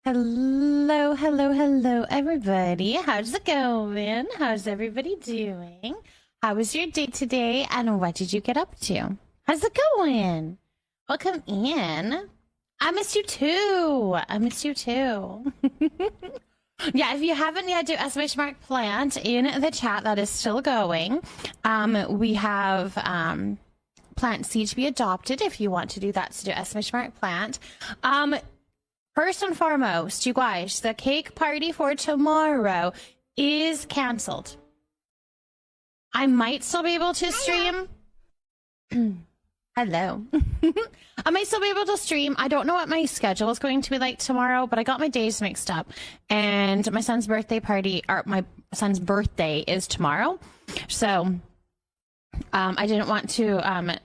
Hello, hello, hello, everybody. How's it going? How's everybody doing? How was your day today? And what did you get up to? How's it going? Welcome in. I missed you too. I missed you too. Yeah, if you haven't yet, do !plant in the chat. That is still going. We have plant seed to be adopted if you want to do that. So do !plant. First and foremost, you guys, the cake party for tomorrow is canceled. I might still be able to stream. Hello. I might still be able to stream. I don't know what my schedule is going to be like tomorrow, but I got my days mixed up. And my son's birthday is tomorrow. So I didn't want to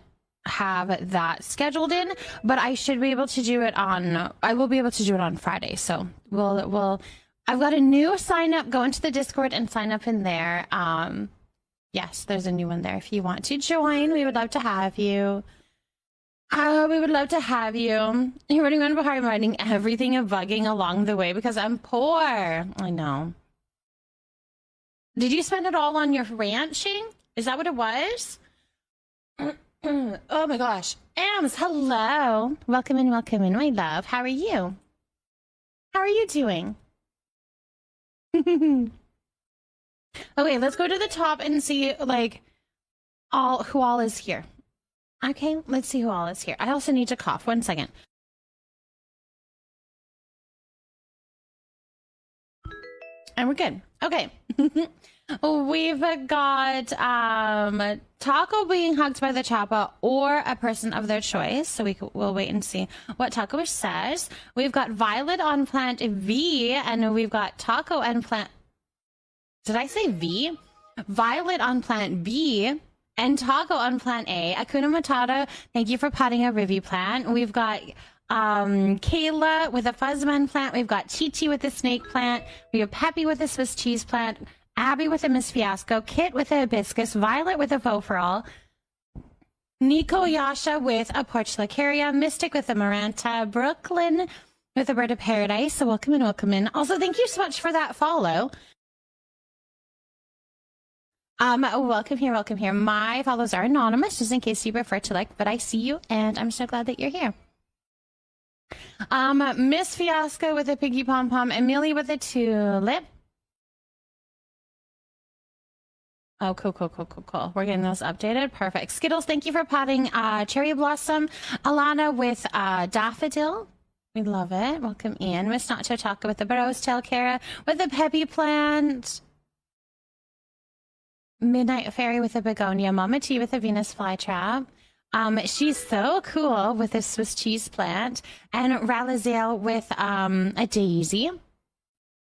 have that scheduled in, but I should be able to do it on, I will be able to do it on Friday. So I've got a new sign up. Go into the Discord and sign up in there. Yes, there's a new one there. If you want to join, we would love to have you. We would love to have you. You're running around behind, writing everything and bugging along the way because I'm poor. I know. Did you spend it all on your ranching? Is that what it was? Oh my gosh. Ams, hello. Welcome in, my love. How are you? How are you doing? Okay, let's go to the top and see like who all is here. Okay, let's see who all is here. I also need to cough. 1 second. And we're good. Okay. We've got Taco being hugged by the Chapa or a person of their choice. So we'll wait and see what Taco says. We've got Violet on plant V, and we've got Taco and plant. Did I say V? Violet on plant B and Taco on plant A. Akuna Matata, thank you for potting a Rivi plant. We've got Kayla with a Fuzzman plant. We've got Chichi with a snake plant. We have Peppy with a Swiss cheese plant. Abby with a Miss Fiasco. Kit with a hibiscus. Violet with a faux for all. Nico Yasha with a Portulacaria. Mystic with a Maranta. Brooklyn with a Bird of Paradise. So welcome in, welcome in. Also, thank you so much for that follow. Welcome here, welcome here. My follows are anonymous, just in case you prefer to like, but I see you, and I'm so glad that you're here. Miss Fiasco with a piggy pom-pom, Amelia with a tulip. Oh, cool, cool, cool, cool, cool. We're getting those updated. Perfect. Skittles, thank you for potting Cherry Blossom. Alana with Daffodil. We love it. Welcome in. Miss Nacho Taco with the Burrow's Tail. Kara with the Peppy Plant. Midnight Fairy with a Begonia. Mama T with a Venus Flytrap. She's so cool with a Swiss cheese plant. And Ralazel with a daisy.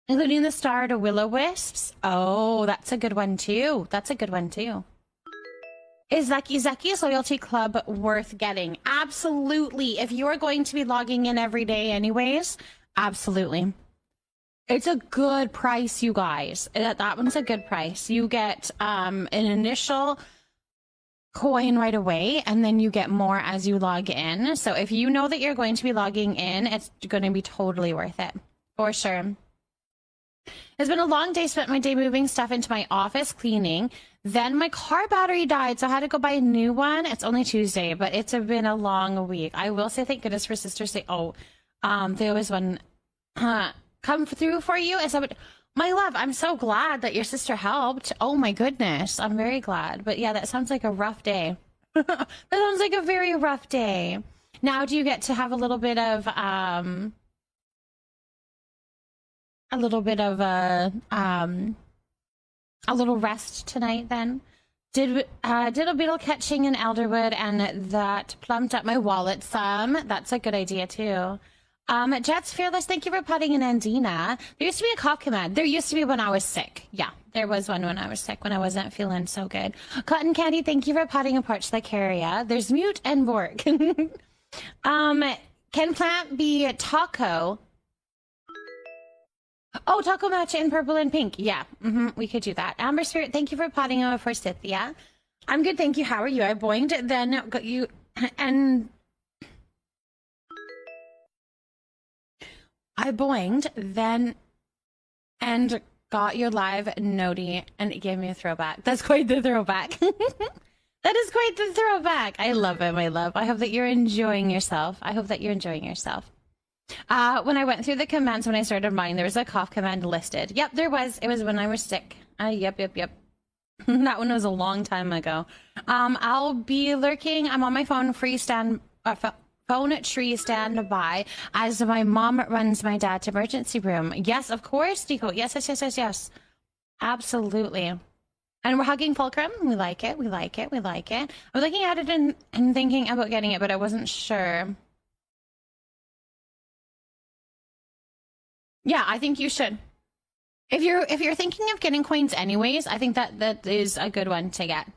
Including the starred will-o-wisps. Oh, that's a good one too. That's a good one too. Is Zeki's loyalty club worth getting? Absolutely. If you are going to be logging in every day anyways, absolutely. It's a good price, you guys. That one's a good price. You get an initial coin right away, and then you get more as you log in. So if you know that you're going to be logging in, it's going to be totally worth it. For sure. It's been a long day. Spent my day moving stuff into my office, cleaning. Then my car battery died, so I had to go buy a new one. It's only Tuesday, but it's been a long week. I will say thank goodness for Sisters Day. Oh, they always want come through for you. And so, my love, I'm so glad that your sister helped. Oh my goodness, I'm very glad. But yeah, that sounds like a rough day. That sounds like a very rough day. Now, do you get to have a little bit of a little rest tonight then? Did a beetle catching in Elderwood, and that plumped up my wallet some. That's a good idea too. Jets Fearless, thank you for putting in Andina. There used to be a cough command. There used to be when I was sick. Yeah, there was one when I was sick, when I wasn't feeling so good. Cotton Candy, thank you for putting a Porch Lycaria. There's Mute and Bork. Can plant be taco? Oh, taco matcha in purple and pink. Yeah, we could do that. Amber Spirit, thank you for potting over for Scythia. I'm good, thank you. How are you? I boinged, then got you, and I boinged, then, and got your live noti, and it gave me a throwback. That's quite the throwback. That is quite the throwback. I love it, my love. I hope that you're enjoying yourself. I hope that you're enjoying yourself. When I went through the commands when I started mine, there was a cough command listed. Yep, there was. It was when I was sick. Yep. That one was a long time ago. I'll be lurking. I'm on my phone, phone tree standby, as my mom runs my dad's emergency room. Yes, of course, Nico. Yes. Absolutely. And we're hugging Fulcrum. We like it. I was looking at it and thinking about getting it, but I wasn't sure. Yeah, I think you should. If you're thinking of getting coins anyways, I think that is a good one to get.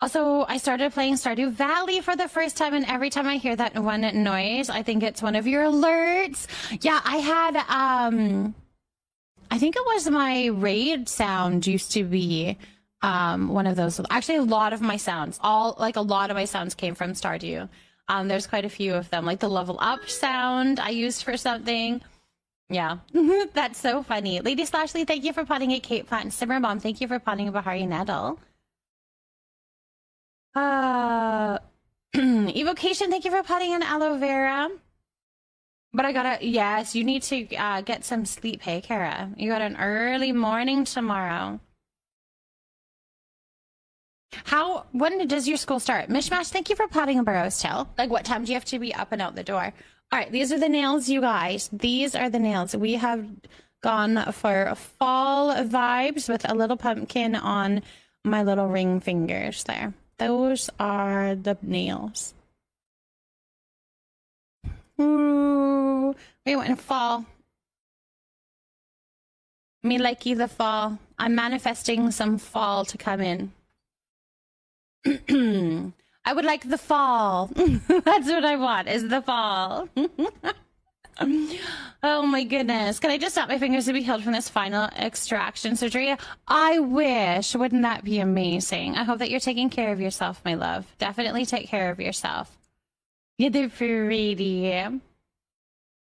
Also, I started playing Stardew Valley for the first time, and every time I hear that one noise, I think it's one of your alerts. Yeah, I had I think it was my raid sound used to be one of those. Actually, a lot of my sounds came from Stardew. There's quite a few of them, like the level up sound I used for something. Yeah, that's so funny. Lady Slashley, thank you for potting a Cape Plant. Simmer Mom, thank you for potting a Bahari Nettle. Evocation, thank you for potting an Aloe Vera. But yes, you need to get some sleep. Hey, Kara, you got an early morning tomorrow. When does your school start? Mishmash, thank you for potting a Burrow's Tail. Like, what time do you have to be up and out the door? All right, these are the nails, you guys. These are the nails. We have gone for fall vibes with a little pumpkin on my little ring fingers there. Those are the nails. Ooh, we went in fall. Me likey the fall. I'm manifesting some fall to come in. I would like the fall. That's what I want, is the fall. Oh my goodness. Can I just snap my fingers to be healed from this final extraction surgery? I wish. Wouldn't that be amazing? I hope that you're taking care of yourself, my love. Definitely take care of yourself. You're pretty.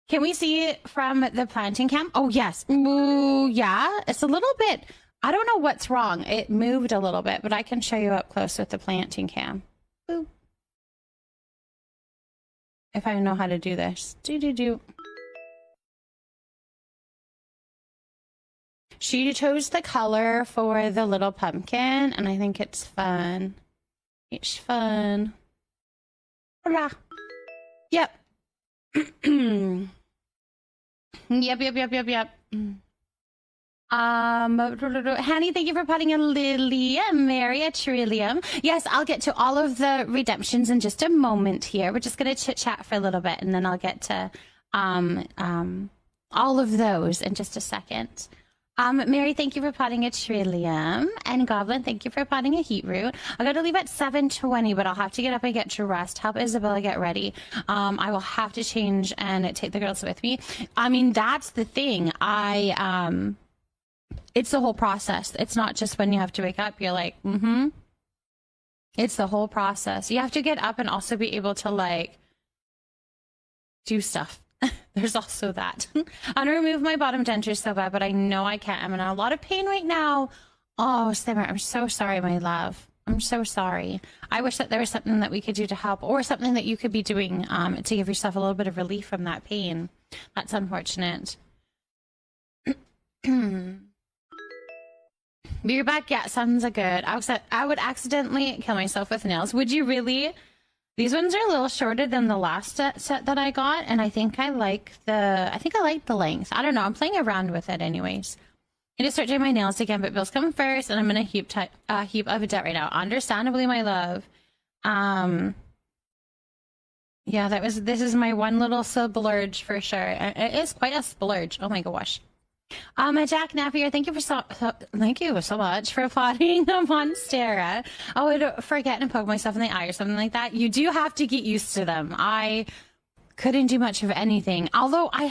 Can we see it from the planting cam? Oh, yes. Ooh, yeah. It's a little bit... I don't know what's wrong. It moved a little bit, but I can show you up close with the planting cam. Boop. if I know how to do this. Do. She chose the color for the little pumpkin, and I think it's fun. It's fun. Hurrah. Yep. Yep. Hanny, thank you for potting a lily. Mary, a trillium. Yes, I'll get to all of the redemptions in just a moment here. We're just gonna chit chat for a little bit, and then I'll get to all of those in just a second. Mary, thank you for potting a trillium. And Goblin, thank you for potting a heat root. I gotta leave at 7:20, but I'll have to get up and get dressed. Help Isabella get ready. I will have to change and take the girls with me. I mean, that's the thing. It's the whole process. It's not just when you have to wake up, you're like, It's the whole process. You have to get up and also be able to, like, do stuff. There's also that. I want to remove my bottom denture so bad, but I know I can't. I'm in a lot of pain right now. Oh, Simmer, I'm so sorry, my love. I'm so sorry. I wish that there was something that we could do to help, or something that you could be doing to give yourself a little bit of relief from that pain. That's unfortunate. Be back. Yeah, sounds good. I would accidentally kill myself with nails. Would you really? These ones are a little shorter than the last set that I got, and I think I like the length. I don't know. I'm playing around with it anyways. I need to start doing my nails again, but bills come first, and I'm in a heap of debt right now. Understandably, my love. Yeah, this is my one little splurge for sure. It is quite a splurge. Oh my gosh. Jack Napier, thank you so much for plotting a Monstera. I would forget and poke myself in the eye or something like that. You do have to get used to them. I couldn't do much of anything. Although I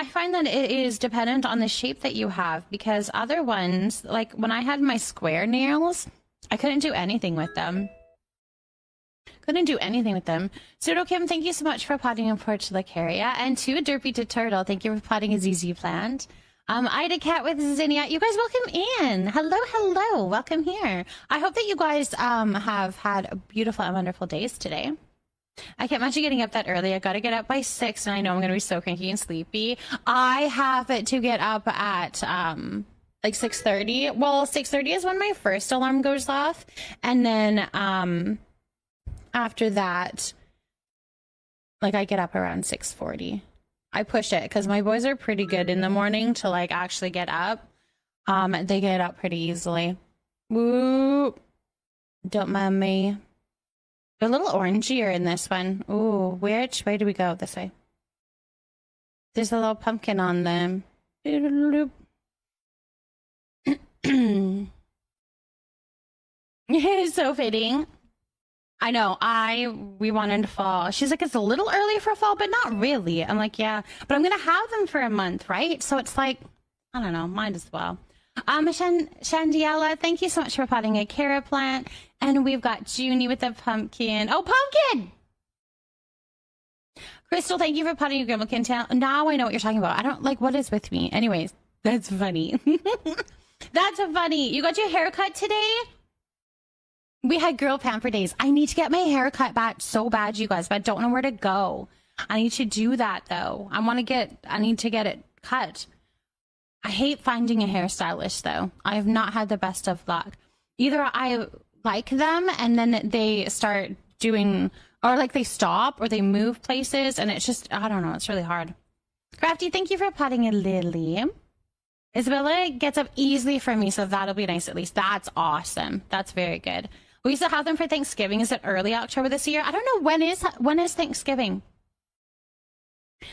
find that it is dependent on the shape that you have, because other ones, like when I had my square nails, I couldn't do anything with them. Pseudo Kim, thank you so much for potting a Portulacaria. And to Derpy to Turtle, thank you for potting a ZZ plant. Ida Cat with Zinnia, you guys welcome in. Hello, welcome here. I hope that you guys have had beautiful and wonderful days today. I can't imagine getting up that early. I gotta get up by 6, and I know I'm gonna be so cranky and sleepy. I have to get up at like 6:30. Well, 6:30 is when my first alarm goes off, and then after that, like, I get up around 6:40. I push it because my boys are pretty good in the morning to, like, actually get up. They get up pretty easily. Woo! Don't mind me. They're a little orangier in this one. Ooh, which way do we go? This way. There's a little pumpkin on them. It's so fitting. I know, we wanted fall. She's like, it's a little early for fall, but not really. I'm like, yeah, but I'm gonna have them for a month, right? So it's like, I don't know, might as well. Shandiela, thank you so much for potting a carrot plant. And we've got Junie with the pumpkin. Oh, pumpkin! Crystal, thank you for potting a grimalkin tail. Now I know what you're talking about. I don't, like, what is with me? Anyways, that's funny. That's funny. You got your haircut today? We had girl pamper days. I need to get my hair cut back so bad, you guys, but I don't know where to go. I need to do that, though. I need to get it cut. I hate finding a hairstylist, though. I have not had the best of luck. Either I like them and then they start doing, or like they stop or they move places, and it's just, I don't know, it's really hard. Crafty, thank you for potting a lily. Isabella gets up easily for me, so that'll be nice at least. That's awesome. That's very good. We used to have them for Thanksgiving. Is it early October this year? I don't know. When is Thanksgiving?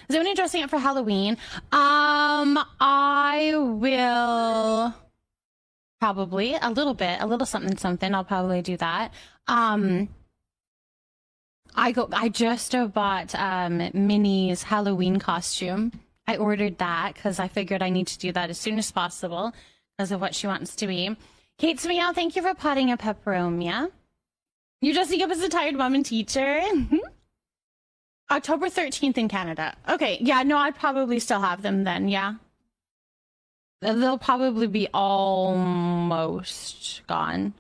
Is anyone dressing up for Halloween? I will probably a little something. I'll probably do that. I just bought Minnie's Halloween costume. I ordered that because I figured I need to do that as soon as possible because of what she wants to be. Kate's Meow, thank you for potting a pepperomia. You're dressing up as a tired mom and teacher. October 13th in Canada. Okay, yeah, no, I'd probably still have them then, yeah. They'll probably be almost gone.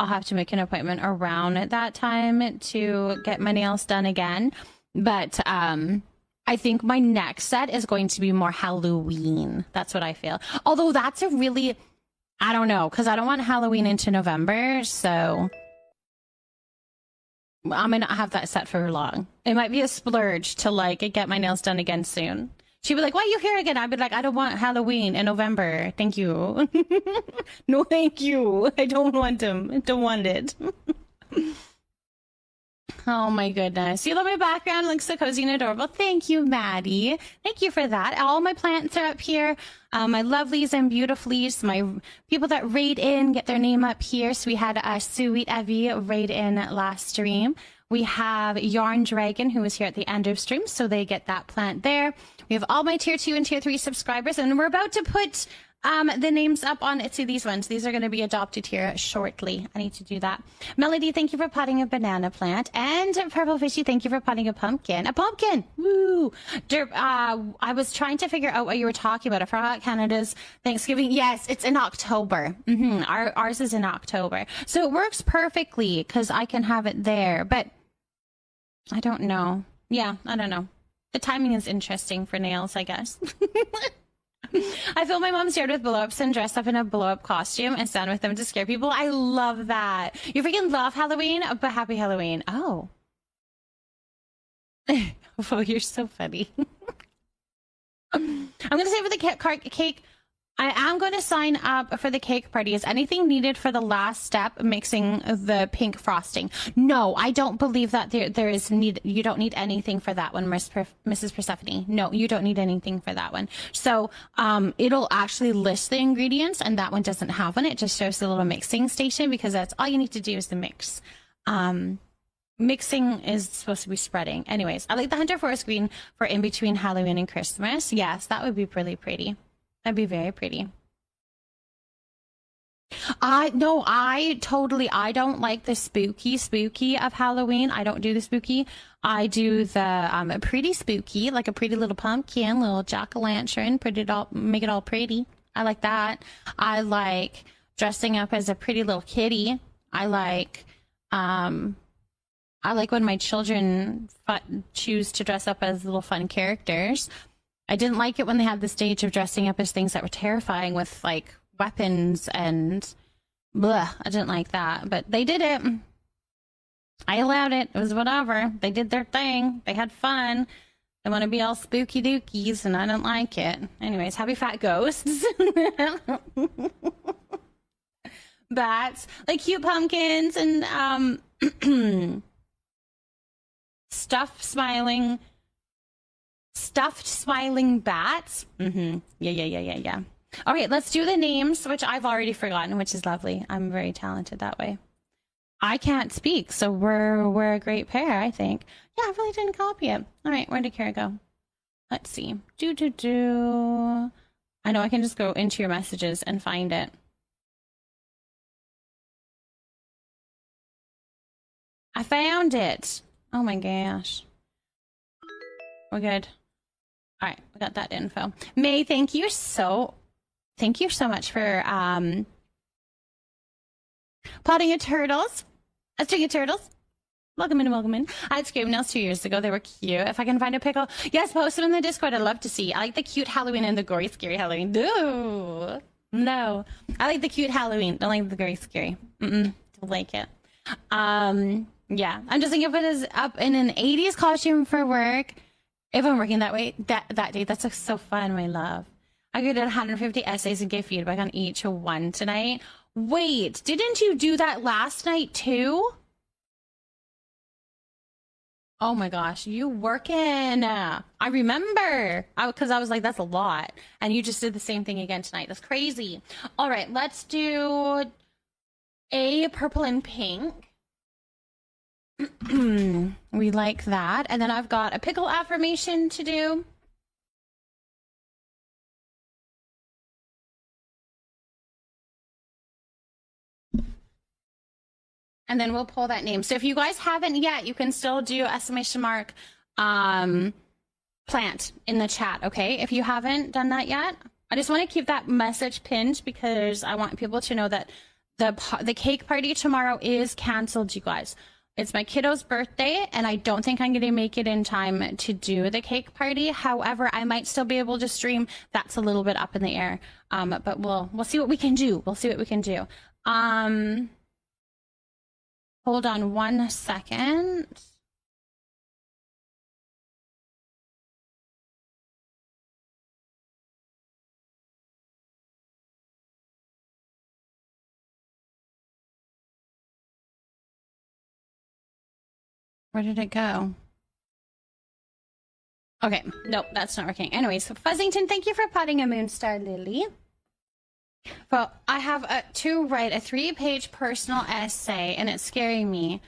I'll have to make an appointment around at that time to get my nails done again. But I think my next set is going to be more Halloween. That's what I feel. Although that's a really, I don't know, because I don't want Halloween into November, so I may not have that set for long. It might be a splurge to like get my nails done again soon. She'd be like, why are you here again? I'd be like, I don't want Halloween in November. Thank you. No, thank you. I don't want them. I don't want it. Oh my goodness. You love my background. It looks so cozy and adorable. Thank you, Maddie. Thank you for that. All my plants are up here. My lovelies and beautifullies. My people that raid in get their name up here. So we had Sweet Evie raid in last stream. We have Yarn Dragon, who was here at the end of stream, so they get that plant there. We have all my tier 2 and tier 3 subscribers, and we're about to put the names up on, see these ones. These are going to be adopted here shortly. I need to do that. Melody, thank you for potting a banana plant. And Purple Fishy, thank you for potting a pumpkin. A pumpkin! Woo! Derp, I was trying to figure out what you were talking about. I forgot Canada's Thanksgiving. Yes, it's in October. Ours is in October. So it works perfectly because I can have it there. But I don't know. Yeah, I don't know. The timing is interesting for nails, I guess. I filled my mom's yard with blow-ups and dressed up in a blow-up costume and stand with them to scare people. I love that. You freaking love Halloween, but happy Halloween. Oh. Oh, you're so funny. I'm going to say for the cake, I am going to sign up for the cake party. Is anything needed for the last step, mixing the pink frosting? No, I don't believe that there is need. You don't need anything for that one, Mrs. Persephone. No, you don't need anything for that one. So it'll actually list the ingredients, and that one doesn't have one. It just shows the little mixing station because that's all you need to do is the mix. Mixing is supposed to be spreading. Anyways, I like the Hunter Forest Green for in between Halloween and Christmas. Yes, that would be really pretty. That'd be very pretty. I don't like the spooky of Halloween. I don't do the spooky. I do the pretty spooky, like a pretty little pumpkin, little jack-o'-lantern, make it all pretty. I like that. I like dressing up as a pretty little kitty. I like when my children choose to dress up as little fun characters. I didn't like it when they had the stage of dressing up as things that were terrifying with like weapons and blah. I didn't like that, but they did it. I allowed it. It was whatever. They did their thing. They had fun. They want to be all spooky dookies, and I don't like it. Anyways, happy fat ghosts. Bats, like cute pumpkins and stuffed smiling bats. Yeah. All right, let's do the names, which I've already forgotten, which is lovely. I'm very talented that way. I can't speak, so we're a great pair, I think. Yeah, I really didn't copy it. All right, where did Kara go? Let's see. I know I can just go into your messages and find it. I found it. Oh my gosh. We're good. All right, we got that info. May, thank you so much for potting a turtles. A string of turtles. Welcome in. I had Scream Nails 2 years ago. They were cute. If I can find a pickle, yes, post them in the Discord. I'd love to see. I like the cute Halloween and the gory, scary Halloween. No. I like the cute Halloween. Don't like the gory, scary. Don't like it. Yeah, I'm just thinking of it as up in an 80s costume for work. If I'm working that way, that day, that's so fun, my love. I graded 150 essays and gave feedback on each one tonight. Wait, didn't you do that last night too? Oh my gosh, you working. I remember, because I was like, that's a lot. And you just did the same thing again tonight. That's crazy. All right, let's do a purple and pink. We like that. And then I've got a pickle affirmation to do. And then we'll pull that name. So if you guys haven't yet, you can still do exclamation mark plant in the chat, okay? If you haven't done that yet, I just want to keep that message pinned because I want people to know that the cake party tomorrow is canceled, you guys. It's my kiddo's birthday, and I don't think I'm going to make it in time to do the cake party. However, I might still be able to stream. That's a little bit up in the air. But we'll see what we can do. We'll see what we can do. Hold on 1 second. Where did it go? Okay, nope, that's not working. Anyways, so Fuzzington, thank you for potting a Moonstar Lily. Well, I have to write a 3-page personal essay, and it's scaring me.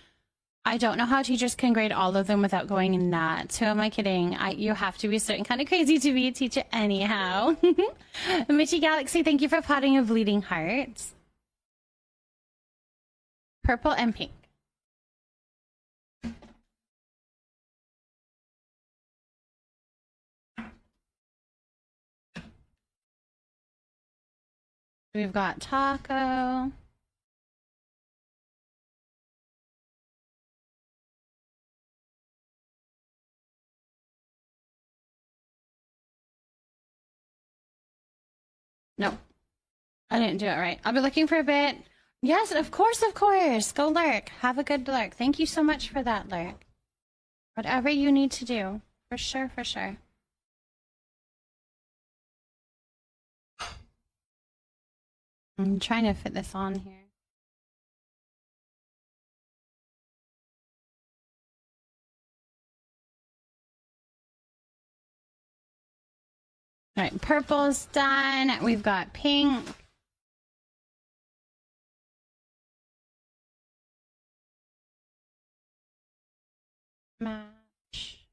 I don't know how teachers can grade all of them without going nuts. Who am I kidding? You have to be certain kind of crazy to be a teacher anyhow. Mitchy Galaxy, thank you for potting a Bleeding Hearts. Purple and pink. We've got Taco. No, I didn't do it right. I'll be looking for a bit. Yes, of course, of course. Go lurk. Have a good lurk. Thank you so much for that lurk. Whatever you need to do. For sure, for sure. I'm trying to fit this on here. All right, purple's done. We've got pink. Match.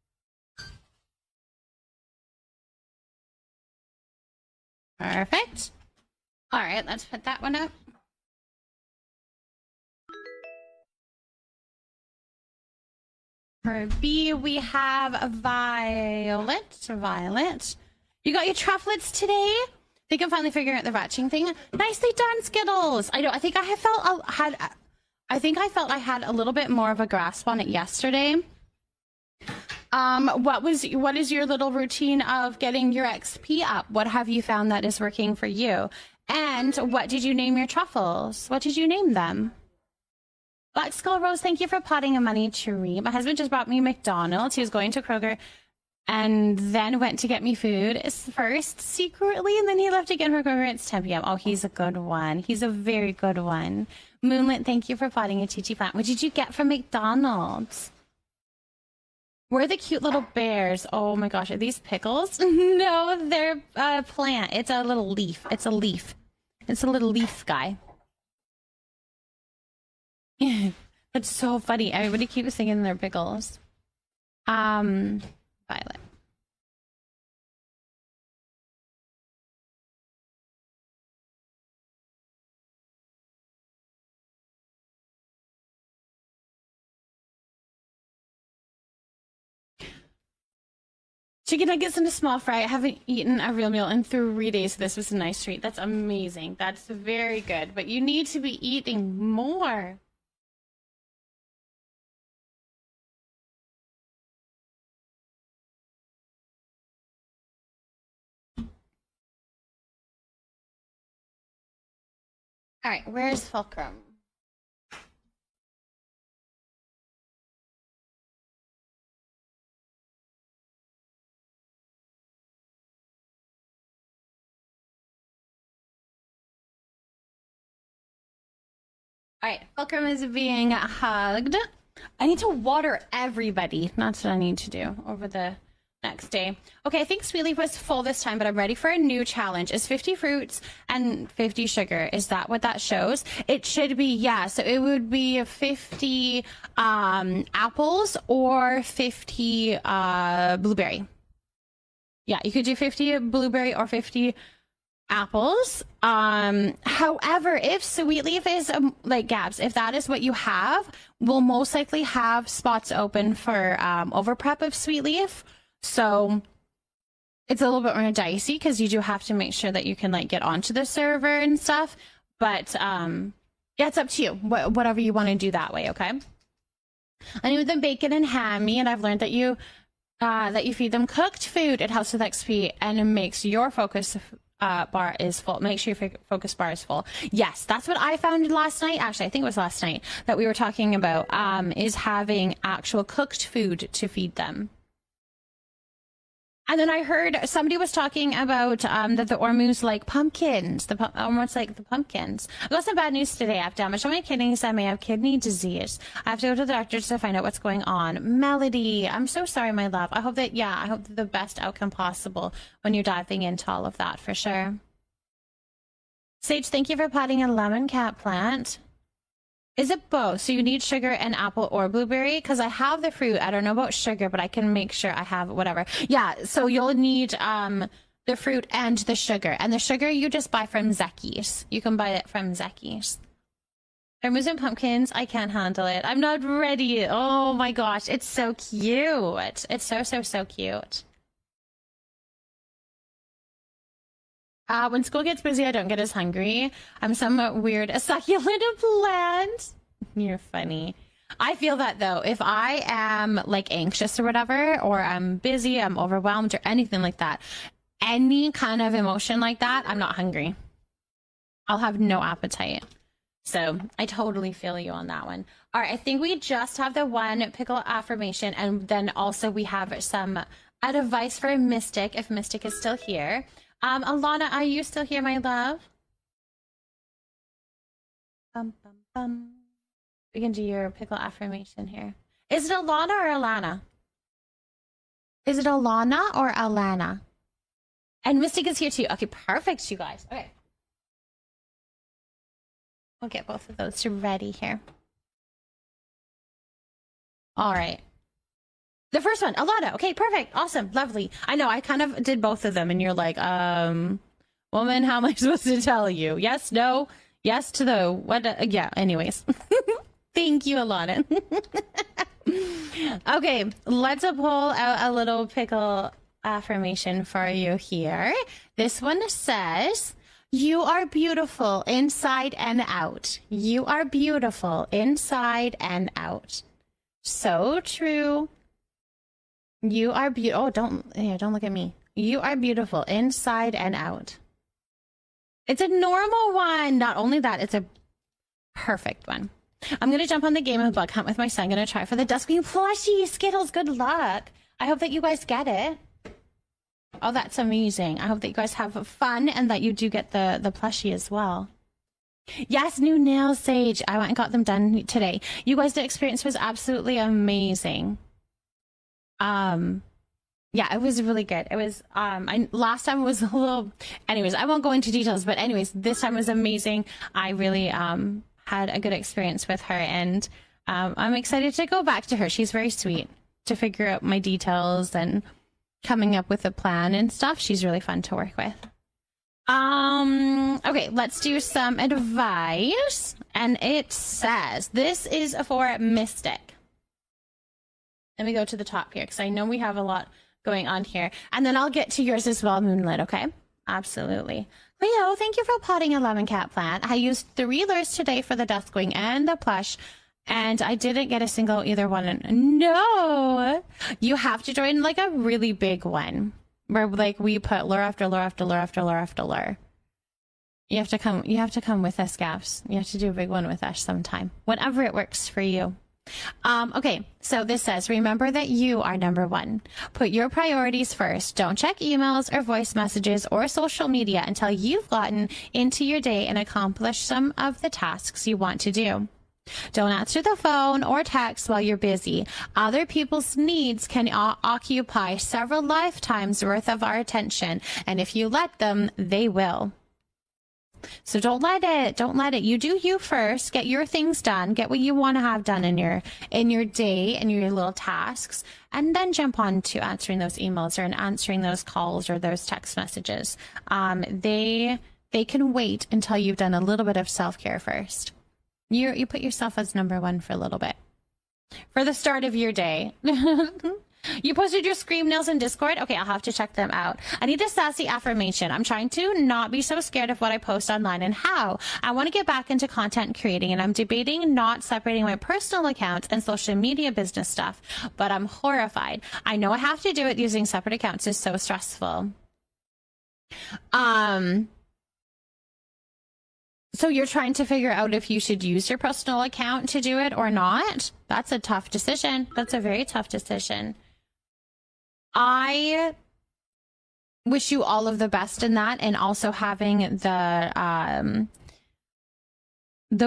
Perfect. All right, let's put that one up. For B, we have Violet. Violet. You got your trufflets today? Think I'm finally figuring out the ratching thing. Nicely done, Skittles. I know. I think I felt I had a little bit more of a grasp on it yesterday. What is your little routine of getting your XP up? What have you found that is working for you? And what did you name your truffles? What did you name them? Black Skull Rose, thank you for potting a money tree. My husband just brought me McDonald's. He was going to Kroger and then went to get me food first secretly, and then he left again for Kroger. It's 10 p.m. Oh, he's a good one. He's a very good one. Moonlit, thank you for potting a Chi plant. What did you get from McDonald's? Where are the cute little bears? Oh my gosh, are these pickles? No, they're a plant. It's a little leaf. It's a leaf. It's a little leaf guy. That's so funny. Everybody keeps singing their pickles. Violet. Chicken nuggets in a small fry. I haven't eaten a real meal in 3 days. So this was a nice treat. That's amazing. That's very good. But you need to be eating more. All right, where's Fulcrum? All right, Fulcrum is being hugged. I need to water everybody. That's what I need to do over the next day. Okay, I think Sweet Leaf was full this time, but I'm ready for a new challenge. Is 50 fruits and 50 sugar? Is that what that shows? It should be, yeah. So it would be 50 apples or 50 blueberry. Yeah, you could do 50 blueberry or 50 apples. However, if Sweet Leaf is like Gabs, if that is what you have, we'll most likely have spots open for over prep of Sweet Leaf. So it's a little bit more dicey because you do have to make sure that you can like get onto the server and stuff. But yeah, it's up to you. Whatever you want to do that way, okay? And with the bacon and hammy, and I've learned that you feed them cooked food. It helps with XP and it makes your focus bar is full. Make sure your focus bar is full. Yes, that's what I found last night. Actually, I think it was last night that we were talking about is having actual cooked food to feed them. And then I heard somebody was talking about that the Ormus like pumpkins. The Ormus like the pumpkins. I got some bad news today. I have damage on my kidneys. I may have kidney disease. I have to go to the doctors to find out what's going on. Melody, I'm so sorry, my love. I hope that the best outcome possible when you're diving into all of that for sure. Sage, thank you for potting a lemon cat plant. Is it both? So you need sugar and apple or blueberry? Because I have the fruit. I don't know about sugar, but I can make sure I have whatever. Yeah, so you'll need the fruit and the sugar. And the sugar you just buy from Zeki's. You can buy it from Zeki's. Ormus and pumpkins, I can't handle it. I'm not ready. Oh my gosh, it's so cute. It's so cute. When school gets busy, I don't get as hungry. I'm somewhat weird. A succulent plant. You're funny. I feel that though. If I am like anxious or whatever, or I'm busy, I'm overwhelmed or anything like that, any kind of emotion like that, I'm not hungry. I'll have no appetite. So I totally feel you on that one. All right, I think we just have the one pickle affirmation, and then also we have some advice for Mystic, if Mystic is still here. Alana, are you still here, my love? We can do your pickle affirmation here. Is it Alana or Alana? Is it Alana or Alana? And Mystic is here too. Okay, perfect, you guys. Okay. We'll get both of those ready here. All right. The first one, Alana. Okay, perfect. Awesome. Lovely. I know, I kind of did both of them, and you're like, woman, how am I supposed to tell you? Yes, no, yes to the, what? Yeah, anyways. Thank you, Alana. Okay, let's pull out a little pickle affirmation for you here. This one says, you are beautiful inside and out. You are beautiful inside and out. So true. You are beautiful. Oh, don't look at me. You are beautiful inside and out. It's a normal one. Not only that, it's a perfect one. I'm going to jump on the game of bug hunt with my son. I'm going to try for the Duskwing plushie. Skittles, good luck. I hope that you guys get it. Oh, that's amazing. I hope that you guys have fun and that you do get the plushie as well. Yes, new nails, Sage. I went and got them done today. You guys, the experience was absolutely amazing. Yeah, it was really good. It was last time was a little, anyways, I won't go into details, but anyways, this time was amazing. I really had a good experience with her, and I'm excited to go back to her. She's very sweet to figure out my details and coming up with a plan and stuff. She's really fun to work with. Okay, let's do some advice, and it says this is for Mystic. Let me go to the top here because I know we have a lot going on here. And then I'll get to yours as well, Moonlit, okay? Absolutely. Leo, thank you for potting a lemon cat plant. I used 3 lures today for the Duskwing and the plush, and I didn't get a single either one. No! You have to join like a really big one where like we put lure after lure after lure after lure after lure. You have to come with us, Gaps. You have to do a big one with us sometime. Whenever it works for you. Okay, so this says, remember that you are number 1. Put your priorities first. Don't check emails or voice messages or social media until you've gotten into your day and accomplished some of the tasks you want to do. Don't answer the phone or text while you're busy. Other people's needs can occupy several lifetimes worth of our attention, and if you let them, they will. So don't let it. You do you first. Get your things done. Get what you want to have done in your day and your little tasks, and then jump on to answering those emails or answering those calls or those text messages. They can wait until you've done a little bit of self-care first. You put yourself as number 1 for a little bit. For the start of your day. You posted your scream nails in Discord? Okay, I'll have to check them out. I need a sassy affirmation. I'm trying to not be so scared of what I post online and how. I want to get back into content creating, and I'm debating not separating my personal accounts and social media business stuff, but I'm horrified. I know I have to do it. Using separate accounts is so stressful. So you're trying to figure out if you should use your personal account to do it or not? That's a tough decision. That's a very tough decision. I wish you all of the best in that, and also having the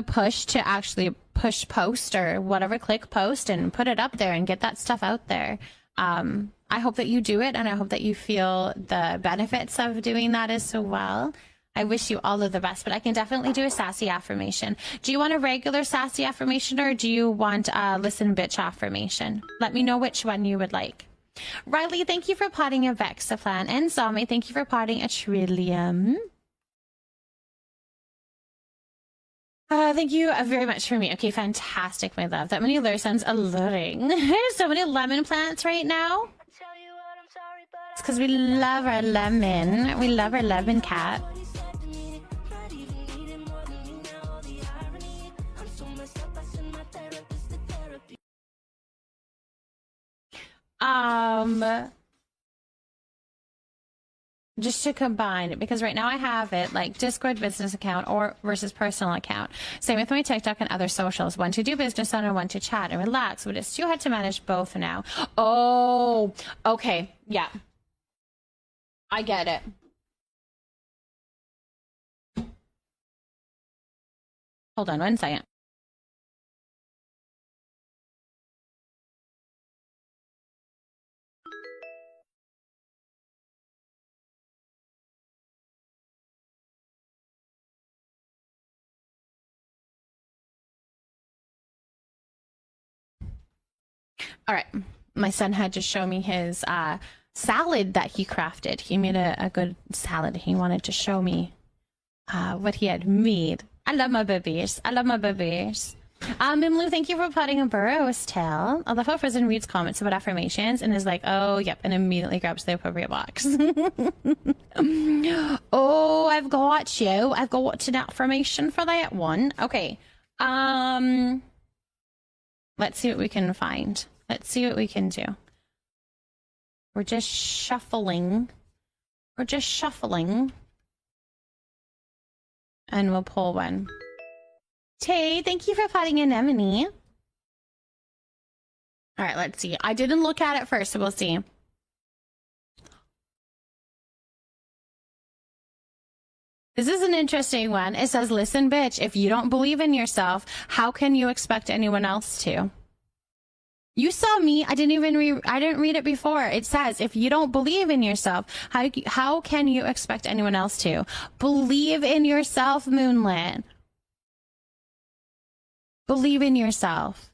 push to actually push post or whatever, click post and put it up there and get that stuff out there. I hope that you do it, and I hope that you feel the benefits of doing that as well. I wish you all of the best, but I can definitely do a sassy affirmation. Do you want a regular sassy affirmation, or do you want a listen bitch affirmation? Let me know which one you would like. Riley, thank you for potting a Vexaplan. And Zami, thank you for potting a Trillium. Thank you very much for me. Okay, fantastic, my love. That many lures sounds alluring. There's so many lemon plants right now. It's because we love our lemon. We love our lemon cat. Just to combine it, because right now I have it like Discord business account or versus personal account. Same with my TikTok and other socials. One to do business on and one to chat and relax, but it's too hard to manage both now. Oh, okay. Yeah. I get it. Hold on one second. All right, my son had to show me his salad that he crafted. He made a good salad. He wanted to show me what he had made. I love my babies. I love my babies. Mimlu, thank you for putting a burrow's tail. I love how Frozen reads comments about affirmations and is like, oh, yep, and immediately grabs the appropriate box. Oh, I've got you. I've got an affirmation for that one. Okay. Let's see what we can find. Let's see what we can do. We're just shuffling. We're just shuffling. And we'll pull one. Tay, thank you for potting anemone. All right, let's see. I didn't look at it first, so we'll see. This is an interesting one. It says, listen, bitch, if you don't believe in yourself, how can you expect anyone else to? You saw me. I didn't read it before. It says, if you don't believe in yourself, how can you expect anyone else to? Believe in yourself, Moonlit. Believe in yourself.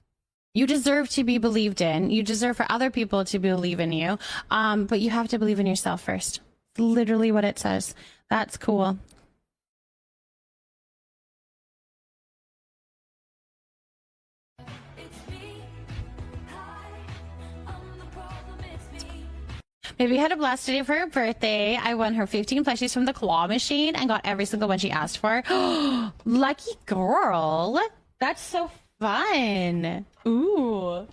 You deserve to be believed in. You deserve for other people to believe in you. But you have to believe in yourself first. It's literally what it says. That's cool. Maybe had a blast today for her birthday. I won her 15 plushies from the claw machine and got every single one she asked for. Lucky girl. That's so fun. Ooh.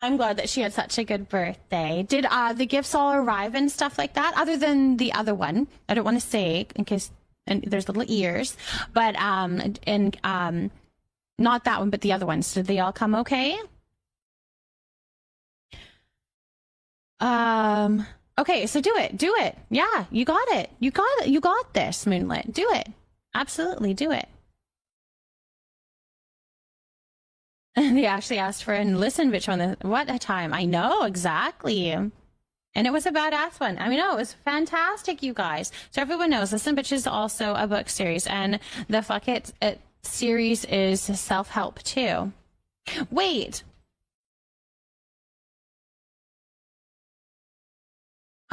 I'm glad that she had such a good birthday. Did the gifts all arrive and stuff like that? Other than the other one. I don't want to say in case and there's little ears. But not that one, but the other ones. Did they all come okay? Okay, so do it. Yeah, you got it. You got this, Moonlit. Do it. Absolutely, do it. They actually asked for a listen bitch on the, what a time. I know, exactly. And it was a badass one. I mean, no, it was fantastic, you guys. So everyone knows, Listen Bitch is also a book series, and the Fuck It series is self-help too. Wait.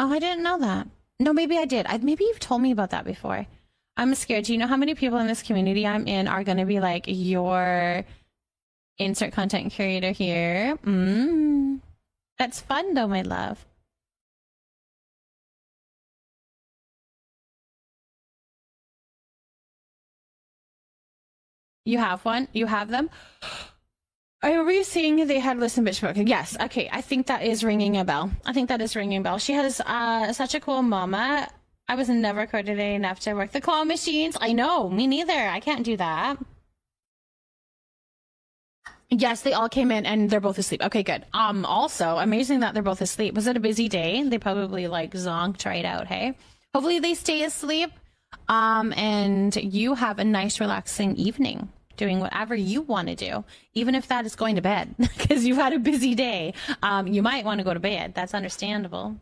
Oh, I didn't know that. No, maybe I did. Maybe you've told me about that before. I'm scared. Do you know how many people in this community I'm in are going to be like, your insert content creator here? That's fun though, my love. You have one? You have them? I remember you saying they had Listen Bitch book. Yes, okay. I think that is ringing a bell. I think that is ringing a bell. She has such a cool mama. I was never coordinated enough to work the claw machines. I know, me neither. I can't do that. Yes, they all came in and they're both asleep. Okay, good. Also, amazing that they're both asleep. Was it a busy day? They probably like zonked right out, hey? Hopefully they stay asleep. And you have a nice relaxing evening doing whatever you want to do, even if that is going to bed because you've had a busy day. You might want to go to bed. That's understandable.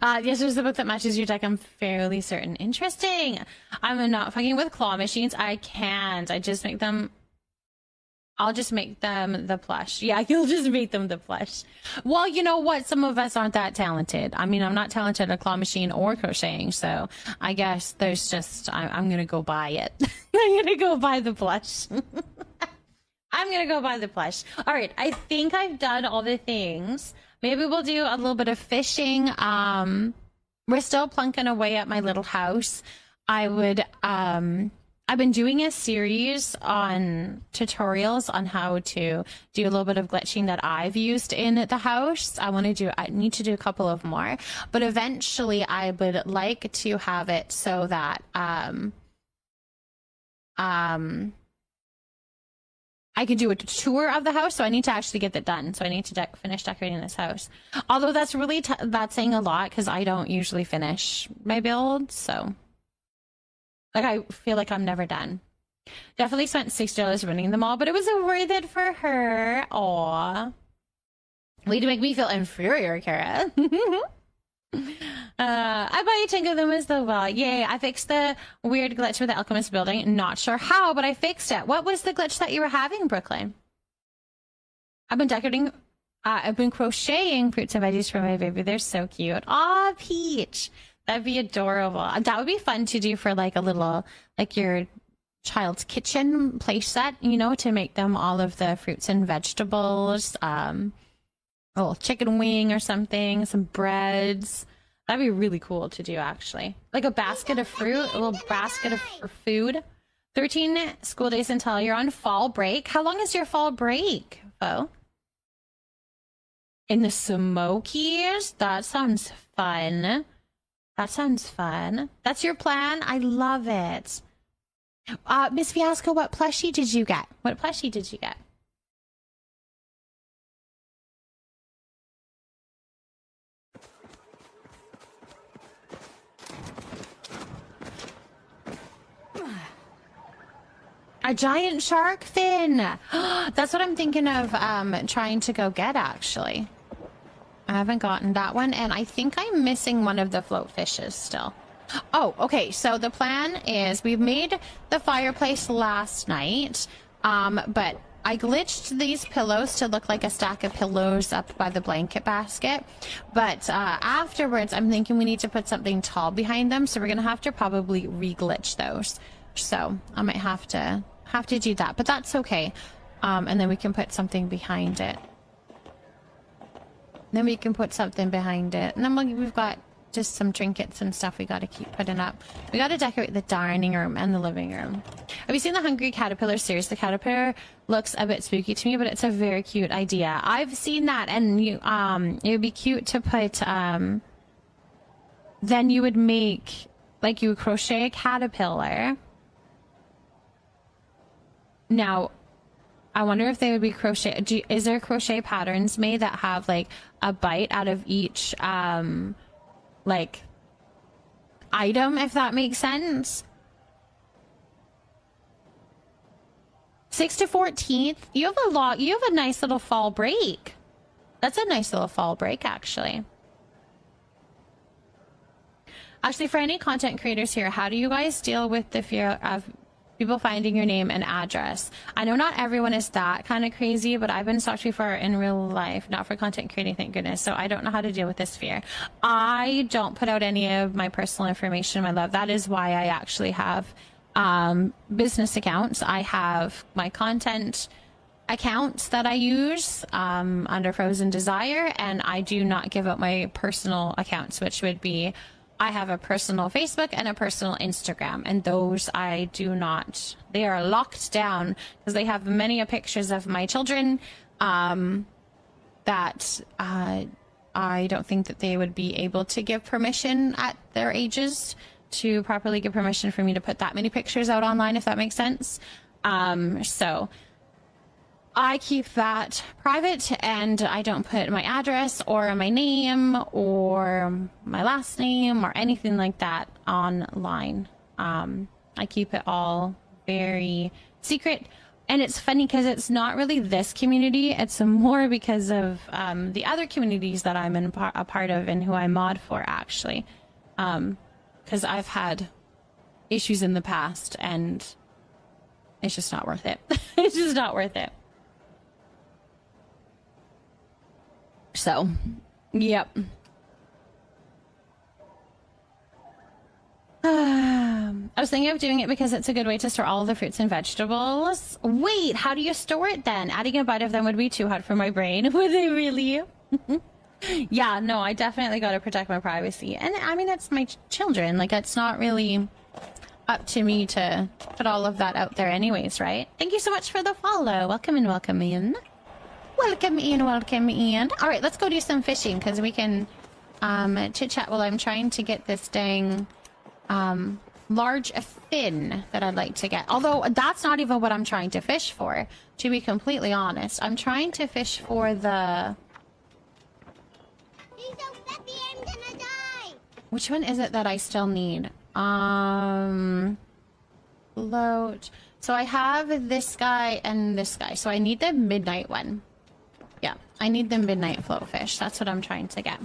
Yes, there's a book that matches your deck. I'm fairly certain. Interesting. I'm not fucking with claw machines. I can't. I'll just make them the plush. Yeah, you'll just make them the plush. Well, you know what? Some of us aren't that talented. I mean, I'm not talented at claw machine or crocheting, so I guess there's just, I'm going to go buy it. I'm going to go buy the plush. I'm going to go buy the plush. All right, I think I've done all the things. Maybe we'll do a little bit of fishing. We're still plunking away at my little house. I've been doing a series on tutorials on how to do a little bit of glitching that I've used in the house. I need to do a couple of more, but eventually I would like to have it so that, I could do a tour of the house. So I need to actually get that done. So I need to finish decorating this house. Although that's really, that's saying a lot because I don't usually finish my builds. So. Like, I feel like I'm never done. Definitely spent $6 running them all, but it was worth it for her. Aw. Way to make me feel inferior, Kara. I buy 10 of them as well. Yay, I fixed the weird glitch with the Alchemist building. Not sure how, but I fixed it. What was the glitch that you were having, Brooklyn? I've been crocheting fruits and veggies for my baby. They're so cute. Aw, Peach. That'd be adorable. That would be fun to do for like a little, like your child's kitchen play set, you know, to make them all of the fruits and vegetables, a little chicken wing or something, some breads. That'd be really cool to do, actually. Like a basket of fruit, a little basket of food. 13 school days until you're on fall break. How long is your fall break, Bo? In the Smokies? That sounds fun. That sounds fun. That's your plan? I love it. Miss Fiasco, what plushie did you get? What plushie did you get? A giant shark fin. That's what I'm thinking of trying to go get, actually. I haven't gotten that one, and I think I'm missing one of the float fishes still. Oh, okay, so the plan is we made the fireplace last night, but I glitched these pillows to look like a stack of pillows up by the blanket basket, but afterwards I'm thinking we need to put something tall behind them, so we're gonna have to probably re-glitch those. So I might have to do that, but that's okay. And then we can put something behind it. Then we can put something behind it. And then we've got just some trinkets and stuff we got to keep putting up. We got to decorate the dining room and the living room. Have you seen the Hungry Caterpillar series? The caterpillar looks a bit spooky to me, but it's a very cute idea. I've seen that, and it would be cute to put, then you would make, like, you would crochet a caterpillar. Now, I wonder if they would be crochet. Is there crochet patterns made that have like a bite out of each like item, if that makes sense? 6th to 14th. You have a nice little fall break. That's a nice little fall break, actually. Actually, for any content creators here, how do you guys deal with the fear of people finding your name and address? I know not everyone is that kind of crazy, but I've been stalked before in real life, not for content creating, thank goodness. So I don't know how to deal with this fear. I don't put out any of my personal information, my love. That is why I actually have business accounts. I have my content accounts that I use under Frozen Desire, and I do not give out my personal accounts, which would be, I have a personal Facebook and a personal Instagram, and those I do not, they are locked down because they have many pictures of my children that I don't think that they would be able to give permission at their ages to properly give permission for me to put that many pictures out online, if that makes sense. So I keep that private, and I don't put my address or my name or my last name or anything like that online. I keep it all very secret. And it's funny because it's not really this community. It's more because of the other communities that I'm a part of and who I mod for, actually. Because I've had issues in the past, and it's just not worth it. It's just not worth it. So, yep. I was thinking of doing it because it's a good way to store all of the fruits and vegetables. Wait, how do you store it then? Adding a bite of them would be too hard for my brain. Would they really? Yeah, no, I definitely got to protect my privacy. And I mean, it's my children. Like, it's not really up to me to put all of that out there anyways, right? Thank you so much for the follow. Welcome in, welcome in. Welcome in, welcome in. All right, let's go do some fishing because we can chit-chat while I'm trying to get this dang large fin that I'd like to get. Although that's not even what I'm trying to fish for, to be completely honest. I'm trying to fish for the... Which one is it that I still need? Float. So I have this guy and this guy. So I need the midnight one. Yeah, I need the midnight float fish. That's what I'm trying to get.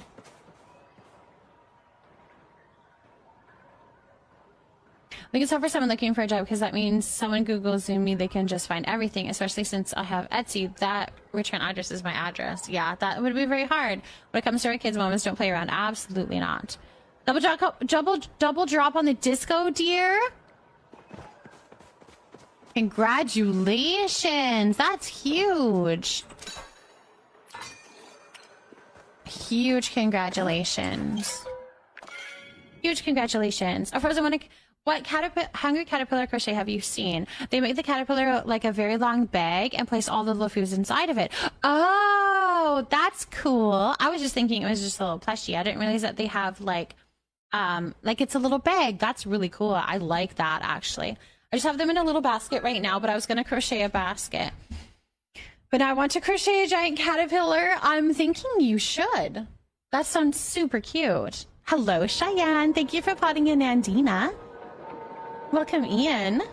I think it's hard for someone looking for a job because that means someone Googles me, they can just find everything, especially since I have Etsy. That return address is my address. Yeah, that would be very hard. When it comes to our kids, mamas don't play around. Absolutely not. Double drop on the disco, dear. Congratulations. That's huge. Huge congratulations. Huge congratulations. Oh, Frozen, what hungry caterpillar crochet have you seen? They make the caterpillar like a very long bag and place all the little foods inside of it. Oh, that's cool. I was just thinking it was just a little plushie. I didn't realize that they have like it's a little bag. That's really cool. I like that, actually. I just have them in a little basket right now, but I was going to crochet a basket. But I want to crochet a giant caterpillar. I'm thinking you should. That sounds super cute. Hello, Cheyenne. Thank you for potting in, Andina. Welcome in.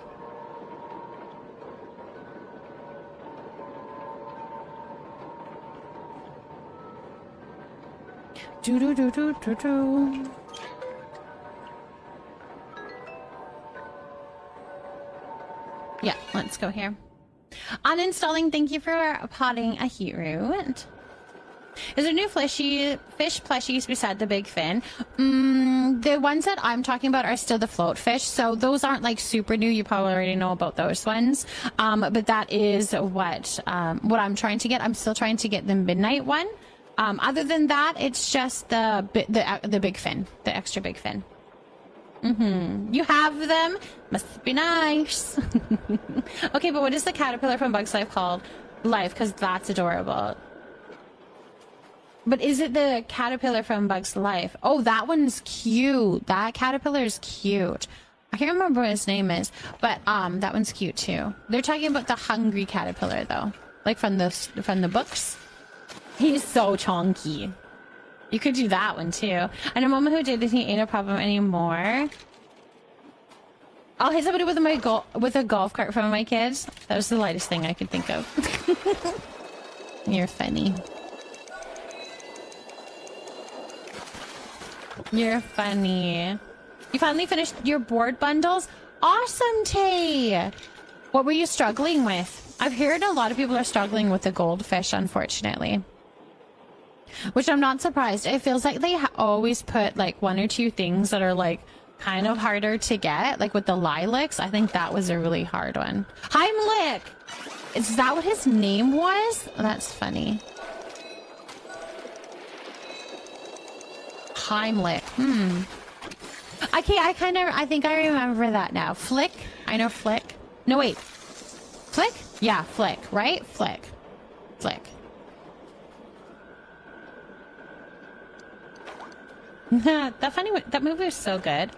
Do do do do do do. Yeah, let's go here. Uninstalling. Thank you for potting a heat root. Is there new fish plushies beside the big fin? The ones that I'm talking about are still the float fish, so those aren't like super new. You probably already know about those ones. But that is what I'm trying to get. I'm still trying to get the midnight one. Other than that, it's just the big fin, the extra big fin. You have them? Must be nice. Okay, but what is the caterpillar from Bug's Life called? Life, because that's adorable. But is it the caterpillar from Bug's Life? Oh, that one's cute. That caterpillar is cute. I can't remember what his name is, but that one's cute too. They're talking about the hungry caterpillar though, like from the books. He's so chonky. You could do that one too. And a moment who did this ain't a problem anymore. I'll hit somebody with a golf cart from my kids. That was the lightest thing I could think of. You're funny. You're funny. You finally finished your board bundles? Awesome, Tay! What were you struggling with? I've heard a lot of people are struggling with the goldfish, unfortunately. Which I'm not surprised. It feels like they always put like one or two things that are like kind of harder to get. Like with the lilacs, I think that was a really hard one. Heimlich! Is that what his name was? Oh, that's funny. Heimlich. Okay, I think I remember that now. Flick. I know Flick. No, wait. Flick? Yeah, Flick, right? Flick. That movie was so good.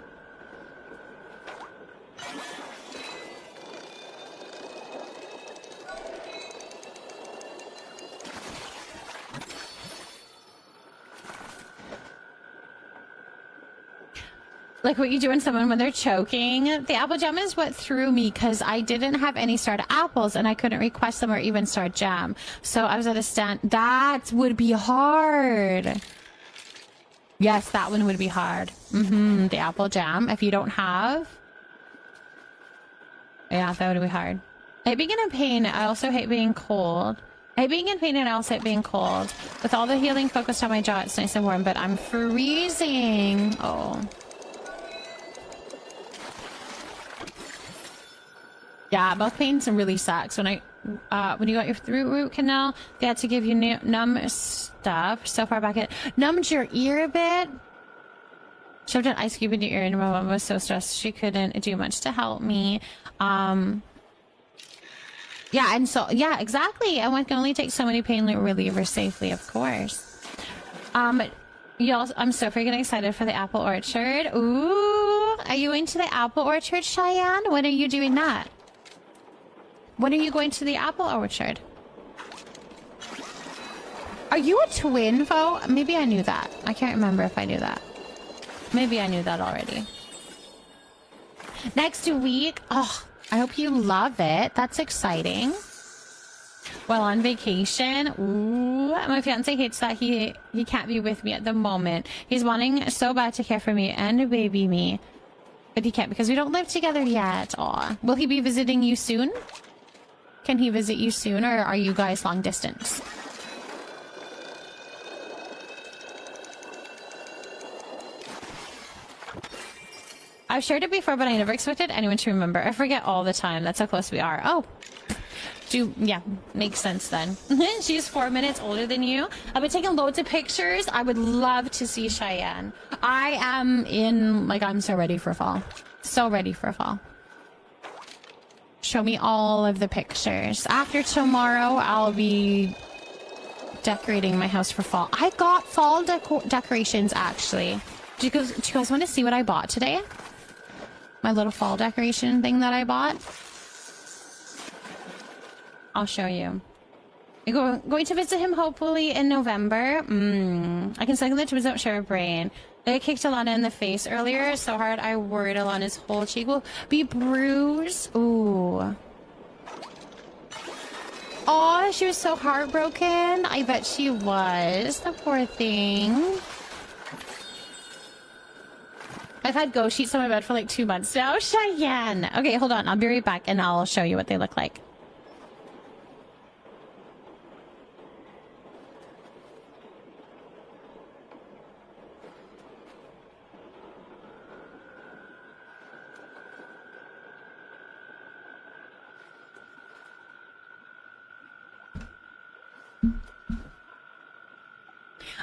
Like what you do in someone when they're choking. The apple jam is what threw me because I didn't have any starred apples and I couldn't request them or even starred jam. So I was at a stand. That would be hard. Yes, that one would be hard. The apple jam. If you don't have. Yeah, that would be hard. I hate being in pain. I also hate being cold. I hate being in pain and I also hate being cold. With all the healing focused on my jaw, it's nice and warm, but I'm freezing. Oh. Yeah, mouth pains really sucks. When you got your root canal, they had to give you numb stuff. So far back, it numbed your ear a bit. Shoved an ice cube in your ear, and my mom was so stressed she couldn't do much to help me. Yeah, and so yeah, exactly. And one can only take so many pain relievers safely, of course. Y'all, I'm so freaking excited for the apple orchard. Ooh, are you going to the apple orchard, Cheyenne? When are you doing that? When are you going to the apple orchard? Are you a twin, Vo? Maybe I knew that. I can't remember if I knew that. Maybe I knew that already. Next week. Oh, I hope you love it. That's exciting. While on vacation. Ooh, my fiance hates that he can't be with me at the moment. He's wanting so bad to care for me and baby me. But he can't because we don't live together yet. Aw. Will he be visiting you soon? Can he visit you soon, or are you guys long distance? I've shared it before, but I never expected anyone to remember. I forget all the time. That's how close we are. Oh. Yeah, makes sense then. She's 4 minutes older than you. I've been taking loads of pictures. I would love to see Cheyenne. I am I'm so ready for fall. So ready for fall. Show me all of the pictures. After tomorrow, I'll be decorating my house for fall. I got fall decorations, actually. Do you guys want to see what I bought today? My little fall decoration thing that I bought? I'll show you. I'm going to visit him hopefully in November. I can suck the twins don't share a brain. They kicked Alana in the face earlier so hard I worried Alana's whole cheek will be bruised. Ooh. Oh, she was so heartbroken. I bet she was. The poor thing. I've had ghost sheets on my bed for like 2 months now. Cheyenne. Okay, hold on. I'll be right back and I'll show you what they look like.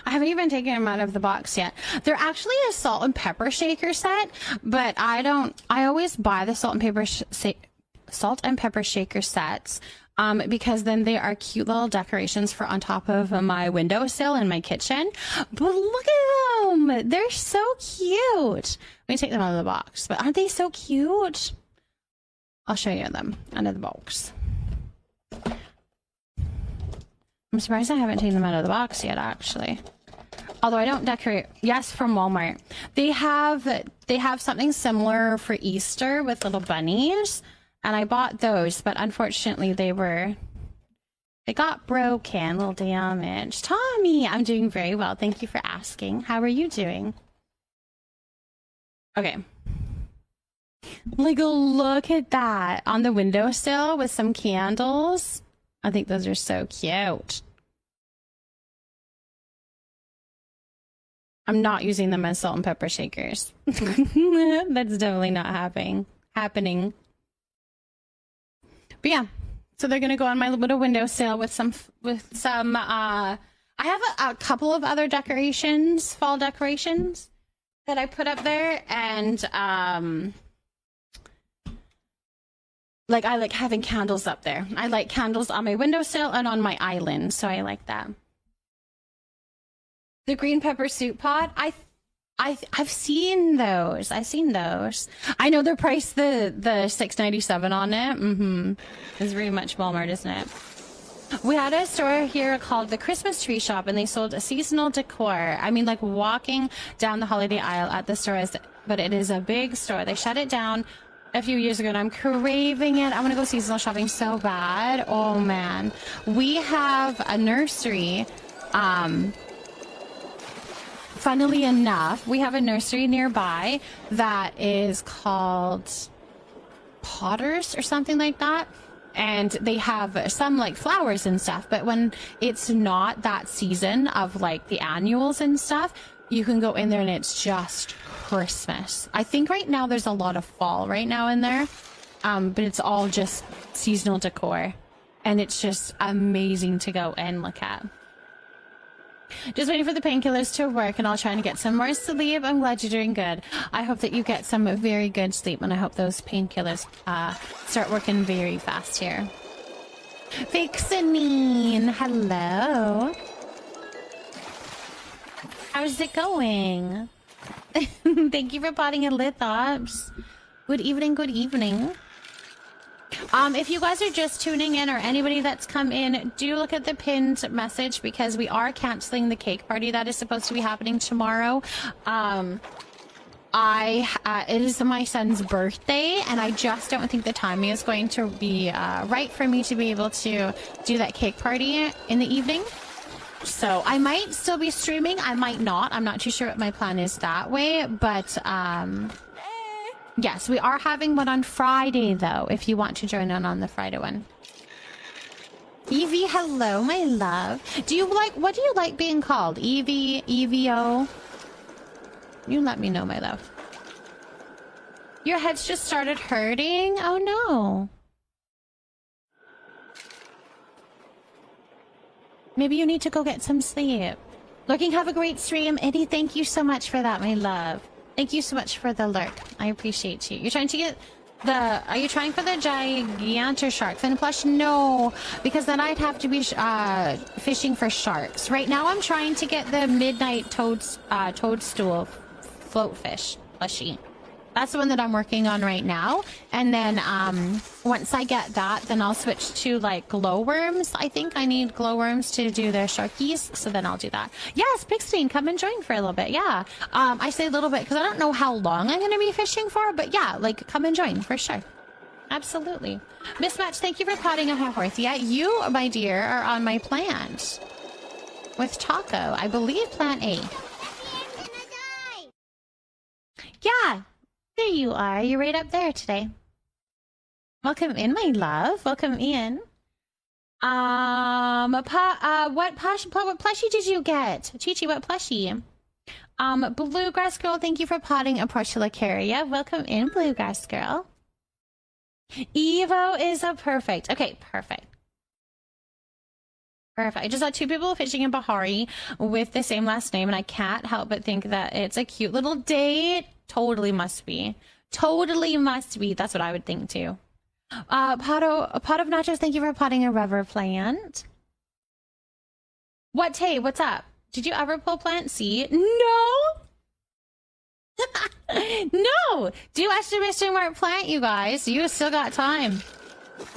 I haven't even taken them out of the box yet. They're actually a salt and pepper shaker set, but I always buy the salt and pepper shaker sets because then they are cute little decorations for on top of my windowsill in my kitchen. But look at them. They're so cute. Let me take them out of the box, but aren't they so cute? I'll show you them out of the box. I'm surprised I haven't taken them out of the box yet, actually. Although I don't decorate. Yes, from Walmart. They have something similar for Easter with little bunnies, and I bought those, but unfortunately they got broken, little damage. Tommy, I'm doing very well. Thank you for asking. How are you doing? Okay. Like, look at that on the windowsill with some candles. I think those are so cute. I'm not using them as salt and pepper shakers. That's definitely not happening. But yeah, So they're gonna go on my little windowsill with some. I have a couple of other decorations, fall decorations, that I put up there, and like I like having candles up there. I like candles on my windowsill and on my island, so I like that. The green pepper soup pot, I've seen those. I've seen those. I know they're priced the $6.97 on it. It's very much Walmart, isn't it? We had a store here called the Christmas Tree Shop, and they sold a seasonal decor. I mean, like walking down the holiday aisle at the store, but it is a big store. They shut it down a few years ago, and I'm craving it. I want to go seasonal shopping so bad. Oh man, we have a nursery. Funnily enough, we have a nursery nearby that is called Potters or something like that. And they have some like flowers and stuff. But when it's not that season of like the annuals and stuff, you can go in there and it's just Christmas. I think right now there's a lot of fall right now in there. But it's all just seasonal decor. And it's just amazing to go and look at. Just waiting for the painkillers to work, and I'll try and get some more sleep. I'm glad you're doing good. I hope that you get some very good sleep, and I hope those painkillers start working very fast here. Vixenine, hello. How's it going? Thank you for potting in Lithops. Good evening, good evening. If you guys are just tuning in, or anybody that's come in, do look at the pinned message, because we are canceling the cake party that is supposed to be happening tomorrow. It is my son's birthday, and I just don't think the timing is going to be right for me to be able to do that cake party in the evening. So I might still be streaming, I might not. I'm not too sure what my plan is that way, but yes, we are having one on Friday, though, if you want to join in on the Friday one. Evie, hello, my love. What do you like being called? Evie, EVO? You let me know, my love. Your head's just started hurting? Oh, no. Maybe you need to go get some sleep. Looking, have a great stream. Eddie, thank you so much for that, my love. Thank you so much for the lurk. I appreciate you. You're trying to get are you trying for the gigantor shark fin plush? No, because then I'd have to be fishing for sharks. Right now I'm trying to get the midnight toadstool float fish plushie. That's the one that I'm working on right now. And then once I get that, then I'll switch to like glowworms. I think I need glowworms to do the sharkies, so then I'll do that. Yes, Pixie, come and join for a little bit. Yeah, I say a little bit because I don't know how long I'm going to be fishing for, but yeah, like come and join for sure. Absolutely. Mismatch, thank you for potting a horse. Yeah, you, my dear, are on my plant with Taco. I believe plant A. Yeah. There you are. You're right up there today. Welcome in, my love. Welcome in. What plushie did you get? Chi-Chi, what plushie? Bluegrass Girl, thank you for potting a Portulacaria. Welcome in, Bluegrass Girl. Evo is a perfect. Okay, perfect. Perfect. I just saw two people fishing in Bahari with the same last name, and I can't help but think that it's a cute little date. Totally must be. Totally must be. That's what I would think too. A pot of nachos, thank you for potting a rubber plant. What, Tay? What's up? Did you ever pull plant C? No! No! Do estimation mark plant, you guys. You still got time.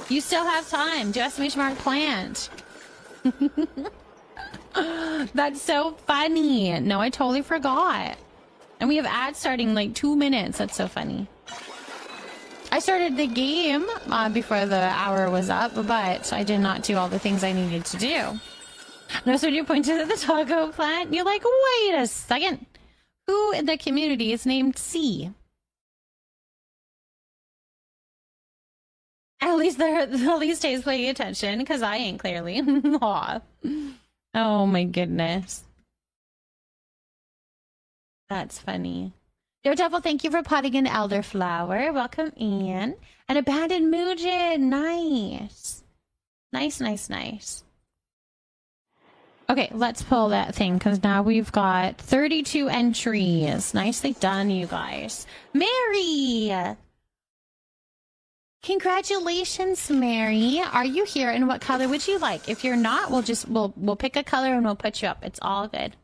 You still have time. Do estimation mark plant. That's so funny. No, I totally forgot. And we have ads starting like 2 minutes. That's so funny. I started the game before the hour was up, but I did not do all the things I needed to do. No, so you pointed at the taco plant. You're like, wait a second. Who in the community is named C? At least Tay's paying attention, because I ain't clearly. Aw. Oh my goodness. That's funny. Daredevil, thank you for potting an elderflower. Welcome in. An abandoned Muujin. Nice. Nice, nice, nice. Okay, let's pull that thing, because now we've got 32 entries. Nicely done, you guys. Mary! Congratulations, Mary. Are you here, and what color would you like? If you're not, we'll pick a color and we'll put you up. It's all good.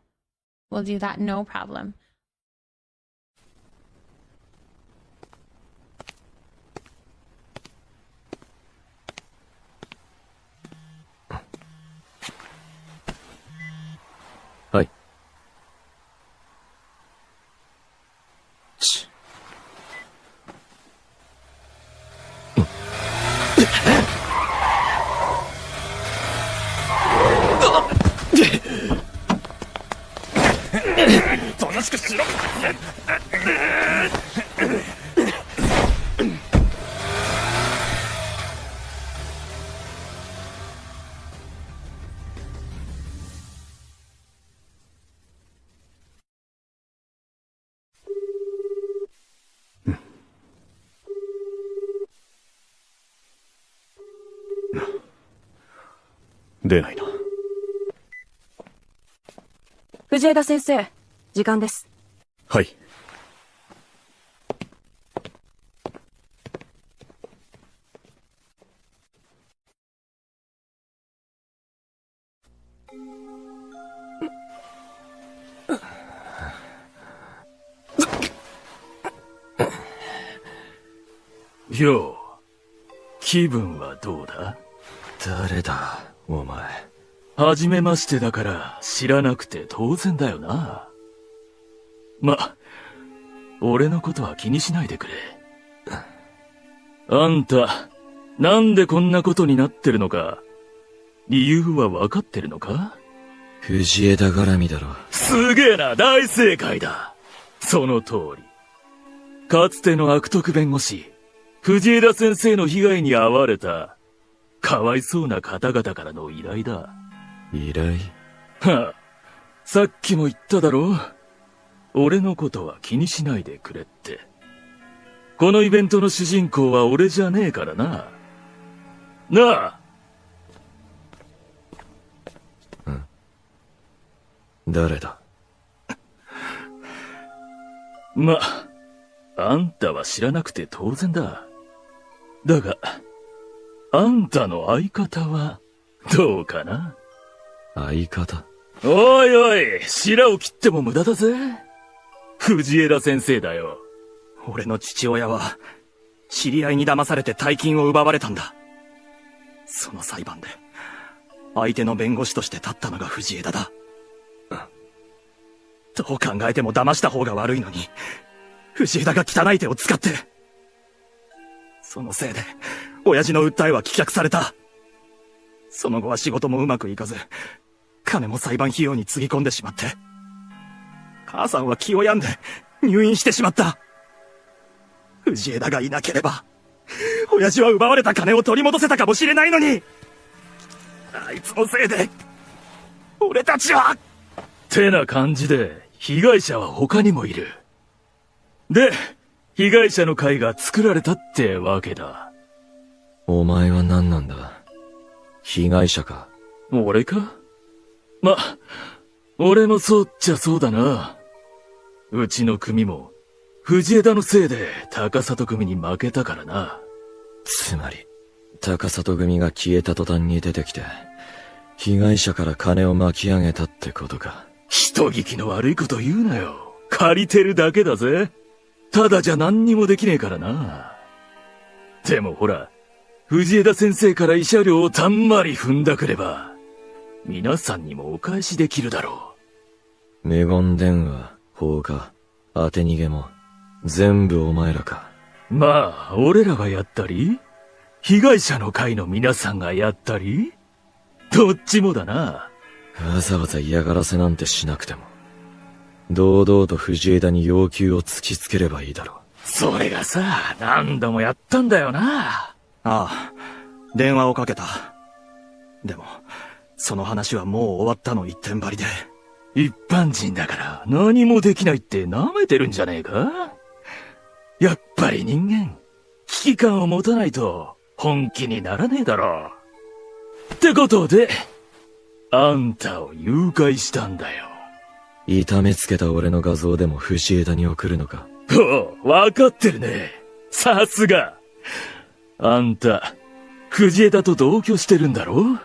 We'll do that, no problem. Hi. 正しくしろ。出ないな。藤枝先生、時間です。はい。よう、気分はどうだ？誰だ、お前。はじめましてだから知らなくて当然だよな。ま、俺のことは気にしないでくれ。あんた、なんでこんなことになってるのか、理由は分かってるのか？藤枝絡みだろ。すげえな、大正解だ。その通り。かつての悪徳弁護士、藤枝先生の被害に遭われた、かわいそうな方々からの依頼だ。依頼？はあ、さっきも言っただろう。俺のことは気にしないでくれって。このイベントの主人公は俺じゃねえからな。なあ。誰だ？ま、あんたは知らなくて当然だ。だが、あんたの相方はどうかな？相方？おいおい、白を切っても無駄だぜ。藤枝先生だよ。俺の父親は、知り合いに騙されて大金を奪われたんだ。その裁判で、相手の弁護士として立ったのが藤枝だ。どう考えても騙した方が悪いのに、藤枝が汚い手を使って。そのせいで、親父の訴えは棄却された。その後は仕事もうまくいかず、金も裁判費用につぎ込んでしまって。母さんは気を病んで入院してしまった。藤枝がいなければ、親父は奪われた金を取り戻せたかもしれないのに、あいつのせいで、俺たちは。ってな感じで、被害者は他にもいる。で、被害者の会が作られたってわけだ。お前は何なんだ？被害者か？俺か？ま、俺もそうっちゃそうだな。うちの組も、藤枝のせいで高里組に負けたからな。つまり、高里組が消えた途端に出てきて、被害者から金を巻き上げたってことか。人聞きの悪いこと言うなよ。借りてるだけだぜ。ただじゃ何にもできねえからな。でもほら、藤枝先生から慰謝料をたんまり踏んだくれば、皆さんにもお返しできるだろう。無言電話、放火、当て逃げも、全部お前らか。まあ、俺らがやったり、被害者の会の皆さんがやったり、どっちもだな。わざわざ嫌がらせなんてしなくても、堂々と藤枝に要求を突きつければいいだろう。それがさ、何度もやったんだよな。ああ、電話をかけた。でも、その話はもう終わったの一点張りで。一般人だから何もできないって舐めてるんじゃねえか？やっぱり人間、危機感を持たないと本気にならねえだろってことで、あんたを誘拐したんだよ。痛めつけた俺の画像でも藤枝に送るのか。おう、わかってるね。さすが。あんた、藤枝と同居してるんだろ？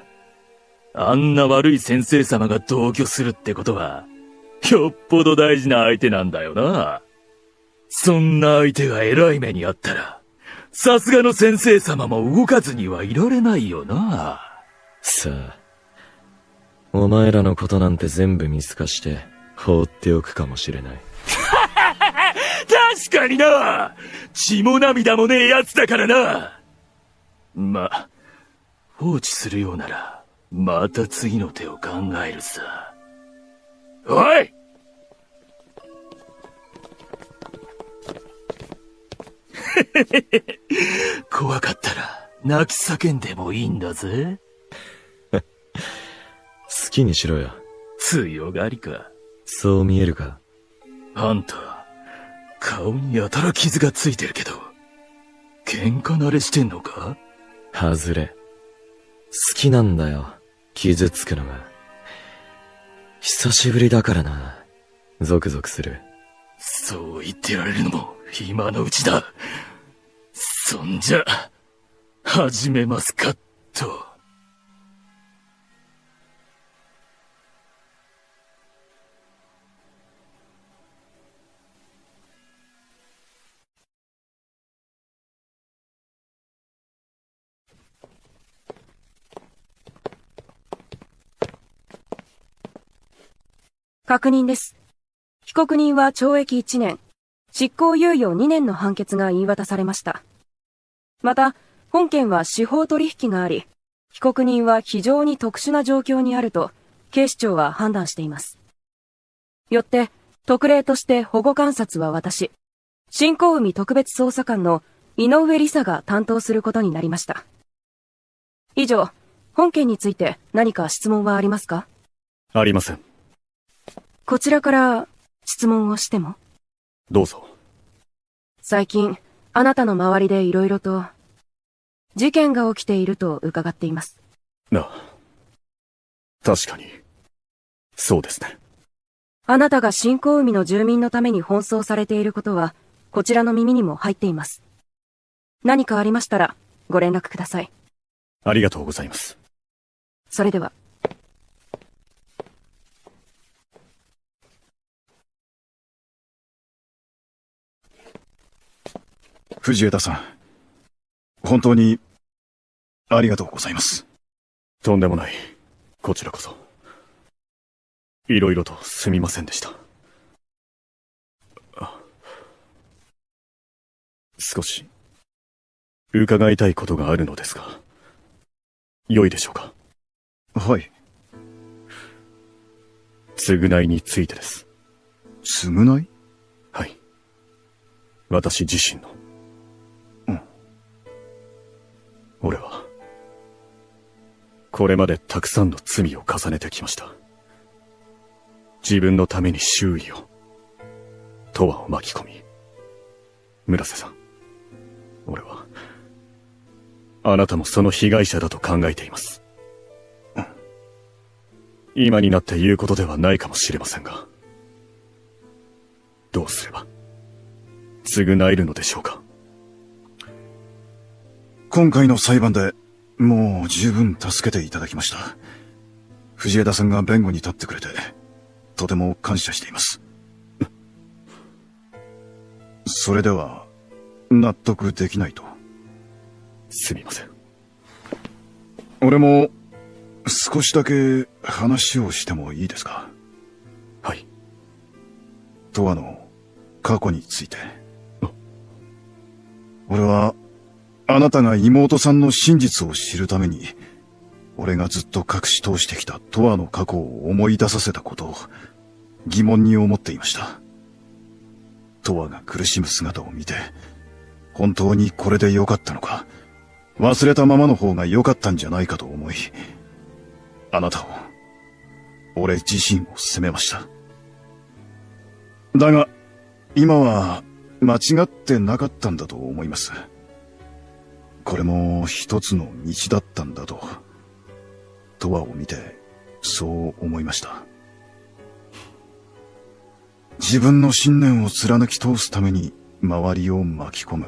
あんな悪い先生様が同居するってことは、よっぽど大事な相手なんだよな。そんな相手が偉い目にあったら、さすがの先生様も動かずにはいられないよな。さあ、お前らのことなんて全部見透かして放っておくかもしれない。確かにな。血も涙もねえ奴だからな。ま、放置するようなら、また次の手を考えるさ。おい！怖かったら泣き叫んでもいいんだぜ。好きにしろよ。強がりか。そう見えるか。あんた、顔にやたら傷がついてるけど、喧嘩慣れしてんのか？外れ。好きなんだよ、傷つくのが。久しぶりだからな、ゾクゾクする。そう言ってられるのも今のうちだ。そんじゃ、始めますか、と。確認です。被告人は懲役1年、執行猶予2年の判決が言い渡されました。また、本件は司法取引があり、被告人は非常に特殊な状況にあると、警視庁は判断しています。よって、特例として保護観察は私、新興海特別捜査官の井上理沙が担当することになりました。以上、本件について何か質問はありますか？ありません。こちらから質問をしても？どうぞ。最近、あなたの周りで色々と事件が起きていると伺っています。ああ、確かに、そうですね。あなたが新興海の住民のために奔走されていることは、こちらの耳にも入っています。何かありましたら、ご連絡ください。ありがとうございます。それでは。藤枝さん、本当にありがとうございます。とんでもない。こちらこそ。いろいろとすみませんでした。少し、伺いたいことがあるのですが、良いでしょうか？はい。償いについてです。償い？はい。私自身の。俺は、これまでたくさんの罪を重ねてきました。自分のために周囲を、永遠を巻き込み、村瀬さん、俺は、あなたもその被害者だと考えています。今になって言うことではないかもしれませんが、どうすれば、償えるのでしょうか。今回の裁判でもう十分助けていただきました。藤枝さんが弁護に立ってくれて、とても感謝しています。それでは、納得できないと。すみません。俺も、少しだけ話をしてもいいですか？はい。永遠の過去について。俺は、あなたが妹さんの真実を知るために、俺がずっと隠し通してきた永遠の過去を思い出させたことを疑問に思っていました。永遠が苦しむ姿を見て、本当にこれで良かったのか、忘れたままの方が良かったんじゃないかと思い、あなたを、俺自身を責めました。だが、今は間違ってなかったんだと思います。これも一つの道だったんだと。トワを見て、そう思いました。自分の信念を貫き通すために周りを巻き込む。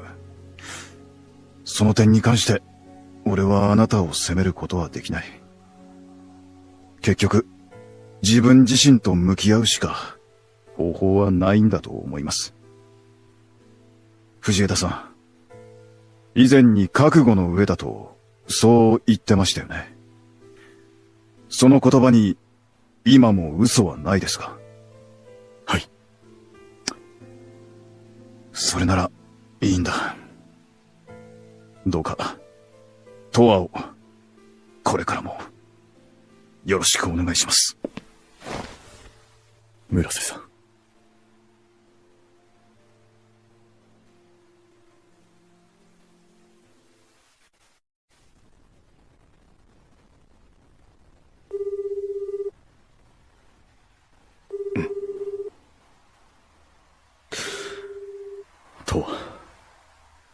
その点に関して、俺はあなたを責めることはできない。結局、自分自身と向き合うしか方法はないんだと思います。藤枝さん、以前に覚悟の上だと、そう言ってましたよね。その言葉に、今も嘘はないですか？はい。それなら、いいんだ。どうか、トワを、これからも、よろしくお願いします。村瀬さん。とは、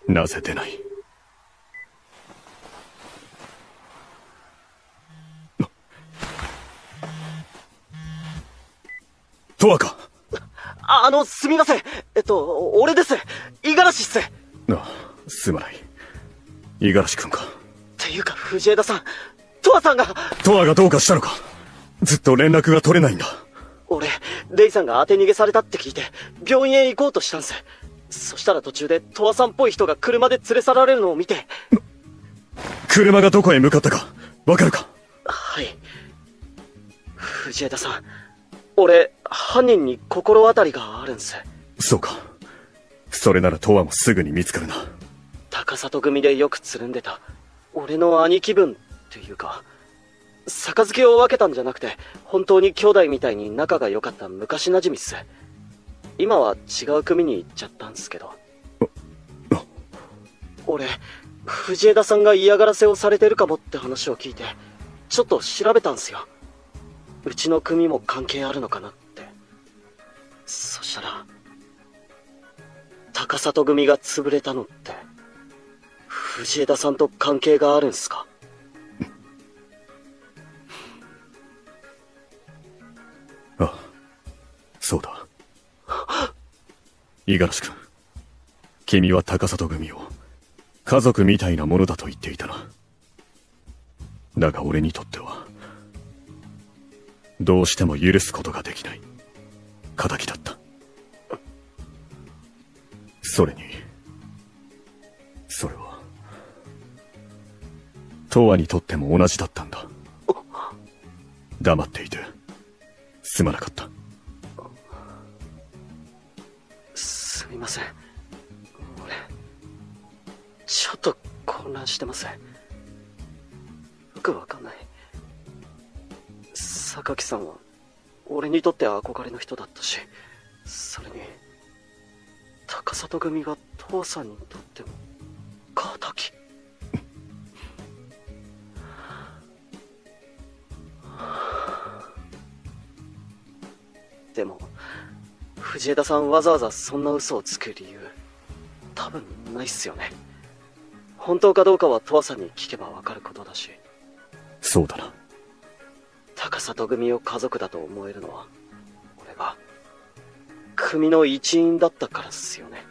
なぜ出ない？とわか。すみません。俺です。五十嵐っす。すまない。五十嵐君か。っていうか、藤枝さん、とわさんが。とわがどうかしたのか？ずっと連絡が取れないんだ。俺、レイさんが当て逃げされたって聞いて、病院へ行こうとしたんす。そしたら途中で、とわさんっぽい人が車で連れ去られるのを見て。車がどこへ向かったか、わかるか？はい。藤枝さん、俺、犯人に心当たりがあるんす。そうか。それならとわもすぐに見つかるな。高里組でよくつるんでた、俺の兄貴分っていうか、杯を分けたんじゃなくて、本当に兄弟みたいに仲が良かった昔馴染みっす。今は違う組に行っちゃったんすけど。俺、藤枝さんが嫌がらせをされてるかもって話を聞いて、ちょっと調べたんすよ。うちの組も関係あるのかなって。そしたら、高里組が潰れたのって、藤枝さんと関係があるんすか？ああ、そうだ。五十嵐君、君は高里組を家族みたいなものだと言っていたな。だが俺にとっては、どうしても許すことができない仇だった。それに、それは、東亜にとっても同じだったんだ。黙っていて、すまなかった。すみません。俺、ちょっと混乱してます。よくわかんない。榊さんは、俺にとって憧れの人だったし、それに、高里組が父さんにとっても、敵。でも、藤枝さんわざわざそんな嘘をつく理由、多分ないっすよね。本当かどうかは父さんに聞けばわかることだし。そうだな。高里組を家族だと思えるのは、俺が、組の一員だったからっすよね。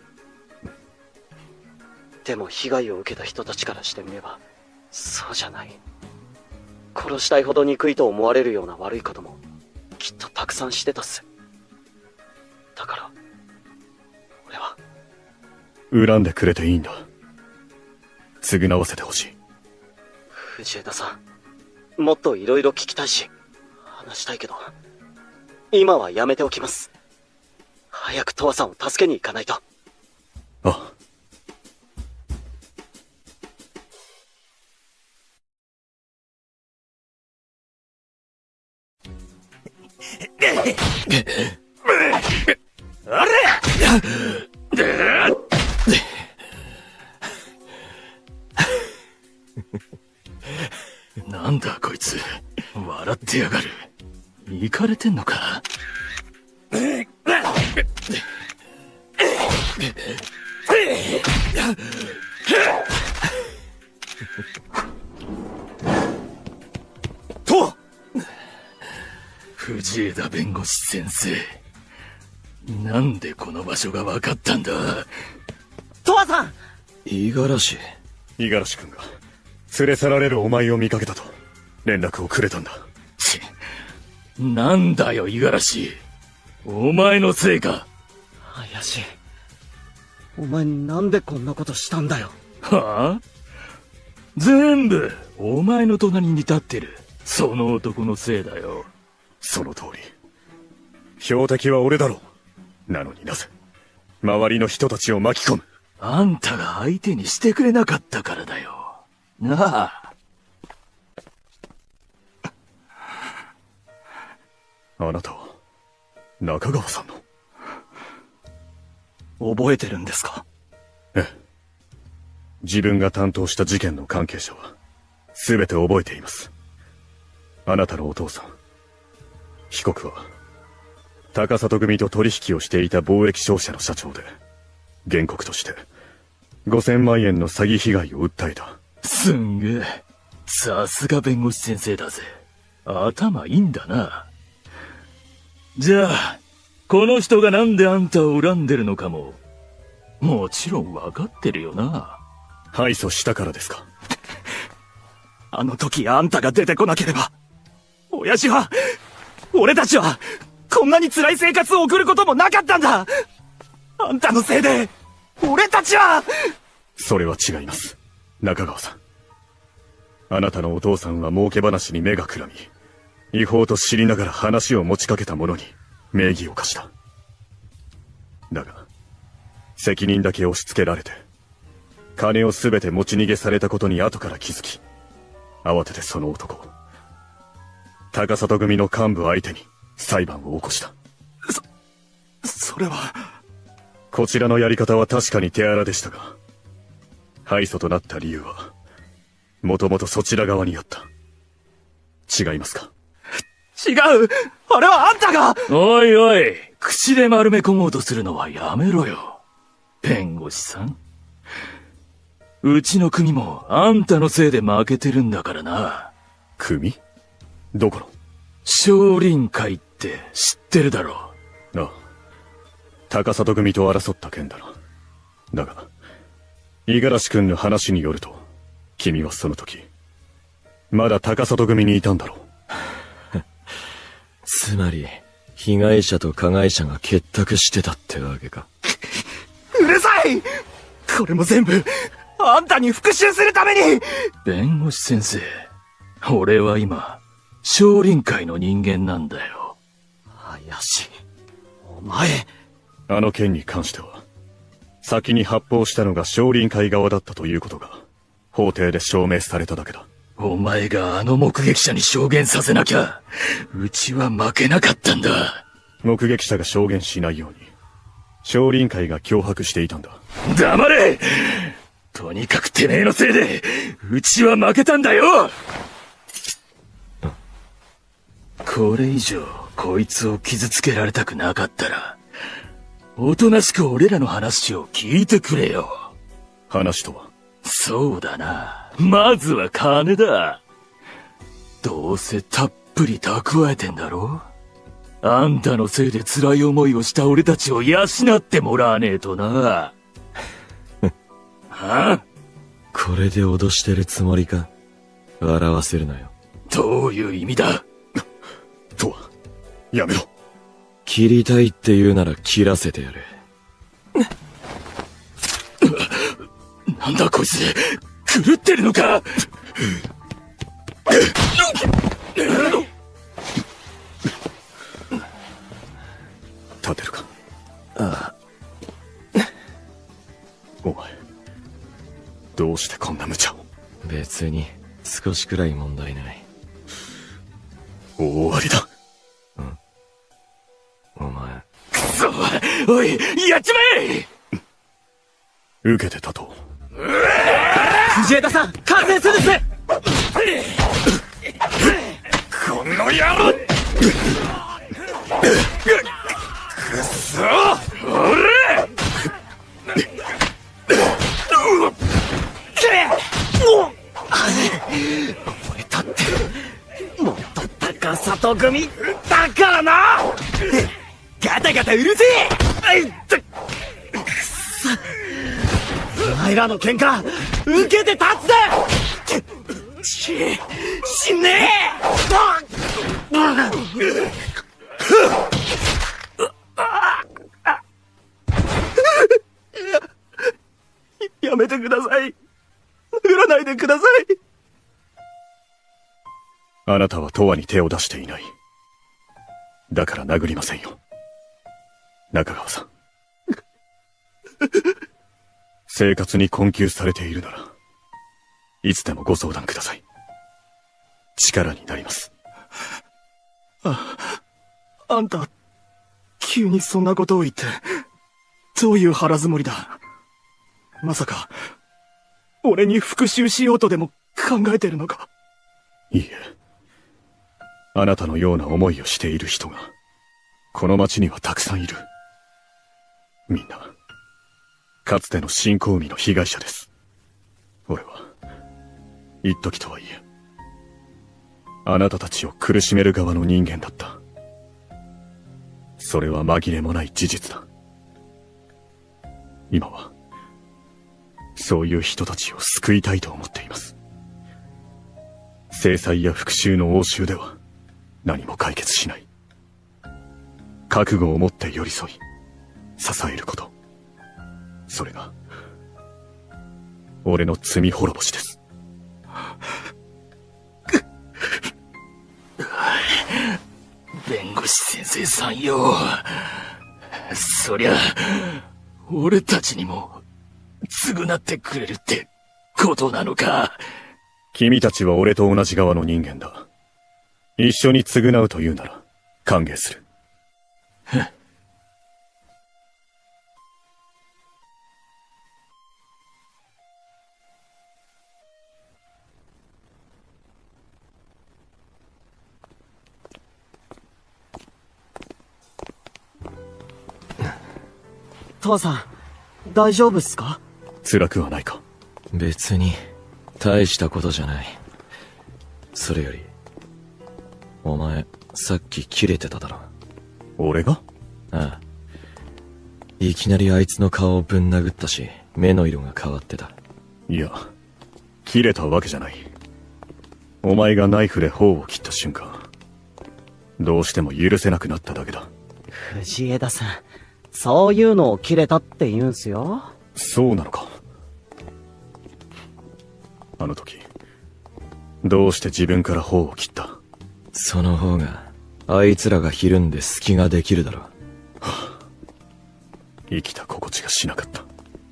でも被害を受けた人たちからしてみれば、そうじゃない。殺したいほど憎いと思われるような悪いことも、きっとたくさんしてたっす。だから、俺は。恨んでくれていいんだ。償わせてほしい。藤枝さん、もっと色々聞きたいし、話したいけど、今はやめておきます。早くトワさんを助けに行かないと。ああ。あれなんだこいつ、笑ってやがる。イカれてんのか。と藤枝弁護士先生。なんでこの場所が分かったんだ？トワさん！五十嵐。五十嵐君が連れ去られるお前を見かけたと連絡をくれたんだ。ち、なんだよ五十嵐。お前のせいか。怪しい。お前なんでこんなことしたんだよ。はあ？全部お前の隣に立ってるその男のせいだよ。その通り。標的は俺だろう。なのになぜ周りの人たちを巻き込む？あんたが相手にしてくれなかったからだよ。なあ。あなたは中川さんの。覚えてるんですか？ええ。自分が担当した事件の関係者は全て覚えています。あなたのお父さん被告は高里組と取引をしていた貿易商社の社長で、原告として5000万円の詐欺被害を訴えた。すんげえ。さすが弁護士先生だぜ。頭いいんだな。じゃあこの人がなんであんたを恨んでるのかももちろん分かってるよな。敗訴したからですか？あの時あんたが出てこなければ、親父は、俺たちは、こんなに辛い生活を送ることもなかったんだ。あんたのせいで、俺たちは。それは違います、中川さん。あなたのお父さんは儲け話に目がくらみ、違法と知りながら話を持ちかけた者に名義を貸した。だが、責任だけ押し付けられて、金を全て持ち逃げされたことに後から気づき、慌ててその男を、高里組の幹部相手に裁判を起こした。それは。こちらのやり方は確かに手荒でしたが、敗訴となった理由は、もともとそちら側にあった。違いますか？違う！あれはあんたが！おいおい、口で丸め込もうとするのはやめろよ。弁護士さん。うちの組もあんたのせいで負けてるんだからな。組？どこの？少林会って知ってるだろう。ああ。高里組と争った件だな。だが、五十嵐君の話によると、君はその時、まだ高里組にいたんだろう。つまり、被害者と加害者が結託してたってわけか。うるさい！これも全部、あんたに復讐するために！弁護士先生、俺は今、少林会の人間なんだよ。怪しい。お前。あの件に関しては、先に発砲したのが少林会側だったということが、法廷で証明されただけだ。お前があの目撃者に証言させなきゃ、うちは負けなかったんだ。目撃者が証言しないように、少林会が脅迫していたんだ。黙れ！とにかくてめえのせいで、うちは負けたんだよ！これ以上、こいつを傷つけられたくなかったら、おとなしく俺らの話を聞いてくれよ。話とは？そうだな。まずは金だ。どうせたっぷり蓄えてんだろ？あんたのせいで辛い思いをした俺たちを養ってもらわねえとな。はあ？これで脅してるつもりか？笑わせるなよ。どういう意味だ？とは、やめろ。切りたいって言うなら切らせてやる。なんだこいつ、狂ってるのか？立てるか？ああ。お前、どうしてこんな無茶を？別に、少しくらい問題ない。大終わりだ。お前。くそ！おい、やっちまえ！受けて立とう。藤枝さん、完成するっす！この野郎！くそ！おら！俺だって、もっと高里組だからな。ガタガタうるせえ。お前らの喧嘩受けて立つぜ。死んねえ。やめてください。殴らないでください。あなたは永遠に手を出していない。だから殴りませんよ。中川さん。生活に困窮されているなら、いつでもご相談ください。力になります。あんた、急にそんなことを言って、どういう腹積もりだ。まさか、俺に復讐しようとでも考えてるのか。いいえ。あなたのような思いをしている人が、この町にはたくさんいる。みんな、かつての新興海の被害者です。俺は、一時とはいえ、あなたたちを苦しめる側の人間だった。それは紛れもない事実だ。今は、そういう人たちを救いたいと思っています。制裁や復讐の応酬では何も解決しない。覚悟を持って寄り添い、支えること。それが、俺の罪滅ぼしです。弁護士先生さんよ。そりゃ、俺たちにも、償ってくれるってことなのか。君たちは俺と同じ側の人間だ。一緒に償うというなら、歓迎する。父さん、大丈夫っすか？辛くはないか？別に、大したことじゃない。それより、お前、さっきキレてただろ。俺が？ああ。いきなりあいつの顔をぶん殴ったし、目の色が変わってた。いや、切れたわけじゃない。お前がナイフで頬を切った瞬間、どうしても許せなくなっただけだ。藤枝さん、そういうのを切れたって言うんすよ。そうなのか。あの時、どうして自分から頬を切った？その方が、あいつらがひるんで隙ができるだろう。はあ、生きた心地がしなかった。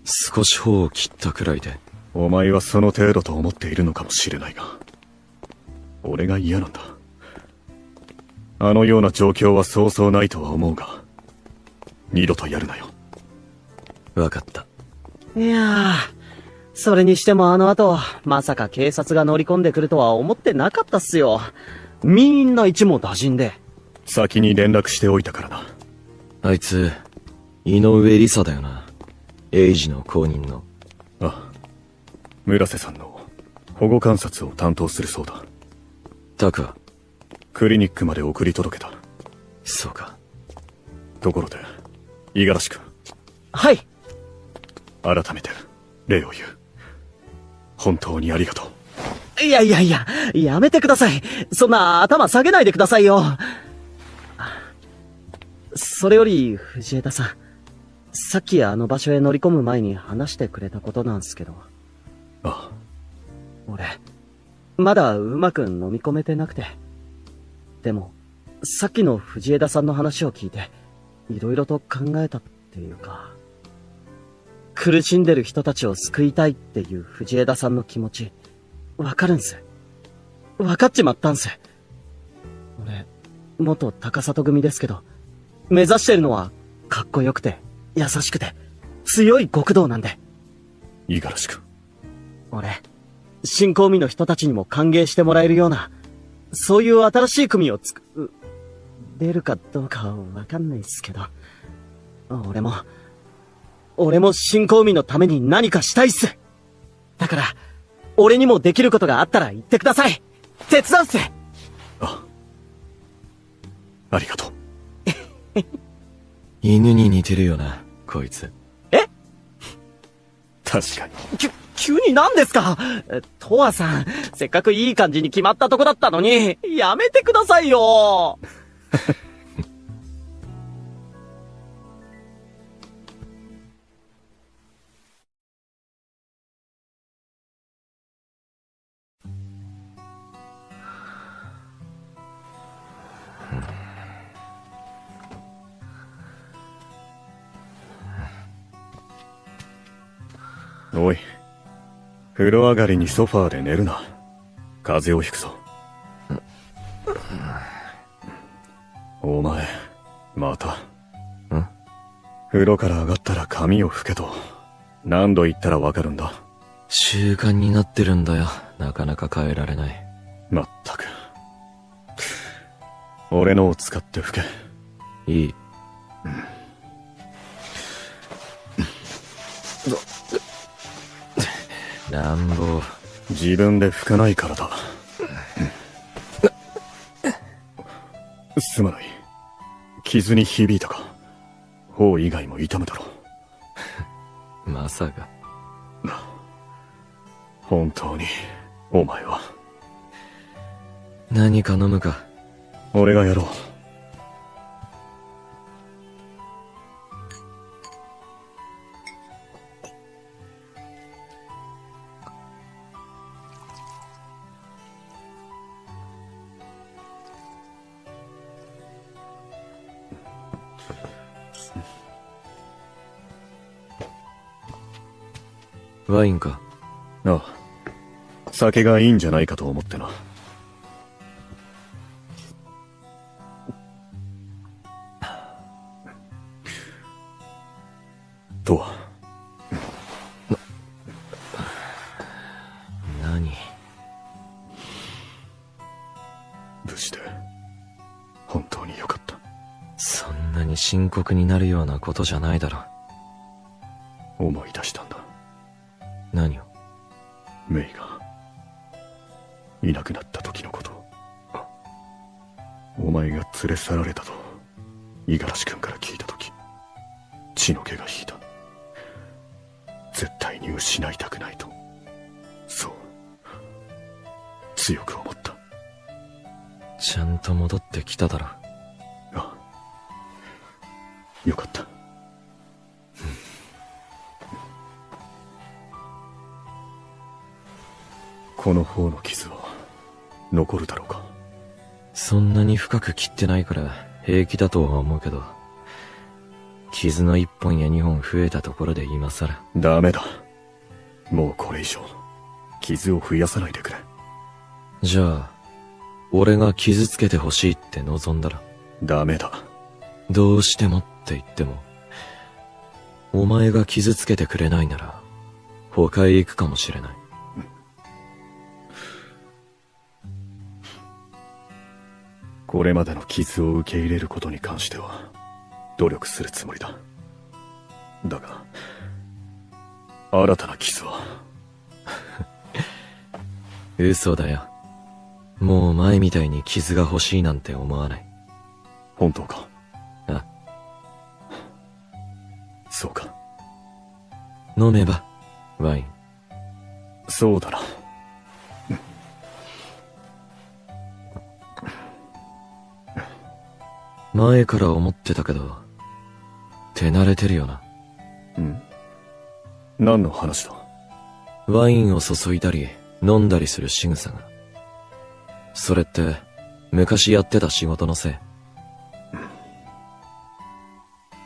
少し頬を切ったくらいで。お前はその程度と思っているのかもしれないが、俺が嫌なんだ。あのような状況はそうそうないとは思うが、二度とやるなよ。わかった。いやー、それにしてもあの後、まさか警察が乗り込んでくるとは思ってなかったっすよ。みんな一網打尽で。先に連絡しておいたからな。あいつ、井上理沙だよな。エイジの後任の。ああ、村瀬さんの保護観察を担当するそうだ。タクはクリニックまで送り届けた。そうか。ところで、五十嵐君。はい。改めて、礼を言う。本当にありがとう。いや、やめてください。そんな頭下げないでくださいよ。それより、藤枝さん。さっきあの場所へ乗り込む前に話してくれたことなんすけど。ああ。俺、まだうまく飲み込めてなくて。でも、さっきの藤枝さんの話を聞いて、いろいろと考えたっていうか、苦しんでる人たちを救いたいっていう藤枝さんの気持ち、わかるんす。わかっちまったんす。俺、元高里組ですけど、目指してるのは、かっこよくて、優しくて、強い極道なんで。五十嵐君。俺、新興味の人たちにも歓迎してもらえるような、そういう新しい組を出るかどうかはわかんないっすけど、俺も新興味のために何かしたいっす。だから、俺にもできることがあったら言ってください。手伝うっす。あ、ありがとう。犬に似てるよな、こいつ。え？確かに。急に何ですか？トアさん、せっかくいい感じに決まったとこだったのに、やめてくださいよ。おい、風呂上がりにソファーで寝るな。風邪をひくぞ。お前、また。風呂から上がったら髪を拭けと。何度言ったらわかるんだ。習慣になってるんだよ。なかなか変えられない。まったく。俺のを使って拭け。いい。乱暴。自分で拭かないからだ。すまない。傷に響いたか。頬以外も痛むだろう。まさか。本当に、お前は。何か飲むか。俺がやろう。ワインか。ああ。酒がいいんじゃないかと思ってな。とは。何？無事で、本当によかった。そんなに深刻になるようなことじゃないだろ。思い出したんだ。何を？メイが、いなくなった時のこと。お前が連れ去られたと、五十嵐君から聞いた時、血の気が引いた。絶対に失いたくないと。そう。強く思った。ちゃんと戻ってきただろ。ああ。よかった。この方の傷は残るだろうか。そんなに深く切ってないから平気だとは思うけど、傷の1本や2本増えたところで今さら。ダメだ。もうこれ以上傷を増やさないでくれ。じゃあ俺が傷つけてほしいって望んだら。ダメだ。どうしてもって言っても、お前が傷つけてくれないなら他へ行くかもしれない。これまでの傷を受け入れることに関しては努力するつもりだ。だが新たな傷は嘘だよ。もう前みたいに傷が欲しいなんて思わない。本当か？あ、そうか。飲めばワイン。そうだな。前から思ってたけど手慣れてるよな。何の話だ？ワインを注いだり飲んだりする仕草が。それって昔やってた仕事のせい？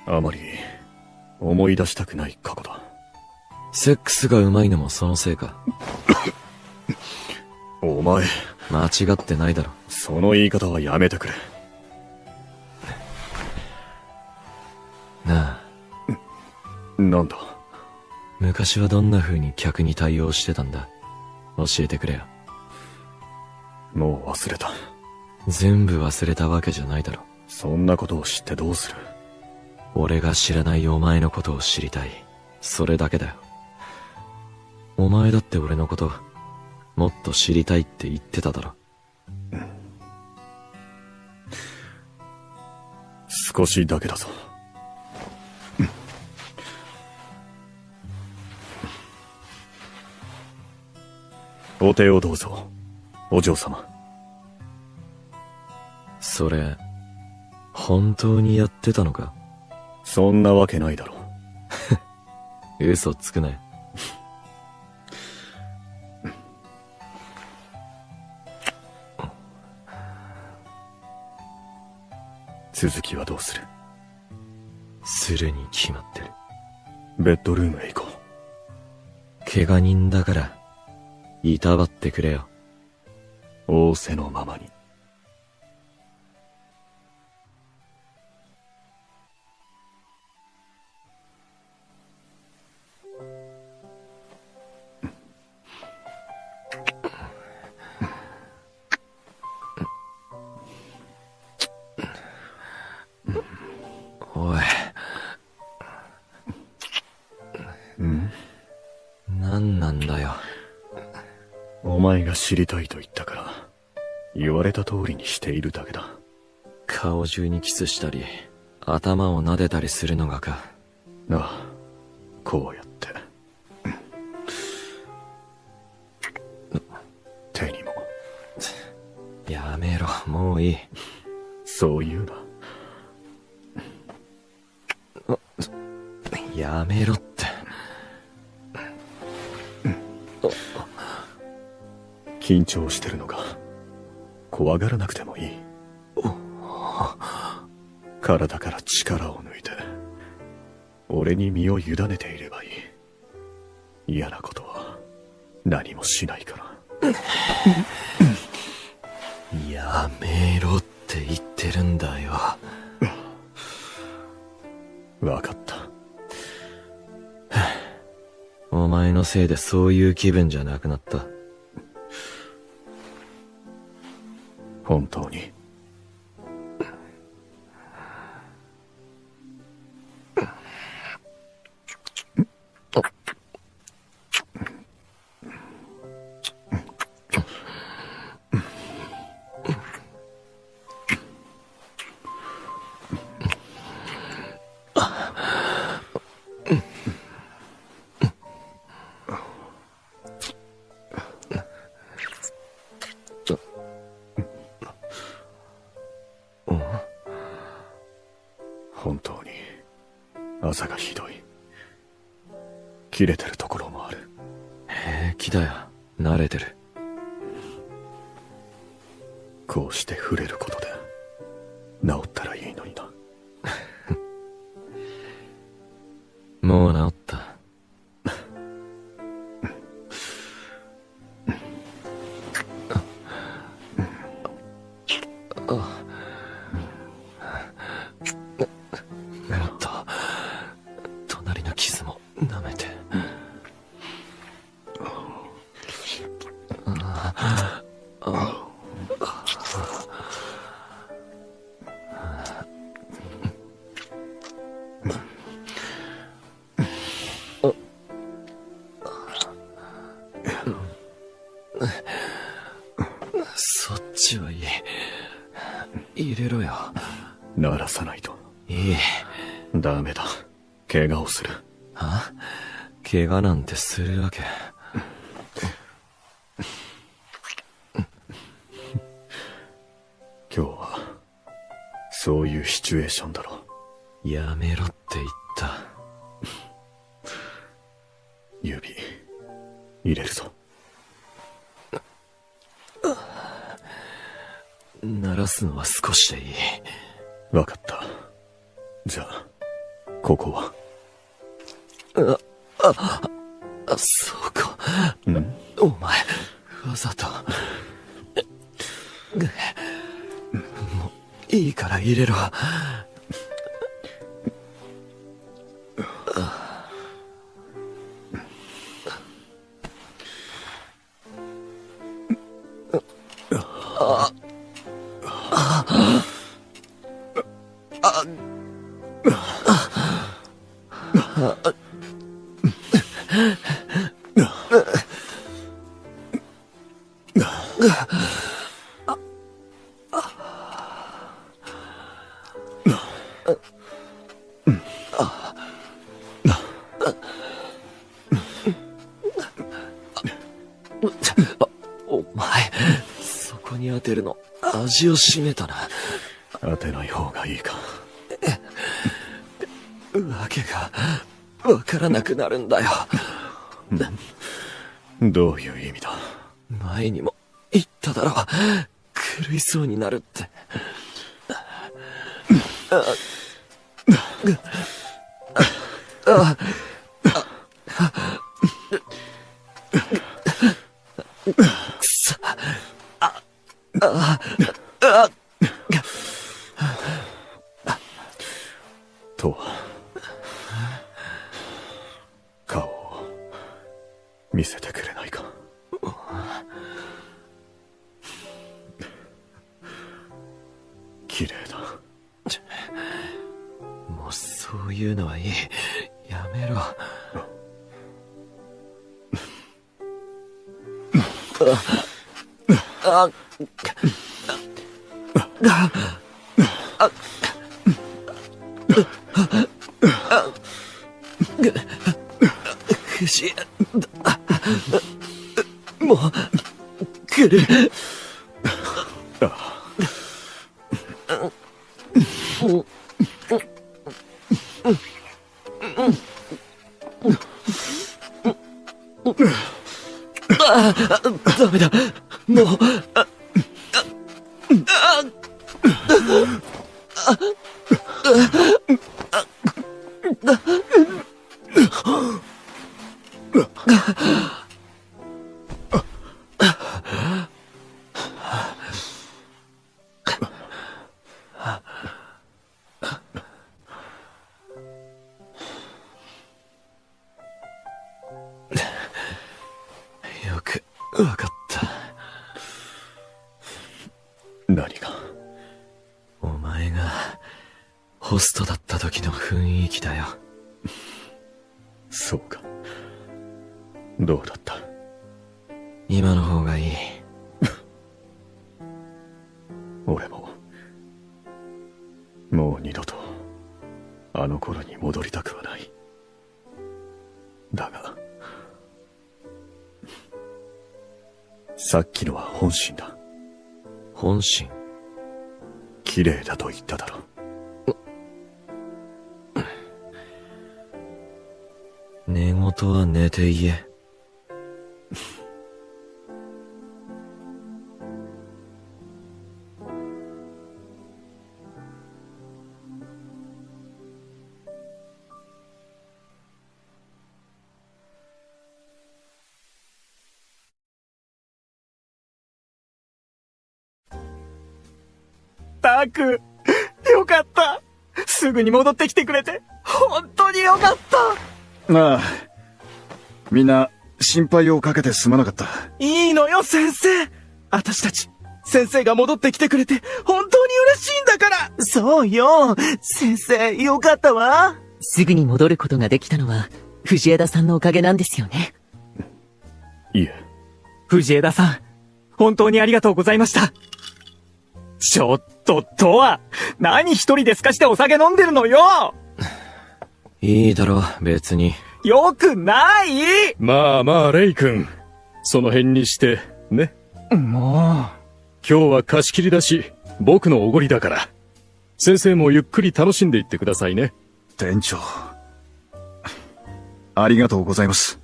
あまり思い出したくない過去だ。セックスがうまいのもそのせいか？お前間違ってないだろ。その言い方はやめてくれ。なあ。なんだ？昔はどんな風に客に対応してたんだ？教えてくれよ。もう忘れた。全部忘れたわけじゃないだろ。そんなことを知ってどうする？俺が知らないお前のことを知りたい。それだけだよ。お前だって俺のこともっと知りたいって言ってただろ。少しだけだぞ。お手をどうぞ、お嬢様。それ、本当にやってたのか？そんなわけないだろ。嘘つくなよ。続きはどうする？するに決まってる。ベッドルームへ行こう。怪我人だから、いたわってくれよ。仰せのままに。おい。何なんだよ。お前が知りたいと言ったから、言われた通りにしているだけだ。顔中にキスしたり、頭を撫でたりするのがか。ああ、こうやって。手にも。やめろ、もういい。そう言うな。やめろって。緊張してるのか。怖がらなくてもいい。体から力を抜いて、俺に身を委ねていればいい。嫌なことは何もしないから。やめろって言ってるんだよ。わかった。お前のせいでそういう気分じゃなくなった。本当に。本当に朝がひどい。切れてるところもある。平気だよ、慣れてる。こうして触れることで治ったらいいのにな。もう治った。もっと隣の傷も舐めて。そっちはいい。入れろよ。鳴らさないと。いい。ダメだ。怪我をする。あ？怪我なんてするわけ。今日はそういうシチュエーションだろ。やめろって言った。指入れるぞ。鳴らすのは少しでいい。わかった。じゃあここは。そうか。お前わざと。もういいから入れろ。お前、そこに当てるの、味を占めたな。当てない方がいいか。わけが、わからなくなるんだよ。どういう意味だ？前にも言っただろ。狂いそうになるって。くそ。とは、顔を見せてくれないか。綺麗だ。もうそういうのはいい。やめろ。藤枝、もう来る。ダメだ。もう。よくわかった。何が？お前がホストだった時の雰囲気だよ。そうか。どうだった？今の方がいい。俺ももう二度とあの頃に戻りたくはない。だがさっきのは本心だ。本心？綺麗だと言っただろ。寝言は寝て言え。タク、よかった。すぐに戻ってきてくれて、本当によかった。ああ。みんな、心配をかけてすまなかった。いいのよ、先生。私たち、先生が戻ってきてくれて、本当に嬉しいんだから。そうよ。先生、よかったわ。すぐに戻ることができたのは、藤枝さんのおかげなんですよね。いえ。藤枝さん、本当にありがとうございました。ちょっと、とは、何一人で透かしてお酒飲んでるのよ。いいだろ、別に。よくない。まあまあ、レイ君。その辺にして、ね。もう。今日は貸し切りだし、僕のおごりだから。先生もゆっくり楽しんでいってくださいね。店長。ありがとうございます。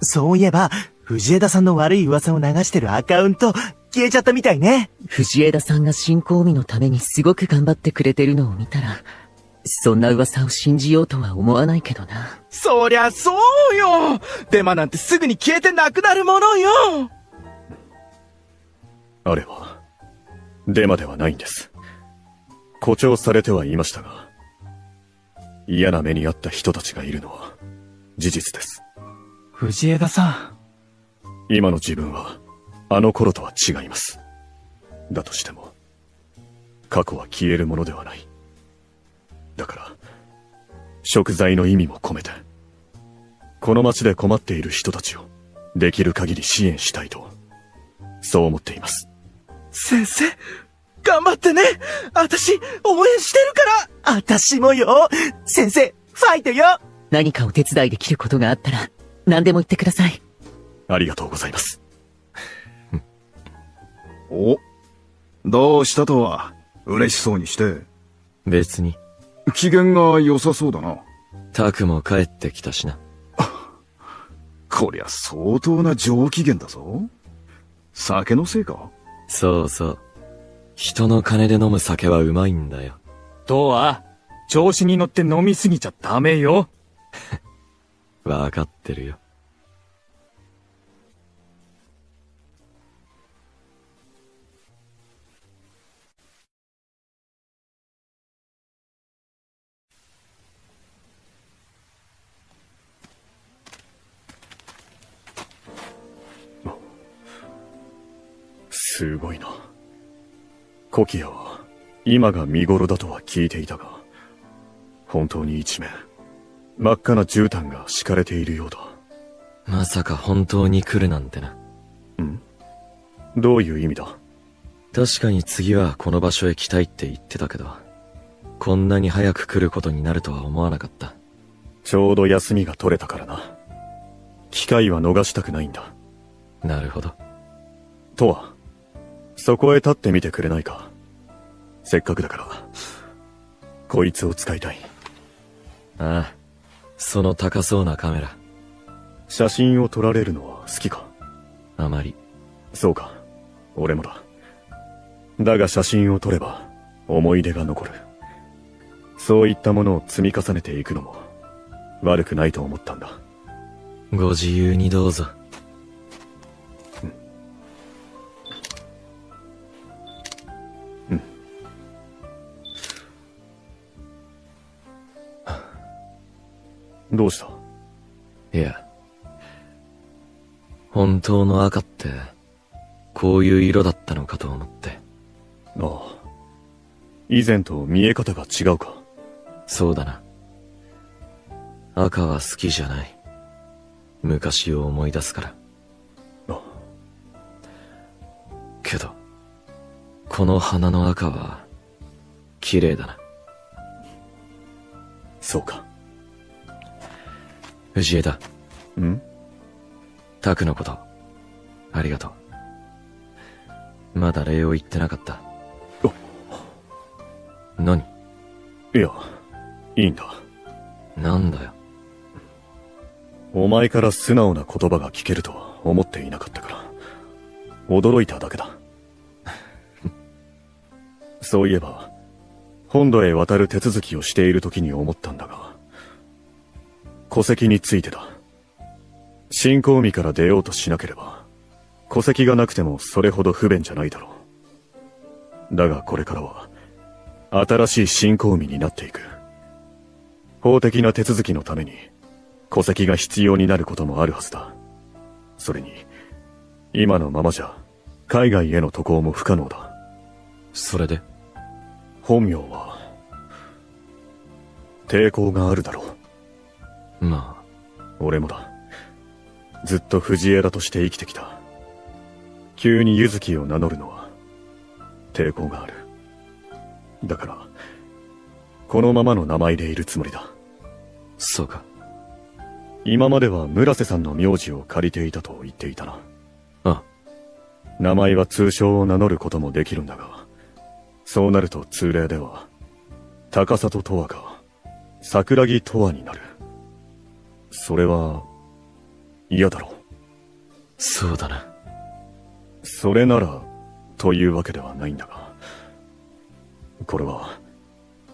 そういえば、藤枝さんの悪い噂を流してるアカウント、消えちゃったみたいね。藤枝さんが新興味のためにすごく頑張ってくれてるのを見たら、そんな噂を信じようとは思わないけどな。そりゃそうよ。デマなんてすぐに消えてなくなるものよ。あれは、デマではないんです。誇張されてはいましたが、嫌な目に遭った人たちがいるのは事実です。藤枝さん。今の自分は、あの頃とは違います。だとしても、過去は消えるものではない。だから、贖罪の意味も込めて、この街で困っている人たちを、できる限り支援したいと、そう思っています。先生、頑張ってね。私、応援してるから。私もよ。先生、ファイトよ。何かお手伝いできることがあったら、何でも言ってください。ありがとうございます。お、どうしたとは、嬉しそうにして。別に。機嫌が良さそうだな。タクも帰ってきたしな。こりゃ相当な上機嫌だぞ。酒のせいか？そうそう。人の金で飲む酒はうまいんだよ。とは、調子に乗って飲みすぎちゃダメよ。わかってるよ。すごいな。コキアは今が見頃だとは聞いていたが、本当に一面真っ赤な絨毯が敷かれているようだ。まさか本当に来るなんてな。ん？どういう意味だ？確かに次はこの場所へ来たいって言ってたけど、こんなに早く来ることになるとは思わなかった。ちょうど休みが取れたからな。機会は逃したくないんだ。なるほど。とは、そこへ立ってみてくれないか。せっかくだから、こいつを使いたい。ああ、その高そうなカメラ。写真を撮られるのは好きか？あまり。そうか、俺もだ。だが写真を撮れば、思い出が残る。そういったものを積み重ねていくのも、悪くないと思ったんだ。ご自由にどうぞ。どうした？いや、本当の赤って、こういう色だったのかと思って。ああ。以前と見え方が違うか？そうだな。赤は好きじゃない。昔を思い出すから。あ。けど、この花の赤は、綺麗だな。そうか。藤枝。ん？タクのこと、ありがとう。まだ礼を言ってなかった。何？いや、いいんだ。なんだよ。お前から素直な言葉が聞けるとは思っていなかったから、驚いただけだ。そういえば、本土へ渡る手続きをしている時に思ったんだが、戸籍についてだ。新興味から出ようとしなければ、戸籍がなくてもそれほど不便じゃないだろう。だがこれからは、新しい新興味になっていく。法的な手続きのために、戸籍が必要になることもあるはずだ。それに、今のままじゃ、海外への渡航も不可能だ。それで？本名は、抵抗があるだろう。まあ。俺もだ。ずっと藤枝として生きてきた。急に柚月を名乗るのは、抵抗がある。だから、このままの名前でいるつもりだ。そうか。今までは村瀬さんの名字を借りていたと言っていたな。ああ。名前は通称を名乗ることもできるんだが、そうなると通例では、高里とわか、桜木とわになる。それは、嫌だろう。そうだな。それなら、というわけではないんだが、これは、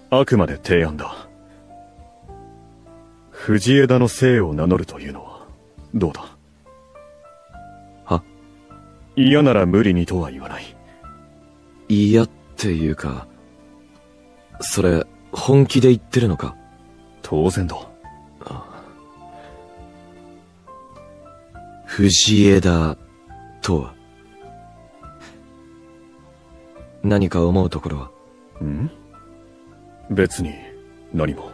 あくまで提案だ。藤枝の姓を名乗るというのは、どうだ？は？嫌なら無理にとは言わない。嫌っていうか、それ、本気で言ってるのか？当然だ。藤枝とは？何か思うところは？ん？別に何も。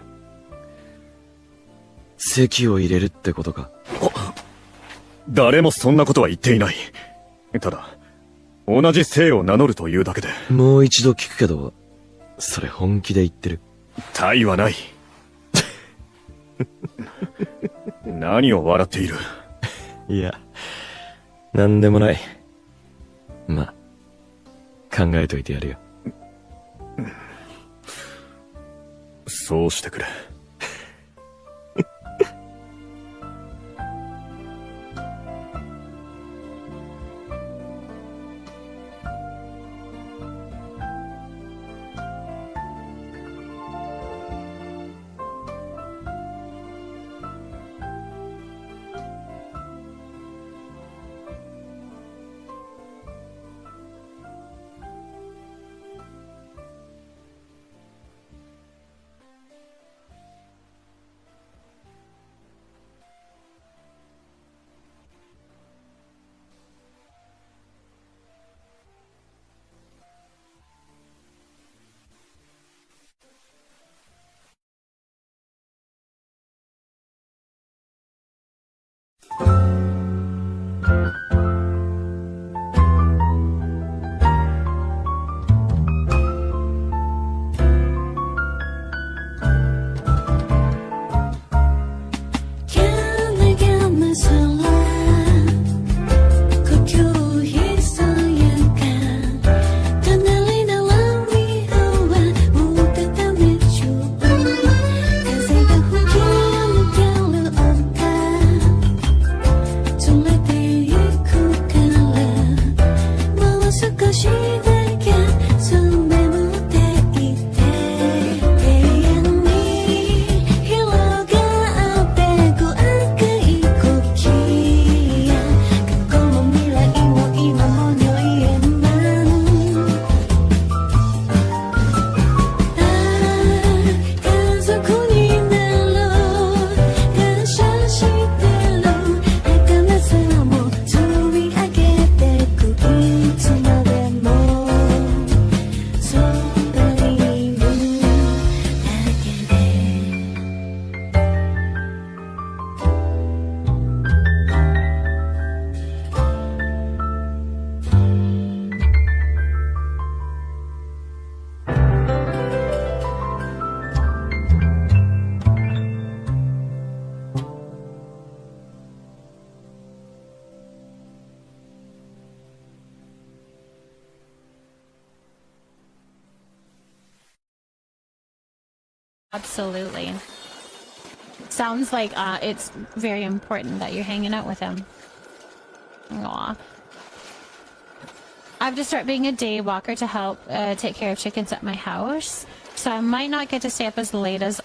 籍を入れるってことか？誰もそんなことは言っていない。ただ、同じ姓を名乗るというだけで。もう一度聞くけど、それ本気で言ってる？他意はない。何を笑っている？いや、なんでもない。ま、考えといてやるよ。そうしてくれ。Absolutely. Sounds like it's very important that you're hanging out with him. Aw. I have to start being a day walker to help take care of chickens at my house. So I might not get to stay up as late as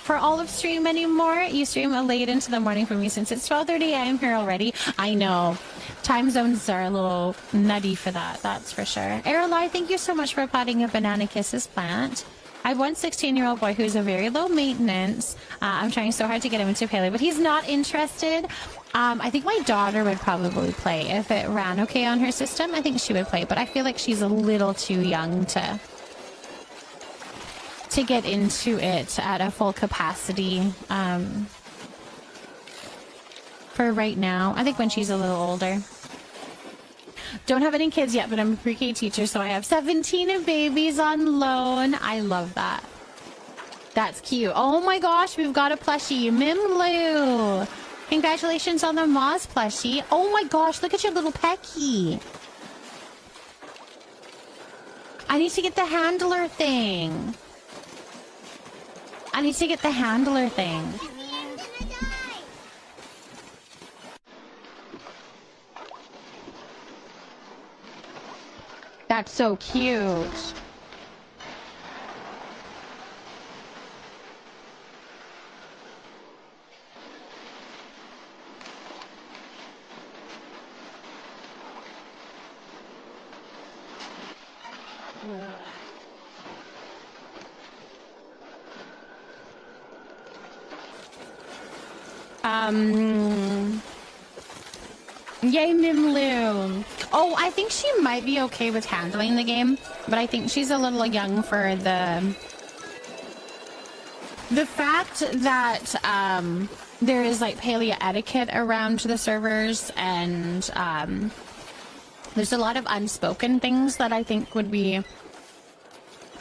for Olive stream anymore. You stream late into the morning for me since it's 12:30 a.m. here already. I know. Time zones are a little nutty for that, that's for sure. Aralai, thank you so much for potting a Banana Kisses plant. I have one 16-year-old boy who's a very low maintenance. I'm trying so hard to get him into Paleo, but he's not interested. I think my daughter would probably play. If it ran okay on her system, I think she would play, but I feel like she's a little too young to get into it at a full capacity for right now. I think when she's a little older. Don't have any kids yet, but I'm a pre-K teacher, so I have 17 babies on loan. I love that. That's cute. Oh my gosh, we've got a plushie. Mimlu. Congratulations on the Moz plushie. Oh my gosh, look at your little Pecky. I need to get the handler thing. I need to get the handler thing. That's so cute. Yay, Mimlu. Oh, I think she might be okay with handling the game, but I think she's a little young for the fact that there is like paleo etiquette around the servers, and there's a lot of unspoken things that I think would be.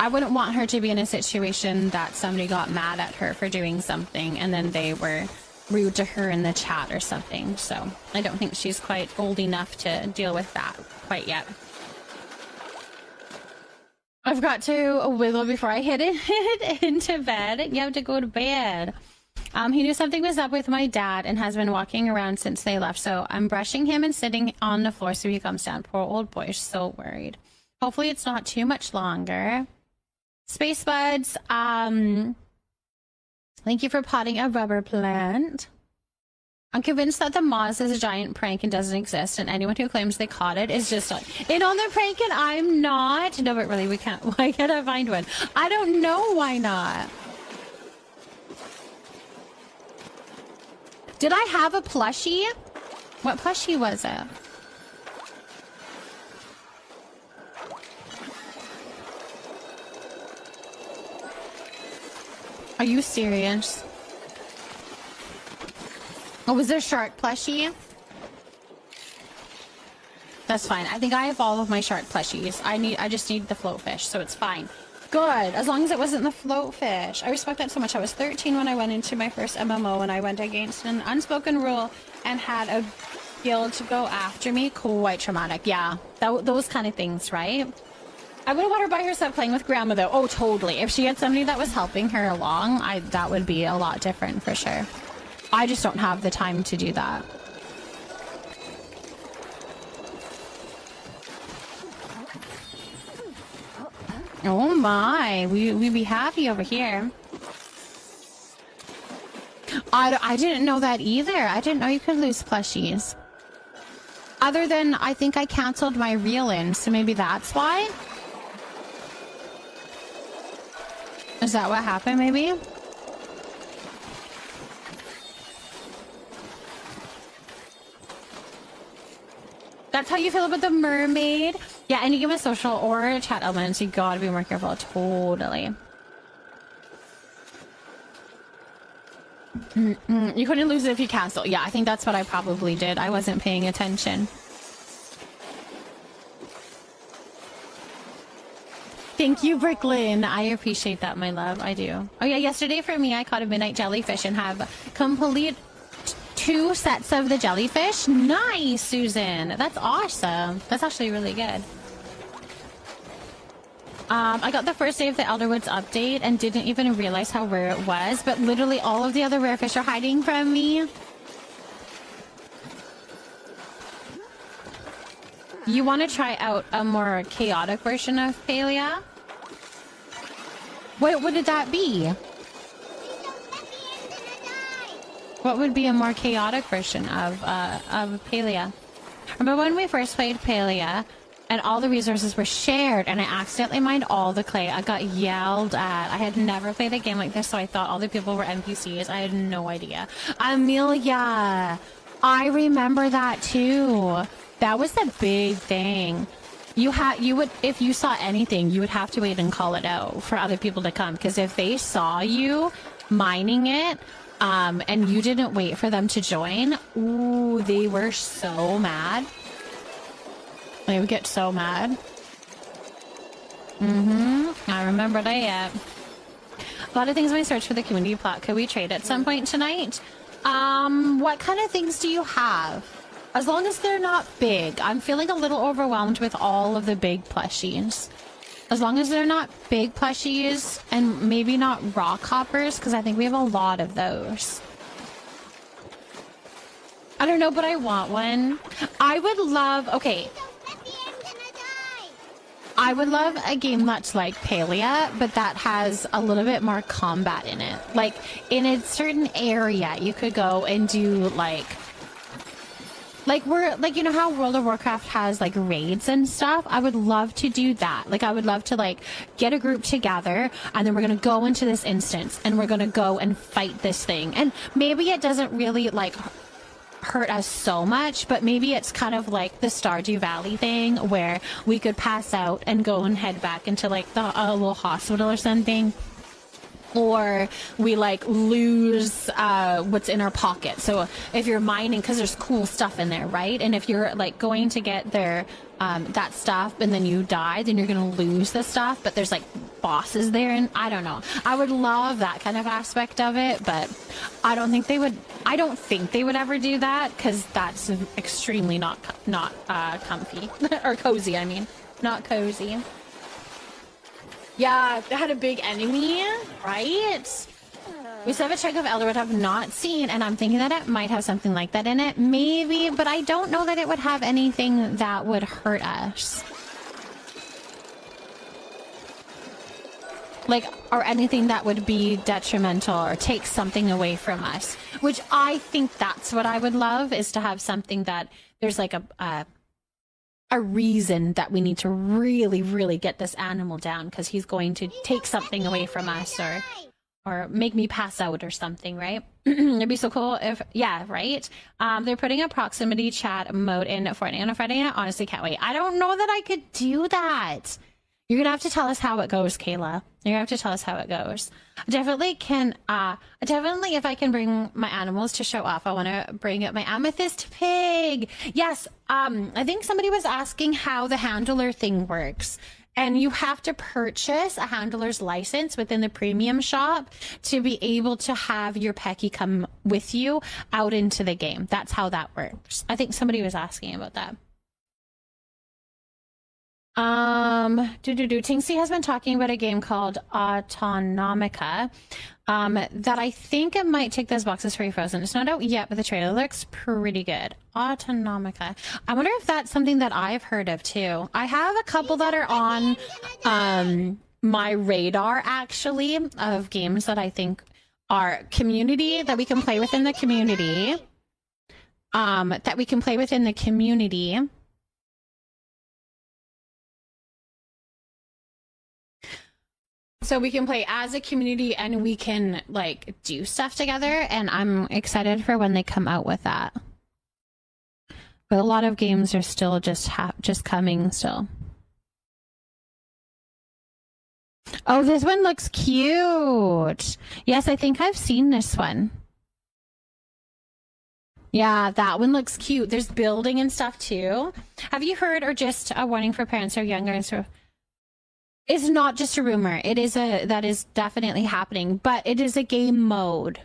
I wouldn't want her to be in a situation that somebody got mad at her for doing something and then they were rude to her in the chat or something. So I don't think she's quite old enough to deal with that quite yet. I've got to wiggle before I head into bed. You have to go to bed. He knew something was up with my dad and has been walking around since they left. So I'm brushing him and sitting on the floor so he comes down. Poor old boy, so worried. Hopefully it's not too much longer. Space buds, thank you for potting a rubber plant. I'm convinced that the Moz is a giant prank and doesn't exist, and anyone who claims they caught it is just in on the prank, and I'm not. No, but really, we can't. Why can't I find one? I don't know why not. Did I have a plushie? What plushie was it? Are you serious? Oh, was there shark plushie? That's fine. I think I have all of my shark plushies. I just need the float fish, so it's fine. Good, as long as it wasn't the float fish. I respect that so much. I was 13 when I went into my first MMO and I went against an unspoken rule and had a guild to go after me. Quite traumatic. Yeah, those kind of things, right? I wouldn't want her by herself playing with grandma though. Oh, totally. If she had somebody that was helping her along, that would be a lot different for sure. I just don't have the time to do that. Oh my, we be happy over here. I didn't know that either. I didn't know you could lose plushies. Other than, I think I canceled my reel-in, so maybe that's why? Is that what happened, maybe? That's how you feel about the mermaid? Yeah, any game of social or chat elements, you gotta be more careful. Totally. You couldn't lose it if you cancel. Yeah, I think that's what I probably did. I wasn't paying attention. Thank you, Brooklyn. I appreciate that, my love. I do. Oh yeah, yesterday for me, I caught a midnight jellyfish and have complete 2 sets of the jellyfish. Nice, Susan. That's awesome. That's actually really good. I got the first day of the Elderwoods update and didn't even realize how rare it was, but literally all of the other rare fish are hiding from me. You want to try out a more chaotic version of Palia? What would that be? What would be a more chaotic version of Palia? Remember when we first played Palia and all the resources were shared and I accidentally mined all the clay? I got yelled at. I had never played a game like this, so I thought all the people were NPCs. I had no idea. Amelia, I remember that too. That was a big thing. You would, if you saw anything, you would have to wait and call it out for other people to come, because if they saw you mining it, and you didn't wait for them to join, ooh, they were so mad. They would get so mad. I remember that. A lot of things when I search for the community plot. Could we trade at some point tonight? What kind of things do you have? As long as they're not big. I'm feeling a little overwhelmed with all of the big plushies. As long as they're not big plushies and maybe not rock hoppers, because I think we have a lot of those. I don't know, but I want one. I would love... Okay. I would love a game that's like Palia, but that has a little bit more combat in it. Like, in a certain area, you could go and do, like, you know how World of Warcraft has, like, raids and stuff? I would love to do that. Like, I would love to, like, get a group together, and then we're gonna go into this instance, and we're gonna go and fight this thing. And maybe it doesn't really, like, hurt us so much, but maybe it's kind of like the Stardew Valley thing where we could pass out and go and head back into like the little hospital or something, or we like lose what's in our pocket. So if you're mining, because there's cool stuff in there, right? And if you're like going to get their that stuff and then you die, then you're gonna lose the stuff, but there's like bosses there, and I don't know. I would love that kind of aspect of it, but I don't think they would ever do that, because that's extremely not comfy. Or cozy, I mean. Not cozy. Yeah, they had a big enemy, right? We still have a chunk of Elderwood I've not seen, and I'm thinking that it might have something like that in it. Maybe, but I don't know that it would have anything that would hurt us. Like, or anything that would be detrimental or take something away from us. Which I think that's what I would love, is to have something that there's like a reason that we need to really, really get this animal down, because he's going to take something away from us, or make me pass out or something, right? It'd be so cool if, yeah, right? They're putting a proximity chat mode in Fortnite on a Friday night. Honestly, can't wait. I don't know that I could do that. You're gonna have to tell us how it goes, Kayla. You're gonna have to tell us how it goes. Definitely, if I can bring my animals to show off, I want to bring up my amethyst pig. Yes, I think somebody was asking how the handler thing works. And you have to purchase a handler's license within the premium shop to be able to have your Pecky come with you out into the game. That's how that works. I think somebody was asking about that. Tinksy has been talking about a game called 𝔹𝕃ℂ𝔻 that I think it might tick those boxes for you, Frozen. It's not out yet, but the trailer looks pretty good. 𝔹𝕃ℂ𝔻. I wonder if that's something that I've heard of too. I have a couple that are on my radar, actually, of games that I think are community, that we can play within the community. So we can play as a community, and we can like do stuff together, and I'm excited for when they come out with that. But a lot of games are still just coming still. Oh, this one looks cute. Yes, I think I've seen this one. Yeah, that one looks cute. There's building and stuff too. Have you heard, or just a warning for parents who are younger and so? It's not just a rumor. That is definitely happening, but it is a game mode.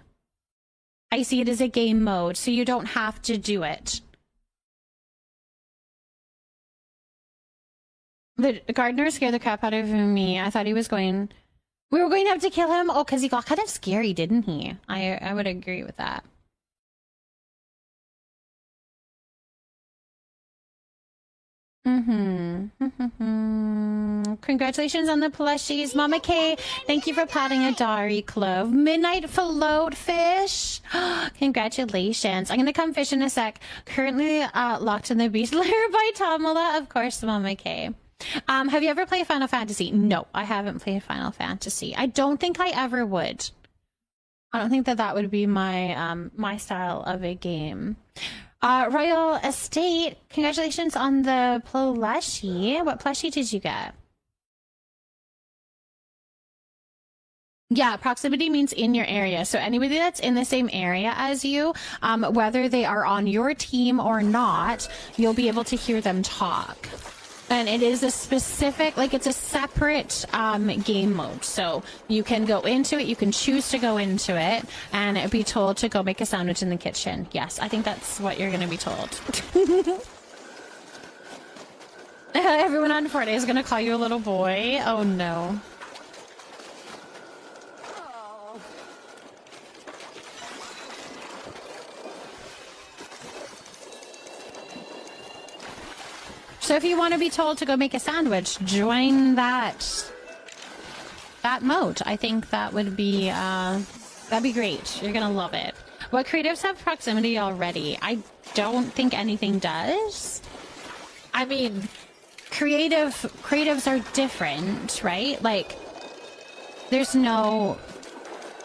I see it as a game mode, so you don't have to do it. The gardener scared the crap out of me. I thought we were going to have to kill him. Oh, because he got kind of scary, didn't he? I would agree with that. Congratulations on the plushies, Mama K. Thank you for potting a Dari Clove. Midnight Float Fish. Congratulations. I'm gonna come fish in a sec. Currently locked in the beast lair by Tamala, of course, Mama K. Have you ever played Final Fantasy? No, I haven't played Final Fantasy. I don't think I ever would. I don't think that would be my my style of a game. Royal Estate, congratulations on the plushie. What plushie did you get? Yeah, proximity means in your area. So anybody that's in the same area as you, whether they are on your team or not, you'll be able to hear them talk. And it is a specific, like it's a separate game mode. So you can go into it, you can choose to go into it, and be told to go make a sandwich in the kitchen. Yes, I think that's what you're going to be told. Everyone on Fortnite is going to call you a little boy. Oh no. So if you want to be told to go make a sandwich, join that mode. I think that would be that'd be great. You're gonna love it. What creatives have proximity already? I don't think anything does. I mean, creatives are different, right? Like, there's no.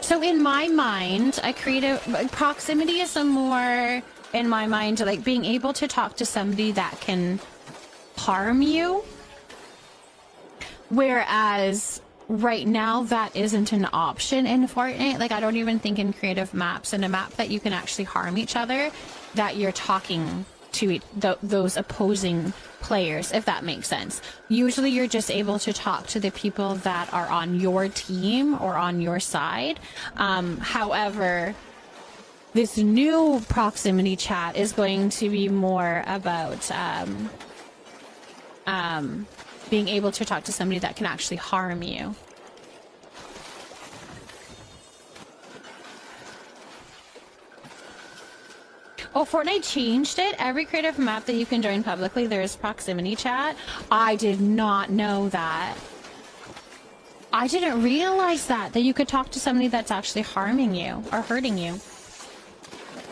So in my mind, a creative proximity is a more, in my mind, like being able to talk to somebody that can harm you, whereas right now that isn't an option in Fortnite. Like, I don't even think in creative maps, in a map that you can actually harm each other, that you're talking to those opposing players, if that makes sense. Usually you're just able to talk to the people that are on your team or on your side. However, this new proximity chat is going to be more about being able to talk to somebody that can actually harm you. Oh, Fortnite changed it. Every creative map that you can join publicly, there is proximity chat. I did not know that. I didn't realize that you could talk to somebody that's actually harming you or hurting you.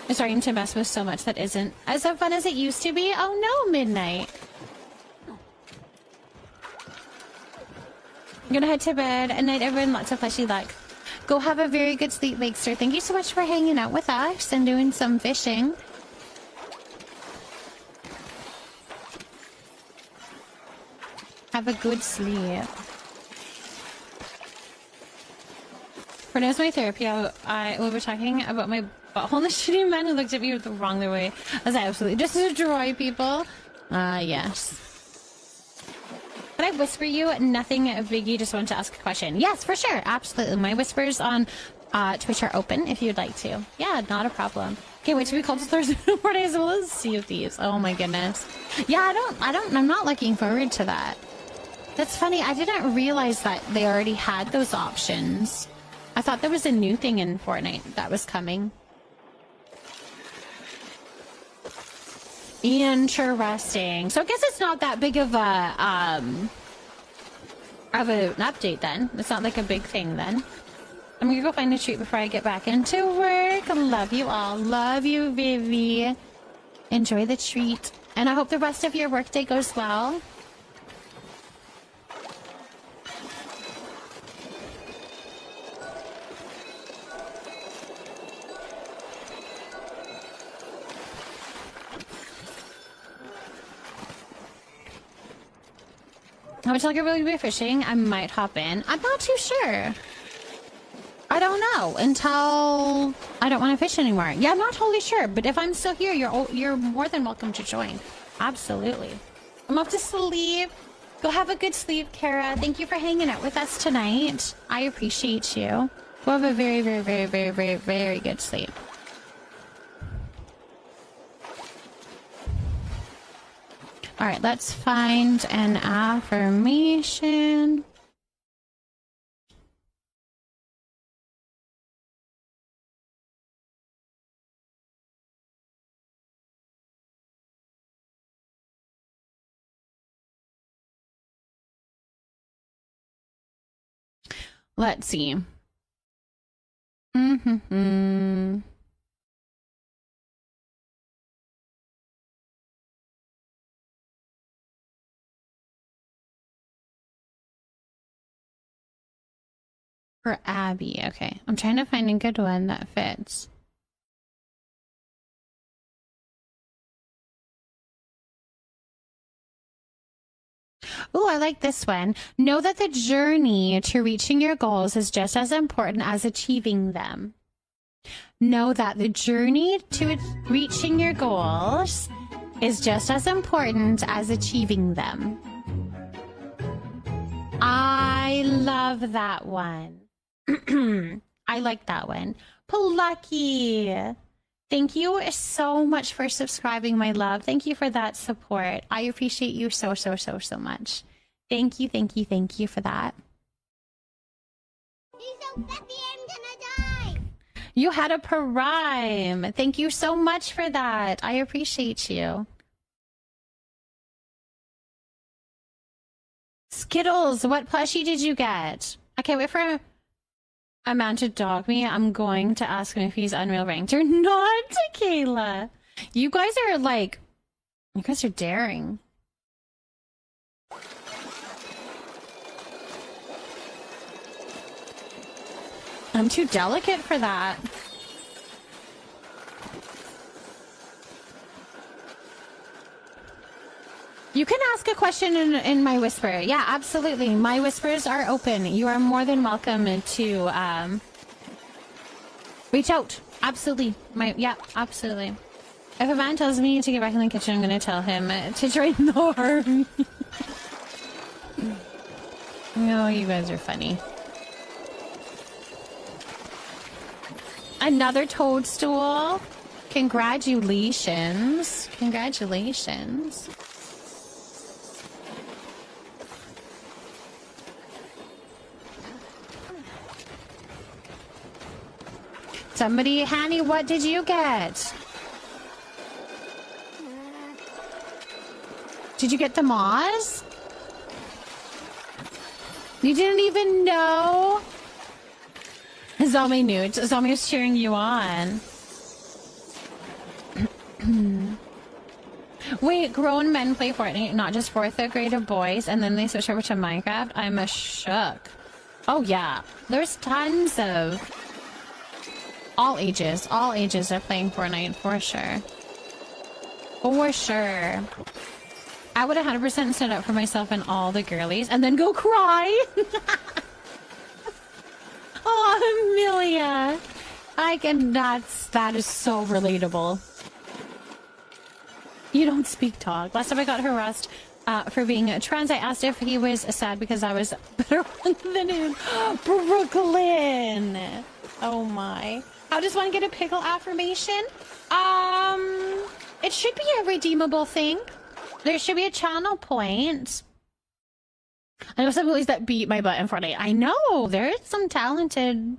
I'm starting to mess with so much that isn't as fun as it used to be. Oh no, Midnight. I'm gonna head to bed. At night, everyone. Lots of fleshy luck. Go have a very good sleep, Lakester. Thank you so much for hanging out with us and doing some fishing. Have a good sleep. For now, my therapy, I will be talking about my butthole and the shitty man who looked at me the wrong way. As I absolutely destroy people. Yes. Can I whisper you? Nothing, Biggie. Just want to ask a question. Yes, for sure. Absolutely. My whispers on Twitch are open if you'd like to. Yeah, not a problem. Can't wait to be called to Thursday morning as well as Sea of Thieves. Oh my goodness. Yeah, I'm not looking forward to that. That's funny. I didn't realize that they already had those options. I thought there was a new thing in Fortnite that was coming. Interesting. So I guess it's not that big of an update then. It's not like a big thing then. I'm gonna go find a treat before I get back into work. Love you all. Love you, Vivi. Enjoy the treat. And I hope the rest of your workday goes well. How much longer will you be fishing? I might hop in. I'm not too sure. I don't know until I don't want to fish anymore. Yeah, I'm not totally sure. But if I'm still here, you're more than welcome to join. Absolutely. I'm off to sleep. Go have a good sleep, Kara. Thank you for hanging out with us tonight. I appreciate you. Go have a very, very, very, very, very, very good sleep. All right, let's find an affirmation. Let's see. For Abby, okay. I'm trying to find a good one that fits. Ooh, I like this one. Know that the journey to reaching your goals is just as important as achieving them. Know that the journey to reaching your goals is just as important as achieving them. I love that one. I like that one. Plucky. Thank you so much for subscribing, my love. Thank you for that support. I appreciate you so, so, so, so much. Thank you, thank you, thank you for that. You had a prime. Thank you so much for that. I appreciate you. Skittles, what plushie did you get? I can't wait for a man to dog me. I'm going to ask him if he's Unreal ranked or not, Kayla. You guys are like, you guys are daring. I'm too delicate for that. You can ask a question in my whisper. Yeah, absolutely. My whispers are open. You are more than welcome to reach out. Absolutely. Yeah, absolutely. If a man tells me to get back in the kitchen, I'm going to tell him to join the army. Oh, you guys are funny. Another toadstool. Congratulations. Congratulations. Somebody, Hanny, what did you get? Did you get the moths? You didn't even know? Zombie Newt. Zombie was cheering you on. Wait, grown men play Fortnite, not just 4th grade of boys, and then they switch over to Minecraft? I'm a shook. Oh yeah, there's tons of all ages are playing Fortnite for sure. For sure. I would 100% stand up for myself and all the girlies and then go cry. Oh, Amelia. That is so relatable. You don't speak dog. Last time I got harassed for being trans, I asked if he was sad because I was better than him. Brooklyn. Oh my. How does one get a pickle affirmation? It should be a redeemable thing. There should be a channel point. I know some boys that beat my butt in Fortnite. I know there's some talented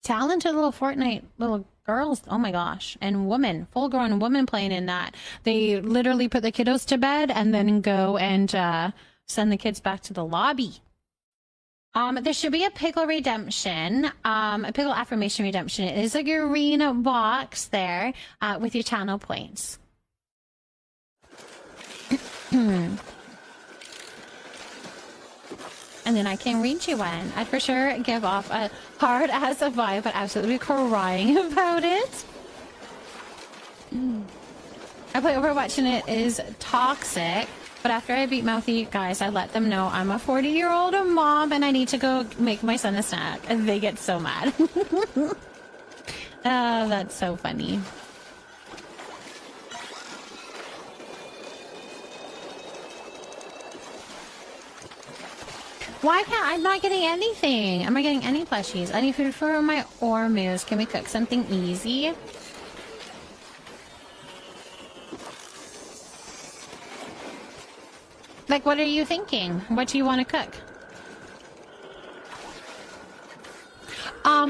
little Fortnite little girls. Oh my gosh, and women, full-grown women playing in that. They literally put the kiddos to bed and then go and send the kids back to the lobby. There should be a pickle redemption, a pickle affirmation redemption. It is a green box there with your channel points. And then I can read you one. I'd for sure give off a hard ass a vibe, but absolutely crying about it. I play Overwatch and it is toxic, but after I beat mouthy guys, I let them know I'm a 40-year-old mom and I need to go make my son a snack. And they get so mad. Oh, that's so funny. Why can't I'm not getting anything? Am I getting any plushies? I need food for my Ormus. Can we cook something easy? Like, what are you thinking? What do you want to cook?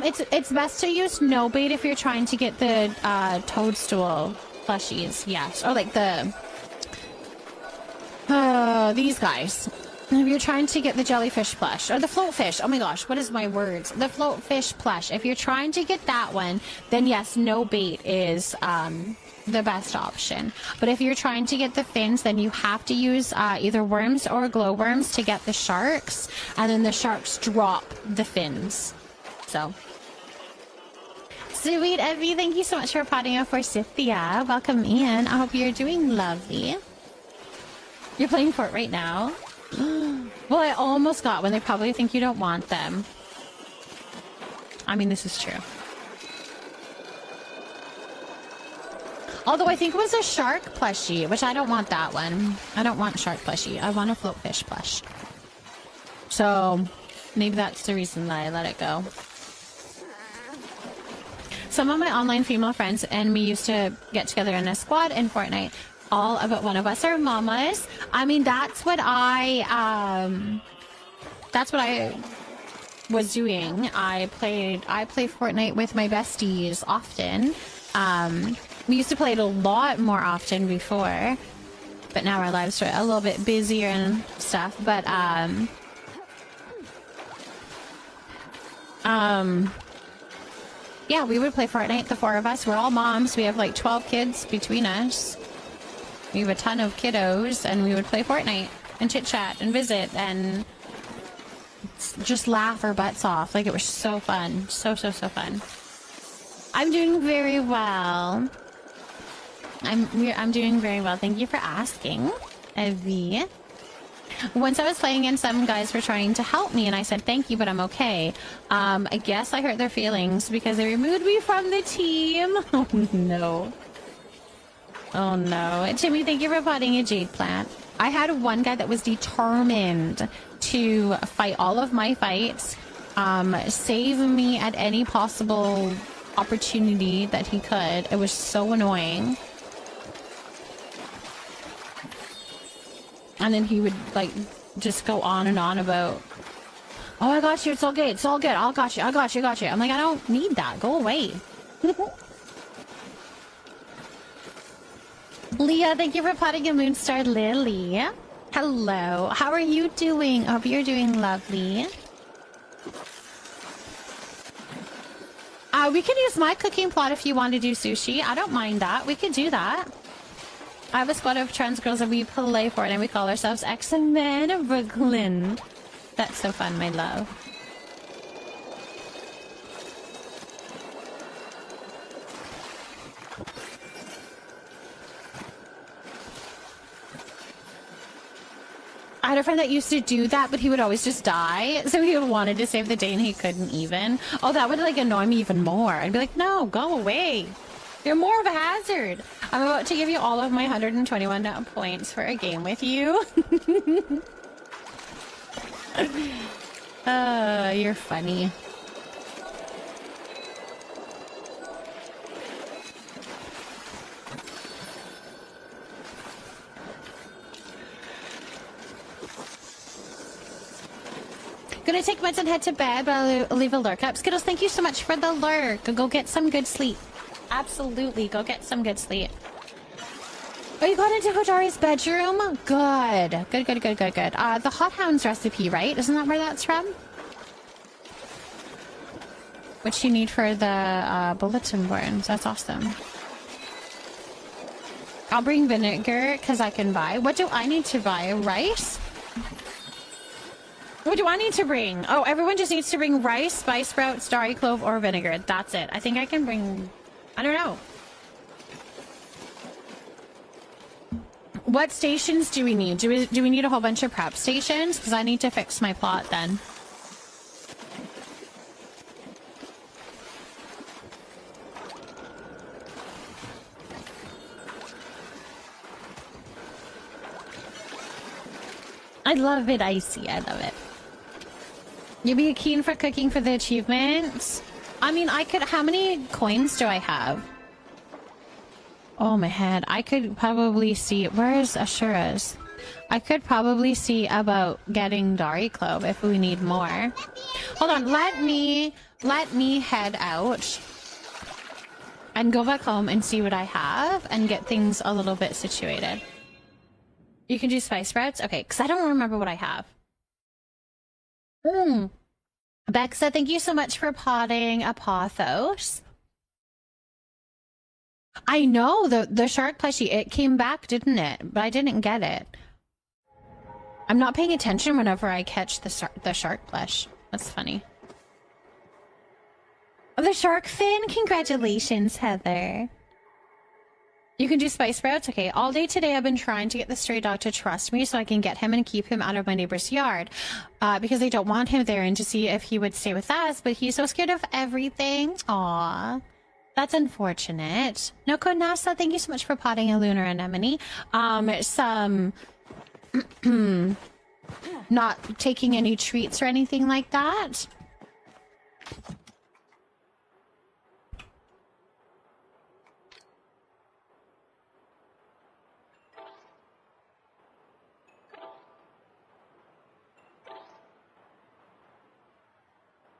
It's best to use no bait if you're trying to get the toadstool plushies. Yes, or like the these guys. If you're trying to get the jellyfish plush or the floatfish, oh my gosh, what is my words? The floatfish plush. If you're trying to get that one, then yes, no bait is the best option. But if you're trying to get the fins, then you have to use either worms or glowworms to get the sharks, and then the sharks drop the fins. So, sweet Evie, thank you so much for potting up for Cynthia. Welcome in. I hope you're doing lovely. You're playing Fort right now. Well, I almost got one. They probably think you don't want them. I mean, this is true. Although I think it was a shark plushie, which I don't want that one. I don't want shark plushie. I want a floatfish plush. So maybe that's the reason that I let it go. Some of my online female friends and me used to get together in a squad in Fortnite. All but one of us are mamas. I mean, that's what I was doing. I play Fortnite with my besties often. We used to play it a lot more often before, but now our lives are a little bit busier and stuff. But yeah, we would play Fortnite, the four of us. We're all moms. We have like 12 kids between us. We have a ton of kiddos, and we would play Fortnite and chit-chat and visit and just laugh our butts off. Like, it was so fun. So fun. I'm doing very well. I'm doing very well. Thank you for asking, Evie. Once I was playing and some guys were trying to help me, and I said thank you, but I'm okay. I guess I hurt their feelings because they removed me from the team. Oh no. Oh no. Timmy, thank you for potting a jade plant. I had one guy that was determined to fight all of my fights, save me at any possible opportunity that he could. It was so annoying. And then he would like just go on and on about, oh, I got you, it's all good, it's all good, I got you, I got you, I got you. I'm like, I don't need that, go away. Leah, thank you for potting a Moonstar Lily. Hello, how are you doing? Hope you're doing lovely. We can use my cooking plot if you want to do sushi. I don't mind that. We could do that. I have a squad of trans girls that we play for, and we call ourselves X-Men of Brooklyn. That's so fun, my love. I had a friend that used to do that, but he would always just die. So he would wanted to save the day and he couldn't even. Oh, that would like annoy me even more. I'd be like, no, go away. You're more of a hazard. I'm about to give you all of my 121 points for a game with you. You're funny. Gonna take meds and head to bed, but I'll leave a lurk up. Skittles, thank you so much for the lurk. Go get some good sleep. Absolutely, go get some good sleep. Oh, you got into Hodari's bedroom? Good. Good, good, good, good, good. The Hot Hounds recipe, right? Isn't that where that's from? Which you need for the bulletin boards. That's awesome. I'll bring vinegar, because I can buy. What do I need to buy? Rice? What do I need to bring? Oh, everyone just needs to bring rice, spice sprouts, starry clove, or vinegar. That's it. I think I can bring... I don't know. What stations do we need? Do we need a whole bunch of prep stations? Because I need to fix my plot then. I love it, Icy. I love it. You'd be keen for cooking for the achievements? I mean, I could... How many coins do I have? Oh, my head. I could probably see... Where's Ashura's? I could probably see about getting Dari Clove if we need more. Hold on. Let me head out and go back home and see what I have and get things a little bit situated. You can do spice sprouts? Okay, because I don't remember what I have. Bexa, thank you so much for potting a Pothos. I know, the shark plushie, it came back, didn't it? But I didn't get it. I'm not paying attention whenever I catch the shark plush. That's funny. Oh, the shark fin? Congratulations, Heather. You can do spice sprouts? Okay, all day today I've been trying to get the stray dog to trust me so I can get him and keep him out of my neighbor's yard. Because they don't want him there, and to see if he would stay with us, but he's so scared of everything. Aww. That's unfortunate. No code NASA, thank you so much for potting a lunar anemone. Not taking any treats or anything like that.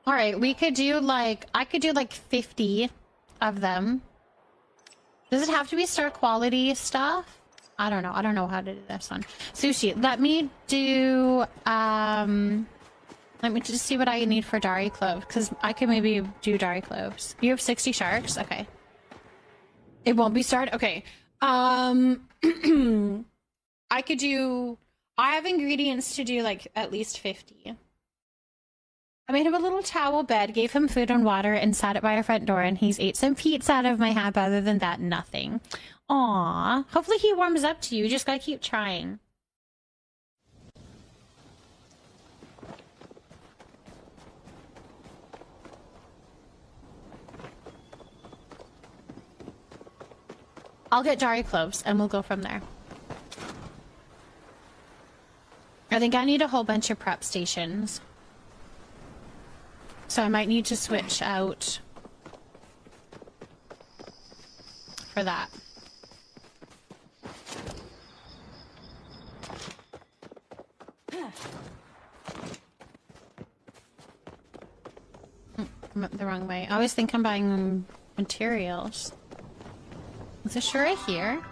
All right, we could do like, I could do like 50 of them. Does it have to be star quality stuff? I don't know. I don't know how to do this one. Sushi, let me do, let me just see what I need for Dari Clove, because I could maybe do Dari Cloves. You have 60 sharks? Okay. It won't be starred? Okay. I could do, I have ingredients to do like at least 50. I made him a little towel bed, gave him food and water, and sat it by our front door, and he's ate some pizza out of my hand, but other than that, nothing. Aww. Hopefully he warms up to you. You just gotta keep trying. I'll get Dari cloves and we'll go from there. I think I need a whole bunch of prep stations. So I might need to switch out for that. I'm up the wrong way. I always think I'm buying materials. Is this sure right here?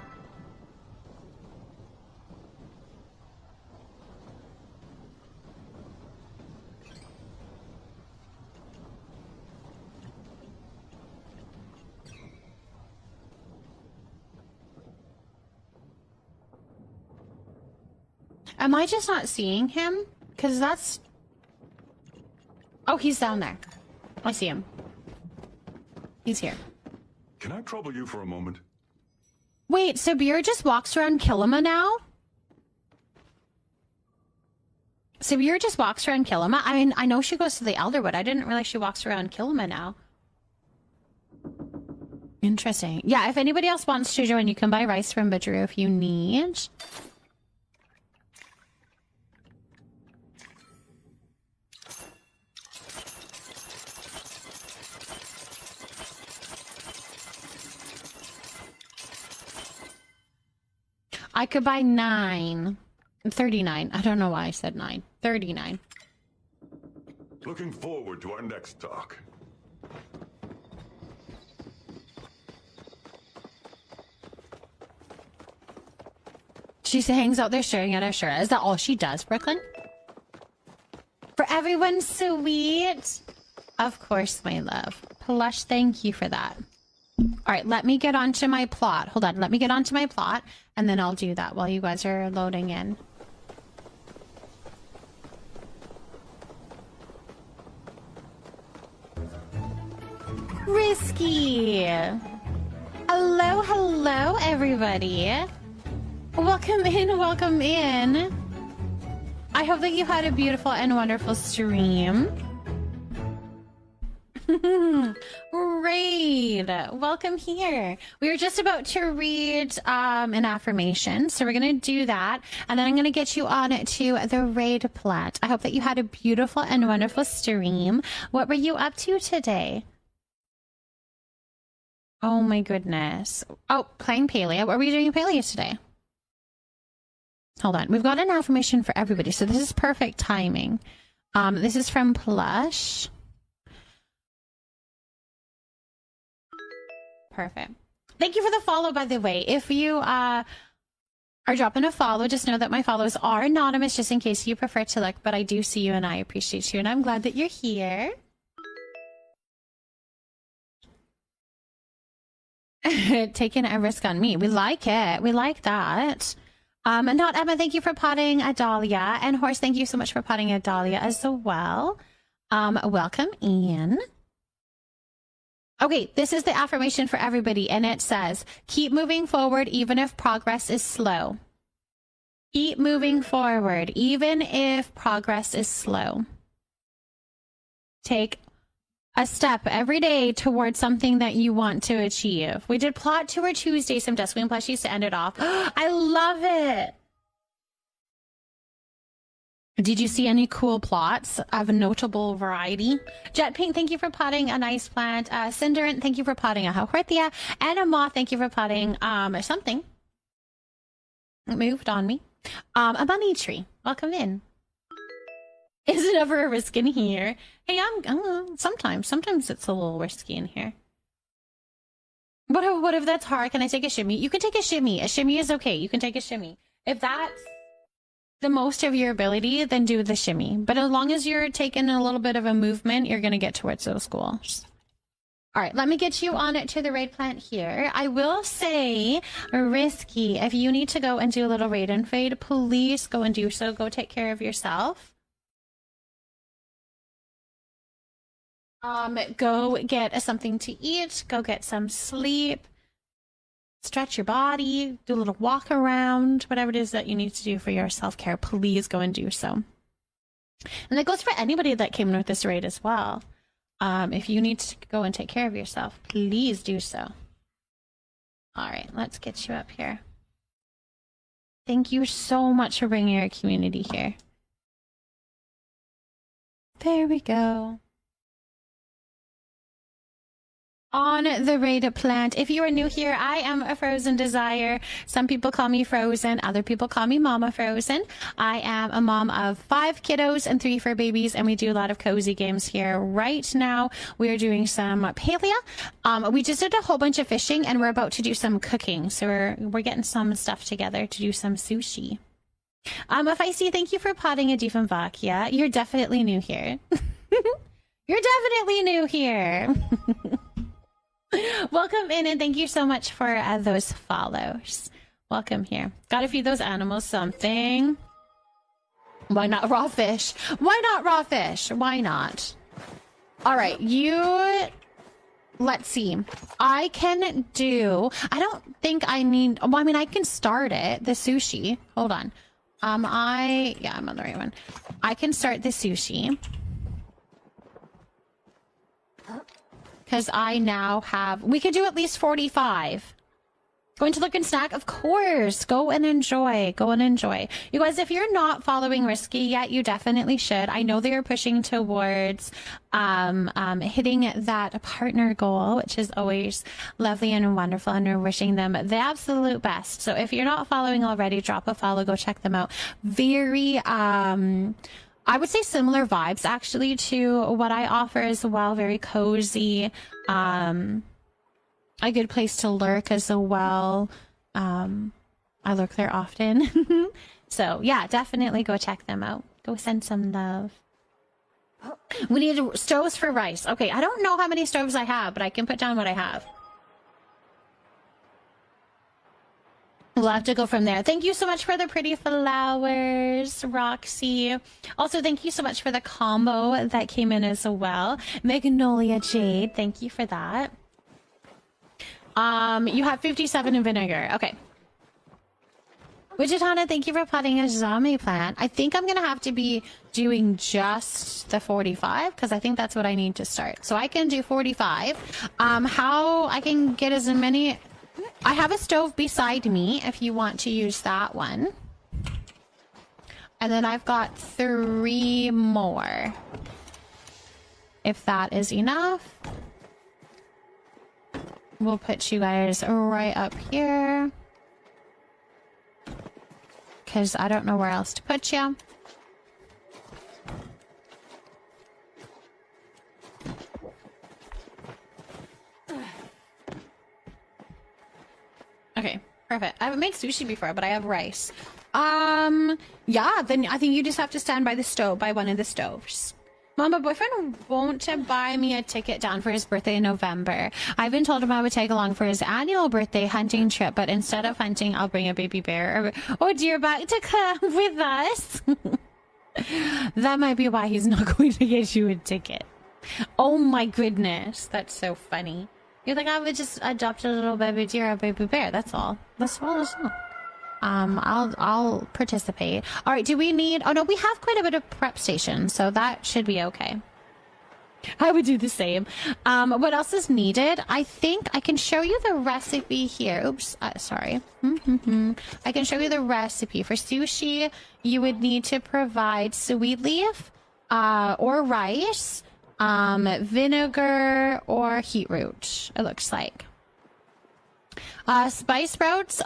Am I just not seeing him? Because that's... Oh, he's down there. I see him. He's here. Can I trouble you for a moment? Wait, so Beer just walks around Kilima now? So Beer just walks around Kilima? I mean, I know she goes to the Elderwood. I didn't realize she walks around Kilima now. Interesting. Yeah, if anybody else wants to join, you can buy rice from Butcheru if you need. I could buy 9. 39. I don't know why I said 9. 39. Looking forward to our next talk. She hangs out there staring at her shirt. Is that all she does, Brooklyn? For everyone sweet. Of course, my love. Plush, thank you for that. All right, let me get onto my plot. Hold on, let me get onto my plot, and then I'll do that while you guys are loading in. Risky! Hello, hello, everybody. Welcome in, welcome in. I hope that you had a beautiful and wonderful stream. Raid, welcome here. We were just about to read an affirmation, so we're gonna do that, and then I'm gonna get you on to the raid plat. I hope that you had a beautiful and wonderful stream. What were you up to today? Oh my goodness. Oh, playing Palea. What were you doing in Palea today? Hold on, we've got an affirmation for everybody, so this is perfect timing. This is from Plush. Perfect. Thank you for the follow, by the way. If you are dropping a follow, just know that my follows are anonymous, just in case you prefer to look, but I do see you and I appreciate you, and I'm glad that you're here. Taking a risk on me. We like it. We like that. And not Emma, thank you for potting Adalia. And Horse, thank you so much for potting Adalia as well. Welcome in. Okay, this is the affirmation for everybody, and it says, keep moving forward even if progress is slow. Keep moving forward even if progress is slow. Take a step every day towards something that you want to achieve. We did Plot Tour Tuesday, some Dustwing plushies to end it off. I love it! Did you see any cool plots of a notable variety? Jet Pink, thank you for potting a nice plant. Cinderant, thank you for potting a Hauhorthia. And a Moth, thank you for potting something. It moved on me. A bunny tree. Welcome in. Is it ever a risk in here? Hey, sometimes it's a little risky in here. What if that's hard? Can I take a shimmy? You can take a shimmy. A shimmy is okay. You can take a shimmy. If that's the most of your ability, then do the shimmy. But as long as you're taking a little bit of a movement, you're going to get towards those goals. All right, let me get you on it to the raid plant here. I will say, risky, if you need to go and do a little raid and fade, please go and do so. Go take care of yourself. Go get something to eat. Go get some sleep. Stretch your body. Do a little walk around. Whatever it is that you need to do for your self-care, please go and do so. And that goes for anybody that came in with this raid as well. If you need to go and take care of yourself, please do so. All right, let's get you up here. Thank you so much for bringing your community here. There we go. On the raid plant. If you are new here, I am a Frozen Desire. Some people call me Frozen. Other people call me Mama Frozen. I am a mom of 5 kiddos and 3 fur babies, and we do a lot of cozy games here. Right now, we are doing some palea. We just did a whole bunch of fishing, and we're about to do some cooking. So we're getting some stuff together to do some sushi. If I see, thank you for potting a Diefenbach. Yeah, you're definitely new here. You're definitely new here. Welcome in, and thank you so much for those follows. Welcome here. Gotta feed those animals something. Why not raw fish? Why not raw fish? Why not? All right, let's see. I can do, I don't think I need, well, I mean, I can start it, the sushi. Hold on. I'm on the right one. I can start the sushi. Because I now have, we could do at least 45. Going to look and snack? Of course. Go and enjoy. Go and enjoy. You guys, if you're not following Risky yet, you definitely should. I know they are pushing towards hitting that partner goal, which is always lovely and wonderful, and we're wishing them the absolute best. So if you're not following already, drop a follow. Go check them out. Very, I would say similar vibes actually to what I offer as well. Very cozy, a good place to lurk as well. I lurk there often. So yeah, definitely go check them out. Go send some love. We need stoves for rice. Okay, I don't know how many stoves I have, but I can put down what I have. We'll have to go from there. Thank you so much for the pretty flowers, Roxy. Also, thank you so much for the combo that came in as well. Magnolia Jade, thank you for that. You have 57 in vinegar. Okay. Wichitana, thank you for potting a zombie plant. I think I'm going to have to be doing just the 45 because I think that's what I need to start. So I can do 45. How I can get as many... I have a stove beside me if you want to use that one. And then I've got 3 more. If that is enough. We'll put you guys right up here. Because I don't know where else to put you. Okay, perfect. I haven't made sushi before, but I have rice. Yeah, then I think you just have to stand by the stove, by one of the stoves. Mom, my boyfriend won't buy me a ticket down for his birthday in November. I've been told him I would tag along for his annual birthday hunting trip, but instead of hunting, I'll bring a baby bear or deerback to come with us. That might be why he's not going to get you a ticket. Oh my goodness, that's so funny. You're like, I would just adopt a little baby deer or a baby bear. That's all. That's all. I'll participate. All right. Do we need? Oh no, we have quite a bit of prep station, so that should be okay. I would do the same. What else is needed? I think I can show you the recipe here. Oops. Sorry. I can show you the recipe for sushi. You would need to provide sweet leaf, or rice. Vinegar or heat root, it looks like. Spice sprouts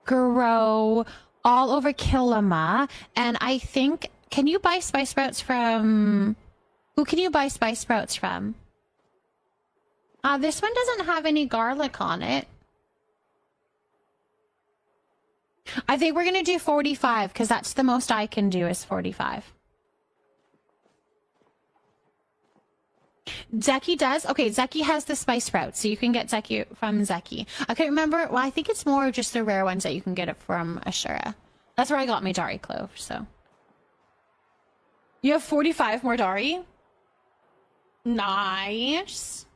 grow all over Kilima, and I think, can you buy spice sprouts from, who can you buy spice sprouts from? This one doesn't have any garlic on it. I think we're gonna do 45 because that's the most I can do is 45. Zeki does? Okay, Zeki has the spice sprouts, so you can get Zeki from Zeki. I can't remember. Well, I think it's more just the rare ones that you can get it from Ashura. That's where I got my Dari clove, so. You have 45 more Dari? Nice.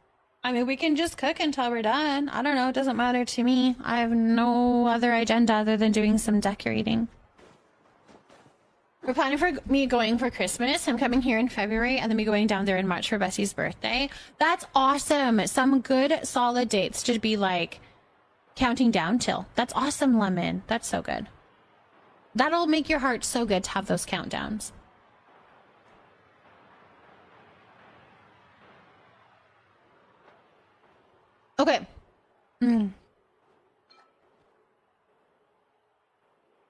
I mean, we can just cook until we're done. I don't know. It doesn't matter to me. I have no other agenda other than doing some decorating. We're planning for me going for Christmas. I'm coming here in February and then me going down there in March for Bessie's birthday. That's awesome. Some good solid dates to be like counting down till. That's awesome, Lemon. That's so good. That'll make your heart so good to have those countdowns. Okay.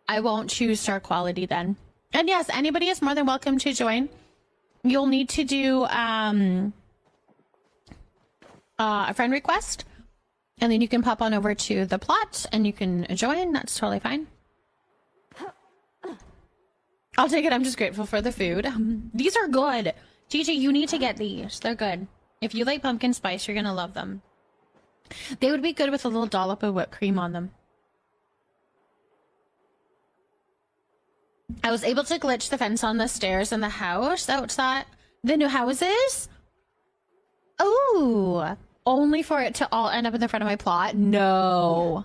I won't choose star quality then. And yes, anybody is more than welcome to join. You'll need to do a friend request, and then you can pop on over to the plot and you can join. That's totally fine. I'll take it. I'm just grateful for the food. These are good. Gigi, you need to get these. They're good. If you like pumpkin spice, you're gonna love them. They would be good with a little dollop of whipped cream on them. I was able to glitch the fence on the stairs in the house outside the new houses. Oh, only for it to all end up in the front of my plot? No.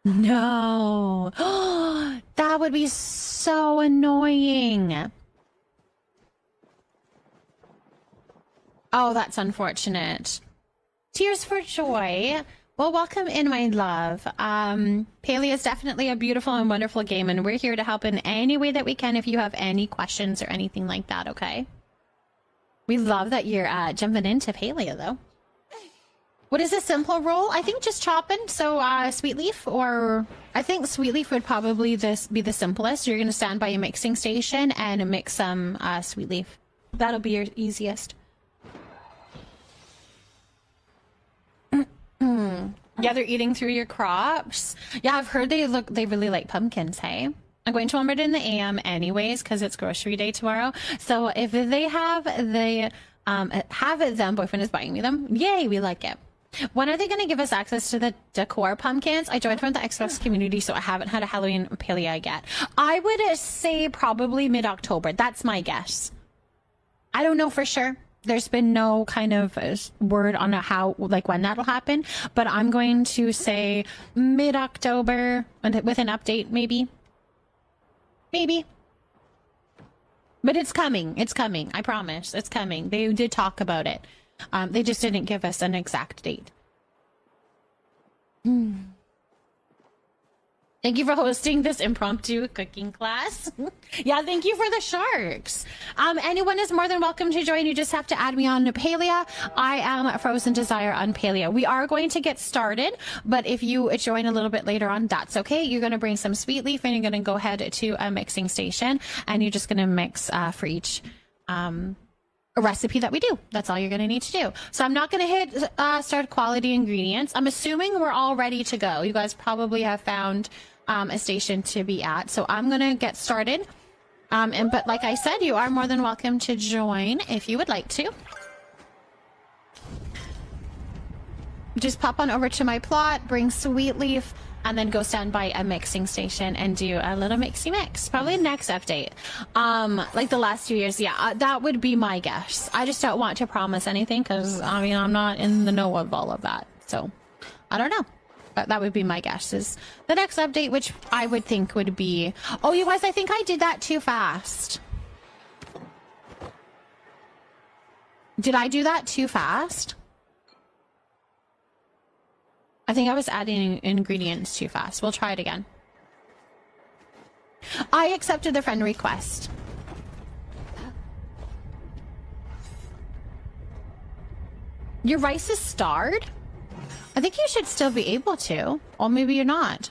No. That would be so annoying. Oh, that's unfortunate. Tears for joy. Well, welcome in, my love. Paleo is definitely a beautiful and wonderful game, and we're here to help in any way that we can if you have any questions or anything like that, okay? We love that you're jumping into Paleo, though. What is a simple roll? I think just chopping, so sweet leaf, or I think sweet leaf would probably be the simplest. You're going to stand by a mixing station and mix some sweet leaf. That'll be your easiest. Yeah, they're eating through your crops. Yeah, I've heard they really like pumpkins, hey? I'm going to Walmart in the AM anyways because it's grocery day tomorrow. So if they have them, boyfriend is buying me them. Yay, we like it. When are they going to give us access to the decor pumpkins? I joined from the Xbox community, so I haven't had a Halloween Paleo yet. I would say probably mid-October. That's my guess. I don't know for sure. There's been no kind of word on how, like, when that'll happen, but I'm going to say mid-October with an update, maybe. Maybe. But it's coming. It's coming. I promise. It's coming. They did talk about it. They just didn't give us an exact date. Thank you for hosting this impromptu cooking class. Yeah, thank you for the sharks. Anyone is more than welcome to join. You just have to add me on Paleo. I am Frozen Desire on Paleo. We are going to get started, but if you join a little bit later on, that's okay. You're going to bring some sweet leaf and you're going to go ahead to a mixing station and you're just going to mix for each recipe that we do. That's all you're going to need to do. So I'm not going to hit start quality ingredients. I'm assuming we're all ready to go. You guys probably have found a station to be at. So I'm going to get started. But like I said, you are more than welcome to join if you would like to. Just pop on over to my plot, bring sweet leaf, and then go stand by a mixing station and do a little mixy mix. Probably next update. Like the last 2 years. Yeah, that would be my guess. I just don't want to promise anything because, I mean, I'm not in the know of all of that. So, I don't know. But that would be my guess is the next update, which I would think would be... Oh, you guys, I think I did that too fast. Did I do that too fast? I think I was adding ingredients too fast. We'll try it again. I accepted the friend request. Your rice is starred? I think you should still be able to. Or maybe you're not.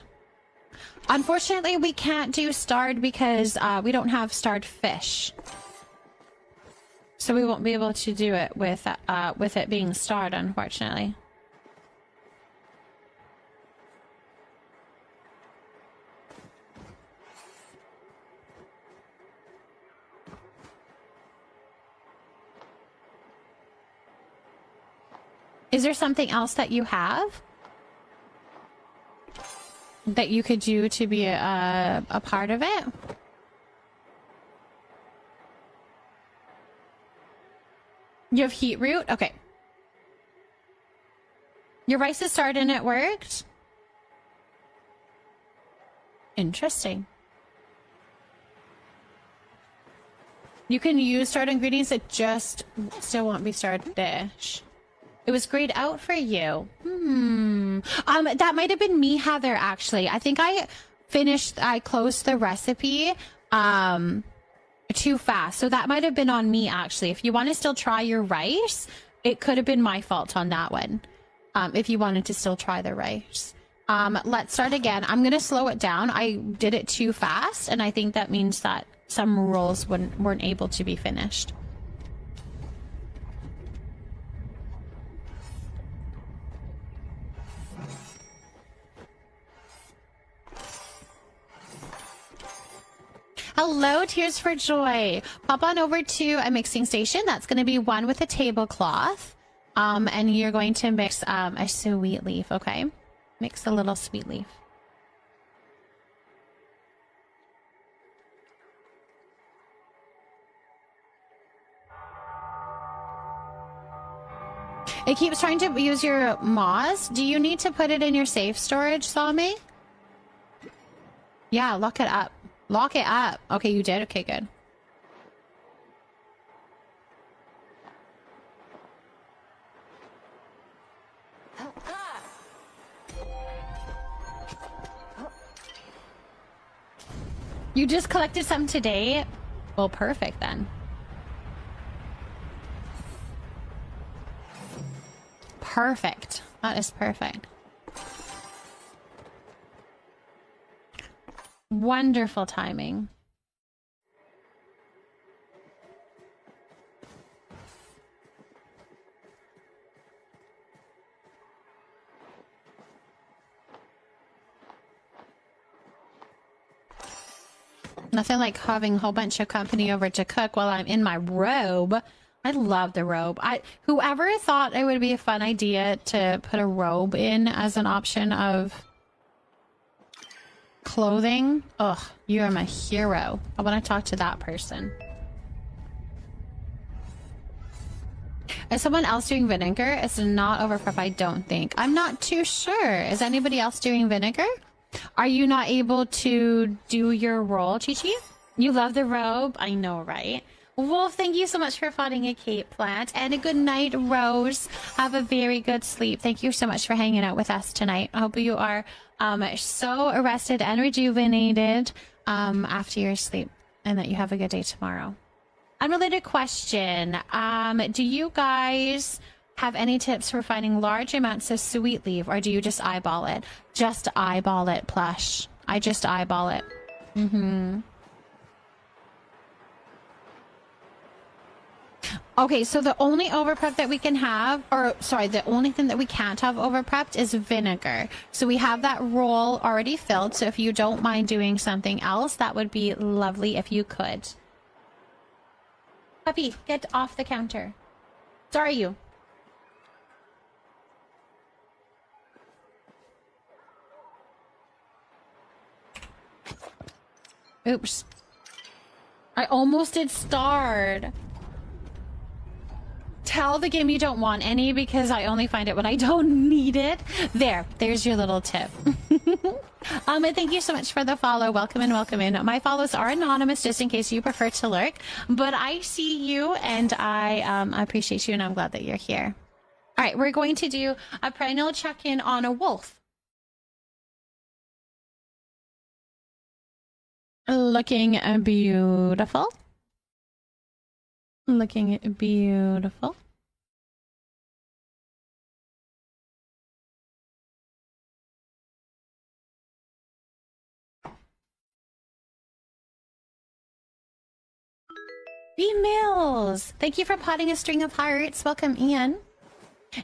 Unfortunately, we can't do starred because we don't have starred fish. So we won't be able to do it with it being starred, unfortunately. Is there something else that you have that you could do to be a part of it? You have heat root? Okay. Your rice is started and it worked? Interesting. You can use starred ingredients, it just still won't be starred dish. It was grayed out for you. That might have been me, Heather, actually. I think I closed the recipe too fast. So that might have been on me, actually. If you want to still try your rice, it could have been my fault on that one. If you wanted to still try the rice. Let's start again. I'm going to slow it down. I did it too fast, and I think that means that some rolls weren't able to be finished. Hello, Tears for Joy. Pop on over to a mixing station. That's going to be one with a tablecloth. And you're going to mix a sweet leaf, okay? Mix a little sweet leaf. It keeps trying to use your moss. Do you need to put it in your safe storage, 𝔹𝕃ℂ𝔻? Yeah, lock it up. Lock it up. Okay, you did? Okay, good. You just collected some today? Well, perfect then. Perfect. That is perfect. Wonderful timing. Nothing like having a whole bunch of company over to cook while I'm in my robe. I love the robe. Whoever thought it would be a fun idea to put a robe in as an option of clothing. Ugh, you are my hero. I want to talk to that person. Is someone else doing vinegar? It's not overprep, I don't think. I'm not too sure. Is anybody else doing vinegar? Are you not able to do your roll, Chi-Chi? You love the robe? I know, right? Wolf, thank you so much for finding a Cape plant. And a good night, Rose. Have a very good sleep. Thank you so much for hanging out with us tonight. I hope you are so rested and rejuvenated after your sleep, and that you have a good day tomorrow. Unrelated question. Do you guys have any tips for finding large amounts of sweet leaf, or do you just eyeball it? Just eyeball it, Plush. I just eyeball it. Okay, so the only overprep that we can have, or sorry, the only thing that we can't have overprepped is vinegar. So we have that roll already filled. So if you don't mind doing something else, that would be lovely if you could. Puppy, get off the counter. Sorry, you. Oops. I almost did starred. Tell the game you don't want any, because I only find it when I don't need it. There's your little tip. And thank you so much for the follow. Welcome in, welcome in. My follows are anonymous, just in case you prefer to lurk, but I see you and I appreciate you, and I'm glad that you're here. All right, we're going to do a perennial check-in on a wolf. Looking beautiful. Looking beautiful. B-Mills! Thank you for potting a string of hearts. Welcome, Ian.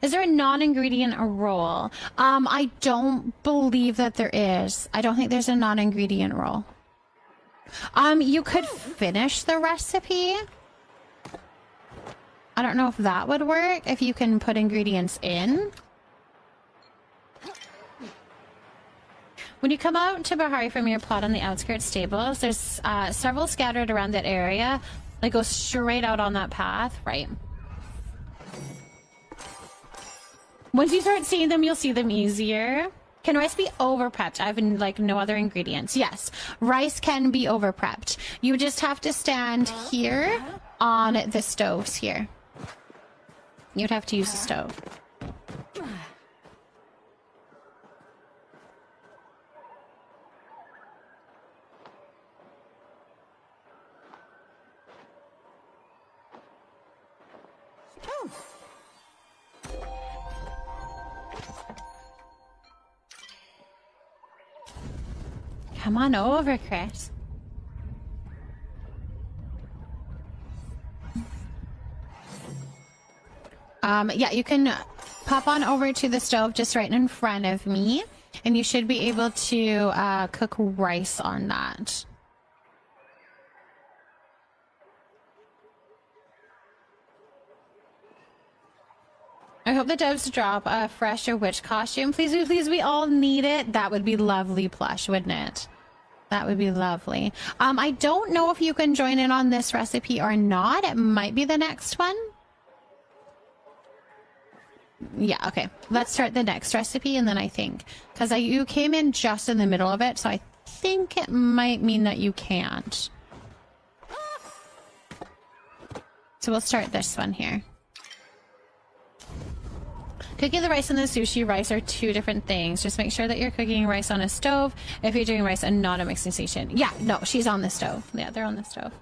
Is there a non-ingredient roll? I don't believe that there is. I don't think there's a non-ingredient roll. You could finish the recipe. I don't know if that would work, if you can put ingredients in. When you come out to Bahari from your plot on the outskirts stables, there's several scattered around that area that go straight out on that path, right? Once you start seeing them, you'll see them easier. Can rice be over prepped? I have like no other ingredients. Yes, rice can be over prepped. You just have to stand here on the stoves here. You'd have to use the stove. Come on over, Chris. Yeah, you can pop on over to the stove just right in front of me, and you should be able to cook rice on that. I hope the devs drop a fresher witch costume. Please, please, we all need it. That would be lovely plush, wouldn't it? That would be lovely. I don't know if you can join in on this recipe or not. It might be the next one. Yeah, okay. Let's start the next recipe, and then I think, because you came in just in the middle of it, so I think it might mean that you can't. So we'll start this one here. Cooking the rice and the sushi rice are two different things. Just make sure that you're cooking rice on a stove if you're doing rice and not a mixing station. Yeah, no, she's on the stove. Yeah, they're on the stove.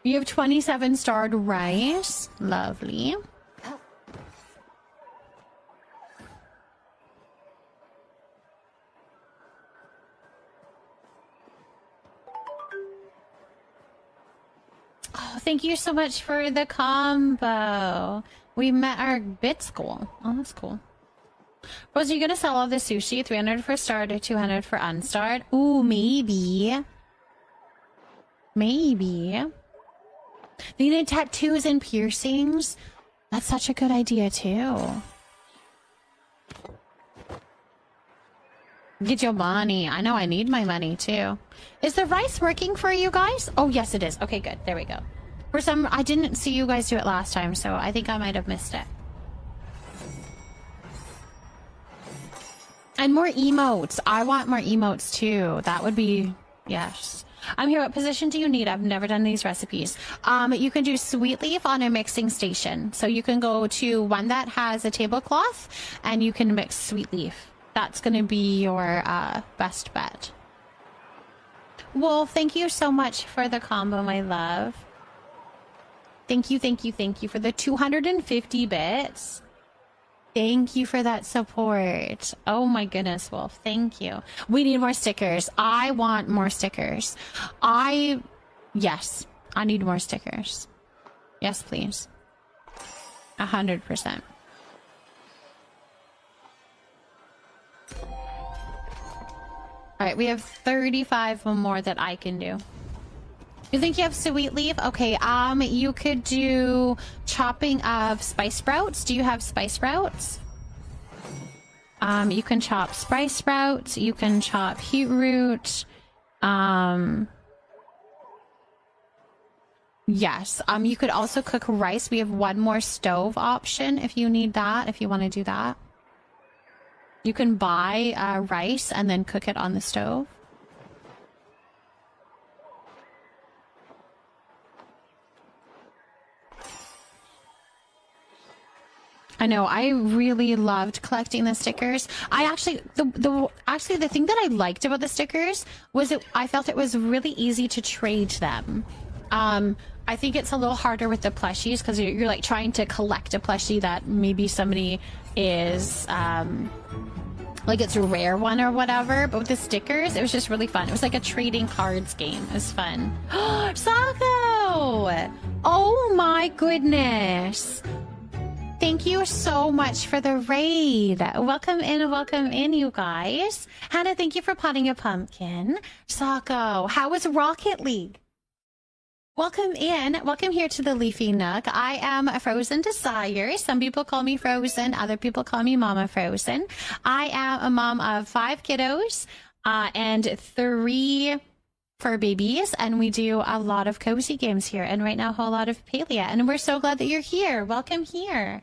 You have 27 starred rice. Lovely. Oh, thank you so much for the combo. We met our bits goal. Oh, that's cool. Rose, are you gonna sell all the sushi? 300 for starred or 200 for unstarred? Ooh, maybe. Maybe. They need tattoos and piercings. That's such a good idea, too. Get your money. I know I need my money, too. Is the rice working for you guys? Oh, yes, it is. Okay, good. There we go. For some, I didn't see you guys do it last time, so I think I might have missed it. And more emotes. I want more emotes, too. That would be... Yes. I'm here. What position do you need? I've never done these recipes. You can do sweet leaf on a mixing station. So you can go to one that has a tablecloth, and you can mix sweet leaf. That's going to be your best bet. Wolf, thank you so much for the combo, my love. Thank you, thank you, thank you for the 250 bits. Thank you for that support. Oh my goodness, Wolf. Thank you. We need more stickers. I want more stickers. Yes, I need more stickers. Yes, please. 100%. All right, we have 35 more that I can do. You think you have sweet leaf? Okay, you could do chopping of spice sprouts. Do you have spice sprouts? You can chop spice sprouts. You can chop beetroot. Yes. You could also cook rice. We have one more stove option if you need that, if you want to do that. You can buy rice and then cook it on the stove. I know, I really loved collecting the stickers. I actually, the thing that I liked about the stickers was I felt it was really easy to trade them. I think it's a little harder with the plushies because you're like trying to collect a plushie that maybe somebody is, like it's a rare one or whatever. But with the stickers, it was just really fun. It was like a trading cards game. It was fun. Sako! Oh my goodness. Thank you so much for the raid. Welcome in, you guys. Hannah, thank you for potting a pumpkin. Sako, how was Rocket League? Welcome in. Welcome here to the Leafy Nook. I am a Frozen Desire. Some people call me Frozen. Other people call me Mama Frozen. I am a mom of 5 kiddos and 3 fur babies, and we do a lot of cozy games here, and right now a whole lot of Palia, and we're so glad that you're here. Welcome here.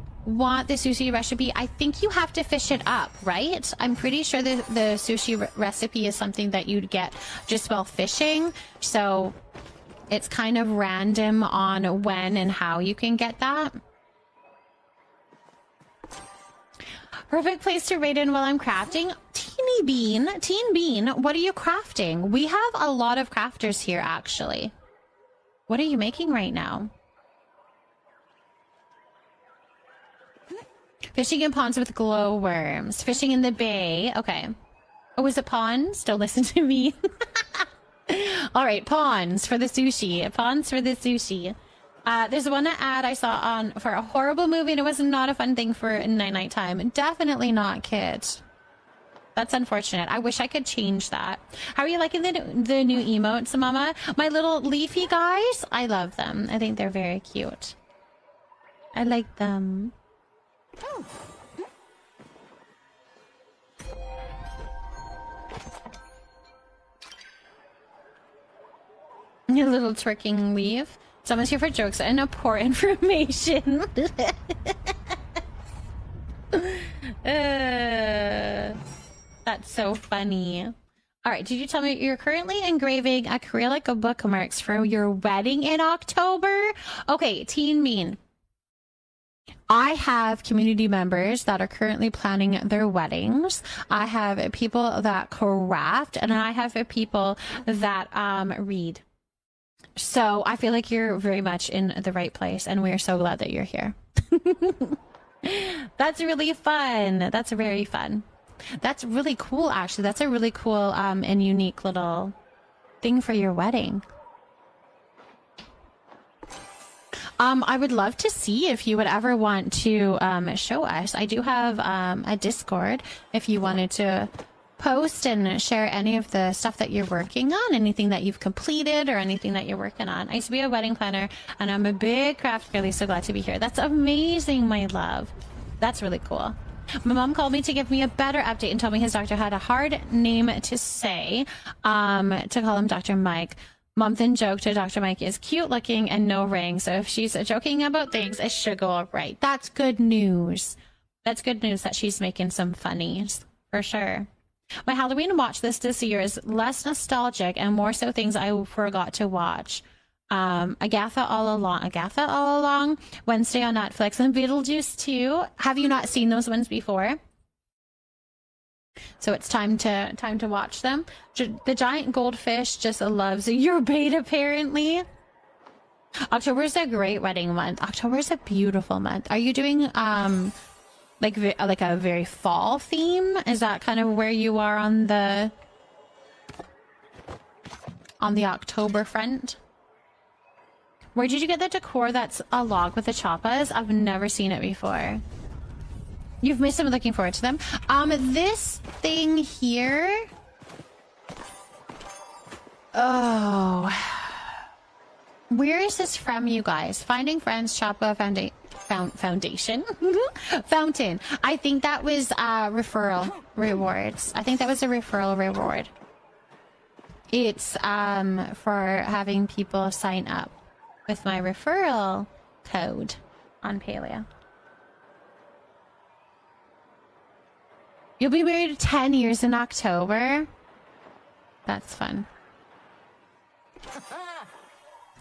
want the sushi recipe, I think you have to fish it up, right? I'm pretty sure the sushi recipe is something that you'd get just while fishing. So it's kind of random on when and how you can get that. Perfect place to raid in while I'm crafting. Teen Bean, what are you crafting? We have a lot of crafters here, actually. What are you making right now? Fishing in ponds with glowworms. Fishing in the bay. Okay. Oh, is it ponds? Don't listen to me. All right, ponds for the sushi. Ponds for the sushi. There's one ad I saw on for a horrible movie, and it was not a fun thing for night time. Definitely not kids. That's unfortunate. I wish I could change that. How are you liking the new emotes, Mama? My little leafy guys? I love them. I think they're very cute. I like them. Your little twerking leaf. Someone's here for jokes and poor information. That's so funny. All right, did you tell me you're currently engraving acrylic bookmarks for your wedding in October? Okay, Teen Mean. I have community members that are currently planning their weddings. I have people that craft, and I have people that read. So I feel like you're very much in the right place, and we're so glad that you're here. That's really fun. That's very fun. That's really cool, actually. That's a really cool and unique little thing for your wedding. I would love to see if you would ever want to show us. I do have a Discord if you wanted to post and share any of the stuff that you're working on, anything that you've completed or anything that you're working on. I used to be a wedding planner, and I'm a big craft girly, so glad to be here. That's amazing, my love. That's really cool. My mom called me to give me a better update and told me his doctor had a hard name to say, to call him Dr. Mike. Mom then joked Dr. Mike is cute looking and no ring, so if she's joking about things, it should go all right. That's good news. That's good news that she's making some funnies, for sure. My Halloween watch list this year is less nostalgic and more so things I forgot to watch. Agatha All Along, Wednesday on Netflix, and Beetlejuice 2. Have you not seen those ones before? So it's time to watch them. The giant goldfish just loves your bait, apparently. October is a great wedding month. October is a beautiful month. Are you doing like a very fall theme? Is that kind of where you are on the October front? Where did you get the decor that's a log with the choppas? I've never seen it before. You've missed them. Looking forward to them. This thing here. Oh. Where is this from, you guys? Finding Friends, Choppa Foundation. Fountain. I think that was referral rewards. I think that was a referral reward. It's for having people sign up with my referral code on Paleo. You'll be married 10 years in October. That's fun.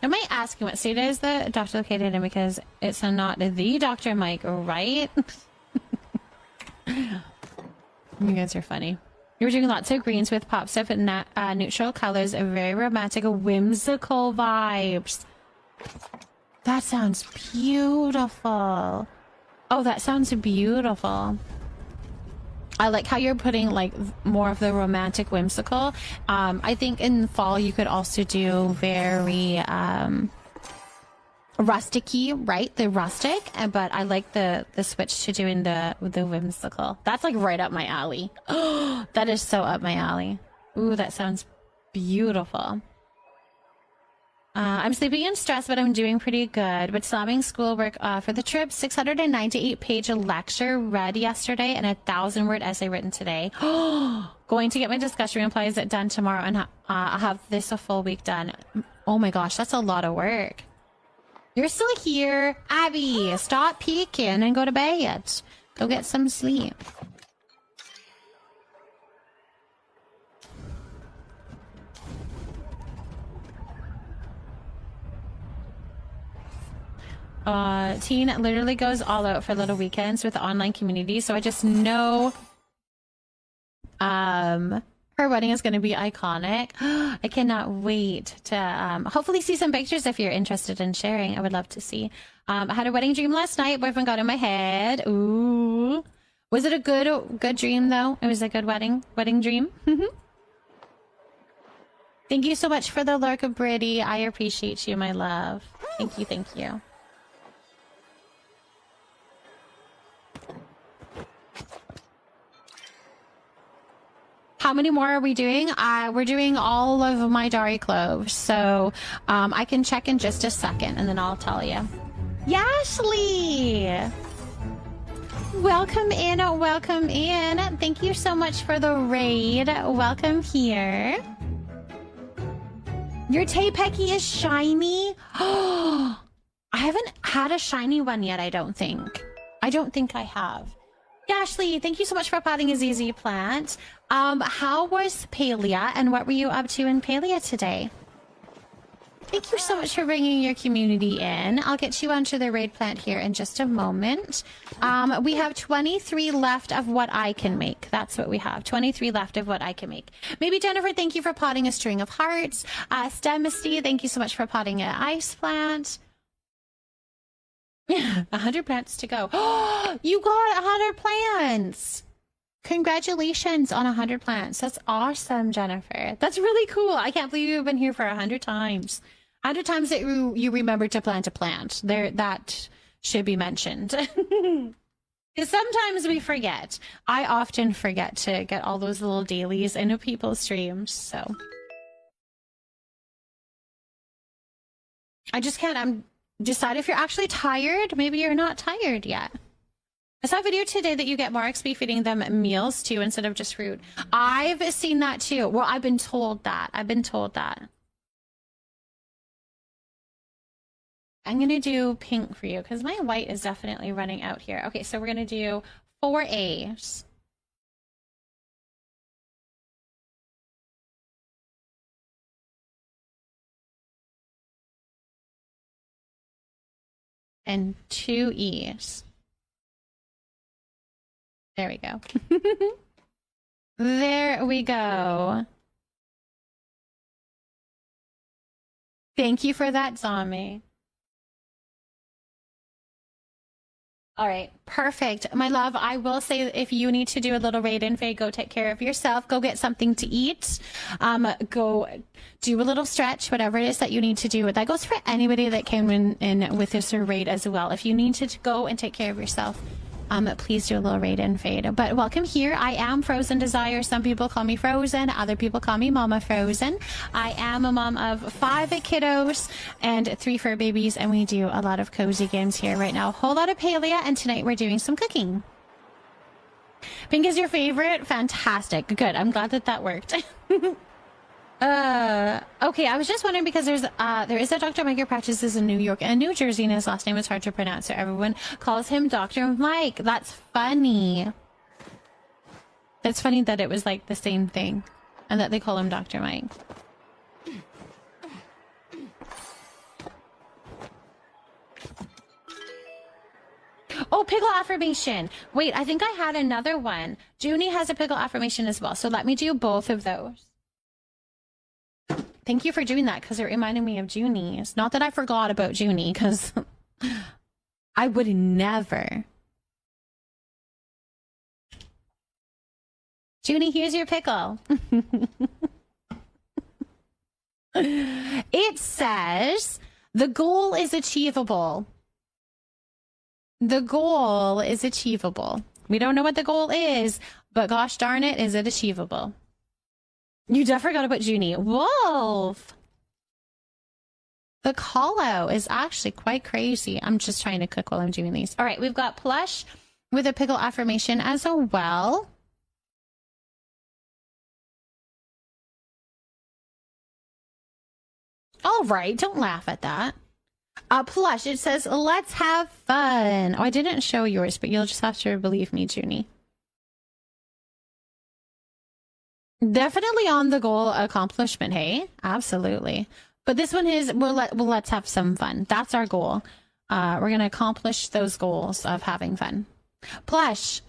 I might ask you what state is the doctor located in, because it's not the Dr. Mike, right? You guys are funny. You're doing lots of greens with pops of neutral colors, very romantic, whimsical vibes. That sounds beautiful. Oh, that sounds beautiful. I like how you're putting like more of the romantic whimsical. I think in the fall you could also do very rusticy, right? The rustic, but I like the switch to doing the whimsical. That's like right up my alley. Oh, that is so up my alley. Ooh, that sounds beautiful. I'm sleeping and stressed, but I'm doing pretty good. But slamming schoolwork for the trip. 698-page lecture read yesterday and a 1,000-word essay written today. Going to get my discussion replies done tomorrow, and I'll have this a full week done. Oh my gosh, that's a lot of work. You're still here. Abby, stop peeking and go to bed. Go get some sleep. Teen literally goes all out for little weekends with the online community, so I just know her wedding is going to be iconic. I cannot wait to hopefully see some pictures if you're interested in sharing. I would love to see. I had a wedding dream last night. Boyfriend got in my head. Ooh. Was it a good dream though? It was a good wedding dream. Thank you so much for the lurk of Britty. I appreciate you, my love. Thank you, thank you. How many more are we doing? We're doing all of my Dari cloves, so I can check in just a second and then I'll tell you. Yashly! Welcome in, welcome in. Thank you so much for the raid. Welcome here. Your Teipeki is shiny? Oh, I haven't had a shiny one yet, I don't think. I don't think I have. Ashley, thank you so much for potting a ZZ plant. How was Palia and what were you up to in Palia today? Thank you so much for bringing your community in. I'll get you onto the raid plant here in just a moment. We have 23 left of what I can make. That's what we have. 23 left of what I can make. Maybe Jennifer, thank you for potting a string of hearts. Stem Misty, thank you so much for potting an ice plant. 100 plants to go. Oh, you got 100 plants. Congratulations on 100 plants. That's awesome, Jennifer. That's really cool. I can't believe you've been here for 100 times. 100 times that you remember to plant a plant. There, that should be mentioned. Sometimes we forget. I often forget to get all those little dailies into people's streams, so. I just can't, decide if you're actually tired. Maybe you're not tired yet. I saw a video today that you get more XP feeding them meals too instead of just fruit. I've seen that too. Well, I've been told that. I'm going to do pink for you because my white is definitely running out here. Okay, so we're going to do 4 A's. And 2 E's. There we go. There we go. Thank you for that, Zombie. All right, perfect. My love, I will say if you need to do a little raid in Faye, go take care of yourself. Go get something to eat. Go do a little stretch, whatever it is that you need to do. That goes for anybody that came in with this raid as well. If you need to go and take care of yourself, please do a little raid and fade. But welcome here. I am Frozen Desire. Some people call me Frozen. Other people call me Mama Frozen. I am a mom of 5 kiddos and 3 fur babies, and we do a lot of cozy games here right now. A whole lot of Palia, and tonight we're doing some cooking. Pink is your favorite? Fantastic. Good. I'm glad that that worked. Okay, I was just wondering because there is a Dr. Mike who practices in New York and New Jersey, and his last name is hard to pronounce, so everyone calls him Dr. Mike. That's funny. That's funny that it was like the same thing and that they call him Dr. Mike. Oh, pickle affirmation. Wait, I think I had another one. Junie has a pickle affirmation as well, so let me do both of those. Thank you for doing that because it reminded me of Junie's. Not that I forgot about Junie, because I would never. Junie, here's your pickle. It says the goal is achievable. The goal is achievable. We don't know what the goal is, but gosh darn it, is it achievable? You definitely forgot about Junie. Wolf! The call out is actually quite crazy. I'm just trying to cook while I'm doing these. All right, we've got Plush with a pickle affirmation as well. All right, don't laugh at that. Plush, it says, let's have fun. Oh, I didn't show yours, but you'll just have to believe me, Junie. Definitely on the goal accomplishment, hey? Absolutely. But this one is, let's have some fun. That's our goal. We're going to accomplish those goals of having fun. Plush,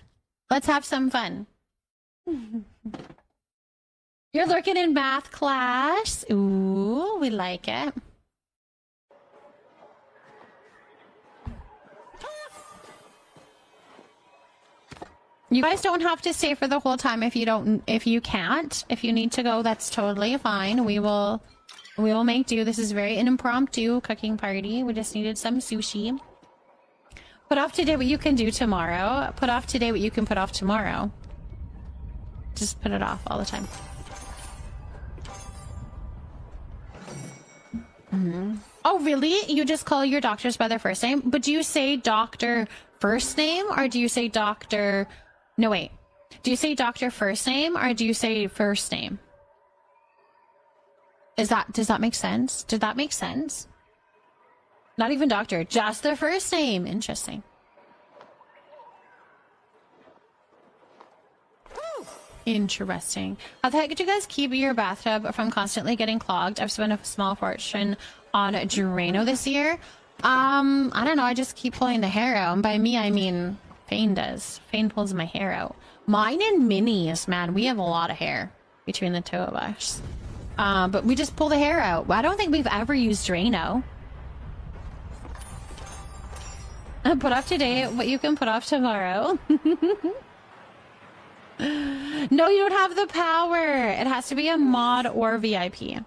let's have some fun. You're lurking in math class. Ooh, we like it. You guys don't have to stay for the whole time if you can't. If you need to go, that's totally fine. We will make do. This is very an impromptu cooking party. We just needed some sushi. Put off today what you can do tomorrow. Put off today what you can put off tomorrow. Just put it off all the time. Oh, really? You just call your doctors by their first name? But do you say doctor first name or do you say doctor... No, wait. Do you say doctor first name or do you say first name? Does that make sense? Did that make sense? Not even doctor, just the first name. Interesting. Interesting. How the heck did you guys keep your bathtub from constantly getting clogged? I've spent a small fortune on Drano this year. I don't know. I just keep pulling the hair out. And by me, I mean Fane does. Fane pulls my hair out. Mine and Minnie's, man. We have a lot of hair between the two of us. But we just pull the hair out. I don't think we've ever used Drano. Put off today what you can put off tomorrow. No, you don't have the power. It has to be a mod or VIP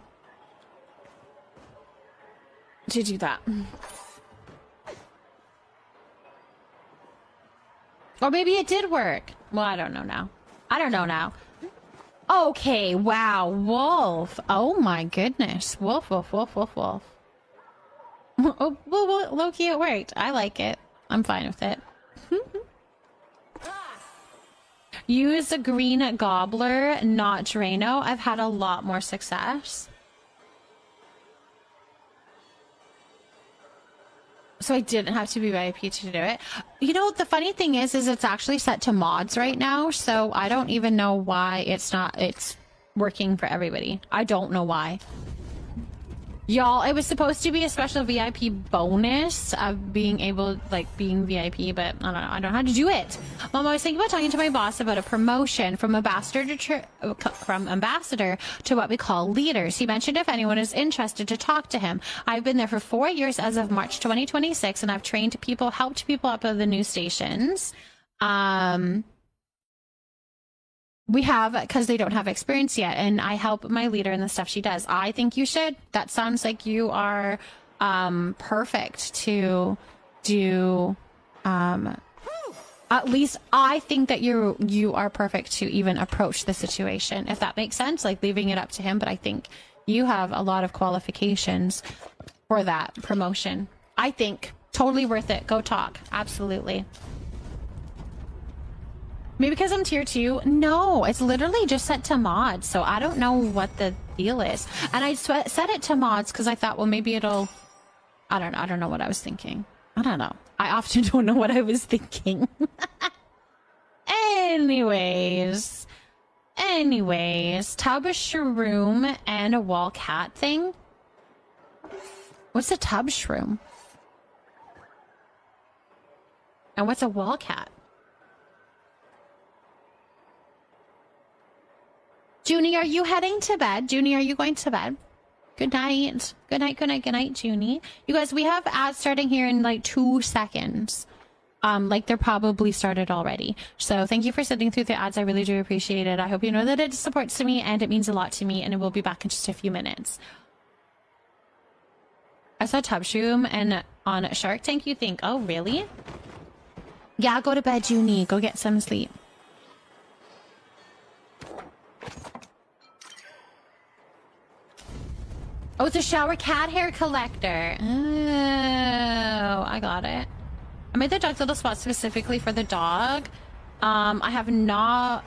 to do that. Or maybe it did work. Well, I don't know now. I don't know now. Okay, wow. Wolf. Oh my goodness. Wolf, wolf, wolf, wolf, wolf. Oh, well, low-key it worked. I like it. I'm fine with it. Use a green gobbler, not Drano. I've had a lot more success. So I didn't have to be VIP to do it. You know, the funny thing is it's actually set to mods right now. So I don't even know why it's working for everybody. I don't know why. Y'all, it was supposed to be a special VIP bonus of being able, like, being VIP, but I don't know. I don't know how to do it. Mom, I was thinking about talking to my boss about a promotion from ambassador to what we call leaders. He mentioned if anyone is interested to talk to him. I've been there for 4 years as of March 2026, and I've trained people, helped people up at the news stations. We have, because they don't have experience yet, and I help my leader in the stuff she does. I think you should. That sounds like you are perfect to do. At least I think that you are perfect to even approach the situation, if that makes sense, like leaving it up to him. But I think you have a lot of qualifications for that promotion. I think totally worth it. Go talk. Absolutely. Maybe because I'm tier 2? No, it's literally just set to mods, so I don't know what the deal is. And I set it to mods because I thought, well, maybe it'll... I don't know what I was thinking. I don't know. I often don't know what I was thinking. Anyways, tub, shroom, and a wall cat thing. What's a tub shroom? And what's a wall cat? Junie, are you heading to bed? Junie, are you going to bed? Good night. Good night, good night, good night, Junie. You guys, we have ads starting here in like 2 seconds. Like they're probably started already. So thank you for sitting through the ads. I really do appreciate it. I hope you know that it supports me and it means a lot to me, and it will be back in just a few minutes. I saw Tubshroom and on Shark Tank, you think, oh, really? Yeah, go to bed, Junie. Go get some sleep. Oh, it's a shower cat hair collector. Oh, I got it. I made the dog's little spot specifically for the dog. I have not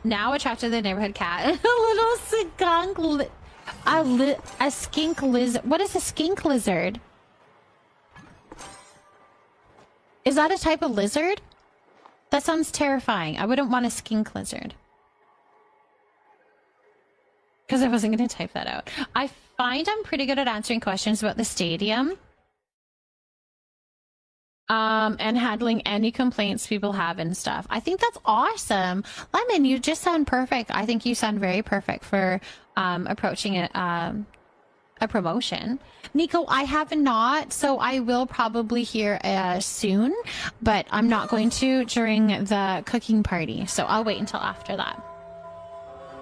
now attracted the neighborhood cat. A little skunk, a skink lizard. What is a skink lizard? Is that a type of lizard? That sounds terrifying. I wouldn't want a skink lizard. Because I wasn't going to type that out. I find I'm pretty good at answering questions about the stadium. And handling any complaints people have and stuff. I think that's awesome. Lemon, you just sound perfect. I think you sound very perfect for approaching it, a promotion. Nico, I have not, so I will probably hear soon, but I'm not going to during the cooking party, so I'll wait until after that.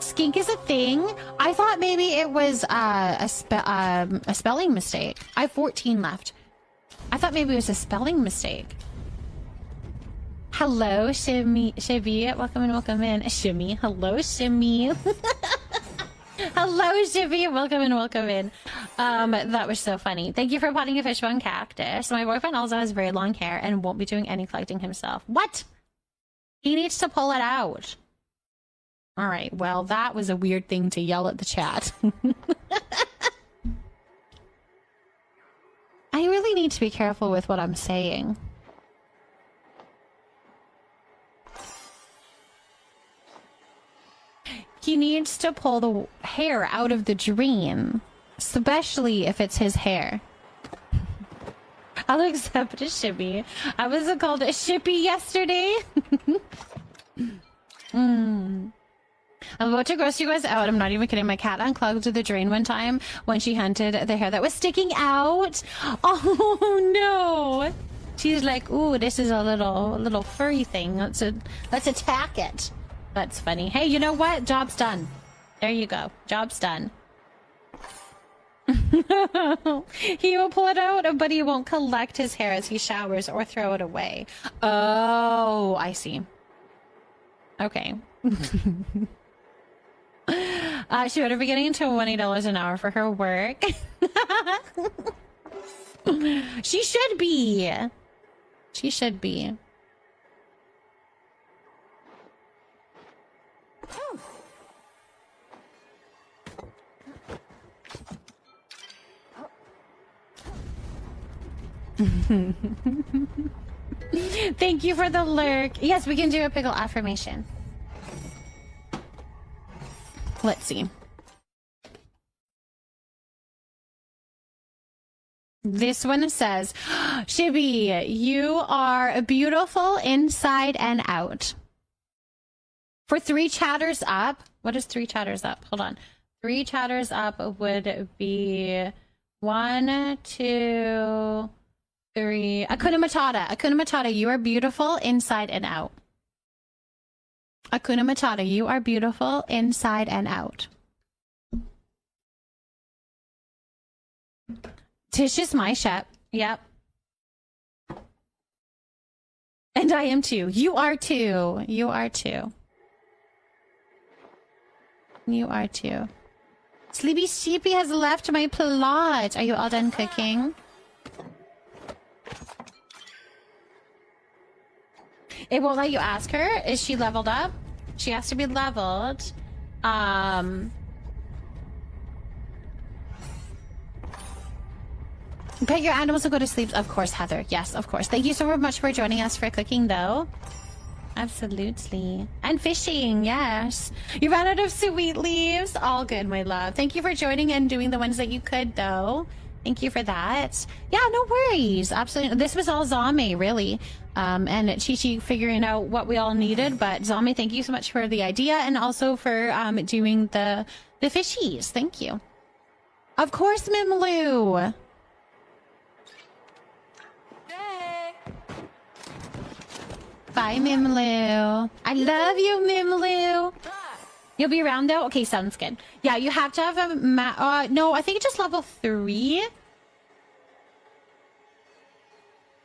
Skink is a thing. I thought maybe it was a spelling mistake. I have 14 left. I thought maybe it was a spelling mistake. Hello, Shimmy. Welcome in, welcome in. Shimmy. Hello, Shimmy. Hello, Shimmy. Welcome in, welcome in. That was so funny. Thank you for potting a fishbone cactus. My boyfriend also has very long hair and won't be doing any collecting himself. What? He needs to pull it out. All right. Well, that was a weird thing to yell at the chat. I really need to be careful with what I'm saying. He needs to pull the hair out of the dream, especially if it's his hair. I'll accept a shippy. I was called a shippy yesterday. I'm about to gross you guys out. I'm not even kidding. My cat unclogged the drain one time when she hunted the hair that was sticking out. Oh no! She's like, "Ooh, this is a little furry thing. Let's attack it." That's funny. Hey, you know what? Job's done. There you go. Job's done. He will pull it out, but he won't collect his hair as he showers or throw it away. Oh, I see. Okay. She better be getting $20 an hour for her work. She should be. She should be. Thank you for the lurk. Yes, we can do a pickle affirmation. Let's see. This one says, Shibi, you are beautiful inside and out. For 3 chatters up, what is 3 chatters up? Hold on. 3 chatters up would be 1, 2, 3. Akuna Matata. Akuna Matata, you are beautiful inside and out. Akuna Matata, you are beautiful inside and out. Tish is my shep. Yep. And I am too. You are too. You are too. You are too. Sleepy Sheepy has left my plot. Are you all done cooking? It won't let you ask her. Is she leveled up? She has to be leveled. Pet your animals will go to sleep. Of course, Heather. Yes, of course. Thank you so much for joining us for cooking, though. Absolutely. And fishing, yes. You ran out of sweet leaves. All good, my love. Thank you for joining and doing the ones that you could, though. Thank you for that. Yeah, no worries. Absolutely. This was all Zame, really. And Chi-Chi figuring out what we all needed. But Zame, thank you so much for the idea and also for doing the fishies. Thank you. Of course, Mimlu. Bye, Mimlu. I love you, Mimlu. You'll be around though? Okay, sounds good. Yeah, you have to have a no, I think it's just level 3.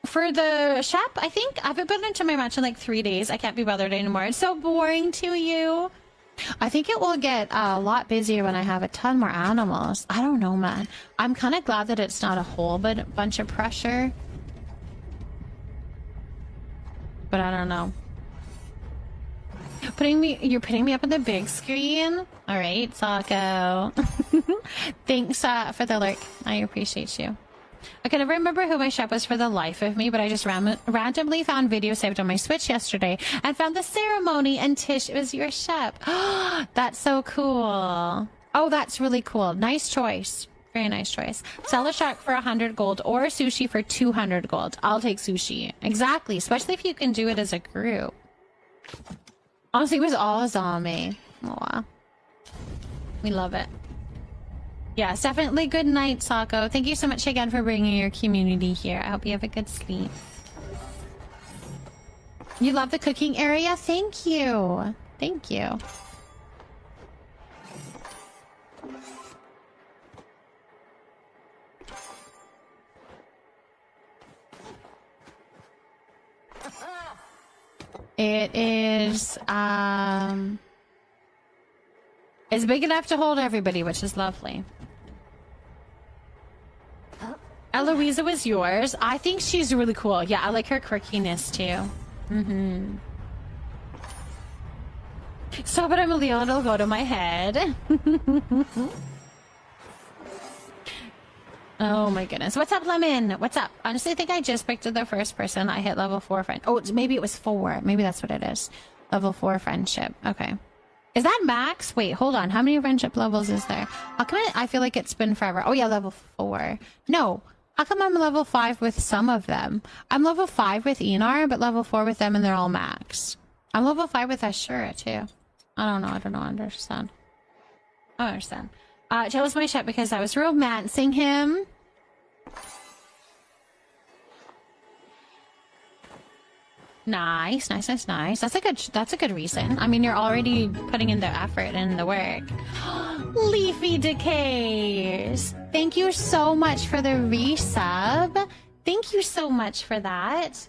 For the shop, I think. I haven't been into my match in like 3 days. I can't be bothered anymore. It's so boring to you. I think it will get a lot busier when I have a ton more animals. I don't know, man. I'm kind of glad that it's not a whole bunch of pressure. But I don't know. You're putting me up on the big screen? Alright, Sako. Thanks for the lurk. I appreciate you. I can never remember who my shep was for the life of me, but I just randomly found video saved on my Switch yesterday and found the ceremony, and Tish, it was your shep. That's so cool. Oh, that's really cool. Nice choice. Very nice choice. Sell a shark for 100 gold or sushi for 200 gold. I'll take sushi. Exactly. Especially if you can do it as a group. Honestly, it was all zombie. Oh, wow. We love it. Yes, definitely. Good night, Sako. Thank you so much again for bringing your community here. I hope you have a good sleep. You love the cooking area? Thank you. Thank you. It is, it's big enough to hold everybody, which is lovely. Eloisa was yours. I think she's really cool. Yeah, I like her quirkiness too. Mm-hmm. So, but I'm a Leo, it'll go to my head. Oh my goodness. What's up, Lemon? What's up? Honestly, I think I just picked the first person I hit level 4 friend. Oh, maybe it was 4. Maybe that's what it is. Level 4 friendship. Okay. Is that max? Wait, hold on. How many friendship levels is there? How come I feel like it's been forever? Oh yeah, level 4. No. How come I'm level 5 with some of them? I'm level 5 with Enar, but level 4 with them and they're all max. I'm level 5 with Ashura too. I don't know. I don't understand. I don't understand. Jill was my shep because I was romancing him. Nice, nice, nice, nice. That's a good reason. I mean, you're already putting in the effort and the work. Leafy Decays. Thank you so much for the resub. Thank you so much for that.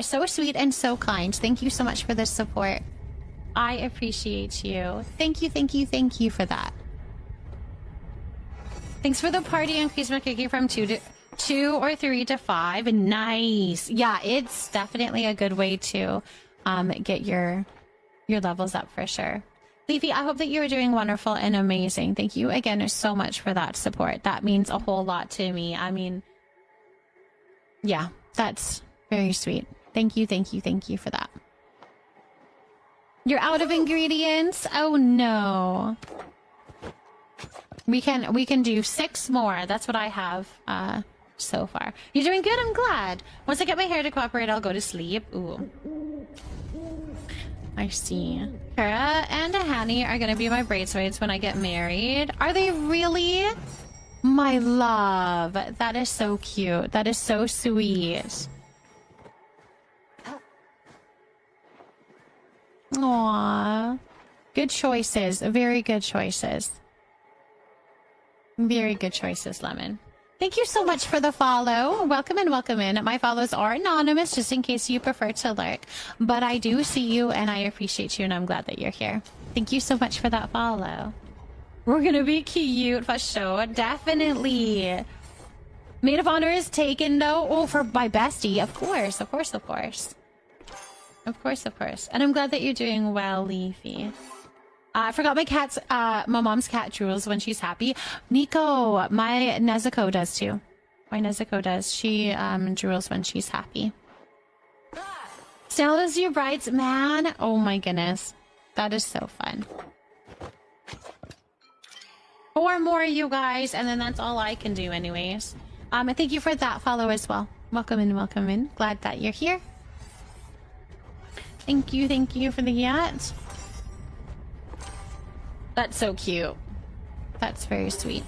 So sweet and so kind. Thank you so much for the support. I appreciate you. Thank you, thank you, thank you for that. Thanks for the party increase my cookie from 2 or 3 to 5. Nice. Yeah, it's definitely a good way to get your levels up for sure. Leafy, I hope that you're doing wonderful and amazing. Thank you again so much for that support. That means a whole lot to me. I mean, yeah, that's very sweet. Thank you, thank you, thank you for that. You're out of ingredients? Oh no. We can do 6 more. That's what I have so far. You're doing good, I'm glad. Once I get my hair to cooperate, I'll go to sleep. Ooh. I see. Kara and Hani are gonna be my bridesmaids when I get married. Are they really? My love. That is so cute. That is so sweet. Aww. Good choices. Very good choices. Very good choices, Lemon. Thank you so much for the follow. Welcome in, welcome in. My follows are anonymous, just in case you prefer to lurk. But I do see you, and I appreciate you, and I'm glad that you're here. Thank you so much for that follow. We're gonna be cute for sure. Definitely. Maid of honor is taken, though. Oh, for my bestie. Of course, of course, of course. Of course, of course. And I'm glad that you're doing well, Leafy. I forgot my mom's cat drools when she's happy. Nico, my Nezuko does too. My Nezuko does. She drools when she's happy. Still does your brides, man. Oh my goodness. That is so fun. 4 more, you guys, and then that's all I can do anyways. Thank you for that follow as well. Welcome in, welcome in. Glad that you're here. Thank you for the yacht. That's so cute. That's very sweet.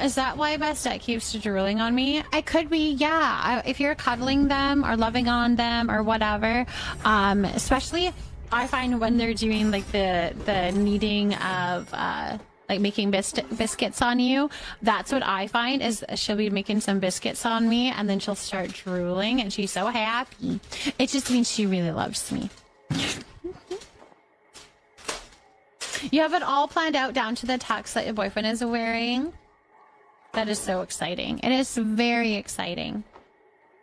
Is that why Bastet keeps drooling on me? I could be, yeah. If you're cuddling them or loving on them or whatever, especially I find when they're doing like the kneading of like making biscuits on you. That's what I find is she'll be making some biscuits on me and then she'll start drooling and she's so happy. It just means she really loves me. You have it all planned out down to the tux that your boyfriend is wearing. That is so exciting. It is very exciting.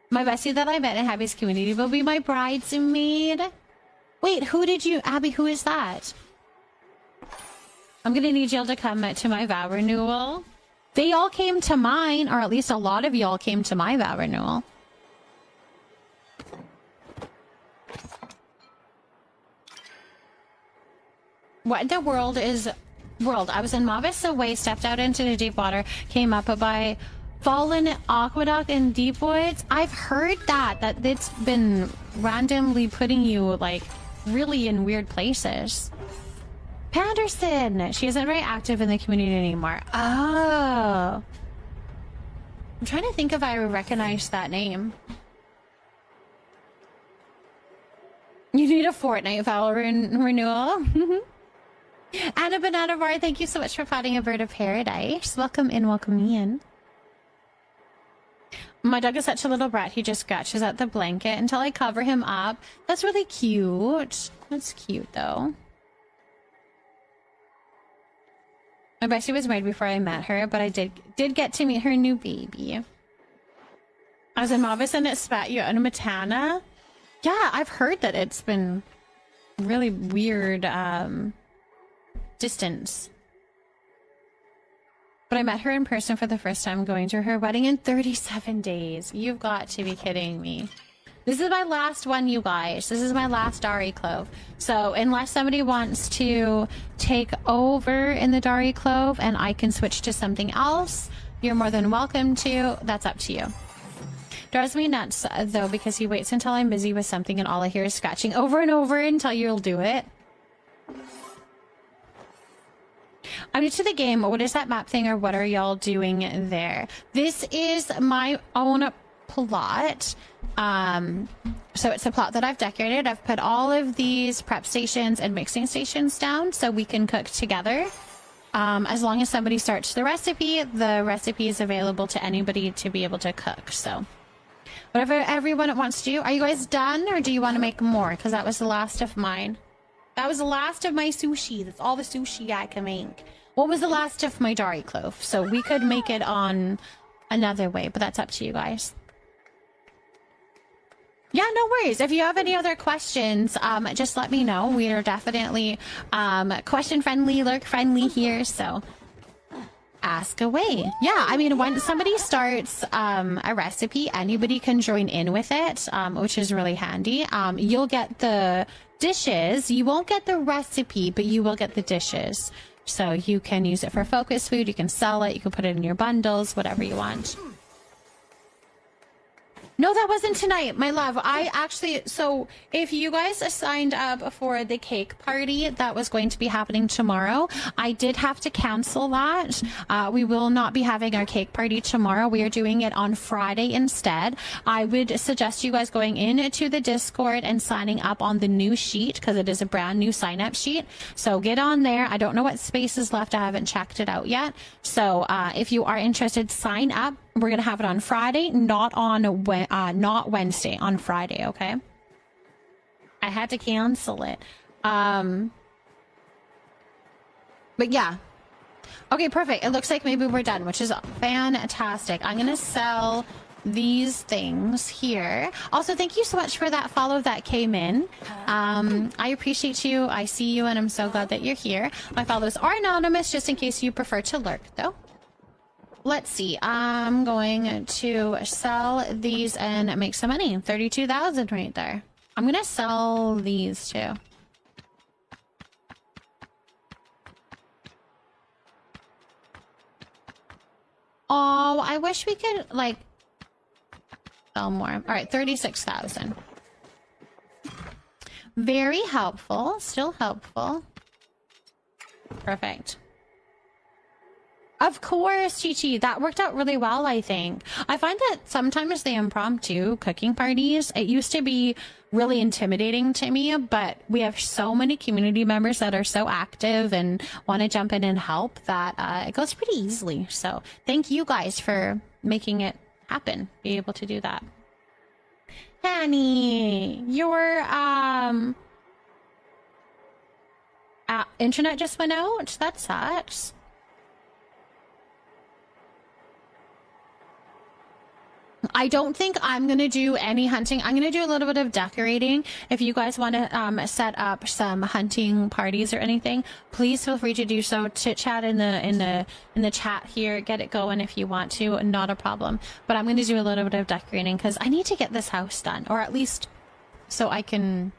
My bestie that I met in Abby's community will be my bridesmaid. Wait, who did you... Abby, who is that? I'm gonna need y'all to come to my vow renewal. They all came to mine, or at least a lot of y'all came to my vow renewal. What in the world is... World? I was in Mavis Away, stepped out into the deep water, came up by Fallen Aqueduct in Deep Woods. I've heard that it's been randomly putting you, like, really in weird places. Panderson! She isn't very active in the community anymore. Oh. I'm trying to think if I recognize that name. You need a Fortnite vow renewal. Anna Banana Bar, thank you so much for finding a bird of paradise. Welcome in, welcome in. My dog is such a little brat. He just scratches at the blanket until I cover him up. That's really cute. That's cute, though. My bestie was married before I met her, but I did get to meet her new baby. I was in Mavis and it spat you out in Matana. Yeah, I've heard that it's been really weird distance. But I met her in person for the first time going to her wedding in 37 days. You've got to be kidding me. This is my last one, you guys. This is my last 𝔹𝕃ℂ𝔻. So unless somebody wants to take over in the 𝔹𝕃ℂ𝔻 and I can switch to something else, you're more than welcome to. That's up to you. Drives me nuts, though, because he waits until I'm busy with something and all I hear is scratching over and over until you'll do it. I'm new to the game. What is that map thing or what are y'all doing there? This is my own plot. So it's a plot that I've decorated. I've put all of these prep stations and mixing stations down so we can cook together. As long as somebody starts the recipe is available to anybody to be able to cook. So whatever everyone wants to do. Are you guys done or do you want to make more? Because that was the last of mine. That was the last of my sushi. That's all the sushi I can make. What was the last of my 𝔹𝕃ℎ𝔻? So we could make it on another way, but that's up to you guys. Yeah, no worries. If you have any other questions, just let me know. We are definitely question friendly, lurk friendly here, so ask away. Yeah, I mean, when somebody starts a recipe, anybody can join in with it, which is really handy. You'll get the dishes. You won't get the recipe, but you will get the dishes. So you can use it for focus food, you can sell it, you can put it in your bundles, whatever you want. No, that wasn't tonight, my love. I actually, so if you guys signed up for the cake party that was going to be happening tomorrow, I did have to cancel that. We will not be having our cake party tomorrow. We are doing it on Friday instead. I would suggest you guys going into the Discord and signing up on the new sheet because it is a brand new sign up sheet. So get on there. I don't know what space is left. I haven't checked it out yet. So if you are interested, sign up. We're going to have it on Friday, not Wednesday, on Friday, okay? I had to cancel it. But yeah. Okay, perfect. It looks like maybe we're done, which is fantastic. I'm going to sell these things here. Also, thank you so much for that follow that came in. I appreciate you. I see you, and I'm so glad that you're here. My follows are anonymous, just in case you prefer to lurk, though. Let's see. I'm going to sell these and make some money. 32,000 right there. I'm going to sell these too. Oh, I wish we could like sell more. All right, 36,000. Very helpful. Still helpful. Perfect. Of course, Chi-Chi. That worked out really well, I think. I find that sometimes the impromptu cooking parties, it used to be really intimidating to me, but we have so many community members that are so active and want to jump in and help that it goes pretty easily. So thank you guys for making it happen, be able to do that. Annie, your internet just went out? That sucks. I don't think I'm going to do any hunting. I'm going to do a little bit of decorating. If you guys want to set up some hunting parties or anything, please feel free to do so. Chit chat in the chat here. Get it going if you want to. Not a problem. But I'm going to do a little bit of decorating because I need to get this house done, or at least so I can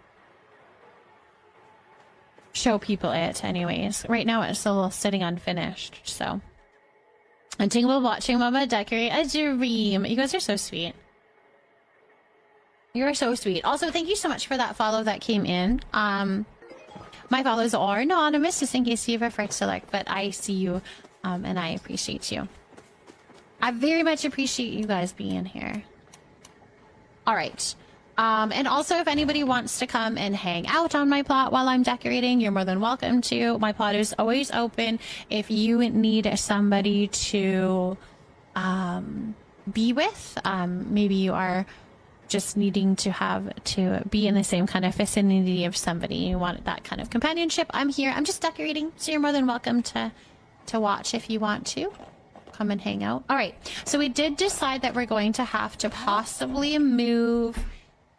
show people it. Anyways, right now it's still sitting unfinished. So. Hunting while watching Mama decorate a dream. You guys are so sweet. You're so sweet. Also, thank you so much for that follow that came in. My follows are anonymous, just in case you prefer to select, but I see you, and I appreciate you. I very much appreciate you guys being here. All right. And also, if anybody wants to come and hang out on my plot while I'm decorating, you're more than welcome to. My plot is always open. If you need somebody to be with, maybe you are just needing to be in the same kind of vicinity of somebody, you want that kind of companionship, I'm here. I'm just decorating, so you're more than welcome to watch if you want to. Come and hang out. All right, so we did decide that we're going to have to possibly move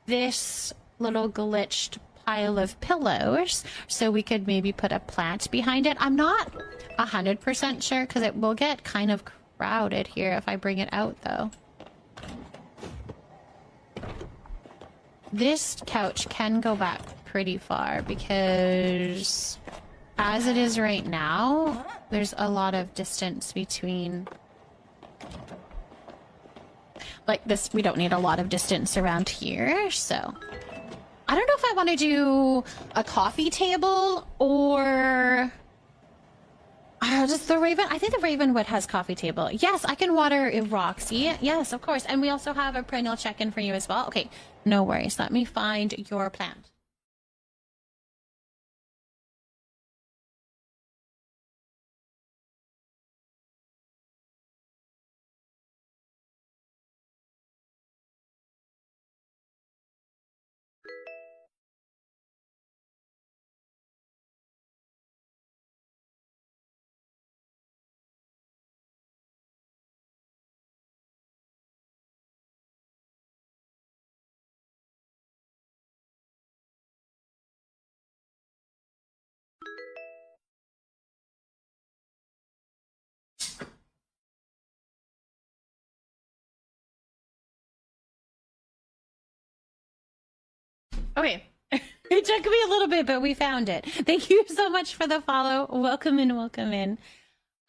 this little glitched pile of pillows so we could maybe put a plant behind it. I'm not 100% sure because it will get kind of crowded here if I bring it out though. This couch can go back pretty far because as it is right now, there's a lot of distance between. Like this, we don't need a lot of distance around here, so I don't know if I want to do a coffee table or just the Raven. I think the Ravenwood has coffee table. Yes, I can water Roxy. Yes, of course. And we also have a perennial check-in for you as well. Okay, no worries. Let me find your plant. Okay, it took me a little bit, but we found it. Thank you so much for the follow. Welcome in, welcome in.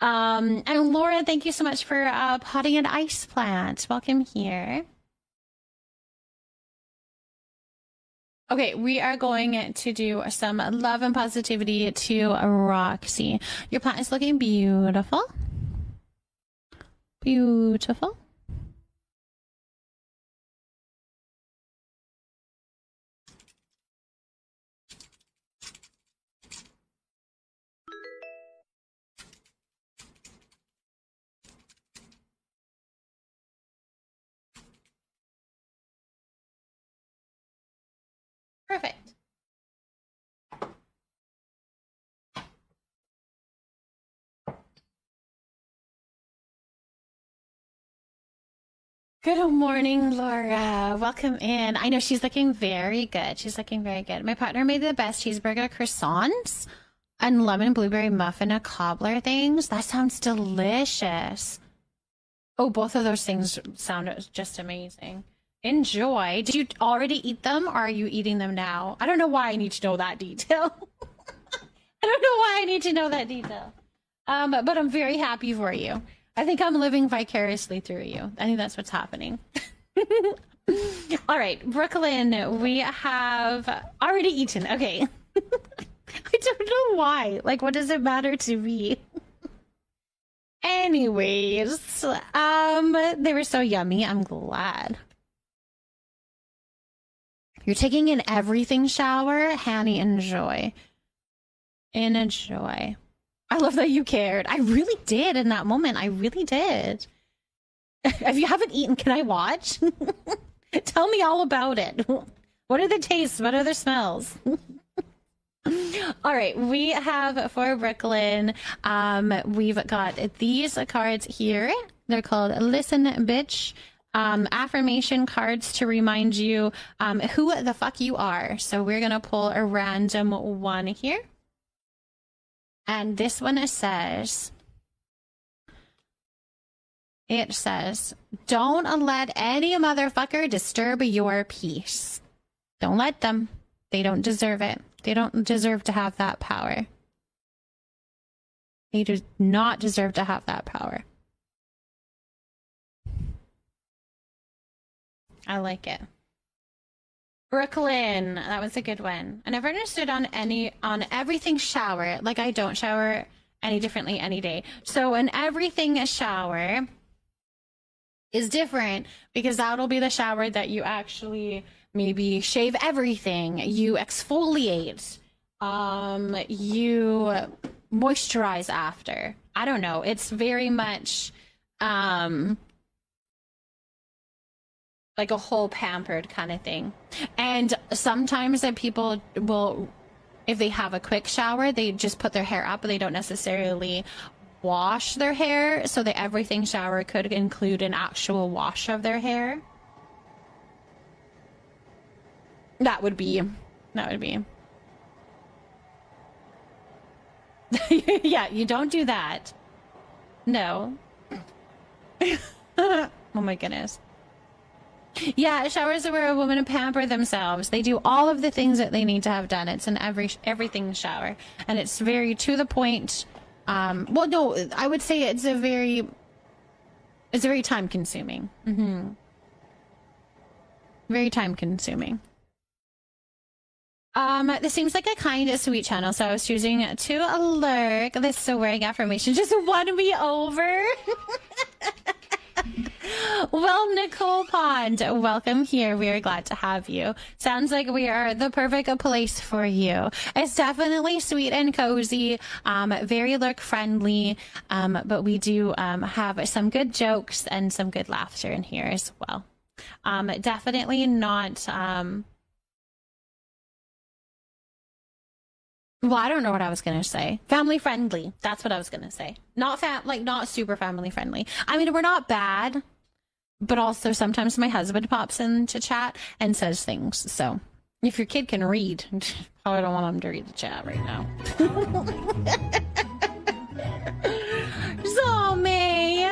And Laura, thank you so much for potting an ice plant. Welcome here. Okay, we are going to do some love and positivity to Roxy. Your plant is looking beautiful. Beautiful. Perfect. Good morning, Laura. Welcome in. I know she's looking very good. She's looking very good. My partner made the best cheeseburger croissants and lemon blueberry muffin and cobbler things. That sounds delicious. Oh, both of those things sound just amazing. Enjoy. Did you already eat them or are you eating them now? I don't know why I need to know that detail. I don't know why I need to know that detail. But I'm very happy for you. I think I'm living vicariously through you. I think that's what's happening. All right, Brooklyn, we have already eaten. Okay. I don't know why. Like, what does it matter to me? Anyways, they were so yummy. I'm glad. You're taking an everything shower? Hanny, enjoy. Enjoy. I love that you cared. I really did in that moment. I really did. If you haven't eaten, can I watch? Tell me all about it. What are the tastes? What are the smells? All right, we have for Brooklyn, we've got these cards here. They're called Listen Bitch. Affirmation cards to remind you who the fuck you are. So we're gonna pull a random one here. And this one says, don't let any motherfucker disturb your peace. Don't let them. They don't deserve it. They don't deserve to have that power. They do not deserve to have that power. I like it. Brooklyn, that was a good one. I never understood on everything shower. Like, I don't shower any differently any day. So an everything shower is different because that'll be the shower that you actually maybe shave everything, you exfoliate, you moisturize after. I don't know. It's very much like a whole pampered kind of thing. And sometimes that people will, if they have a quick shower, they just put their hair up, but they don't necessarily wash their hair. So the everything shower could include an actual wash of their hair. That would be. Yeah, you don't do that. No. Oh my goodness. Yeah, showers are where a woman pamper themselves. They do all of the things that they need to have done. It's an everything shower, and it's very to the point. Well, no, I would say it's very time consuming. Very time consuming. This seems like a kind of sweet channel, so I was choosing to lurk. This swearing affirmation just won me over. Well, Nicole Pond, welcome here. We are glad to have you. Sounds like we are the perfect place for you. It's definitely sweet and cozy, very lurk friendly, but we do have some good jokes and some good laughter in here as well. Definitely not... Well, I don't know what I was gonna say. Family friendly. That's what I was gonna say. Not not super family friendly. I mean, we're not bad, but also sometimes my husband pops into chat and says things. So if your kid can read, I don't want him to read the chat right now. Zombie.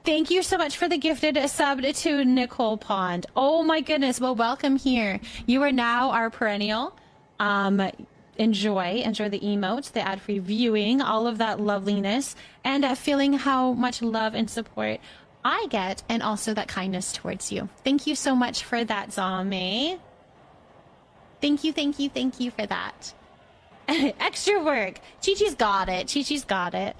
Thank you so much for the gifted sub to Nicole Pond. Oh my goodness. Well, welcome here. You are now our perennial. Enjoy the emotes, the ad-free viewing, all of that loveliness, and feeling how much love and support I get, and also that kindness towards you. Thank you so much for that, Zombie. Thank you for that. Extra work. Chi-Chi's got it. Chi-Chi's got it.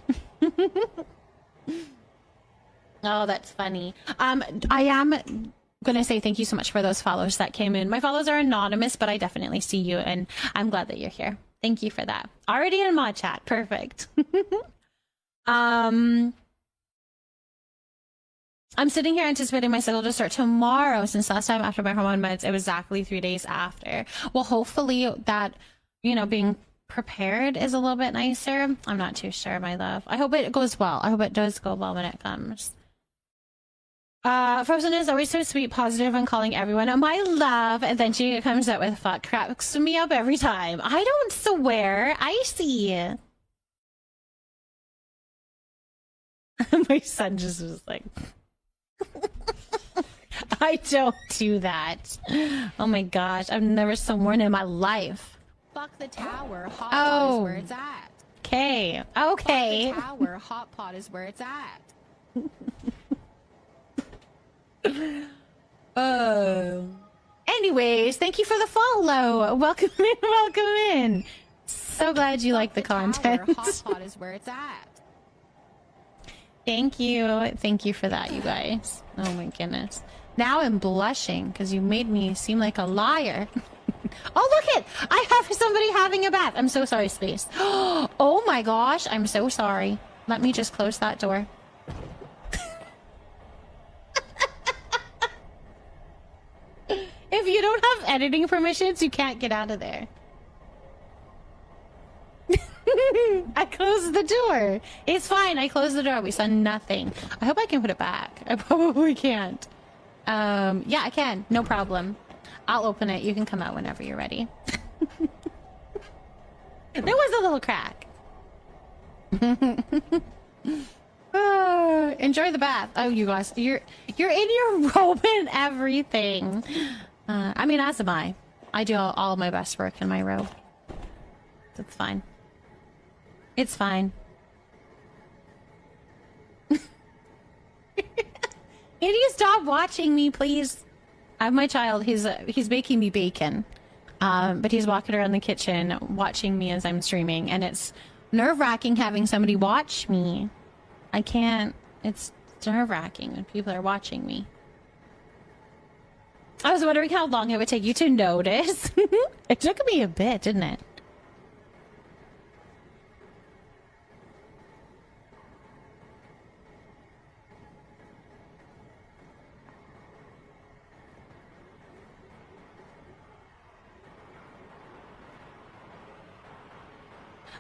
Oh, that's funny. I am gonna say thank you so much for those follows that came in. My follows are anonymous, but I definitely see you, and I'm glad that you're here. Thank you for that. Already in mod chat. Perfect. I'm sitting here anticipating my cycle to start tomorrow, since last time after my hormone meds, it was exactly 3 days after. Well, hopefully that, being prepared is a little bit nicer. I'm not too sure, my love. I hope it goes well. I hope it does go well when it comes. Frozen is always so sweet, positive, and calling everyone my love, and then she comes out with fuck, cracks me up every time. I don't swear. I see. My son just was like, I don't do that. Oh my gosh, I've never sworn in my life. Fuck the tower, hot pot is where it's at. Okay. Fuck the tower, hot pot is where it's at. Anyways, thank you for the follow. Welcome in. so glad you like the content. Hot pot is where it's at. Thank you. Thank you for that, you guys. Oh my goodness. Now I'm blushing because you made me seem like a liar. Oh, look it! I have somebody having a bath. I'm so sorry, Space. Oh my gosh, I'm so sorry. Let me just close that door. If you don't have editing permissions, you can't get out of there. I closed the door. It's fine. I closed the door. We saw nothing. I hope I can put it back. I probably can't. Yeah, I can. No problem. I'll open it. You can come out whenever you're ready. There was a little crack. Enjoy the bath. Oh, you guys, you're in your robe and everything. I mean, as am I. I do all my best work in my robe. It's fine. It's fine. Can you stop watching me, please? I have my child. He's making me bacon, but he's walking around the kitchen watching me as I'm streaming, and it's nerve-wracking having somebody watch me. I can't. It's nerve-wracking when people are watching me. I was wondering how long it would take you to notice. It took me a bit, didn't it?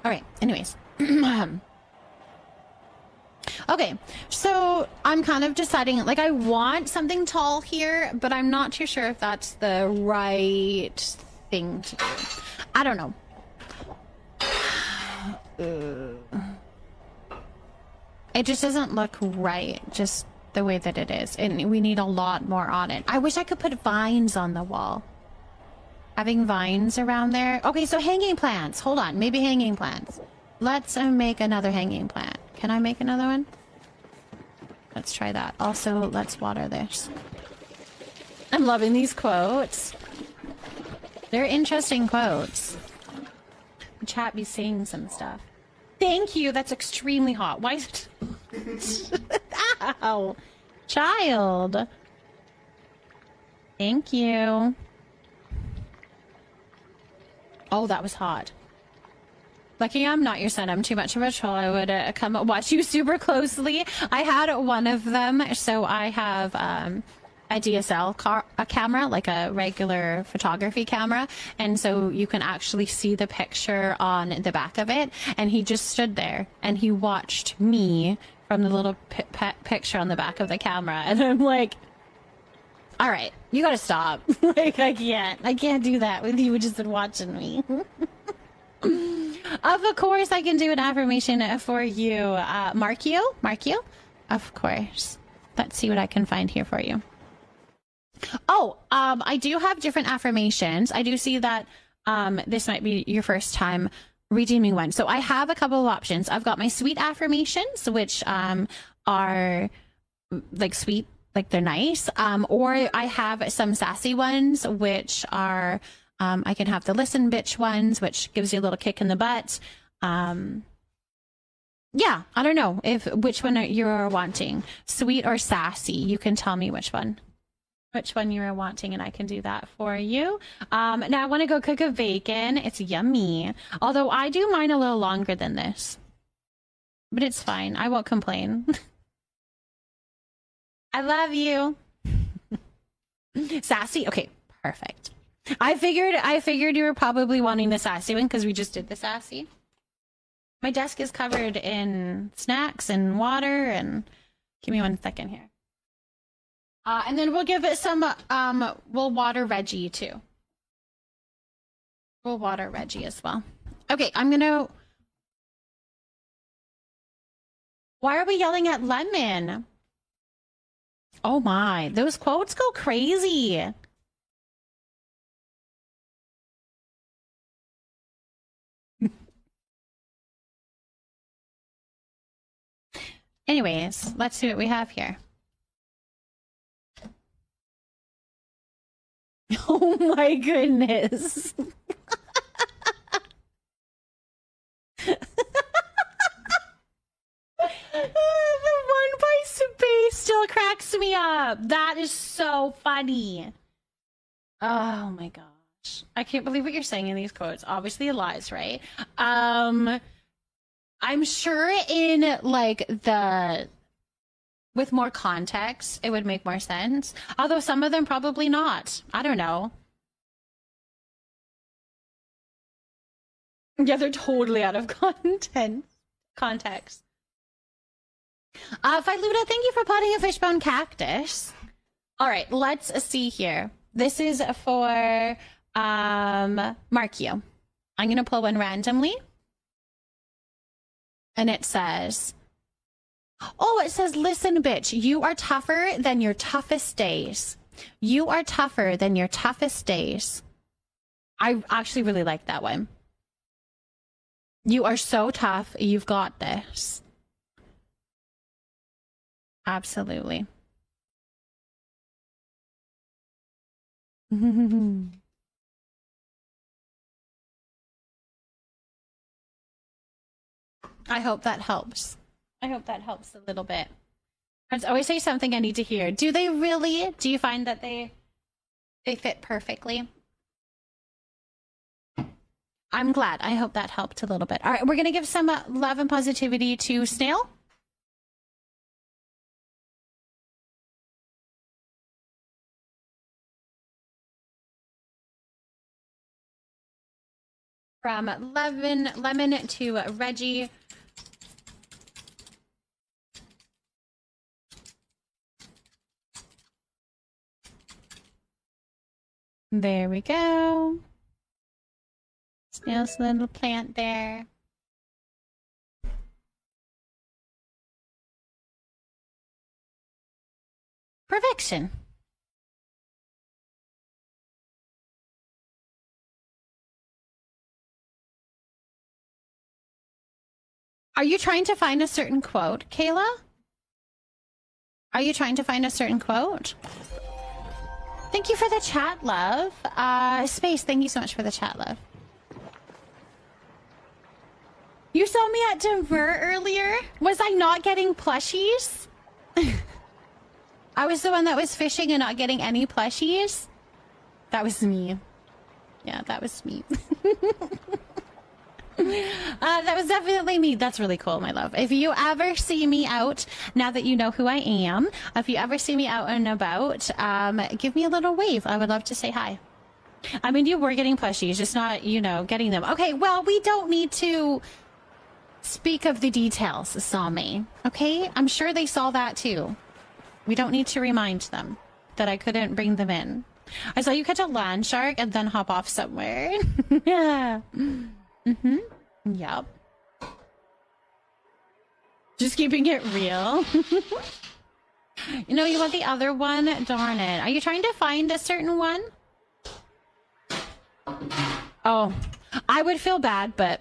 All right, anyways. Okay, so I'm kind of deciding, like, I want something tall here, but I'm not too sure if that's the right thing to do. I don't know. It just doesn't look right, just the way that it is. And we need a lot more on it. I wish I could put vines on the wall. Having vines around there. Okay, so hanging plants. Hold on, maybe hanging plants. Let's make another hanging plant. Can I make another one? Let's try that. Also, let's water this. I'm loving these quotes. They're interesting quotes. The chat be saying some stuff. Thank you. That's extremely hot. Why is it? Ow. Child. Thank you. Oh, that was hot. Lucky I'm not your son. I'm too much of a troll. I would come watch you super closely. I had one of them. So I have a DSL camera, like a regular photography camera. And so you can actually see the picture on the back of it. And he just stood there and he watched me from the little picture on the back of the camera. And I'm like, all right, you gotta stop. Like, I can't do that with you just watching me. Of course, I can do an affirmation for you, Markio. Of course. Let's see what I can find here for you. Oh, I do have different affirmations. I do see that this might be your first time redeeming one. So I have a couple of options. I've got my sweet affirmations, which are like sweet, like they're nice. Or I have some sassy ones, which are I can have the listen bitch ones, which gives you a little kick in the butt. Yeah, I don't know which one you're wanting, sweet or sassy. You can tell me which one you're wanting, and I can do that for you. Now I want to go cook a bacon. It's yummy. Although I do mine a little longer than this, but it's fine. I won't complain. I love you. Sassy. Okay, perfect. I figured you were probably wanting the sassy one because we just did the sassy. My desk is covered in snacks and water, and give me 1 second here. And then we'll give it some, we'll water Reggie too. We'll water Reggie as well. Okay, why are we yelling at Lemon? Oh my, those quotes go crazy. Anyways, let's see what we have here. Oh my goodness. That is so funny. Oh my gosh. I can't believe what you're saying in these quotes. Obviously lies, right? I'm sure in like with more context, it would make more sense. Although some of them probably not. I don't know. Yeah, they're totally out of context. Fight Luda, thank you for potting a fishbone cactus. All right, let's see here. This is for Markio. I'm gonna pull one randomly, and it says, "Oh, it says, listen, bitch, you are tougher than your toughest days. You are tougher than your toughest days." I actually really like that one. You are so tough. You've got this. Absolutely. I hope that helps. I hope that helps a little bit. Friends always say something I need to hear. Do they really? Do you find that they fit perfectly? I'm glad. I hope that helped a little bit. All right, we're going to give some love and positivity to Snail. From Lemon to Reggie. There we go. Snail's little plant there. Perfection. Are you trying to find a certain quote, Kayla? Are you trying to find a certain quote? Thank you for the chat, love. Space, thank you so much for the chat, love. You saw me at Denver earlier? Was I not getting plushies? I was the one that was fishing and not getting any plushies? That was me. Yeah, that was me. That was definitely me. That's really cool, my love. If you ever see me out, now that you know who I am, if you ever see me out and about, give me a little wave. I would love to say hi. I mean, you were getting plushies, just not, you know, getting them. Okay, well, we don't need to speak of the details, Sami. Okay? I'm sure they saw that too. We don't need to remind them that I couldn't bring them in. I saw you catch a land shark and then hop off somewhere. Yeah. Mm-hmm. Yep. Just keeping it real. You know, you want the other one? Darn it. Are you trying to find a certain one? Oh, I would feel bad, but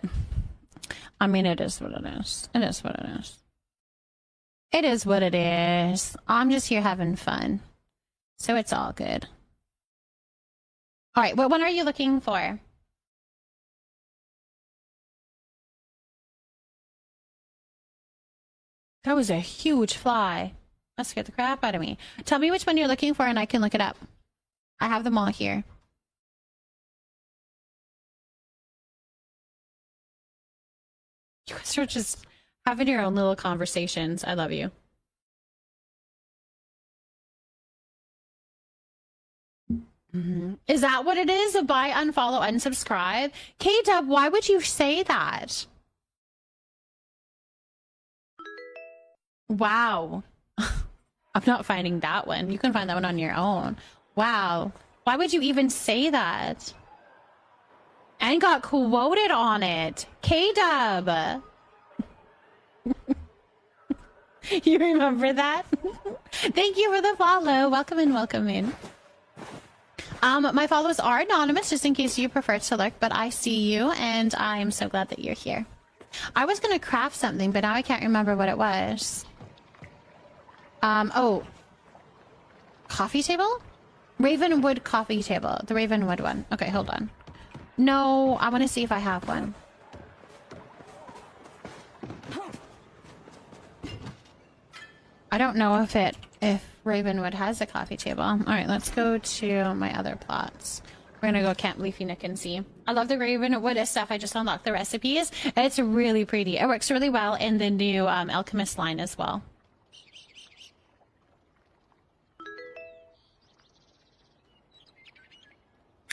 I mean, it is what it is. It is what it is. It is what it is. I'm just here having fun. So it's all good. All right, what one are you looking for? That was a huge fly. That scared the crap out of me. Tell me which one you're looking for and I can look it up. I have them all here. You guys are just having your own little conversations. I love you. Mm-hmm. Is that what it is? A buy, unfollow, unsubscribe? K-Dub, why would you say that? Wow. I'm not finding that one. You can find that one on your own. Wow. Why would you even say that? And got quoted on it. K-Dub. You remember that? Thank you for the follow. Welcome in, welcome in. My follows are anonymous, just in case you prefer to lurk, but I see you, and I'm so glad that you're here. I was going to craft something, but now I can't remember what it was. Oh. Coffee table? Ravenwood coffee table. The Ravenwood one. Okay, hold on. No, I want to see if I have one. I don't know if Ravenwood has a coffee table. All right, let's go to my other plots. We're gonna go Camp Leafy Nook and see. I love the Ravenwood stuff. I just unlocked the recipes. It's really pretty. It works really well in the new Alchemist line as well.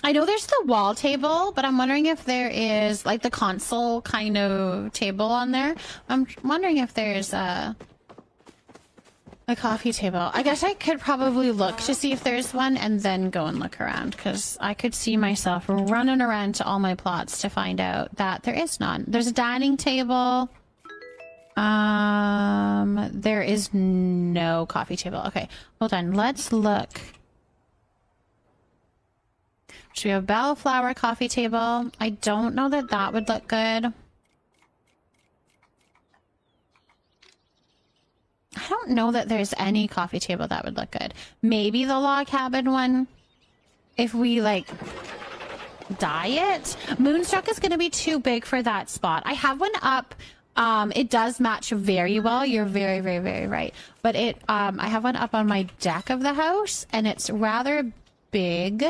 I know there's the wall table, but I'm wondering if there is like the console kind of table on there. I'm wondering if there's a coffee table. I guess I could probably look to see if there's one and then go and look around, because I could see myself running around to all my plots to find out that there is none. There's a dining table. There is no coffee table. Okay, hold on. Let's look. So we have Bellflower coffee table. I don't know that that would look good. I don't know that there's any coffee table that would look good. Maybe the log cabin one. If we, like, dye it. Moonstruck is going to be too big for that spot. I have one up. It does match very well. You're very, very, very right. But I have one up on my deck of the house, and it's rather big.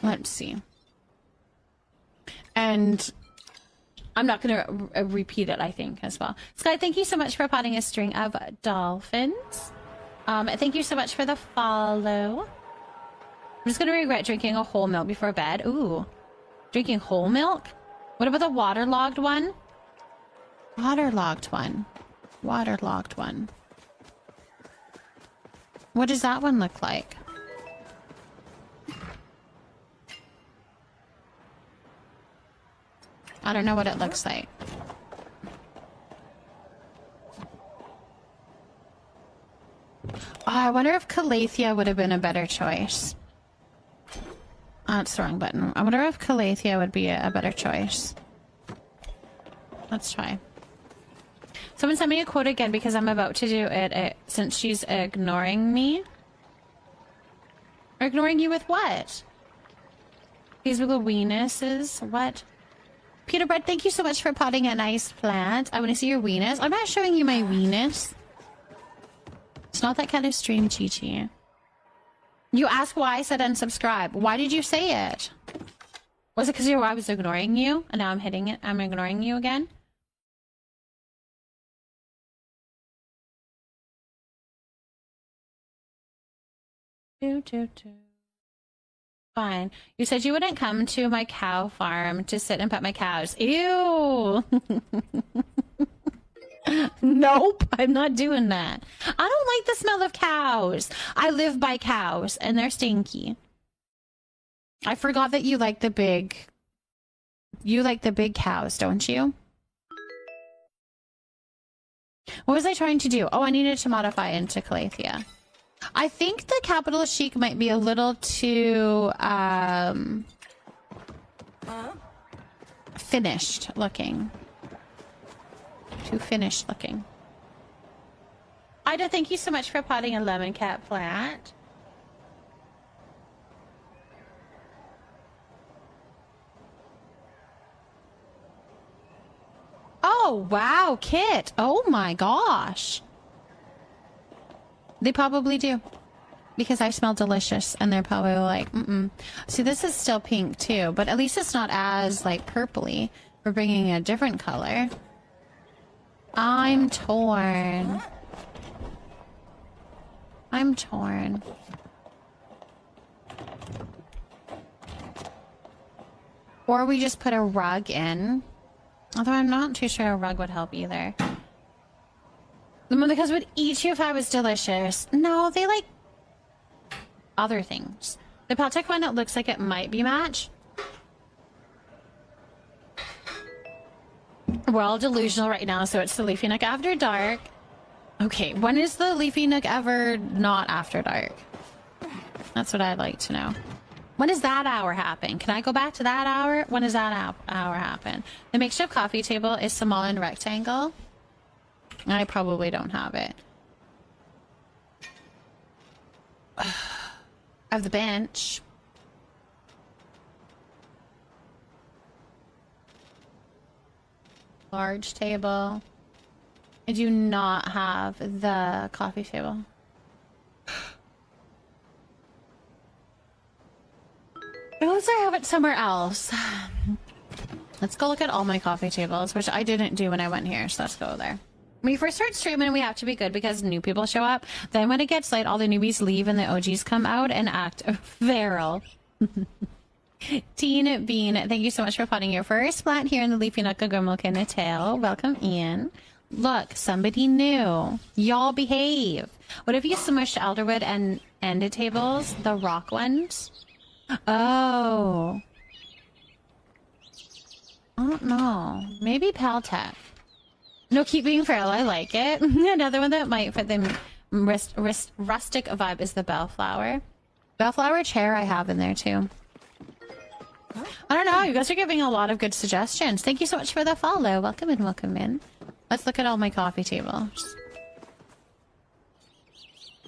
Let's see. And I'm not going to repeat it, I think, as well. Sky, thank you so much for potting a string of dolphins. Thank you so much for the follow. I'm just going to regret drinking a whole milk before bed. Ooh. Drinking whole milk? What about the waterlogged one? Waterlogged one. Waterlogged one. What does that one look like? I don't know what it looks like. Oh, I wonder if Calathea would have been a better choice. Oh, that's the wrong button. I wonder if Calathea would be a better choice. Let's try. Someone sent me a quote again because I'm about to do it since she's ignoring me. Ignoring you with what? These little weenuses? What? Peter Bread, thank you so much for potting a nice plant. I want to see your weenus. I'm not showing you my weenus. It's not that kind of stream, Chi-Chi. You ask why I said unsubscribe. Why did you say it? Was it because I was ignoring you? And now I'm hitting it. I'm ignoring you again? Fine. You said you wouldn't come to my cow farm to sit and pet my cows. Ew. Nope, I'm not doing that. I don't like the smell of cows. I live by cows and they're stinky. I forgot that you like the big cows, don't you? What was I trying to do? Oh, I needed to modify into Calathea. I think the capital chic might be a little too finished looking. Too finished looking. Ida, thank you so much for potting a lemon cat plant. Oh, wow, Kit. Oh my gosh. They probably do. Because I smell delicious and they're probably like, See, this is still pink too, but at least it's not as like purpley. We're bringing a different color. I'm torn. I'm torn. Or we just put a rug in. Although I'm not too sure a rug would help either. Because it would eat you if I was delicious. No, they like other things. The Peltic one, it looks like it might be match. We're all delusional right now, so it's the Leafy Nook after dark. Okay, when is the Leafy Nook ever not after dark? That's what I'd like to know. When does that hour happen? Can I go back to that hour? When does that hour happen? The makeshift coffee table is small and rectangle. I probably don't have it. I have the bench. Large table. I do not have the coffee table. Unless I have it somewhere else. Let's go look at all my coffee tables, which I didn't do when I went here, so let's go there. When we first start streaming, we have to be good because new people show up. Then when it gets late, all the newbies leave and the OGs come out and act feral. Teen Bean, thank you so much for potting your first plant here in the Leafy Nook of 𝔹𝕃ℂ𝔻. Welcome in. Look, somebody new. Y'all behave. What if you smushed elderwood and ended tables? The rock ones? Oh. I don't know. Maybe Paltech. No, keep being feral. I like it. Another one that might fit the rustic vibe is the bellflower. Bellflower chair I have in there too. I don't know. You guys are giving a lot of good suggestions. Thank you so much for the follow. Welcome in, welcome in. Let's look at all my coffee tables.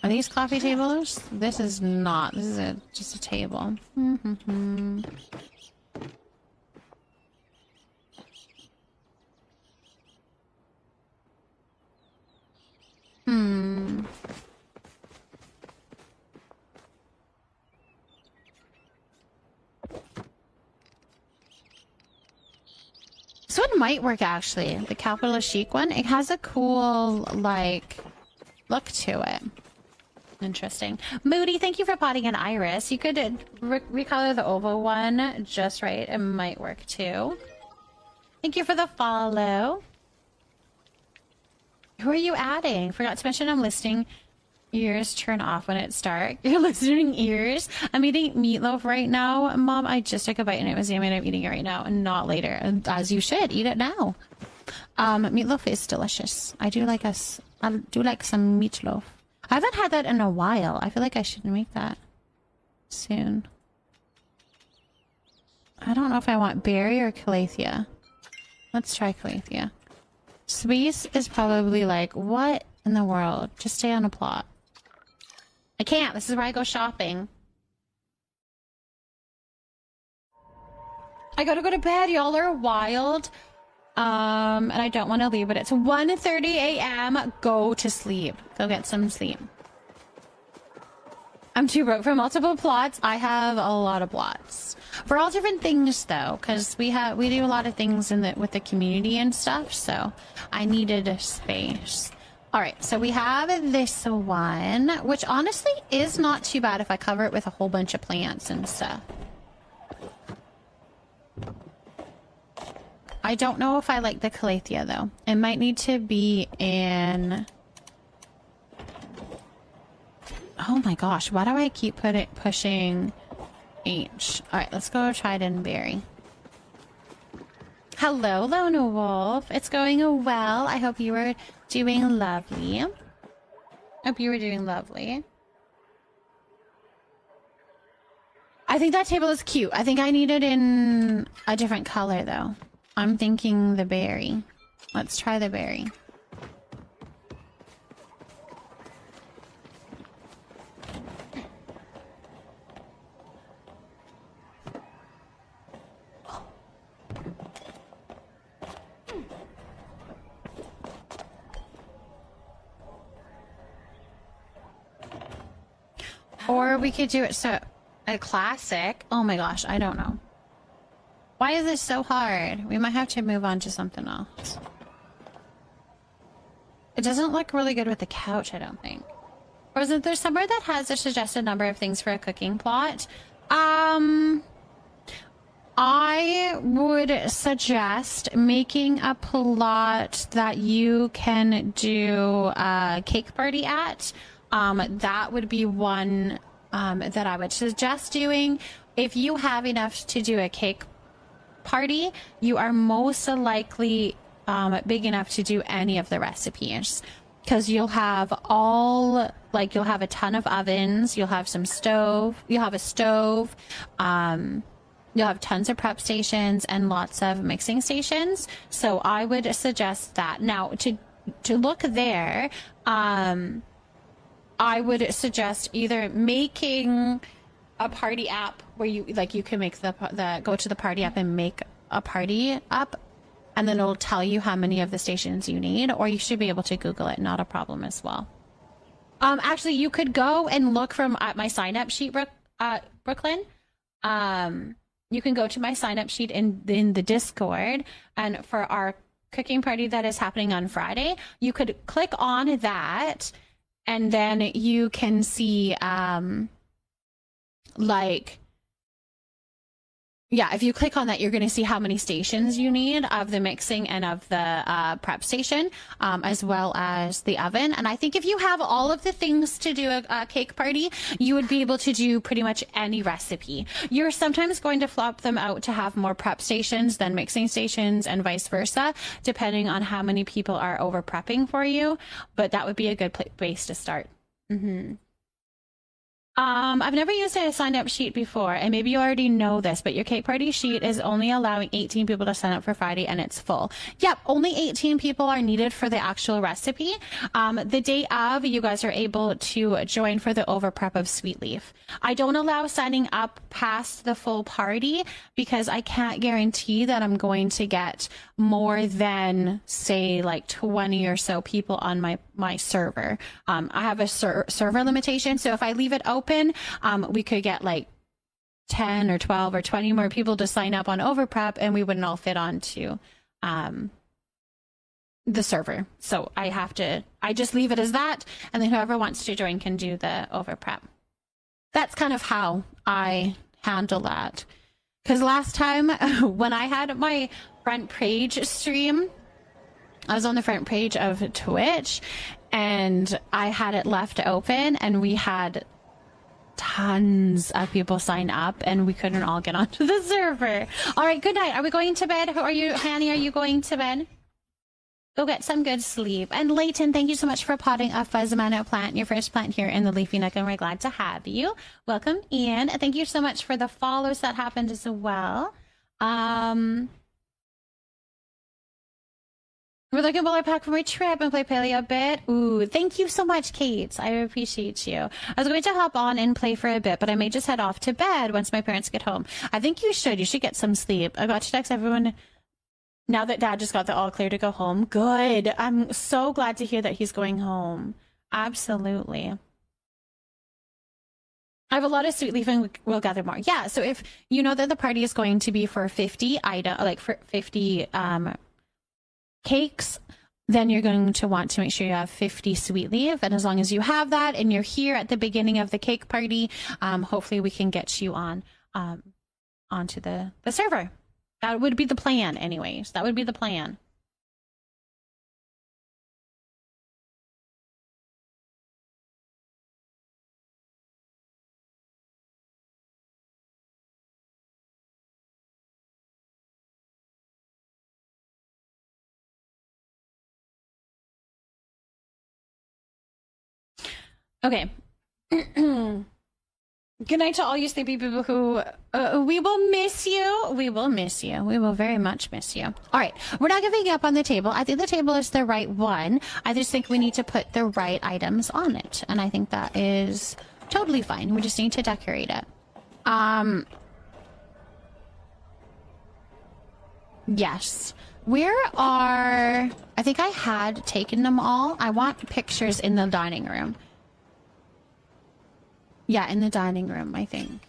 Are these coffee tables? This is not. This is just a table. This one might work actually. The capital chic one. It has a cool, like, look to it. Interesting. Moody, thank you for potting an iris. You could recolor the oval one just right. It might work too. Thank you for the follow. Who are you adding? Forgot to mention I'm listening. Ears turn off when it's dark. You're listening ears? I'm eating meatloaf right now. Mom, I just took a bite and it was yummy and I'm eating it right now and not later. As you should. Eat it now. Meatloaf is delicious. I do like some meatloaf. I haven't had that in a while. I feel like I should make that soon. I don't know if I want berry or calathea. Let's try calathea. Sweets is probably like, what in the world? Just stay on a plot. I can't. This is where I go shopping. I gotta go to bed. Y'all are wild. And I don't want to leave, but it's 1:30 a.m. Go to sleep. Go get some sleep. I'm too broke for multiple plots. I have a lot of plots for all different things though, because we do a lot of things with the community and stuff. So I needed a space. All right, so we have this one, which honestly is not too bad if I cover it with a whole bunch of plants and stuff. I don't know if I like the calathea though. It might need to be in... Oh my gosh, why do I keep pushing H? All right, let's go try it in berry. Hello, Lone Wolf. It's going well. I hope you were doing lovely. Hope you were doing lovely. I think that table is cute. I think I need it in a different color though. I'm thinking the berry. Let's try the berry. Or we could do it so a classic. Oh my gosh, I don't know. Why is this so hard? We might have to move on to something else. It doesn't look really good with the couch, I don't think. Or is it there somewhere that has a suggested number of things for a cooking plot? I would suggest making a plot that you can do a cake party at. That would be one that I would suggest doing. If you have enough to do a cake party, you are most likely big enough to do any of the recipes, because you'll have you'll have a ton of ovens, you'll have a stove, you'll have tons of prep stations and lots of mixing stations. So I would suggest that. Now to look there, I would suggest either making a party app where you can make go to the party app and make a party app, and then it'll tell you how many of the stations you need, or you should be able to Google it, not a problem as well. Actually, you could go and look from at my sign up sheet, Brooklyn. You can go to my sign up sheet in the Discord, and for our cooking party that is happening on Friday, you could click on that, and then you can see like, yeah, if you click on that, you're going to see how many stations you need of the mixing and of the prep station, as well as the oven. And I think if you have all of the things to do a cake party, you would be able to do pretty much any recipe. You're sometimes going to flop them out to have more prep stations than mixing stations and vice versa, depending on how many people are over prepping for you. But that would be a good place to start. I've never used a sign up sheet before, and maybe you already know this, but your cake party sheet is only allowing 18 people to sign up for Friday, and it's full. Yep, only 18 people are needed for the actual recipe. The day of, you guys are able to join for the over prep of Sweet Leaf. I don't allow signing up past the full party because I can't guarantee that I'm going to get more than, say, like 20 or so people on my server. I have a server limitation, so if I leave it open, we could get like 10 or 12 or 20 more people to sign up on overprep, and we wouldn't all fit onto the server. So I just leave it as that, and then whoever wants to join can do the overprep. That's kind of how I handle that. Because last time when I had my front page stream, I was on the front page of Twitch, and I had it left open, and we had tons of people sign up, and we couldn't all get onto the server. All right, good night. Are we going to bed? Hanny, are you going to bed? Go get some good sleep. And Leighton, thank you so much for potting a Fuzzamano plant, your first plant here in the Leafy Nook, and we're glad to have you. Welcome in. Thank you so much for the follows that happened as well. We're looking for a pack for my trip and play Paleo a bit. Ooh, thank you so much, Kate. I appreciate you. I was going to hop on and play for a bit, but I may just head off to bed once my parents get home. I think you should. You should get some sleep. I got to text everyone now that Dad just got the all clear to go home. Good. I'm so glad to hear that he's going home. Absolutely. I have a lot of Sweet Leaf, and we'll gather more. Yeah, so if you know that the party is going to be for 50 for 50 cakes, then you're going to want to make sure you have 50 Sweet Leaf, and as long as you have that and you're here at the beginning of the cake party, hopefully we can get you on onto the server. That would be the plan anyways. That would be the plan. Okay. Good night to all you sleepy people who we will miss you. We will miss you. We will very much miss you. All right. We're not giving up on the table. I think the table is the right one. I just think we need to put the right items on it. And I think that is totally fine. We just need to decorate it. Yes. Where are... I think I had taken them all. I want pictures in the dining room. Yeah, in the dining room, I think.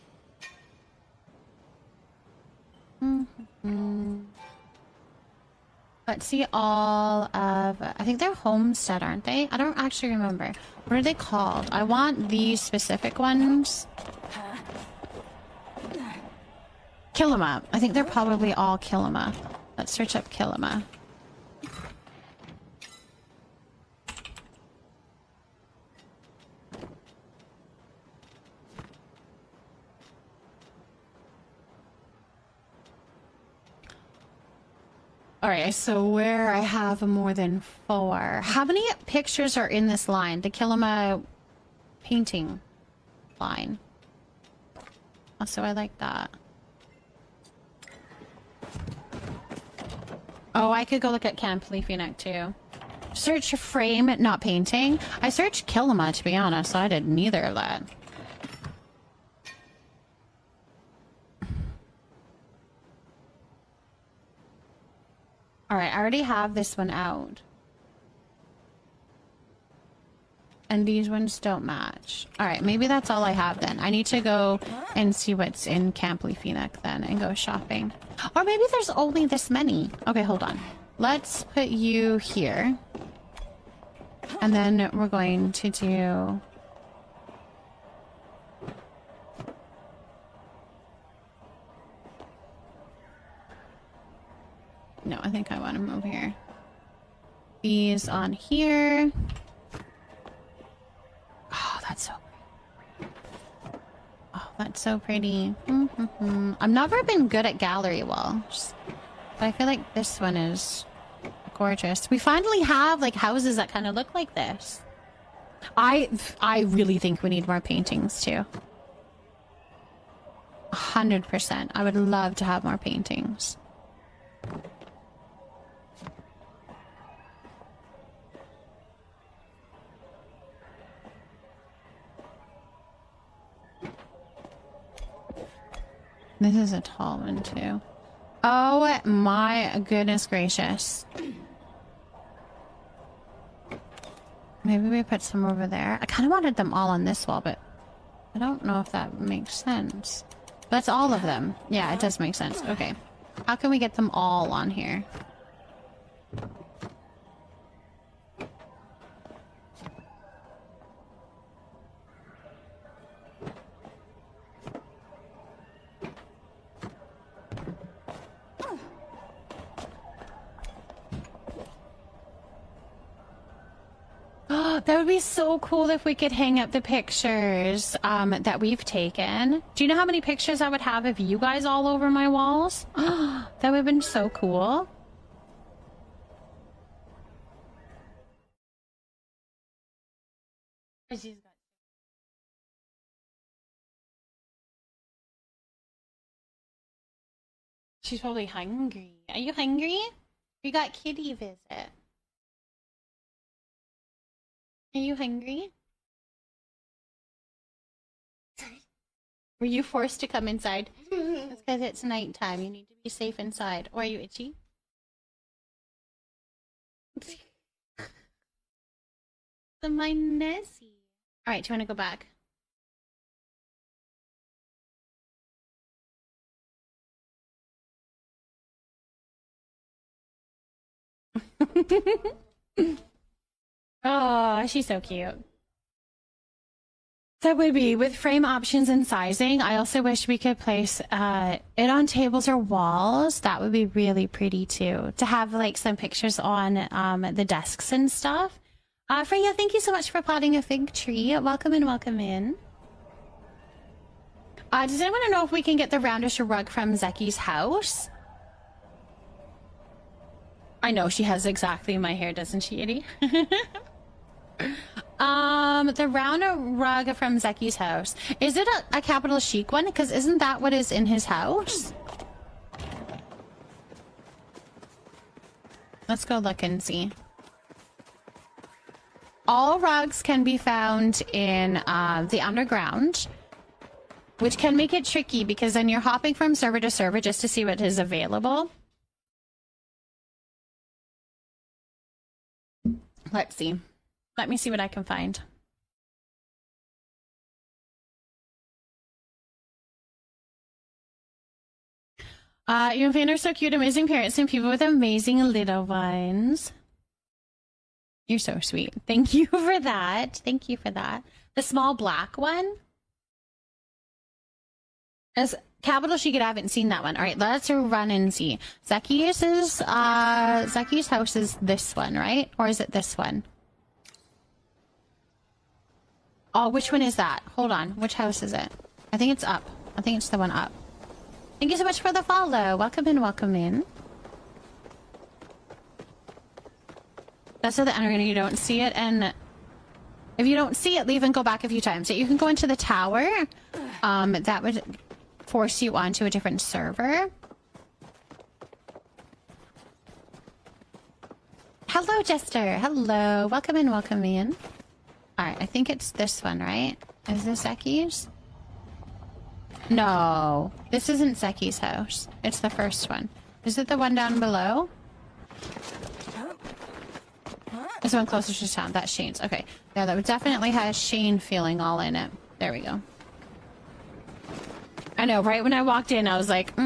Let's see all of... I think they're Homestead, aren't they? I don't actually remember. What are they called? I want these specific ones. Killama. I think they're probably all Killama. Let's search up Killama. All right, so where I have more than 4. How many pictures are in this line? The Killama painting line. Also, I like that. Oh, I could go look at Camp Leafy Neck too. Search frame, not painting. I searched Killama, to be honest, so I did neither of that. Alright, I already have this one out. And these ones don't match. Alright, maybe that's all I have then. I need to go and see what's in Camp Leafenook then and go shopping. Or maybe there's only this many. Okay, hold on. Let's put you here. And then we're going to do... No, I think I want them over here. These on here. Oh, that's so pretty. Oh, that's so pretty. I've never been good at gallery walls. But I feel like this one is gorgeous. We finally have like houses that kind of look like this. I really think we need more paintings too. 100%. I would love to have more paintings. This is a tall one too. Oh my goodness gracious. Maybe we put some over there. I kind of wanted them all on this wall, but I don't know if that makes sense. That's all of them. Yeah, it does make sense. Okay. How can we get them all on here? That would be so cool if we could hang up the pictures that we've taken. Do you know how many pictures I would have of you guys all over my walls? That would have been so cool. She's probably hungry. Are you hungry? We got kitty visit. Are you hungry? Were you forced to come inside? That's because it's nighttime. You need to be safe inside. Or are you itchy? So my Nessie. Alright, do you want to go back? Oh, she's so cute. That would be with frame options and sizing. I also wish we could place it on tables or walls. That would be really pretty too. To have like some pictures on the desks and stuff. Freya, thank you so much for potting a fig tree. Welcome in, welcome in. Does anyone know if we can get the roundish rug from Zeki's house? I know she has exactly my hair, doesn't she, Itty? The round rug from Zeki's house. Is it a capital chic one? Because isn't that what is in his house? Let's go look and see. All rugs can be found in the underground, which can make it tricky because then you're hopping from server to server just to see what is available. Let's see. Let me see what I can find. You and Fan are so cute, amazing parents and people with amazing little ones. You're so sweet. Thank you for that. Thank you for that. The small black one. As capital chic, I haven't seen that one. All right, let's run and see. Zeki's house is this one, right? Or is it this one? Oh, which one is that? Hold on. Which house is it? I think it's up. I think it's the one up. Thank you so much for the follow. Welcome in, welcome in. That's at the end, you don't see it, and if you don't see it, leave and go back a few times. You can go into the tower. That would force you onto a different server. Hello, Jester. Hello. Welcome in, welcome in. Alright, I think it's this one, right? Is this Zeki's? No, this isn't Zeki's house. It's the first one. Is it the one down below? This one closer to town. That's Shane's. Okay. Yeah, that would definitely have Shane feeling all in it. There we go. I know, right when I walked in, I was like,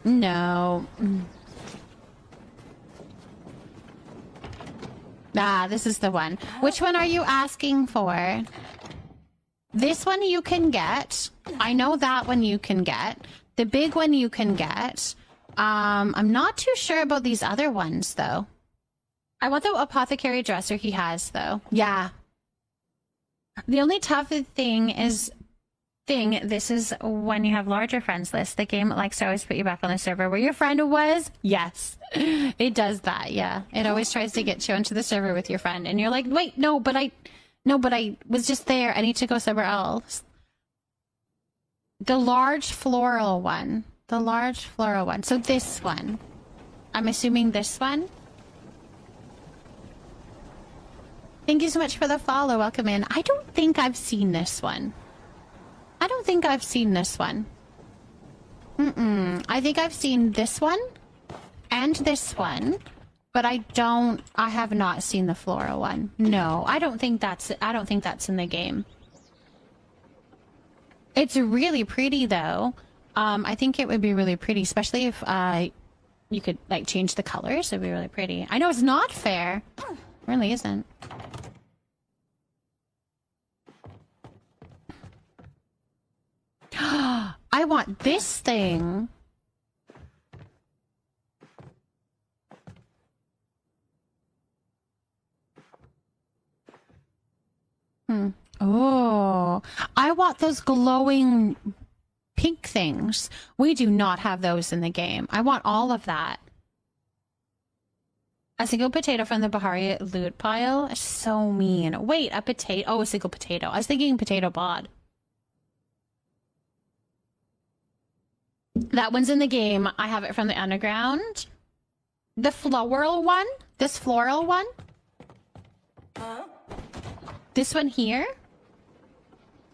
no. Ah, this is the one. Which one are you asking for? This one you can get. I know that one you can get. The big one you can get. I'm not too sure about these other ones, though. I want the apothecary dresser he has, though. Yeah. The only tough thing is... this is when you have larger friends lists. The game likes to always put you back on the server where your friend was. Yes. It does that, yeah. It always tries to get you onto the server with your friend. And you're like, wait, no, but I was just there. I need to go somewhere else. The large floral one. The large floral one. So this one. I'm assuming this one. Thank you so much for the follow. Welcome in. I don't think I've seen this one. I don't think I've seen this one. I think I've seen this one and this one, but I have not seen the floral one. No, I don't think that's in the game. It's really pretty though. I think it would be really pretty, especially if you could like change the colors. It'd be really pretty. I know it's not fair. It really isn't. I want this thing. Oh, I want those glowing pink things. We do not have those in the game. I want all of that. A single potato from the Bahari loot pile? So mean. Wait, a potato? Oh, a single potato. I was thinking potato bod. That one's in the game. I have it from the underground. The floral one? This floral one? This one here?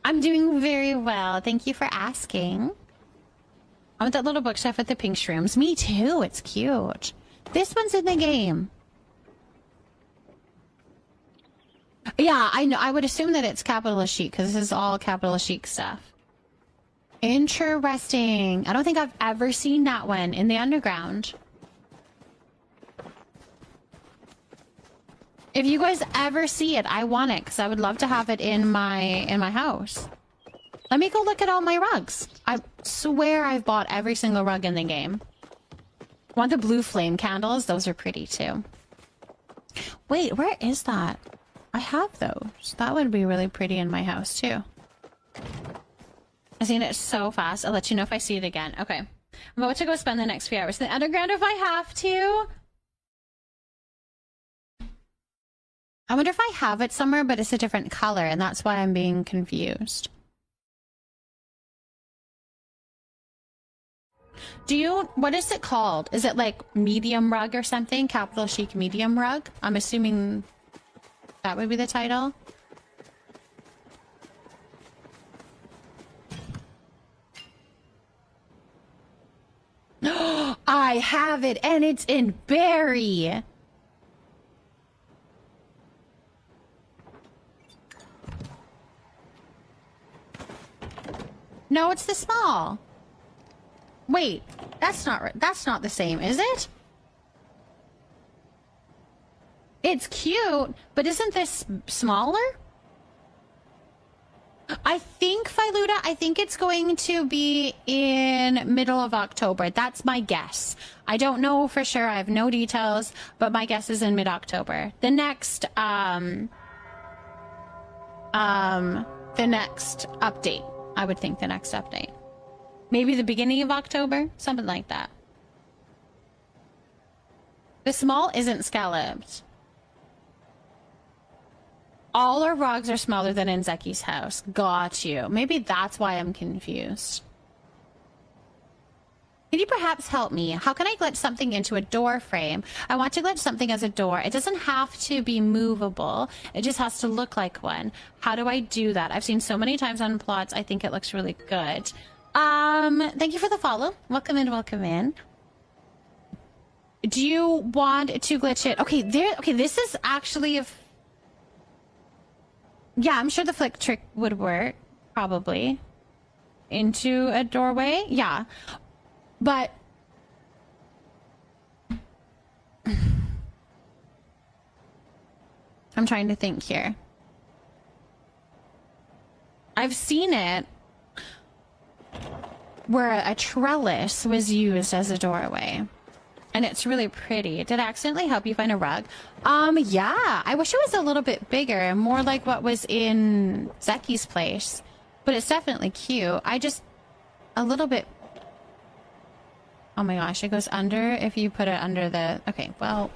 I'm doing very well. Thank you for asking. I want that little bookshelf with the pink shrooms. Me too. It's cute. This one's in the game. Yeah, I know. I would assume that it's capitalist chic because this is all capitalist chic stuff. Interesting. I don't think I've ever seen that one in the underground. If you guys ever see it, I want it because I would love to have it in my house. Let me go look at all my rugs. I swear I've bought every single rug in the game. Want the blue flame candles? Those are pretty too. Wait, where is that? I have those. That would be really pretty in my house too. I've seen it so fast. I'll let you know if I see it again. Okay. I'm about to go spend the next few hours in the underground if I have to. I wonder if I have it somewhere, but it's a different color, and that's why I'm being confused. What is it called? Is it like medium rug or something? Capital chic medium rug? I'm assuming that would be the title. I have it, and it's in berry. No, it's the small. Wait, that's not the same, is it? It's cute, but isn't this smaller? I think, Philuda, I think it's going to be in middle of October. That's my guess. I don't know for sure. I have no details, but my guess is in mid-October. The next update. I would think the next update. Maybe the beginning of October? Something like that. The small isn't scalloped. All our rugs are smaller than in Zeki's house. Got you. Maybe that's why I'm confused. Can you perhaps help me? How can I glitch something into a door frame? I want to glitch something as a door. It doesn't have to be movable. It just has to look like one. How do I do that? I've seen so many times on plots. I think it looks really good. Thank you for the follow. Welcome in, welcome in. Do you want to glitch it? Okay, there. Okay, this is actually yeah, I'm sure the flick trick would work, probably. Into a doorway? Yeah. But... I'm trying to think here. I've seen it where a trellis was used as a doorway. And it's really pretty. Did I accidentally help you find a rug? Yeah. I wish it was a little bit bigger and more like what was in Zeki's place. But it's definitely cute. I just... a little bit... Oh my gosh, it goes under if you put it under the... Okay, well...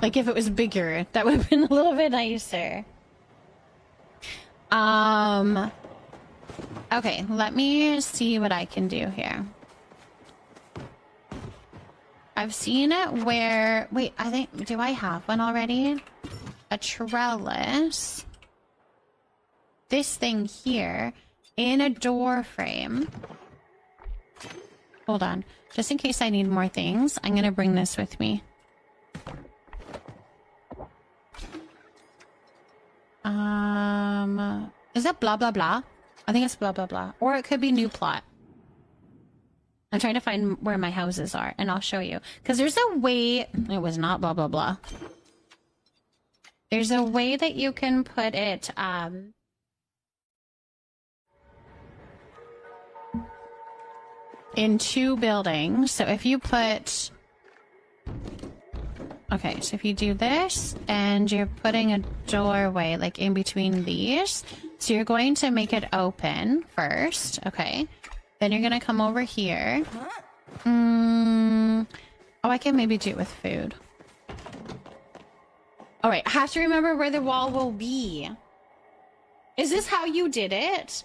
Like if it was bigger, that would have been a little bit nicer. Okay, let me see what I can do here. I've seen it where... Wait, I think... Do I have one already? A trellis. This thing here in a door frame. Hold on. Just in case I need more things, I'm gonna bring this with me. Is that blah blah blah? I think it's blah blah blah. Or it could be new plot. I'm trying to find where my houses are, and I'll show you. Because there's a way... It was not blah blah blah. There's a way that you can put it, in two buildings. So if you put... Okay, so if you do this, and you're putting a doorway, like, in between these. So you're going to make it open first, okay? Then you're gonna come over here. Oh, I can maybe do it with food. Alright, I have to remember where the wall will be. Is this how you did it?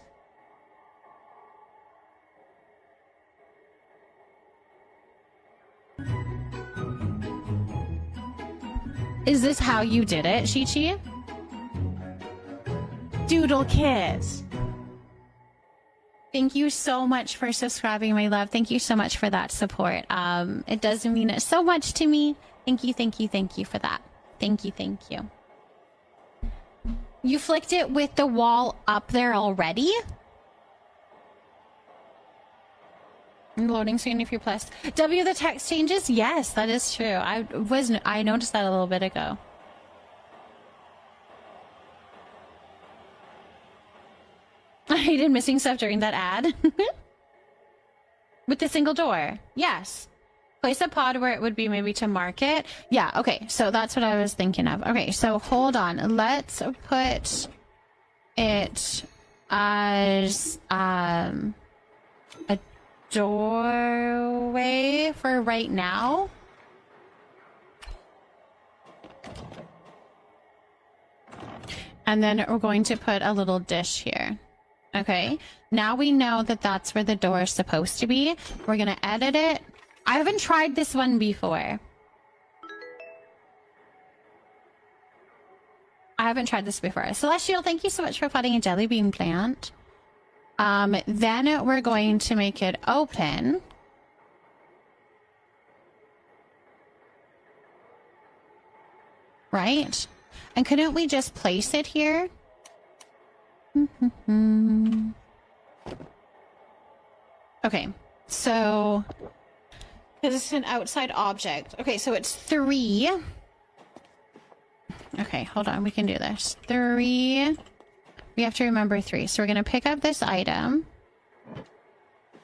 Is this how you did it, Chi-Chi? Doodle Kiss. Thank you so much for subscribing, my love. Thank you so much for that support. It does mean so much to me. Thank you, thank you, thank you for that. Thank you, thank you. You flicked it with the wall up there already? Loading screen if you're plus. W, the text changes? Yes, that is true. I noticed that a little bit ago. I hated missing stuff during that ad. With the single door. Yes. Place a pod where it would be maybe to mark it. Yeah, okay. So that's what I was thinking of. Okay, so hold on. Let's put it as a doorway for right now. And then we're going to put a little dish here. Okay, now we know that that's where the door is supposed to be. We're gonna edit it. I haven't tried this one before. I haven't tried this before. Celestial, thank you so much for potting a jelly bean plant. Then we're going to make it open. Right? And couldn't we just place it here? Okay, so... Because it's an outside object. Okay, so it's 3. Okay, hold on, we can do this. 3... We have to remember 3. So we're going to pick up this item.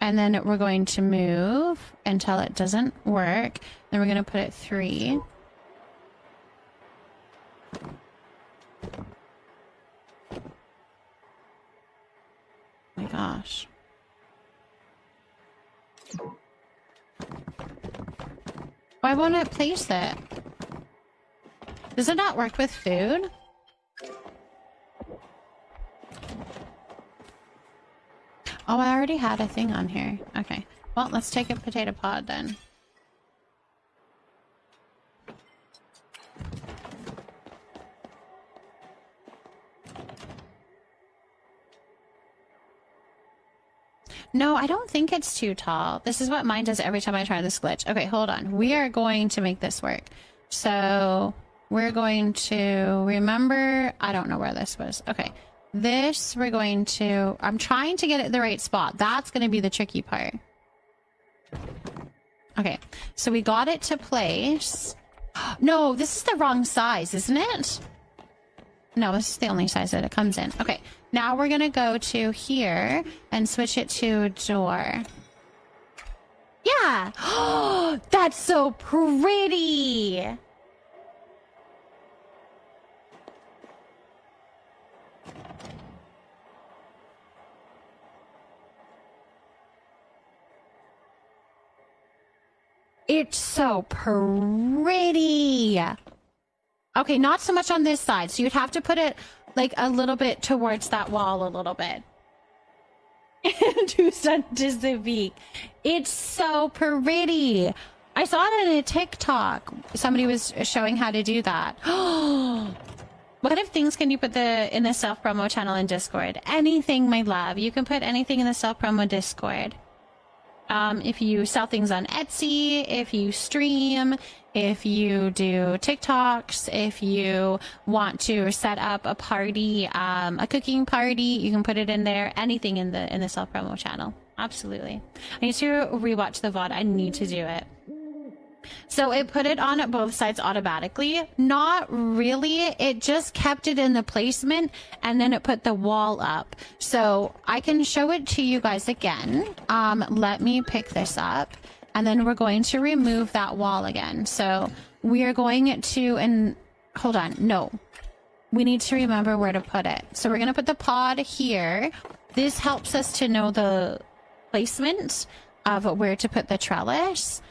And then we're going to move until it doesn't work. Then we're going to put it 3. Oh my gosh. Why won't it place it? Does it not work with food? Oh, I already had a thing on here. Okay. Well, let's take a potato pod then. No, I don't think it's too tall. This is what mine does every time I try this glitch. Okay, hold on. We are going to make this work. So we're going to remember, I don't know where this was. Okay, this we're going to, I'm trying to get it the right spot. That's going to be the tricky part. Okay, so we got it to place. No, this is the wrong size, isn't it? No, this is the only size that it comes in. Okay, now we're gonna go to here and switch it to door. Yeah! Oh, that's so pretty! It's so pretty! Okay, not so much on this side. So you'd have to put it like a little bit towards that wall a little bit. Du Scientifique. It's so pretty. I saw it in a TikTok. Somebody was showing how to do that. What kind of things can you put in the self-promo channel in Discord? Anything, my love. You can put anything in the self-promo Discord. If you sell things on Etsy, if you stream, if you do TikToks, if you want to set up a party, a cooking party, you can put it in there. Anything in the self-promo channel. Absolutely. I need to rewatch the VOD. I need to do it. So it put it on both sides automatically. Not really. It just kept it in the placement and then it put the wall up. So I can show it to you guys again. Let me pick this up and then we're going to remove that wall again. So we are going to, and hold on, no. We need to remember where to put it. So we're going to put the pod here. This helps us to know the placement of where to put the trellis.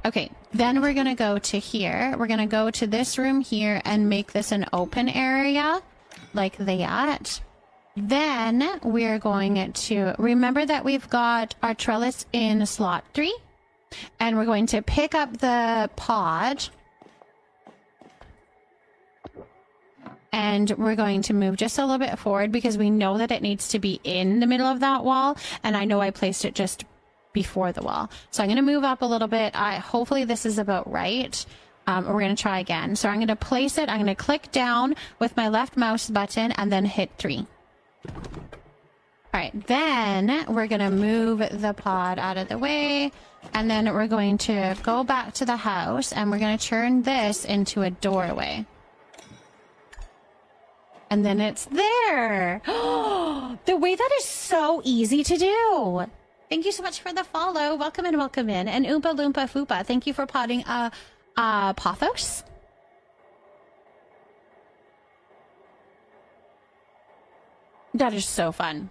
Okay, then we're gonna go to here. We're gonna go to this room here and make this an open area like that. Then we're going to remember that we've got our trellis in slot 3 and we're going to pick up the pod and we're going to move just a little bit forward because we know that it needs to be in the middle of that wall, and I know I placed it just before the wall. So I'm going to move up a little bit. Hopefully this is about right. We're going to try again. So I'm going to place it. I'm going to click down with my left mouse button and then hit 3. All right. Then we're going to move the pod out of the way. And then we're going to go back to the house and we're going to turn this into a doorway. And then it's there. The way that is so easy to do. Thank you so much for the follow. Welcome in, welcome in. And Oompa Loompa Foopa, thank you for potting Pothos. That is so fun.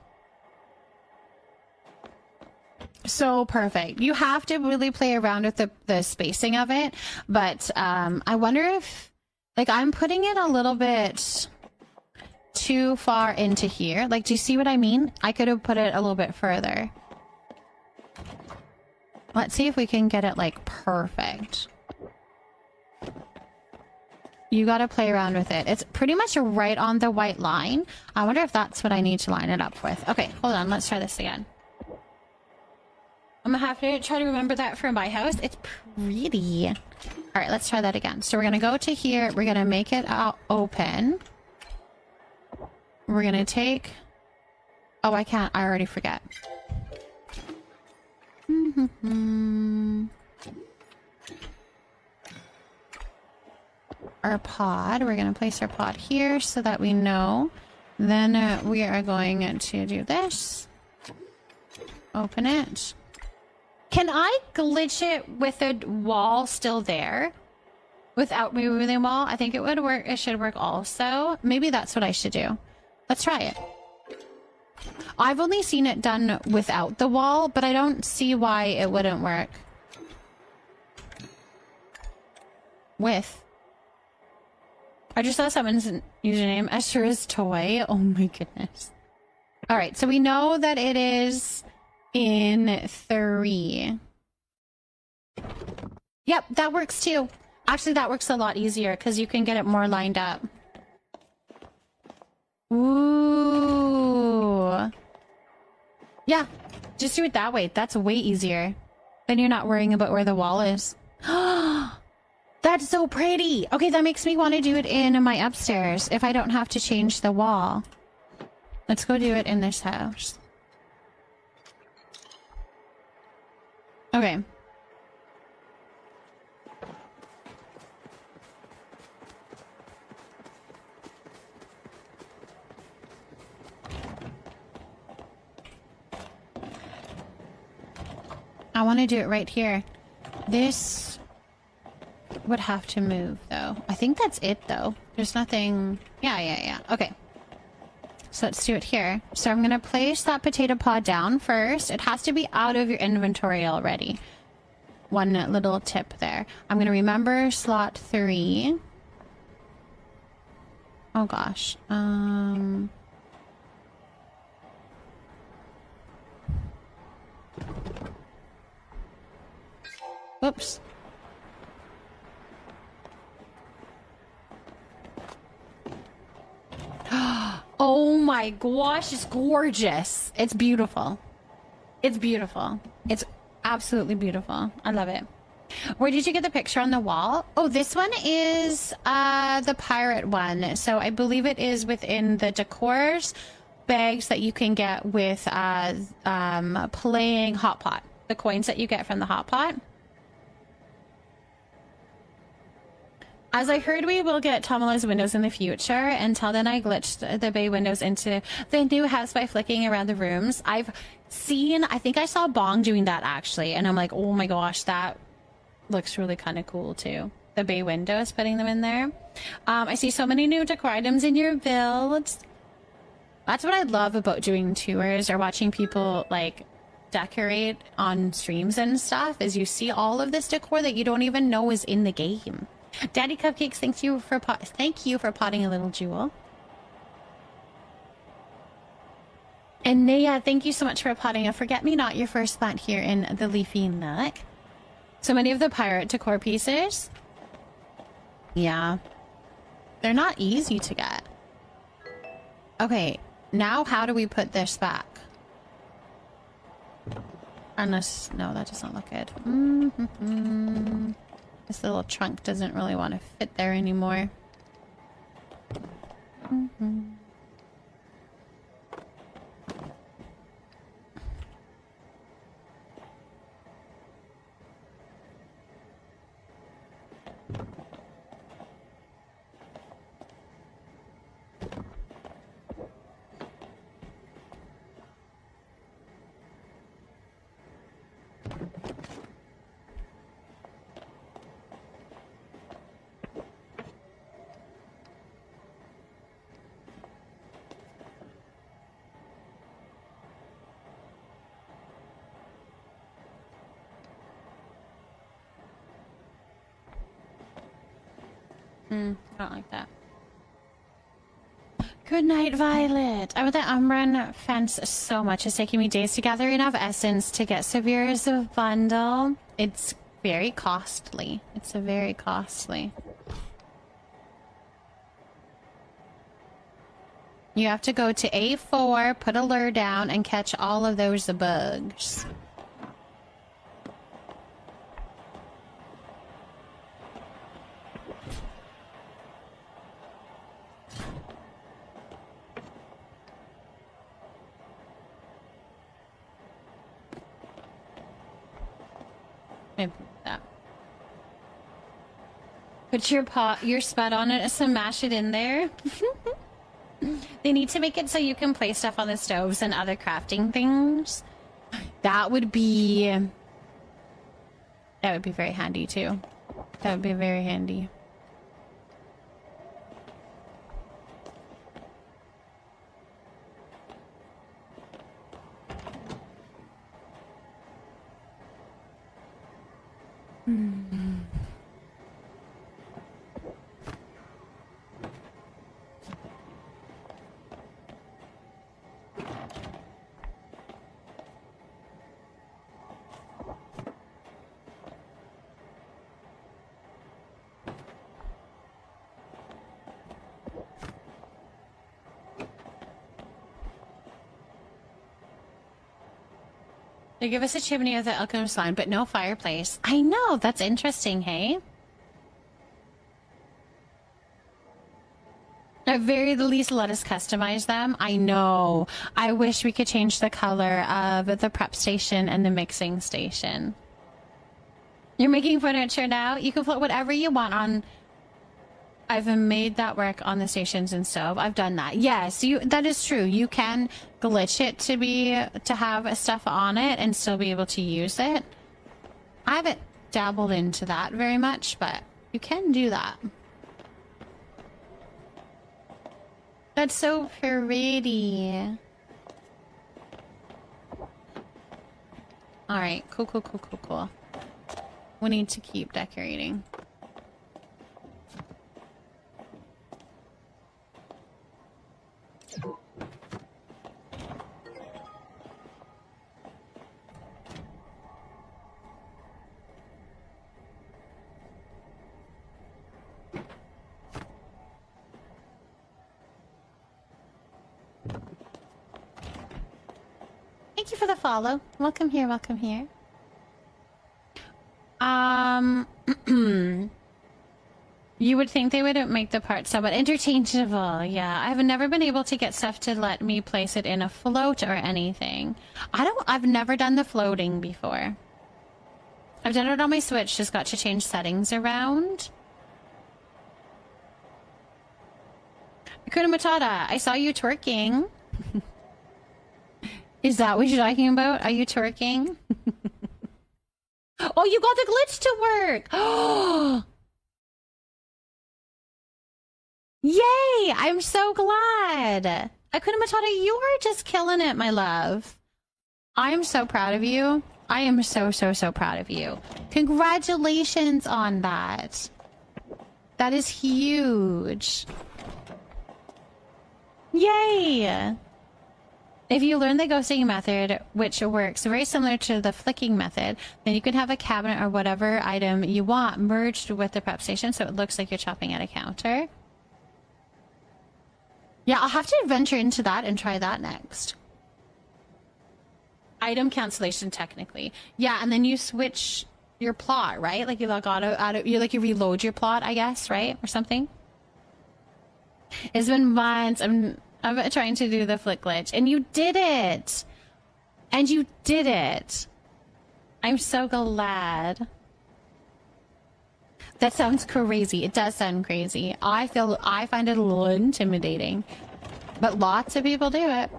So perfect. You have to really play around with the spacing of it. But I wonder if, like, I'm putting it a little bit too far into here. Like, do you see what I mean? I could have put it a little bit further. Let's see if we can get it, like, perfect. You gotta play around with it. It's pretty much right on the white line. I wonder if that's what I need to line it up with. Okay, hold on. Let's try this again. I'm gonna have to try to remember that for my house. It's pretty. All right, let's try that again. So we're gonna go to here. We're gonna make it open. We're gonna take... Oh, I can't. I already forget. Our pod, we're going to place our pod here so that we know. Then we are going to do this. Open it. Can I glitch it with a wall still there? Without removing the wall? I think it would work. It should work also. Maybe that's what I should do. Let's try it. I've only seen it done without the wall, but I don't see why it wouldn't work with. I just saw someone's username, Esther's Toy. Oh my goodness. All right, so we know that it is in 3. Yep, that works too. Actually, that works a lot easier because you can get it more lined up. Ooh. Yeah, just do it that way. That's way easier. Then you're not worrying about where the wall is. That's so pretty. Okay, that makes me want to do it in my upstairs if I don't have to change the wall. Let's go do it in this house. Okay. I want to do it right here. This would have to move, though. I think that's it, though. There's nothing... Yeah. Okay. So let's do it here. So I'm going to place that potato pod down first. It has to be out of your inventory already. One little tip there. I'm going to remember slot 3. Oh, gosh. Whoops. Oh my gosh, it's gorgeous. It's beautiful. It's beautiful. It's absolutely beautiful. I love it. Where did you get the picture on the wall? Oh, this one is the pirate one. So I believe it is within the decors bags that you can get with playing Hot Pot. The coins that you get from the Hot Pot. As I heard, we will get Tomala's windows in the future. Until then, I glitched the bay windows into the new house by flicking around the rooms. I've seen, I think I saw Bong doing that actually. And I'm like, oh my gosh, that looks really kind of cool too. The bay windows, putting them in there. I see so many new decor items in your builds. That's what I love about doing tours or watching people like decorate on streams and stuff, is you see all of this decor that you don't even know is in the game. Daddy Cupcakes, thank you for potting a little jewel. And Naya, thank you so much for potting a forget-me-not, your first plant here in the Leafy Nook. So many of the pirate decor pieces. Yeah. They're not easy to get. Okay, now how do we put this back? Unless, no, that doesn't look good. This little trunk doesn't really want to fit there anymore. I don't like that. Good night, Violet. I want the Umbran fence so much. It's taking me days to gather enough essence to get Severe's bundle. It's very costly. It's very costly. You have to go to A4, put a lure down, and catch all of those bugs. Maybe that. Put your spud on it and smash it in there. They need to make it so you can place stuff on the stoves and other crafting things. That would be very handy too. That would be very handy. They give us a chimney with the alchemist line, but no fireplace. I know, that's interesting, hey? At very least, let us customize them. I know. I wish we could change the color of the prep station and the mixing station. You're making furniture now? You can put whatever you want on. I've made that work on the stations and stove. I've done that. Yes, that is true. You can glitch it to have stuff on it and still be able to use it. I haven't dabbled into that very much, but you can do that. That's so pretty. Alright, cool. We need to keep decorating. Thank you for the follow. Welcome here, welcome here. You would think they would make the parts somewhat interchangeable. Yeah, I've never been able to get stuff to let me place it in a float or anything. I've never done the floating before. I've done it on my Switch, just got to change settings around. Hakuna Matata, I saw you twerking. Is that what you're talking about? Are you twerking? Oh, you got the glitch to work! Oh! Yay! I'm so glad! Hakuna Matata, you are just killing it, my love. I'm so proud of you. I am so proud of you. Congratulations on that. That is huge. Yay! If you learn the ghosting method, which works very similar to the flicking method, then you can have a cabinet or whatever item you want merged with the prep station so it looks like you're chopping at a counter. Yeah, I'll have to venture into that and try that next. Item cancellation, technically. Yeah, and then you switch your plot, right? Like you log out of you reload your plot, I guess, right? Or something. It's been months. I'm trying to do the flick glitch, and you did it! And you did it! I'm so glad. That sounds crazy. It does sound crazy. I find it a little intimidating. But lots of people do it.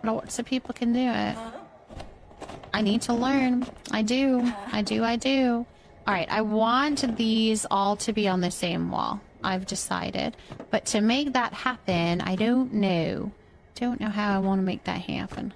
Lots of people can do it. I need to learn. I do. Alright, I want these all to be on the same wall. I've decided. But to make that happen, I don't know. Don't know how I want to make that happen.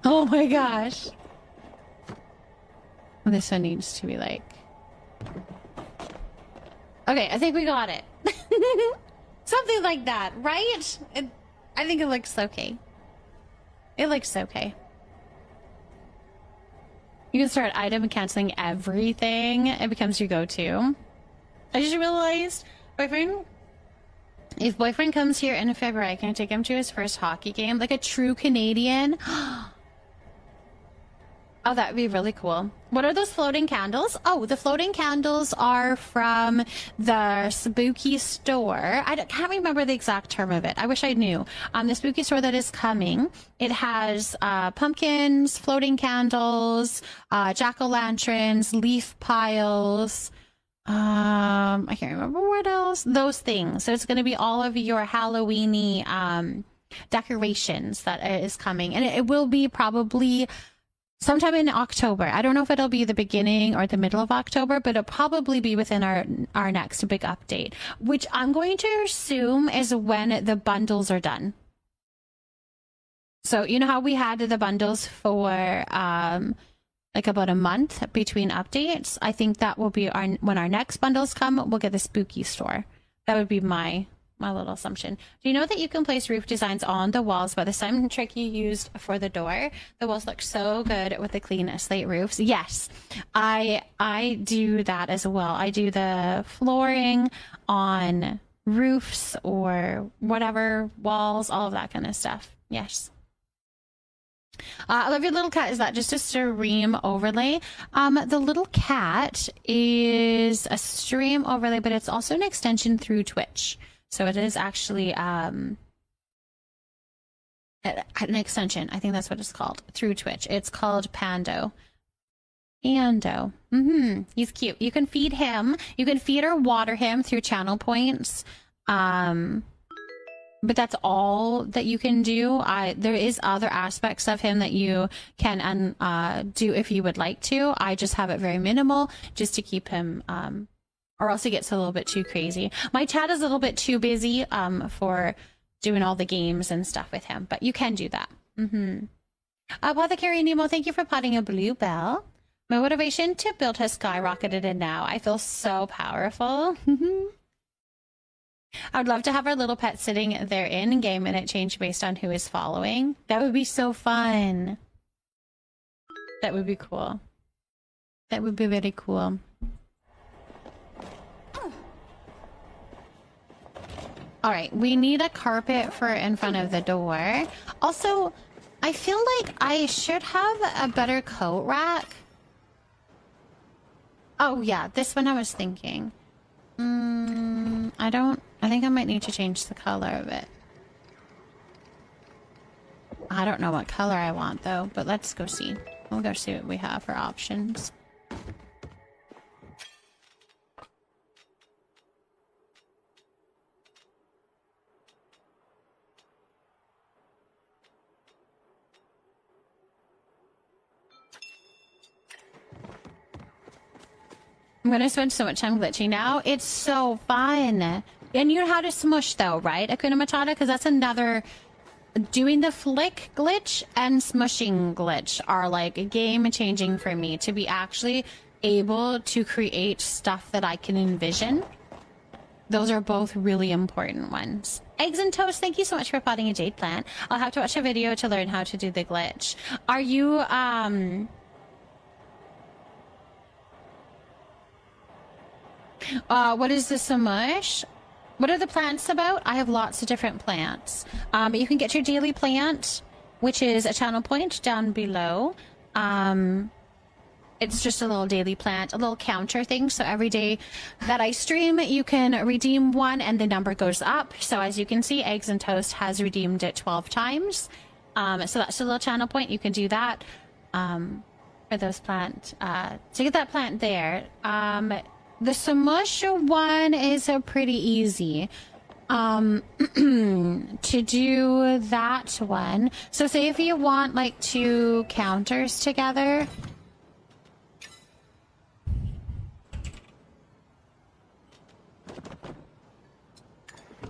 Oh my gosh. This one needs to be like... Okay, I think we got it. Something like that, right? I think it looks okay. It looks okay. You can start item canceling everything. It becomes your go-to. I just realized, if boyfriend comes here in February, can I take him to his first hockey game? Like a true Canadian? Oh, that would be really cool. What are those floating candles? Oh, the floating candles are from the spooky store. I can't remember the exact term of it. I wish I knew. The spooky store that is coming. It has pumpkins, floating candles, jack-o'-lanterns, leaf piles. I can't remember what else. Those things. So it's going to be all of your Halloween-y decorations that is coming. And it will be probably sometime in October. I don't know if it'll be the beginning or the middle of October, but it'll probably be within our next big update, which I'm going to assume is when the bundles are done. So you know how we had the bundles for like about a month between updates? I think that will be when our next bundles come, we'll get the spooky store. That would be my little assumption. Do you know that you can place roof designs on the walls by the same trick you used for the door? The walls look so good with the clean slate roofs. Yes, I do that as well. I do the flooring on roofs or whatever, walls, all of that kind of stuff. Yes. I love your little cat. Is that just a stream overlay? The little cat is a stream overlay, but it's also an extension through Twitch. So it is actually an extension. I think that's what it's called through Twitch. It's called Pando. Pando. He's cute. You can feed him. You can feed or water him through channel points. But that's all that you can do. There is other aspects of him that you can do if you would like to. I just have it very minimal just to keep him, or else he gets a little bit too crazy. My chat is a little bit too busy for doing all the games and stuff with him, but you can do that. Apothecary Nemo, thank you for potting a blue bell. My motivation to build has skyrocketed, and now I feel so powerful. I would love to have our little pet sitting there in game and it change based on who is following. That would be so fun. That would be cool. That would be very cool. All right, we need a carpet for in front of the door. Also, I feel like I should have a better coat rack. Oh yeah, this one I was thinking. I think I might need to change the color of it. I don't know what color I want though, but let's go see. We'll go see what we have for options. I'm gonna spend so much time glitching now. It's so fun. And you know how to smush though, right, Akuna Matata? Because that's another... Doing the flick glitch and smushing glitch are like game-changing for me to be actually able to create stuff that I can envision. Those are both really important ones. Eggs and Toast, thank you so much for potting a jade plant. I'll have to watch a video to learn how to do the glitch. Are you, what is the smush? What are the plants about? I have lots of different plants. You can get your daily plant, which is a channel point down below. It's just a little daily plant, a little counter thing. So every day that I stream, you can redeem one and the number goes up. So as you can see, Eggs and Toast has redeemed it 12 times. So that's a little channel point. You can do that for those plants. To get that plant there. The smush one is pretty easy to do that one. So say if you want like 2 counters together.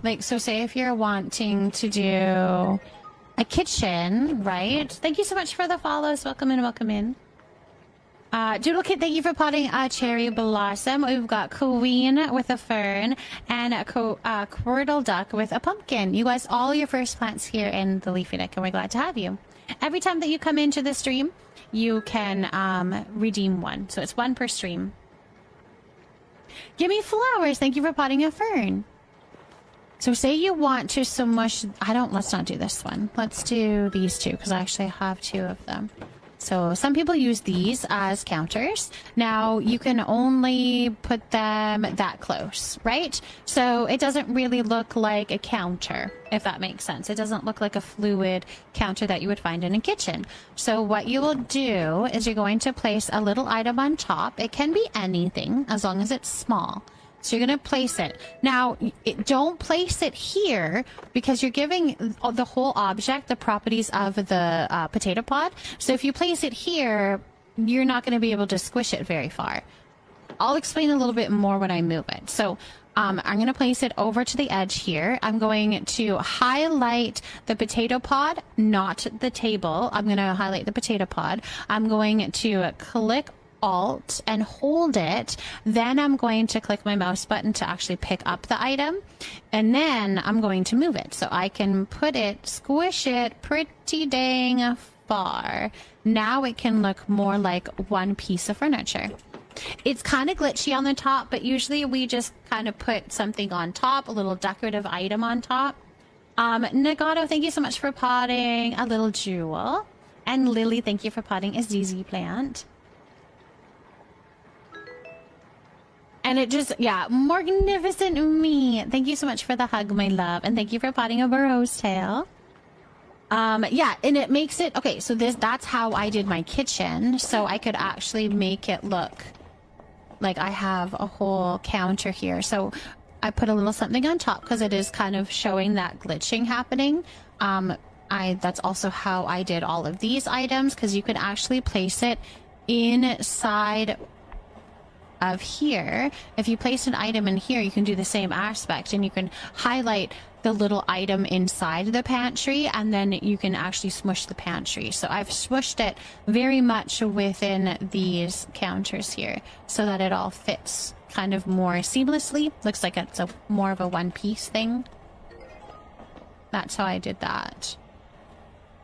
Like, so say if you're wanting to do a kitchen, right? Thank you so much for the follows. Welcome in, welcome in. Doodle Kid, thank you for potting a cherry blossom. We've got Queen with a fern and a Quirtle Duck with a pumpkin. You guys, all your first plants here in the Leafy Deck, and we're glad to have you. Every time that you come into the stream, you can redeem one. So it's 1 per stream. Gimme Flowers, thank you for potting a fern. So say you want to smush... let's not do this one. Let's do these 2, because I actually have 2 of them. So some people use these as counters. Now you can only put them that close, right? So it doesn't really look like a counter, if that makes sense. It doesn't look like a fluid counter that you would find in a kitchen. So what you will do is you're going to place a little item on top. It can be anything as long as it's small. So you're going to place it. Now, don't place it here because you're giving the whole object the properties of the potato pod. So if you place it here, you're not going to be able to squish it very far. I'll explain a little bit more when I move it. So I'm going to place it over to the edge here. I'm going to highlight the potato pod, not the table. I'm going to highlight the potato pod. I'm going to click Alt and hold it. Then I'm going to click my mouse button to actually pick up the item. And then I'm going to move it. So I can put it, squish it pretty dang far. Now it can look more like one piece of furniture. It's kind of glitchy on the top, but usually we just kind of put something on top, a little decorative item on top. Nagato, thank you so much for potting a little jewel. And Lily, thank you for potting a ZZ plant. And it just, yeah, magnificent me. Thank you so much for the hug, my love. And thank you for potting a rose tail. Yeah, and it makes it, okay, so that's how I did my kitchen. So I could actually make it look like I have a whole counter here. So I put a little something on top because it is kind of showing that glitching happening. That's also how I did all of these items because you can actually place it inside of here. If you place an item in here, you can do the same aspect and you can highlight the little item inside the pantry and then you can actually smush the pantry. So I've smushed it very much within these counters here so that it all fits kind of more seamlessly. Looks like it's more of a one-piece thing. That's how I did that.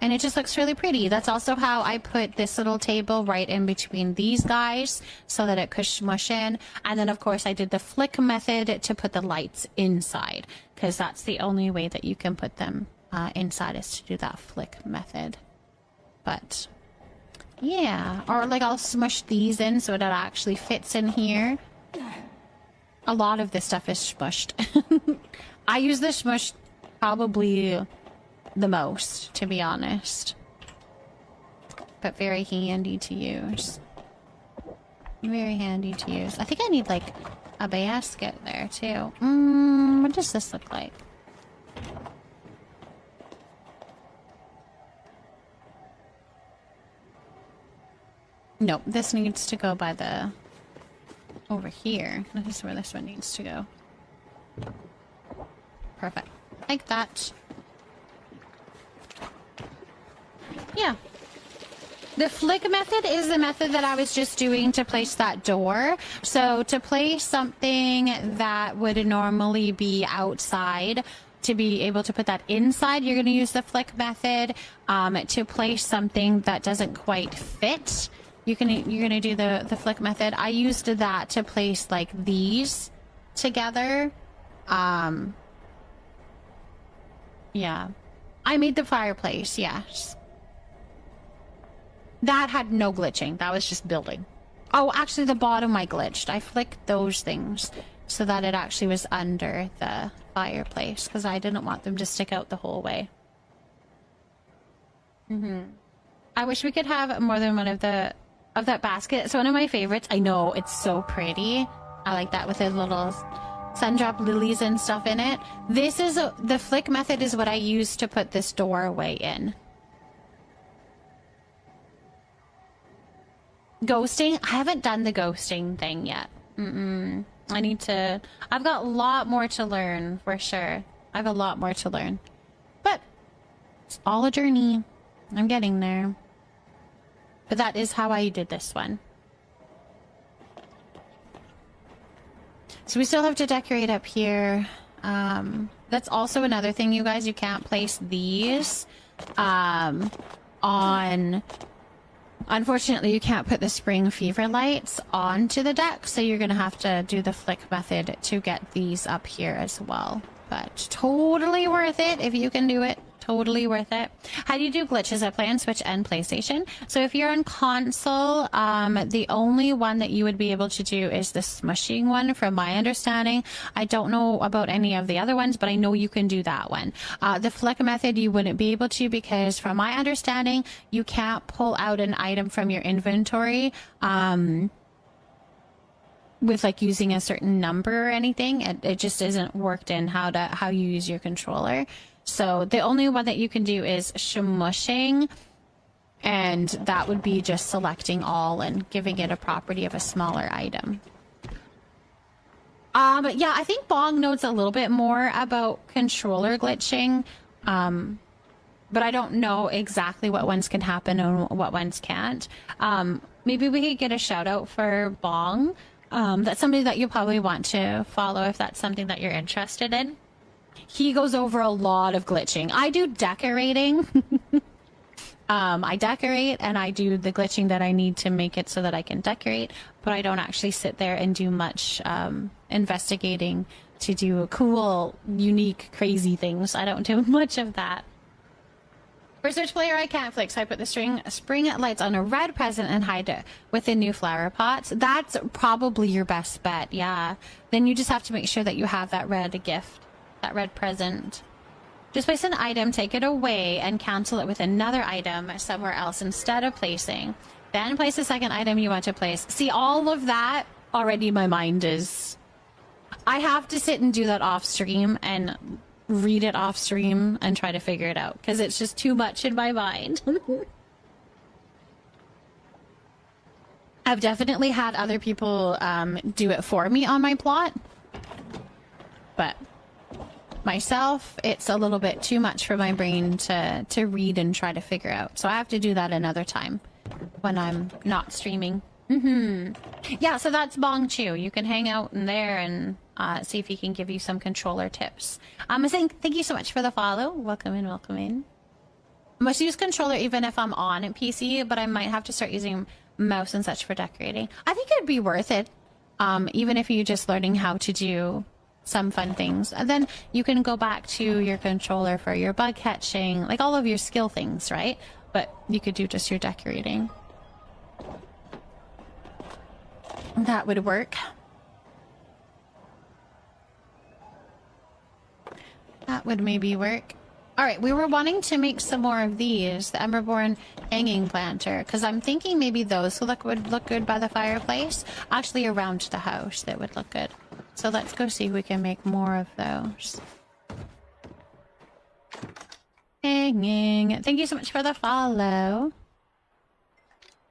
And it just looks really pretty. That's also how I put this little table right in between these guys so that it could smush in. And then, of course, I did the flick method to put the lights inside because that's the only way that you can put them inside is to do that flick method. But, yeah. Or, like, I'll smush these in so that it actually fits in here. A lot of this stuff is smushed. I use the smush probably the most, to be honest, but very handy to use. Very handy to use. I think I need like a basket there too. What does this look like? Nope, this needs to go by the over here. This is where this one needs to go. Perfect, like that. Yeah. The flick method is the method that I was just doing to place that door. So to place something that would normally be outside, to be able to put that inside, you're going to use the flick method. To place something that doesn't quite fit, you're going to do the flick method. I used that to place like these together. Yeah. I made the fireplace, yes. That had no glitching. That was just building. Oh, actually the bottom I glitched. I flicked those things so that it actually was under the fireplace because I didn't want them to stick out the whole way. I wish we could have more than one of that basket. It's one of my favorites. I know, it's so pretty. I like that with the little sundrop lilies and stuff in it. This is the flick method is what I use to put this doorway in. Ghosting? I haven't done the ghosting thing yet. I need to. I've got a lot more to learn, for sure. I have a lot more to learn. But it's all a journey. I'm getting there. But that is how I did this one. So we still have to decorate up here. That's also another thing, you guys. You can't place these on... Unfortunately, you can't put the spring fever lights onto the deck, so you're going to have to do the flick method to get these up here as well. But totally worth it if you can do it. Totally worth it. How do you do glitches? I play on Switch and PlayStation. So if you're on console, the only one that you would be able to do is the smushing one, from my understanding. I don't know about any of the other ones, but I know you can do that one. The flick method, you wouldn't be able to because, from my understanding, you can't pull out an item from your inventory with like using a certain number or anything. It just isn't worked in how you use your controller. So the only one that you can do is smushing, and that would be just selecting all and giving it a property of a smaller item. But yeah, I think Bong knows a little bit more about controller glitching. But I don't know exactly what ones can happen and what ones can't. Maybe we could get a shout out for Bong. That's somebody that you probably want to follow if that's something that you're interested in. He goes over a lot of glitching. I do decorating. I decorate and I do the glitching that I need to make it so that I can decorate, but I don't actually sit there and do much investigating to do cool, unique, crazy things. I don't do much of that. For Switch player, I can't flick, so I put the spring lights on a red present and hide it within new flower pots. That's probably your best bet, yeah. Then you just have to make sure that you have that red gift, that red present. Just place an item, take it away, and cancel it with another item somewhere else instead of placing. Then place the second item you want to place. See, all of that already my mind is... I have to sit and do that off stream and read it off stream and try to figure it out because it's just too much in my mind. I've definitely had other people do it for me on my plot, but myself, it's a little bit too much for my brain to read and try to figure out. So I have to do that another time when I'm not streaming. Yeah, so that's Bong Chu. You can hang out in there and see if he can give you some controller tips. I'm saying thank you so much for the follow. Welcome in, welcome in. I must use controller even if I'm on a PC, but I might have to start using mouse and such for decorating. I think it'd be worth it, even if you're just learning how to do some fun things. And then you can go back to your controller for your bug catching, like all of your skill things, right? But you could do just your decorating. That would work. That would maybe work. All right, we were wanting to make some more of these, the Emberborn hanging planter, because I'm thinking maybe those would look good by the fireplace. Actually, around the house, that would look good. So let's go see if we can make more of those. Hanging. Thank you so much for the follow.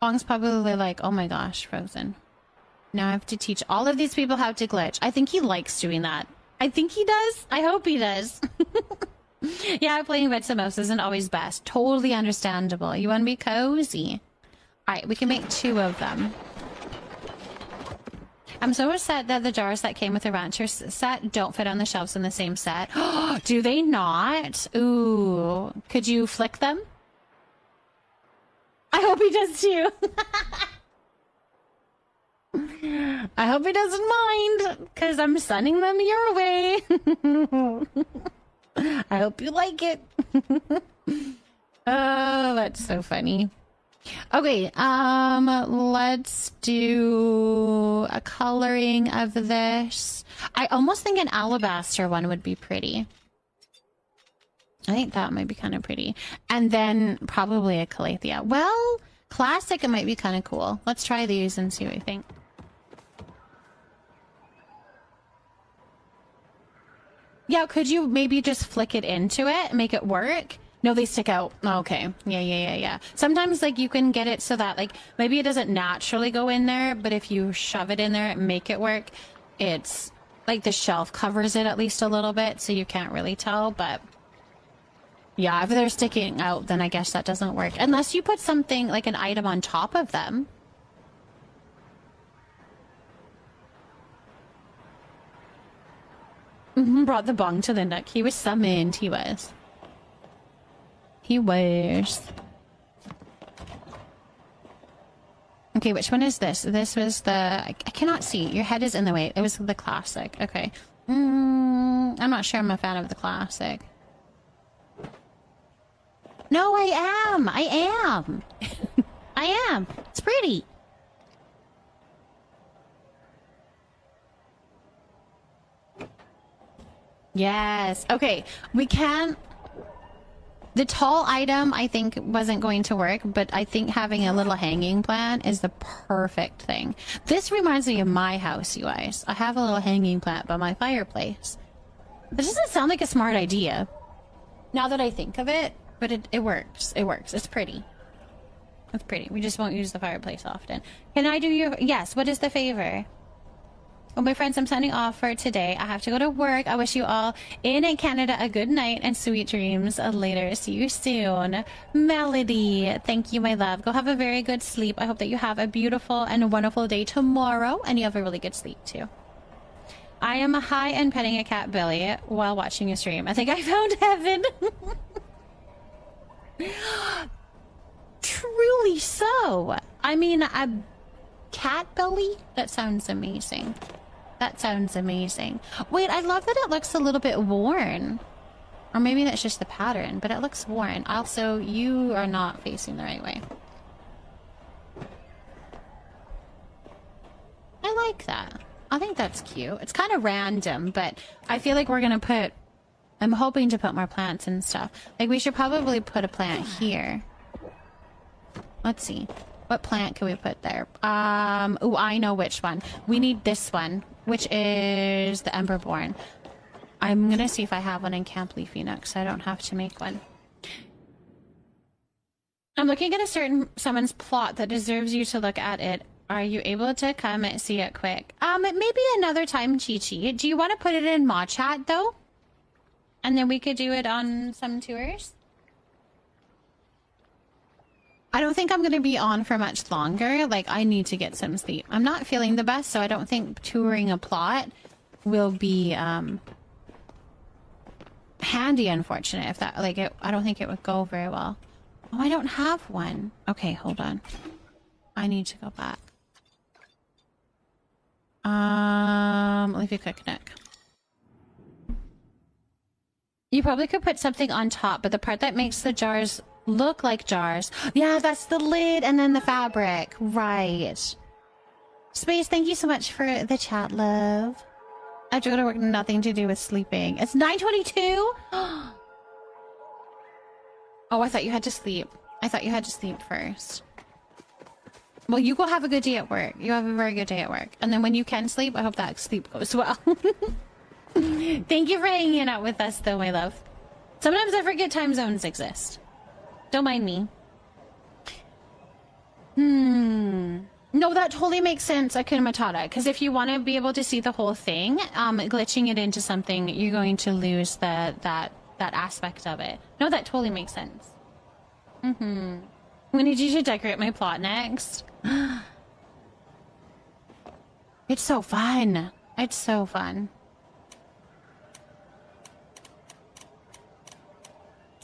Bong's probably like, oh my gosh, Frozen. Now I have to teach all of these people how to glitch. I think he likes doing that. I think he does. I hope he does. Yeah, playing with some mouse isn't always best. Totally understandable. You want to be cozy. Alright, we can make 2 of them. I'm so upset that the jars that came with the Rancher set don't fit on the shelves in the same set. Do they not? Ooh. Could you flick them? I hope he does too. I hope he doesn't mind, because I'm sending them your way. I hope you like it. Oh, that's so funny. Okay, let's do a coloring of this. I almost think an alabaster one would be pretty. I think that might be kind of pretty. And then probably a calathea. Well, classic, it might be kind of cool. Let's try these and see what we think. Yeah, could you maybe just flick it into it and make it work? No, they stick out. Okay. Yeah. Sometimes, like, you can get it so that, like, maybe it doesn't naturally go in there, but if you shove it in there and make it work, it's, like, the shelf covers it at least a little bit, so you can't really tell, but... Yeah, if they're sticking out, then I guess that doesn't work. Unless you put something, like an item on top of them. Brought the bong to the nook. He was summoned, he was. He was. Okay, which one is this? This was the... I cannot see. Your head is in the way. It was the classic. Okay. I'm not sure I'm a fan of the classic. No, I am. I am. It's pretty. Yes. Okay. We can't... The tall item, I think, wasn't going to work, but I think having a little hanging plant is the perfect thing. This reminds me of my house, you guys. I have a little hanging plant by my fireplace. This doesn't sound like a smart idea, now that I think of it, but it works. It works. It's pretty. It's pretty. We just won't use the fireplace often. Can I do your... Yes, what is the favor? Well, my friends, I'm signing off for today. I have to go to work. I wish you all in Canada a good night and sweet dreams later. See you soon. Melody, thank you, my love. Go have a very good sleep. I hope that you have a beautiful and wonderful day tomorrow, and you have a really good sleep, too. I am high and petting a cat, Billy, while watching a stream. I think I found heaven. Truly so. I mean, a cat belly? That sounds amazing. That sounds amazing. Wait, I love that it looks a little bit worn. Or maybe that's just the pattern, but it looks worn. Also, you are not facing the right way. I like that. I think that's cute. It's kind of random, but I feel like we're gonna put... I'm hoping to put more plants and stuff. Like, we should probably put a plant here. Let's see. What plant can we put there? Oh, I know which one. We need this one, which is the Emberborn. I'm gonna see if I have one in Camp Leafy Nook, so I don't have to make one. I'm looking at a certain someone's plot that deserves you to look at it. Are you able to come and see it quick? Maybe another time, Chi-Chi. Do you want to put it in Ma Chat, though? And then we could do it on some tours? I don't think I'm going to be on for much longer. Like, I need to get some sleep. I'm not feeling the best, so I don't think touring a plot will be, handy, unfortunate. If that, like, I don't think it would go very well. Oh, I don't have one. Okay, hold on. I need to go back. Leafy Coconut. You probably could put something on top, but the part that makes the jars look like jars. Yeah, that's the lid and then the fabric. Right. Space, thank you so much for the chat, love. I have to go to work, nothing to do with sleeping. It's 9:22? Oh, I thought you had to sleep. I thought you had to sleep first. Well, you go have a good day at work. You have a very good day at work. And then when you can sleep, I hope that sleep goes well. Thank you for hanging out with us, though, my love. Sometimes I forget time zones exist. Don't mind me. No, that totally makes sense, Akuna Matata. Because if you want to be able to see the whole thing, glitching it into something, you're going to lose that aspect of it. No, that totally makes sense. We need you to decorate my plot next. It's so fun. It's so fun.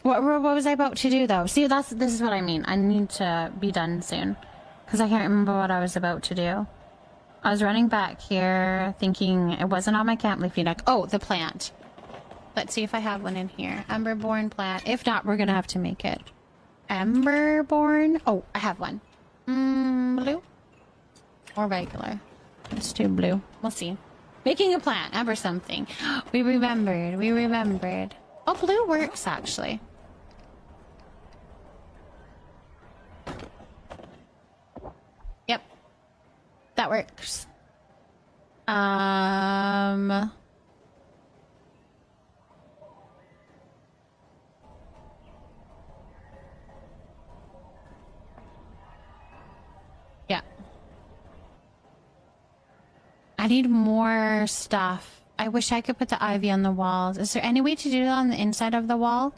What was I about to do, though? See, this is what I mean. I need to be done soon. Because I can't remember what I was about to do. I was running back here, thinking it wasn't on my Camp Leafy Nook. Oh, the plant. Let's see if I have one in here. Emberborn plant. If not, we're gonna have to make it. Emberborn? Oh, I have one. Blue? Or regular? Let's do blue. We'll see. Making a plant. Ember something. We remembered. We remembered. Oh, blue works, actually. Yep. That works. Yeah. I need more stuff. I wish I could put the ivy on the walls. Is there any way to do that on the inside of the wall?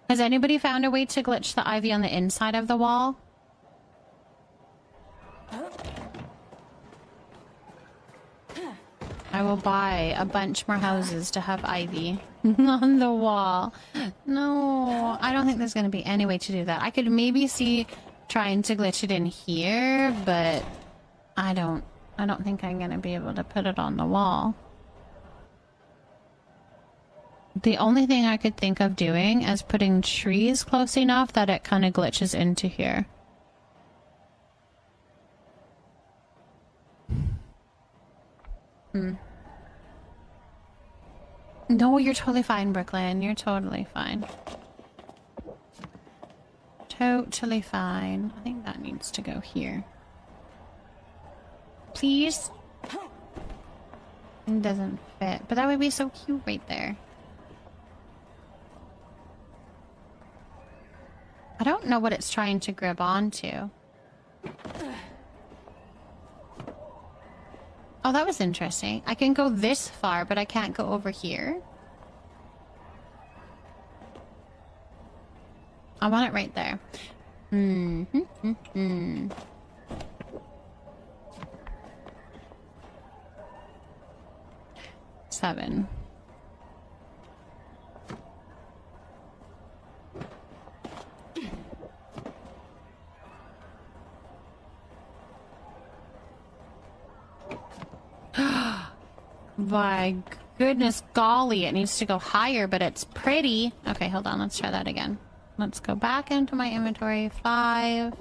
Has anybody found a way to glitch the ivy on the inside of the wall? I will buy a bunch more houses to have ivy on the wall. No, I don't think there's going to be any way to do that. I could maybe see trying to glitch it in here, but I don't think I'm going to be able to put it on the wall. The only thing I could think of doing is putting trees close enough that it kind of glitches into here. No, you're totally fine, Brooklyn. You're totally fine. Totally fine. I think that needs to go here. Please? It doesn't fit, but that would be so cute right there. I don't know what it's trying to grab onto. Oh, that was interesting. I can go this far, but I can't go over here. I want it right there. Seven. My goodness golly, it needs to go higher, but it's pretty. Okay, hold on, let's try that again. Let's go back into my inventory. 5.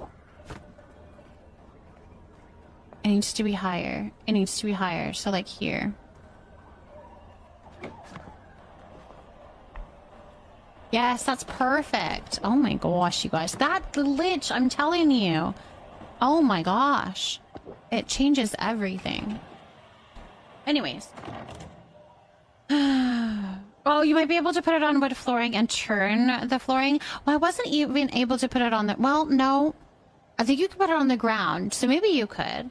It needs to be higher. It needs to be higher, so like here. Yes, that's perfect. Oh my gosh, you guys. That glitch, I'm telling you. Oh my gosh. It changes everything. Anyways. Oh, you might be able to put it on wood flooring and turn the flooring. Well, I wasn't even able to put it on the... Well, no. I think you could put it on the ground, so maybe you could.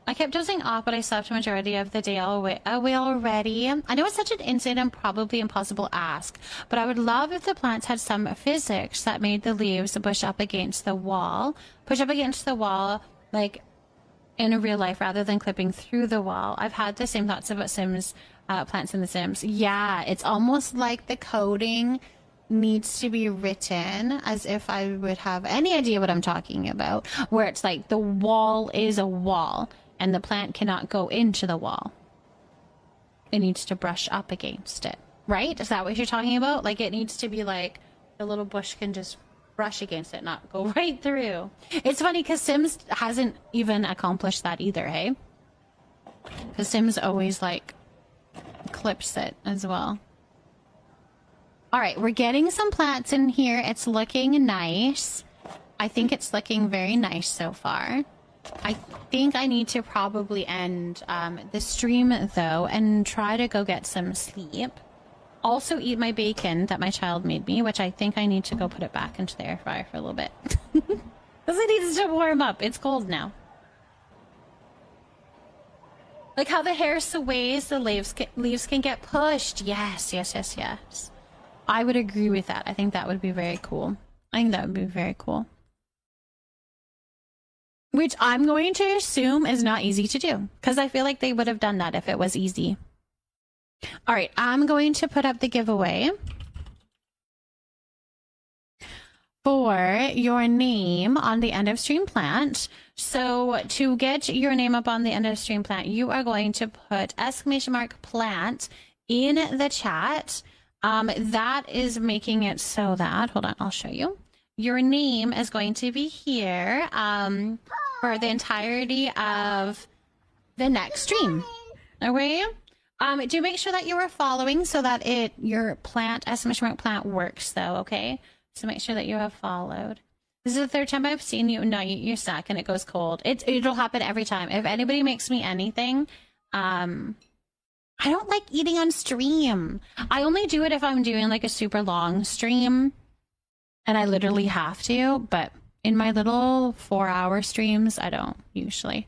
I kept dozing off, but I slept the majority of the day away already. I know it's such an insane and probably impossible ask, but I would love if the plants had some physics that made the leaves push up against the wall. Push up against the wall, like in real life, rather than clipping through the wall. I've had the same thoughts about Sims, plants in The Sims. Yeah, it's almost like the coding needs to be written as if I would have any idea what I'm talking about, where it's like the wall is a wall and the plant cannot go into the wall. It needs to brush up against it, right? Is that what you're talking about? Like it needs to be like the little bush can just brush against it, not go right through. It's funny because Sims hasn't even accomplished that either, hey? Because Sims always like clips it as well. All right, we're getting some plants in here. It's looking nice. I think it's looking very nice so far. I think I need to probably end the stream though and try to go get some sleep. Also eat my bacon that my child made me, which I think I need to go put it back into the air fryer for a little bit. Because it needs to warm up. It's cold now. Like how the hair sways, the leaves can get pushed. Yes, yes, yes, yes. I would agree with that. I think that would be very cool. I think that would be very cool. Which I'm going to assume is not easy to do. Because I feel like they would have done that if it was easy. All right, I'm going to put up the giveaway for your name on the end of stream plant. So to get your name up on the end of stream plant, you are going to put !plant in the chat. That is making it so that, hold on, I'll show you. Your name is going to be here for the entirety of the next stream. Okay? Do make sure that you are following so that your plant, !plant works though, okay? So make sure that you have followed. This is the third time I've seen you. No, you're stuck and it goes cold. It'll happen every time. If anybody makes me anything, I don't like eating on stream. I only do it if I'm doing like a super long stream and I literally have to, but in my little 4-hour streams, I don't usually.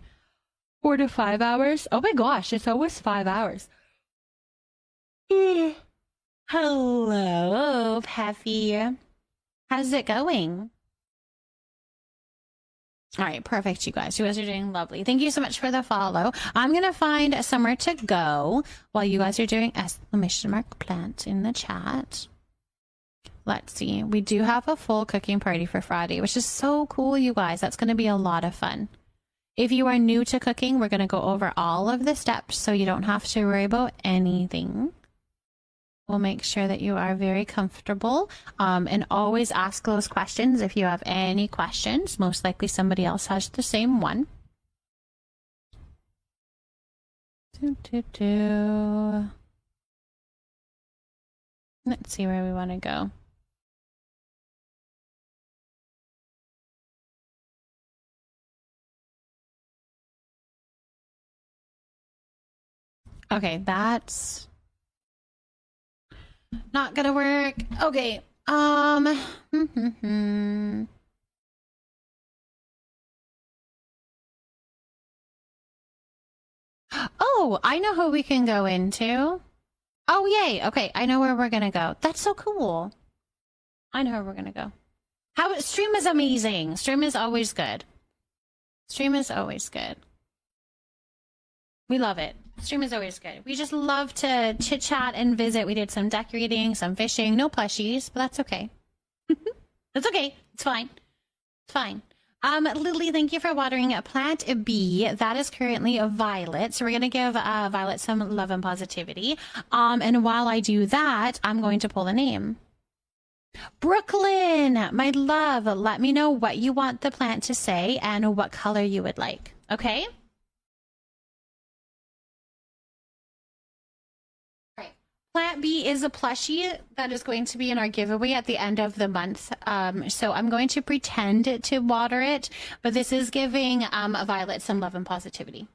4 to 5 hours. Oh my gosh, it's almost 5 hours. Hello, Peppy. How's it going? All right, perfect, you guys. You guys are doing lovely. Thank you so much for the follow. I'm going to find somewhere to go while you guys are doing !plant in the chat. Let's see. We do have a full cooking party for Friday, which is so cool, you guys. That's going to be a lot of fun. If you are new to cooking, we're going to go over all of the steps so you don't have to worry about anything. We'll make sure that you are very comfortable, and always ask those questions if you have any questions. Most likely somebody else has the same one. Let's see where we want to go. Okay, that's not gonna work. Okay. Oh, I know who we can go into. Oh, yay. Okay, I know where we're gonna go. That's so cool. I know where we're gonna go. Stream is amazing. Stream is always good. Stream is always good. We love it. Stream is always good. We just love to chit chat and visit. We did some decorating, some fishing, no plushies, but that's okay. That's okay. It's fine. It's fine. Lily, thank you for watering plant B. That is currently a Violet. So we're going to give Violet some love and positivity. And while I do that, I'm going to pull a name. Brooklyn, my love, let me know what you want the plant to say and what color you would like. Okay? Plant B is a plushie that is going to be in our giveaway at the end of the month. So I'm going to pretend to water it, but this is giving Violet some love and positivity.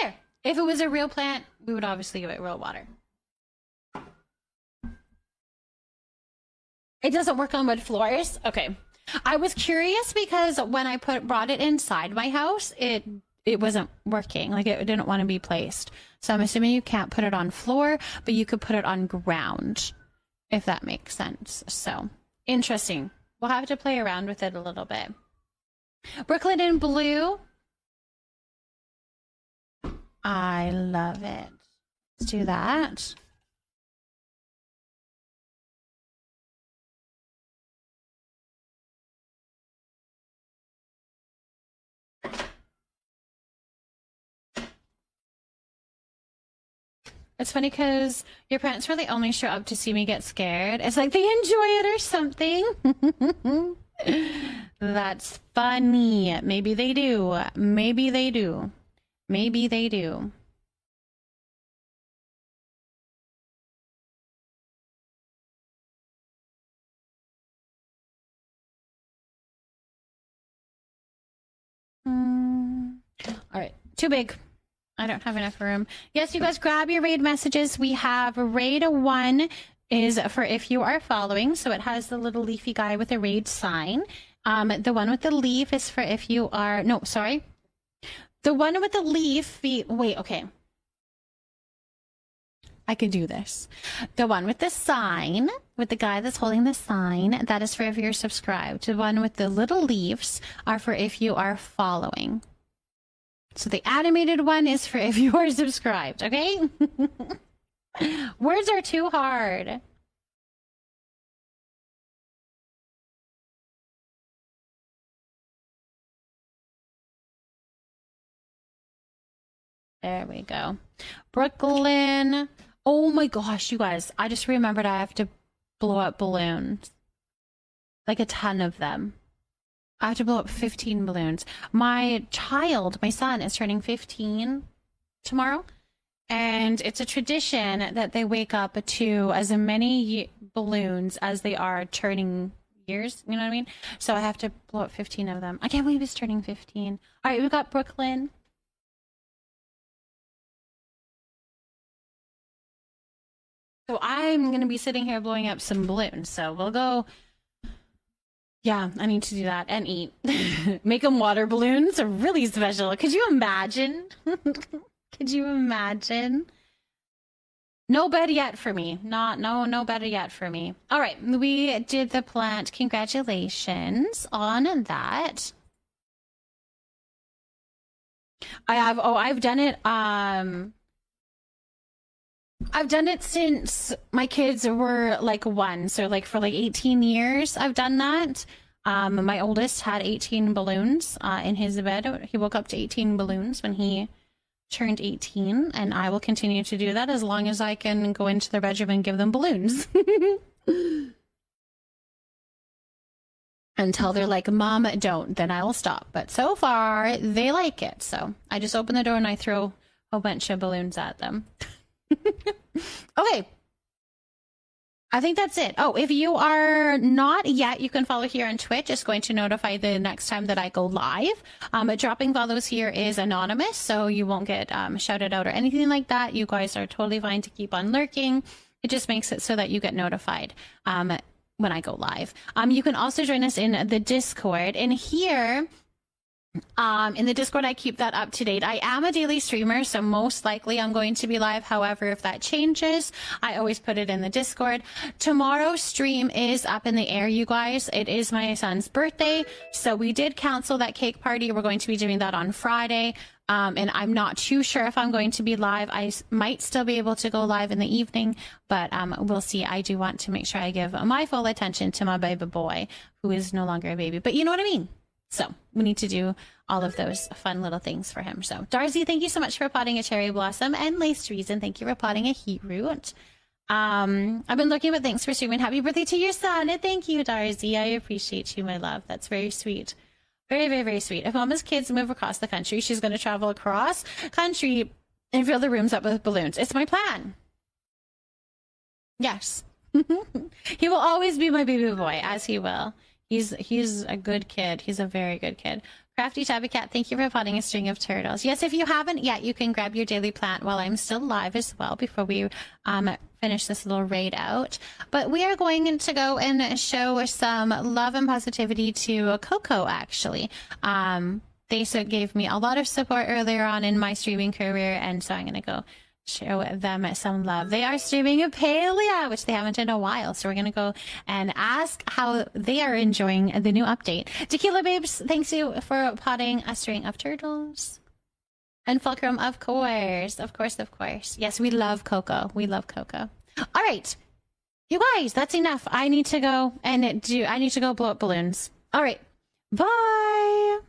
There. If it was a real plant, we would obviously give it real water. It doesn't work on wood floors? Okay. I was curious because when I brought it inside my house, it wasn't working. Like, it didn't want to be placed. So I'm assuming you can't put it on floor, but you could put it on ground, if that makes sense. So, interesting. We'll have to play around with it a little bit. Brooklyn in blue. I love it. Let's do that. It's funny because your parents really only show up to see me get scared. It's like they enjoy it or something. That's funny. Maybe they do. Maybe they do. Maybe they do. All right, too big. I don't have enough room. Yes, you guys grab your raid messages. We have raid 1 is for if you are following. So it has the little leafy guy with a raid sign. The one with the leaf is for if you are, no, sorry. The one with the leaf, wait, okay. I can do this. The one with the sign, with the guy that's holding the sign, that is for if you're subscribed. The one with the little leaves are for if you are following. So the animated one is for if you are subscribed, okay? Words are too hard. There we go. Brooklyn. Oh my gosh, you guys. I just remembered I have to blow up balloons. Like a ton of them. I have to blow up 15 balloons. My son, is turning 15 tomorrow. And it's a tradition that they wake up to as many balloons as they are turning years. You know what I mean? So I have to blow up 15 of them. I can't believe he's turning 15. All right, we've got Brooklyn. So I'm going to be sitting here blowing up some balloons. So we'll go... Yeah, I need to do that and eat. Make them water balloons are really special. Could you imagine? Could you imagine? No better yet for me. No better yet for me. All right, we did the plant. Congratulations on that. I've done it. I've done it since my kids were like 1. So like for like 18 years, I've done that. My oldest had 18 balloons in his bed. He woke up to 18 balloons when he turned 18. And I will continue to do that as long as I can go into their bedroom and give them balloons. Until they're like, Mom, don't. Then I will stop. But so far, they like it. So I just open the door and I throw a bunch of balloons at them. Okay. I think that's it. Oh, if you are not yet, you can follow here on Twitch. It's going to notify the next time that I go live. Dropping follows here is anonymous, so you won't get shouted out or anything like that. You guys are totally fine to keep on lurking. It just makes it so that you get notified when I go live. You can also join us in the Discord. And here, in the Discord, I keep that up to date. I am a daily streamer, so most likely I'm going to be live. However, if that changes, I always put it in the Discord. Tomorrow's stream is up in the air, you guys. It is my son's birthday, so we did cancel that cake party. We're going to be doing that on Friday. And I'm not too sure if I'm going to be live. I might still be able to go live in the evening, but we'll see. I do want to make sure I give my full attention to my baby boy, who is no longer a baby, but you know what I mean? So we need to do all of those fun little things for him. So Darcy, thank you so much for potting a cherry blossom, and Lace Treason, thank you for potting a heat root. I've been looking, but thanks for streaming. Happy birthday to your son, and thank you, Darcy. I appreciate you, my love. That's very sweet. Very, very, very sweet. If Mama's kids move across the country, she's going to travel across country and fill the rooms up with balloons. It's my plan. Yes. He will always be my baby boy, as he will. He's a good kid. He's a very good kid. Crafty Tabby Cat, thank you for potting a string of turtles. Yes, if you haven't yet, you can grab your daily plant while I'm still live as well before we finish this little raid out. But we are going to go and show some love and positivity to Coco, actually. They gave me a lot of support earlier on in my streaming career, and so I'm going to go show them some love. They are streaming a Palia, which they haven't in a while, so we're gonna go and ask how they are enjoying the new update. Tequila Babes, thanks you for potting a string of turtles. And Fulcrum, of course. Yes, we love Coco. We love Coco. All right, you guys, that's enough. I need to go and blow up balloons. All right, bye.